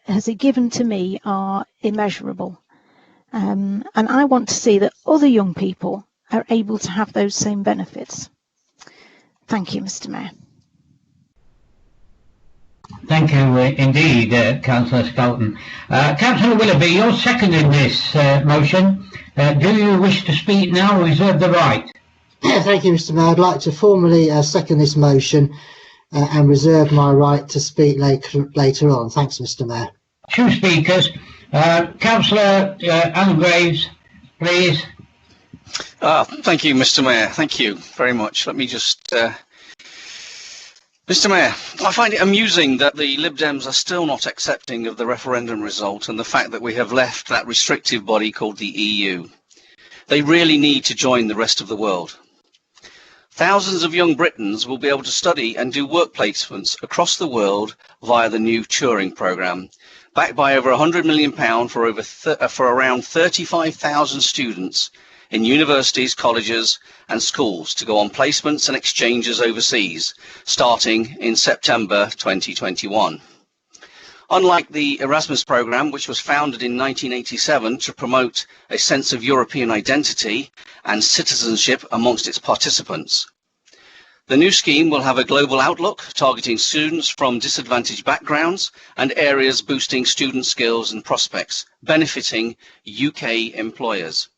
has given to me are immeasurable. And I want to see that other young people are able to have those same benefits. Thank you, Mr. Mayor. Thank you indeed, Councillor Skelton. Councillor Willoughby, you're seconding this motion. Do you wish to speak now or reserve the right? Thank you, Mr. Mayor. I'd like to formally second this motion and reserve my right to speak later on. Thanks, Mr. Mayor. 2 speakers. Councillor Alan Graves, please. Thank you, Mr. Mayor. Thank you very much. Let me just... Mr. Mayor, I find it amusing that the Lib Dems are still not accepting of the referendum result and the fact that we have left that restrictive body called the EU. They really need to join the rest of the world. Thousands of young Britons will be able to study and do work placements across the world via the new Turing programme, backed by over £100 million for around 35,000 students in universities, colleges and schools to go on placements and exchanges overseas, starting in September 2021. Unlike the Erasmus programme, which was founded in 1987 to promote a sense of European identity and citizenship amongst its participants, the new scheme will have a global outlook, targeting students from disadvantaged backgrounds and areas boosting student skills and prospects, benefiting UK employers.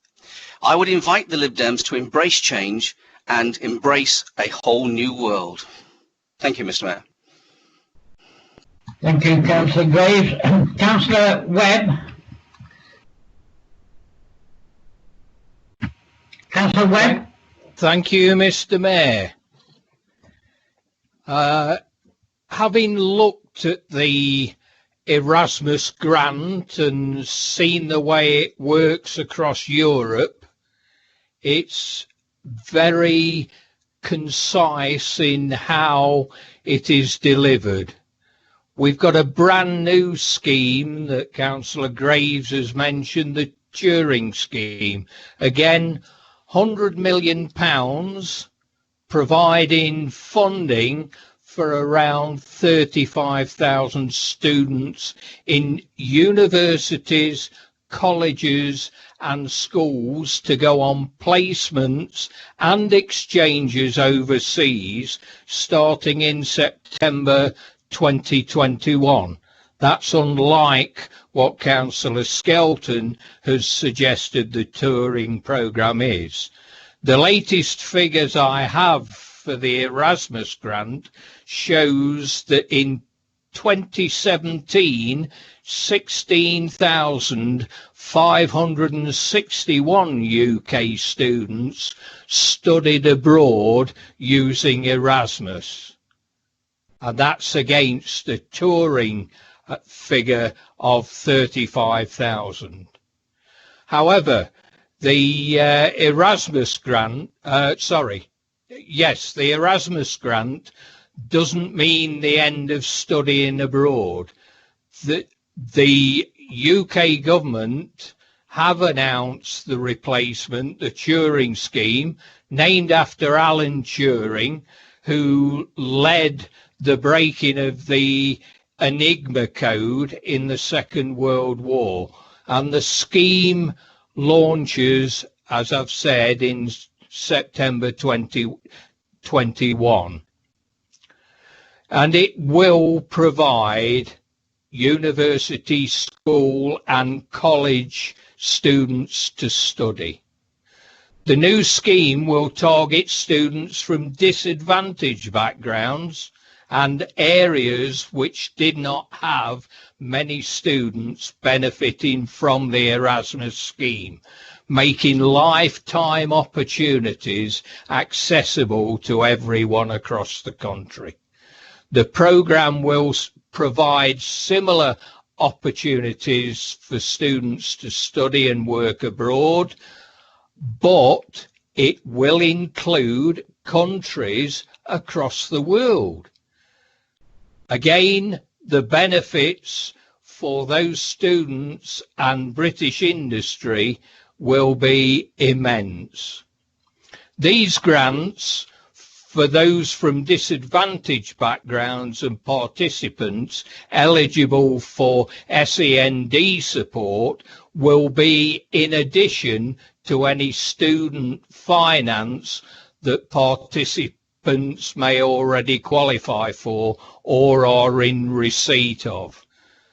I would invite the Lib Dems to embrace change and embrace a whole new world. Thank you, Mr. Mayor. Thank you, Councillor Graves. Councillor Webb. Councillor Webb. Thank you, Mr. Mayor. Having looked at the Erasmus grant and seen the way it works across Europe, it's very concise in how it is delivered. We've got a brand new scheme that Councillor Graves has mentioned, the Turing scheme. Again, £100 million providing funding for around 35,000 students in universities, colleges and schools to go on placements and exchanges overseas starting in September 2021. That's unlike what Councillor Skelton has suggested the Turing programme is. The latest figures I have for the Erasmus grant shows that in 2017, 16,561 UK students studied abroad using Erasmus. And that's against a Turing figure of 35,000. However, the Erasmus grant, the Erasmus grant doesn't mean the end of studying abroad. The UK government have announced the replacement, the Turing scheme, named after Alan Turing, who led the breaking of the Enigma code in the Second World War. And the scheme launches, as I've said, in September 2021. And it will provide university, school and college students to study. The new scheme will target students from disadvantaged backgrounds and areas which did not have many students benefiting from the Erasmus scheme, making lifetime opportunities accessible to everyone across the country. The programme will provide similar opportunities for students to study and work abroad, but it will include countries across the world. Again, the benefits for those students and British industry will be immense. These grants for those from disadvantaged backgrounds and participants eligible for SEND support will be in addition to any student finance that participants participants may already qualify for or are in receipt of.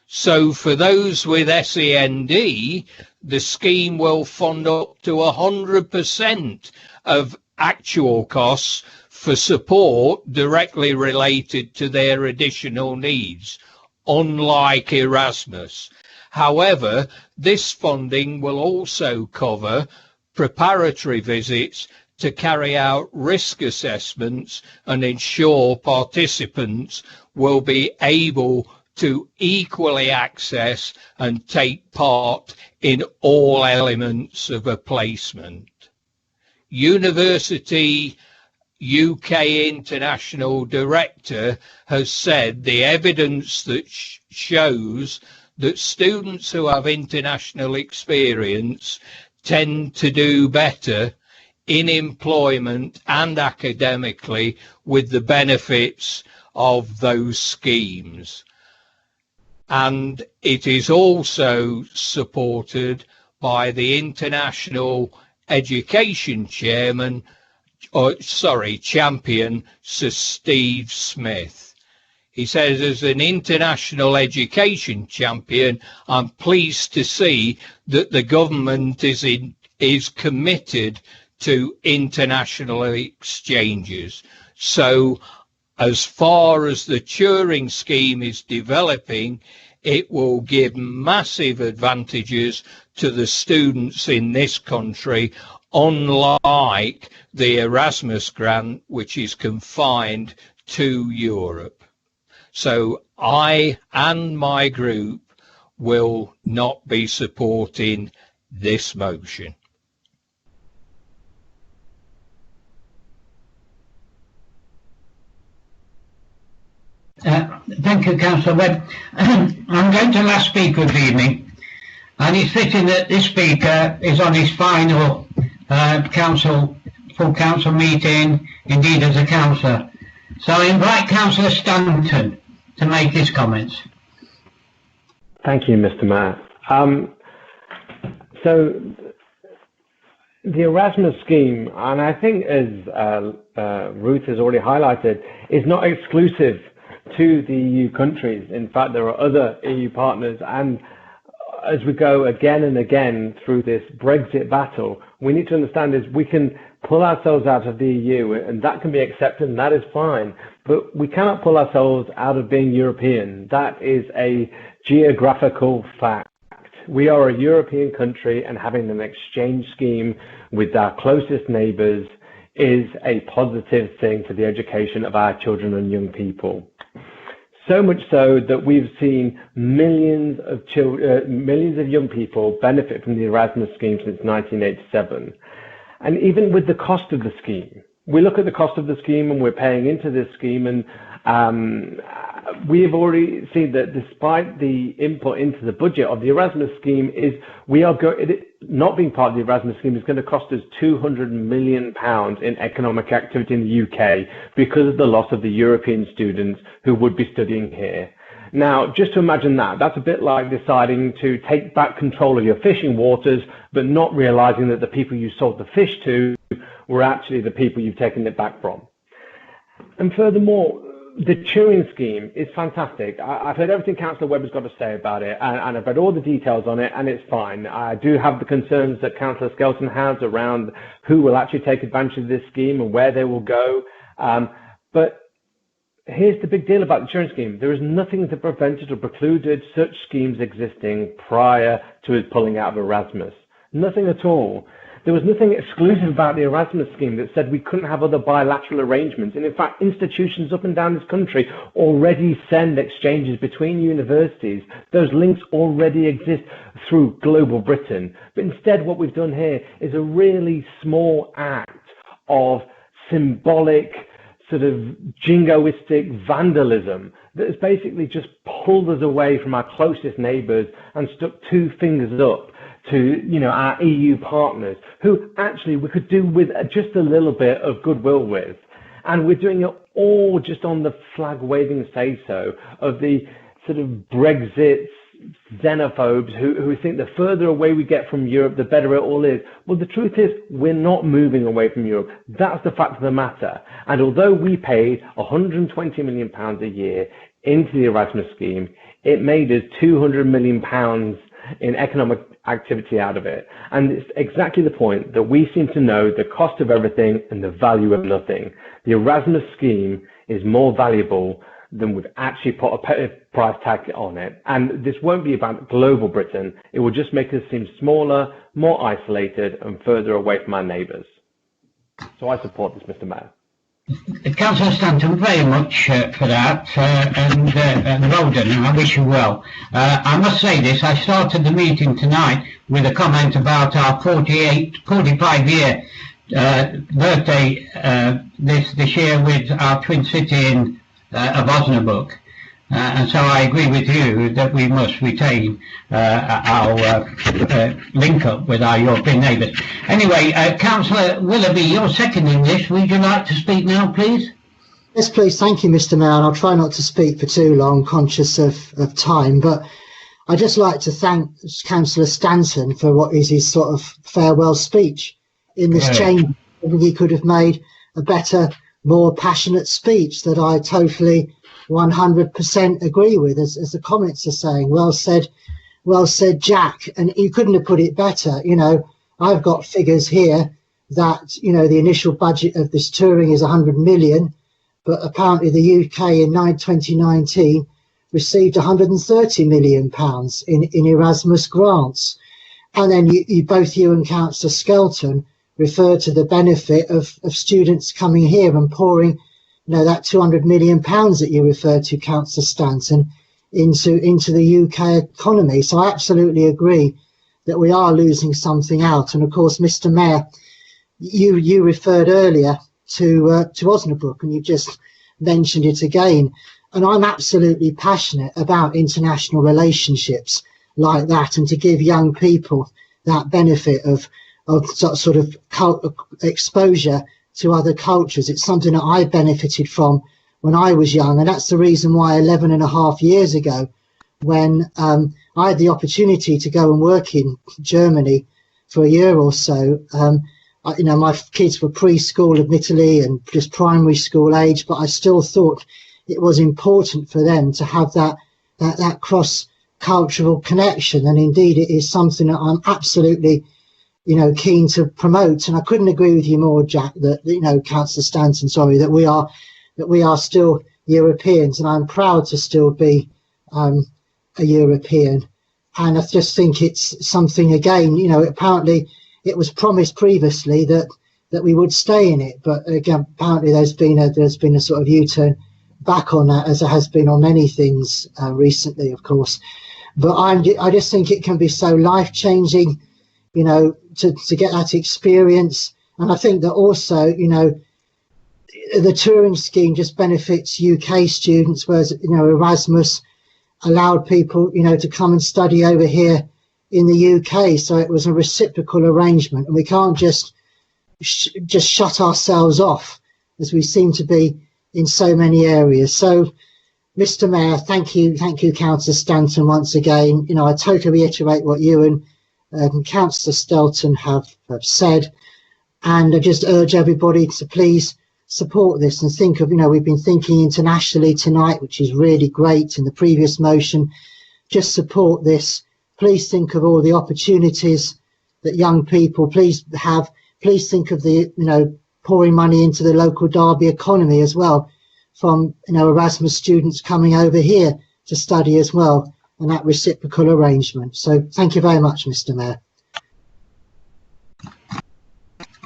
So for those with SEND, the scheme will fund up to 100% of actual costs for support directly related to their additional needs, unlike Erasmus. However, this funding will also cover preparatory visits to carry out risk assessments and ensure participants will be able to equally access and take part in all elements of a placement. University UK International Director has said the evidence that shows that students who have international experience tend to do better in employment and academically with the benefits of those schemes. And it is also supported by the International Education Champion, Sir Steve Smith. He says, as an international education champion, I'm pleased to see that the government is committed to international exchanges. So as far as the Turing scheme is developing, it will give massive advantages to the students in this country, unlike the Erasmus grant, which is confined to Europe. So I and my group will not be supporting this motion. Thank you, Councillor Webb. I'm going to the last speaker of the evening, and he's fitting that this speaker is on his final full council meeting, indeed as a councillor. So I invite Councillor Stanton to make his comments. Thank you, Mr. Mayor. So the Erasmus scheme, and I think as Ruth has already highlighted, is not exclusive to the EU countries. In fact, there are other EU partners, and as we go again and again through this Brexit battle, we need to understand is we can pull ourselves out of the EU, and that can be accepted, and that is fine, but we cannot pull ourselves out of being European. That is a geographical fact. We are a European country, and having an exchange scheme with our closest neighbours is a positive thing for the education of our children and young people. So much so that we've seen millions of young people benefit from the Erasmus scheme since 1987. And even with the cost of the scheme, we look at the cost of the scheme and we're paying into this scheme, and we have already seen that despite the input into the budget of the Erasmus scheme, not being part of the Erasmus scheme is going to cost us £200 million in economic activity in the UK because of the loss of the European students who would be studying here. Now, just to imagine that's a bit like deciding to take back control of your fishing waters, but not realizing that the people you sold the fish to were actually the people you've taken it back from. And furthermore, the Turing scheme is fantastic. I've heard everything Councillor Webb has got to say about it, and I've read all the details on it, and it's fine. I do have the concerns that Councillor Skelton has around who will actually take advantage of this scheme and where they will go. But here's the big deal about the Turing scheme. There is nothing that prevented or precluded such schemes existing prior to us pulling out of Erasmus. Nothing at all. There was nothing exclusive about the Erasmus scheme that said we couldn't have other bilateral arrangements. And in fact, institutions up and down this country already send exchanges between universities. Those links already exist through Global Britain. But instead, what we've done here is a really small act of symbolic, sort of jingoistic vandalism that has basically just pulled us away from our closest neighbours and stuck two fingers up to, our EU partners, who actually we could do with just a little bit of goodwill with. And we're doing it all just on the flag-waving say-so of the sort of Brexit xenophobes who think the further away we get from Europe, the better it all is. Well, the truth is we're not moving away from Europe. That's the fact of the matter. And although we paid £120 million a year into the Erasmus scheme, it made us £200 million in economic activity out of it. And it's exactly the point that we seem to know the cost of everything and the value of nothing. The Erasmus scheme is more valuable than we've actually put a price tag on it. And this won't be about global Britain. It will just make us seem smaller, more isolated, and further away from our neighbours. So I support this, Mr. Mayor. Councillor Stanton, very much for that, and well done, and I wish you well. I must say this, I started the meeting tonight with a comment about our 45-year birthday this year with our twin city of Osnabrück. And so I agree with you that we must retain our link up with our European neighbours. Anyway, Councillor Willoughby, you're seconding this. Would you like to speak now, please? Yes, please. Thank you, Mr. Mayor. And I'll try not to speak for too long, conscious of time. But I'd just like to thank Councillor Stanton for what is his sort of farewell speech in this chamber. He could have made a better, more passionate speech that I totally 100% agree with, as the comments are saying. Well said, Jack. And you couldn't have put it better. You know, I've got figures here that, you know, the initial budget of this touring is 100 million, but apparently the UK in 2019 received 130 million pounds in Erasmus grants. And then both you and Councillor Skelton refer to the benefit of students coming here and pouring, you know, that 200 million pounds that you referred to, Councillor Stanton, into the UK economy. So I absolutely agree that we are losing something out. And of course, Mr. Mayor, you referred earlier to Osnabrück, and you just mentioned it again. And I'm absolutely passionate about international relationships like that, and to give young people that benefit of sort of exposure to other cultures. It's something that I benefited from when I was young, and that's the reason why 11 and a half years ago, when I had the opportunity to go and work in Germany for a year or so, you know, my kids were preschool admittedly and just primary school age, but I still thought it was important for them to have that cross-cultural connection, and indeed it is something that I'm absolutely, you know, keen to promote. And I couldn't agree with you more, Jack, that, you know, Councillor Stanton, sorry, that we are still Europeans, and I'm proud to still be a European. And I just think it's something, again, you know, apparently it was promised previously that we would stay in it, but again, apparently there's been a sort of U-turn back on that, as there has been on many things recently, of course. But I just think it can be so life-changing, you know, to get that experience. And I think that also, you know, the touring scheme just benefits UK students, whereas, you know, Erasmus allowed people, you know, to come and study over here in the UK. So it was a reciprocal arrangement, and we can't just shut ourselves off, as we seem to be in so many areas. So, Mr. Mayor, thank you, Councillor Stanton, once again. You know, I totally reiterate what you and Councillor Skelton have said, and I just urge everybody to please support this and think of, you know, we've been thinking internationally tonight, which is really great, in the previous motion. Just support this. Please think of all the opportunities that young people please have. Please think of the, you know, pouring money into the local Derby economy as well, from, you know, Erasmus students coming over here to study as well, and that reciprocal arrangement. So thank you very much, Mr. Mayor.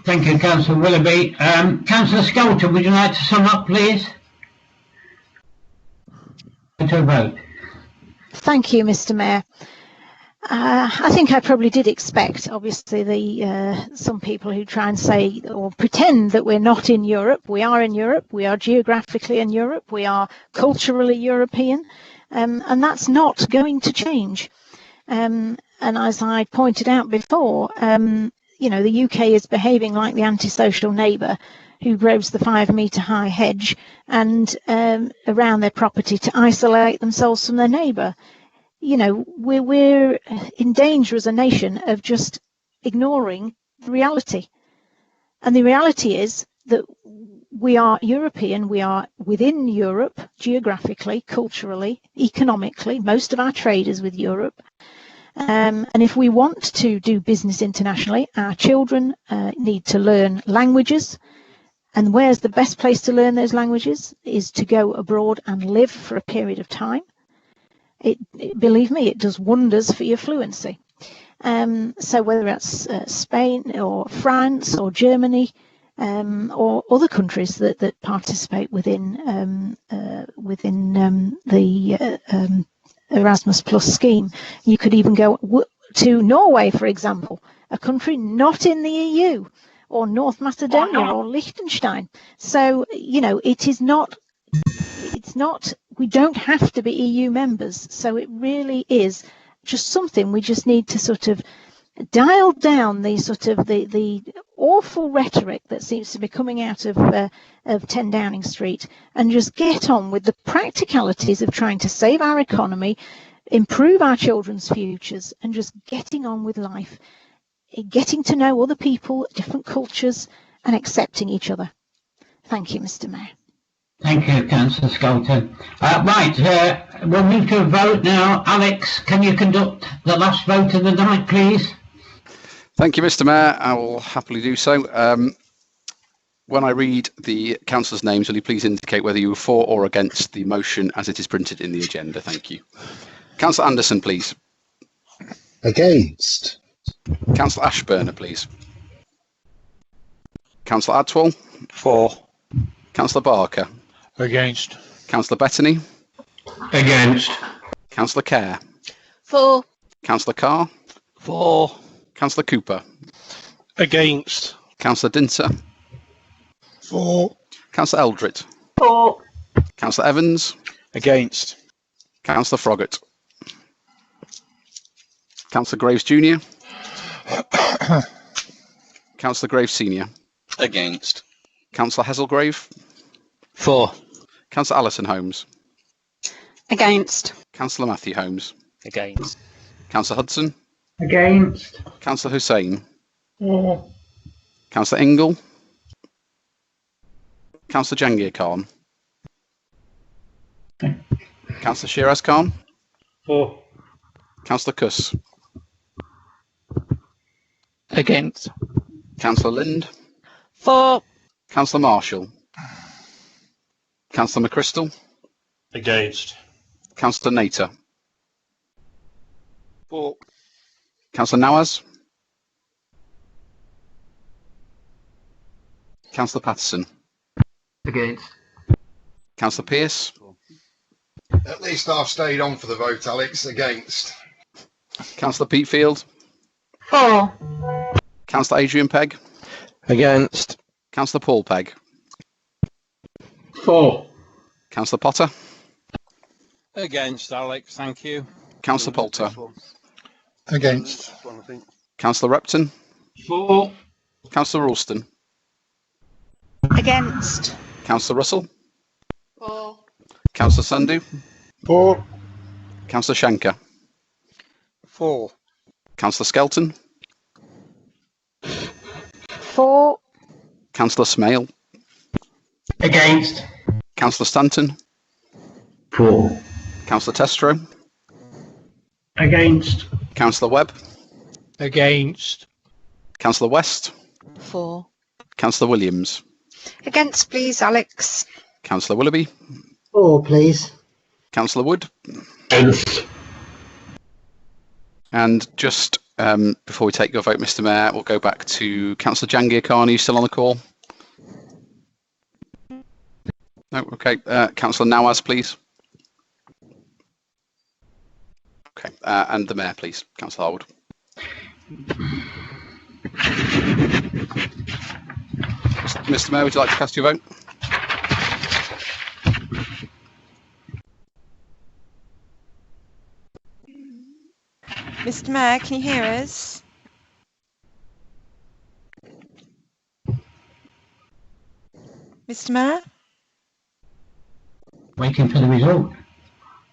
Thank you, Councillor Willoughby. Councillor Skelton, would you like to sum up, please? To vote. Thank you, Mr. Mayor. I think I probably did expect, obviously, some people who try and say or pretend that we're not in Europe. We are in Europe. We are geographically in Europe. We are culturally European, and that's not going to change. And as I pointed out before, you know, the UK is behaving like the antisocial neighbour who grows the 5-metre high hedge and around their property to isolate themselves from their neighbour. we're in danger as a nation of just ignoring reality. And the reality is that we are European, we are within Europe, geographically, culturally, economically, most of our trade is with Europe. And if we want to do business internationally, our children need to learn languages. And where's the best place to learn those languages is to go abroad and live for a period of time. Believe me, it does wonders for your fluency. So whether that's Spain or France or Germany or other countries that participate within the Erasmus Plus scheme, you could even go to Norway, for example, a country not in the EU, or North Macedonia or Liechtenstein. So it's not. We don't have to be EU members. So it really is just something we just need to sort of dial down the awful rhetoric that seems to be coming out of 10 Downing Street, and just get on with the practicalities of trying to save our economy, improve our children's futures, and just getting on with life, getting to know other people, different cultures, and accepting each other. Thank you, Mr. Mayor. Thank you, Councillor Skelton. We'll move to a vote now. Alex, can you conduct the last vote of the night, please? Thank you, Mr. Mayor. I will happily do so. When I read the councillors' names, will you please indicate whether you are for or against the motion as it is printed in the agenda? Thank you. Councillor Anderson, please. Against. Councillor Ashburner, please. Councillor Adwell. For. Councillor Barker. Against. Councillor Bettany. Against. Councillor Kerr. For. Councillor Carr. For. Councillor Cooper. Against. Councillor Dinter. For. Councillor Eldrit. For. Councillor Evans. Against. Councillor Froggatt. Councillor Graves Jr. Councillor Graves Senior. Against. Councillor Heselgrave. For. Councillor Alison Holmes. Against. Councillor Matthew Holmes. Against. Councillor Hudson. Against. Councillor Hussain. For. Councillor Ingle. Councillor Jangir Khan. Councillor Shiraz Khan. For. Councillor Kuss. Against. Councillor Lind. For. Councillor Marshall. Councillor McChrystal. Against. Councillor Nater. For. Councillor Nawaz. Councillor Patterson. Against. Councillor Pearce. At least I've stayed on for the vote, Alex. Against. Councillor Peatfield. For. Councillor Adrian Pegg. Against. Councillor Paul Pegg. For. Councillor Potter. Against, Alex, thank you. Councillor Poulter. Against. Councillor Repton. For. Councillor Ralston. Against. Councillor Russell. For. Councillor Sandhu. For. Councillor Shankar. For. Councillor Skelton. For. Councillor Smale. Against. Councillor Stanton. For. Councillor Testro. Against. Councillor Webb. Against. Councillor West. For. Councillor Williams. Against, please, Alex. Councillor Willoughby. For, please. Councillor Wood. Against. And just before we take your vote, Mr. Mayor, we'll go back to Councillor Jangir Khan. Are you still on the call? No, okay. Councillor Nawaz, please. Okay, and the Mayor, please. Councillor Harwood. Mr. Mayor, would you like to cast your vote? Mr. Mayor, can you hear us? Mr. Mayor? Waiting for the result.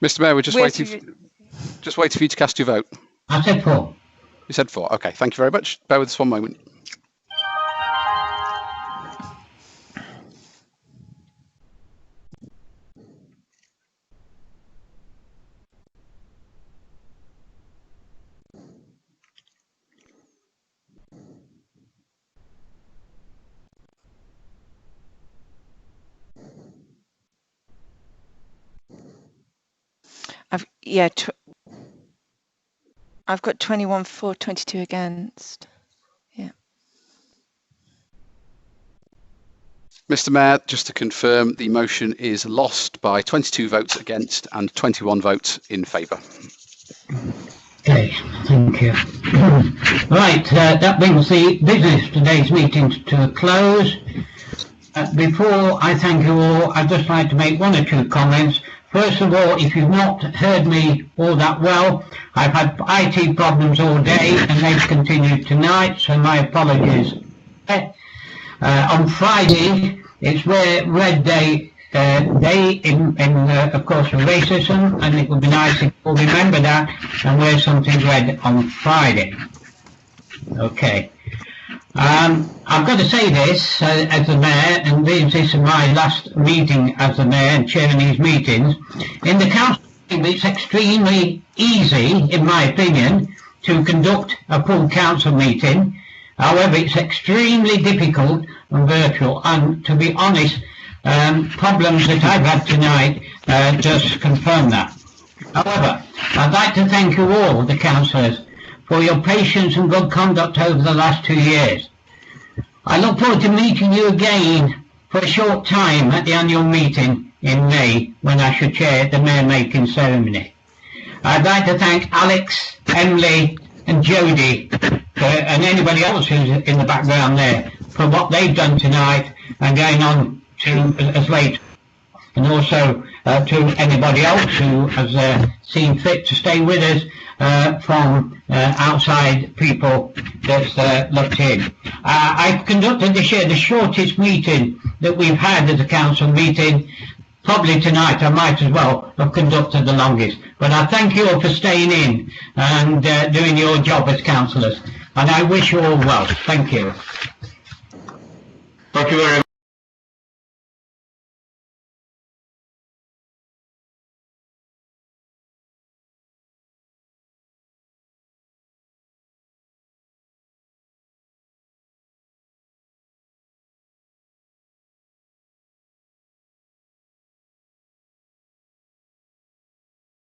Mr. Mayor, we're just waiting. Just wait for you to cast your vote. I said 4. You said 4. Okay, thank you very much. Bear with us one moment. I've got 21 for, 22 against. Yeah. Mr. Mayor, just to confirm, the motion is lost by 22 votes against and 21 votes in favour. Okay, thank you. Right, that brings the business of today's meeting to a close. Before I thank you all, I'd just like to make 1 or 2 comments. First of all, if you've not heard me all that well, I've had IT problems all day and they've continued tonight, so my apologies. On Friday, it's Red Day in of course, racism, and it would be nice if you remember that and wear something red on Friday. Okay. I've got to say this as the mayor, and this is my last meeting as the mayor and chairing these meetings. In the council, it's extremely easy, in my opinion, to conduct a full council meeting. However, it's extremely difficult and virtual, and to be honest, problems that I've had tonight just confirm that. However, I'd like to thank you all, the councillors, for your patience and good conduct over the last 2 years. I look forward to meeting you again for a short time at the annual meeting in May, when I should chair the mayor making ceremony. I'd like to thank Alex, Emily and Jodie and anybody else who's in the background there for what they've done tonight and going on to as late, and also to anybody else who has seen fit to stay with us from outside people that's looked in. I've conducted this year the shortest meeting that we've had as a council meeting. Probably tonight I might as well have conducted the longest. But I thank you all for staying in and doing your job as councillors. And I wish you all well. Thank you. Thank you very much.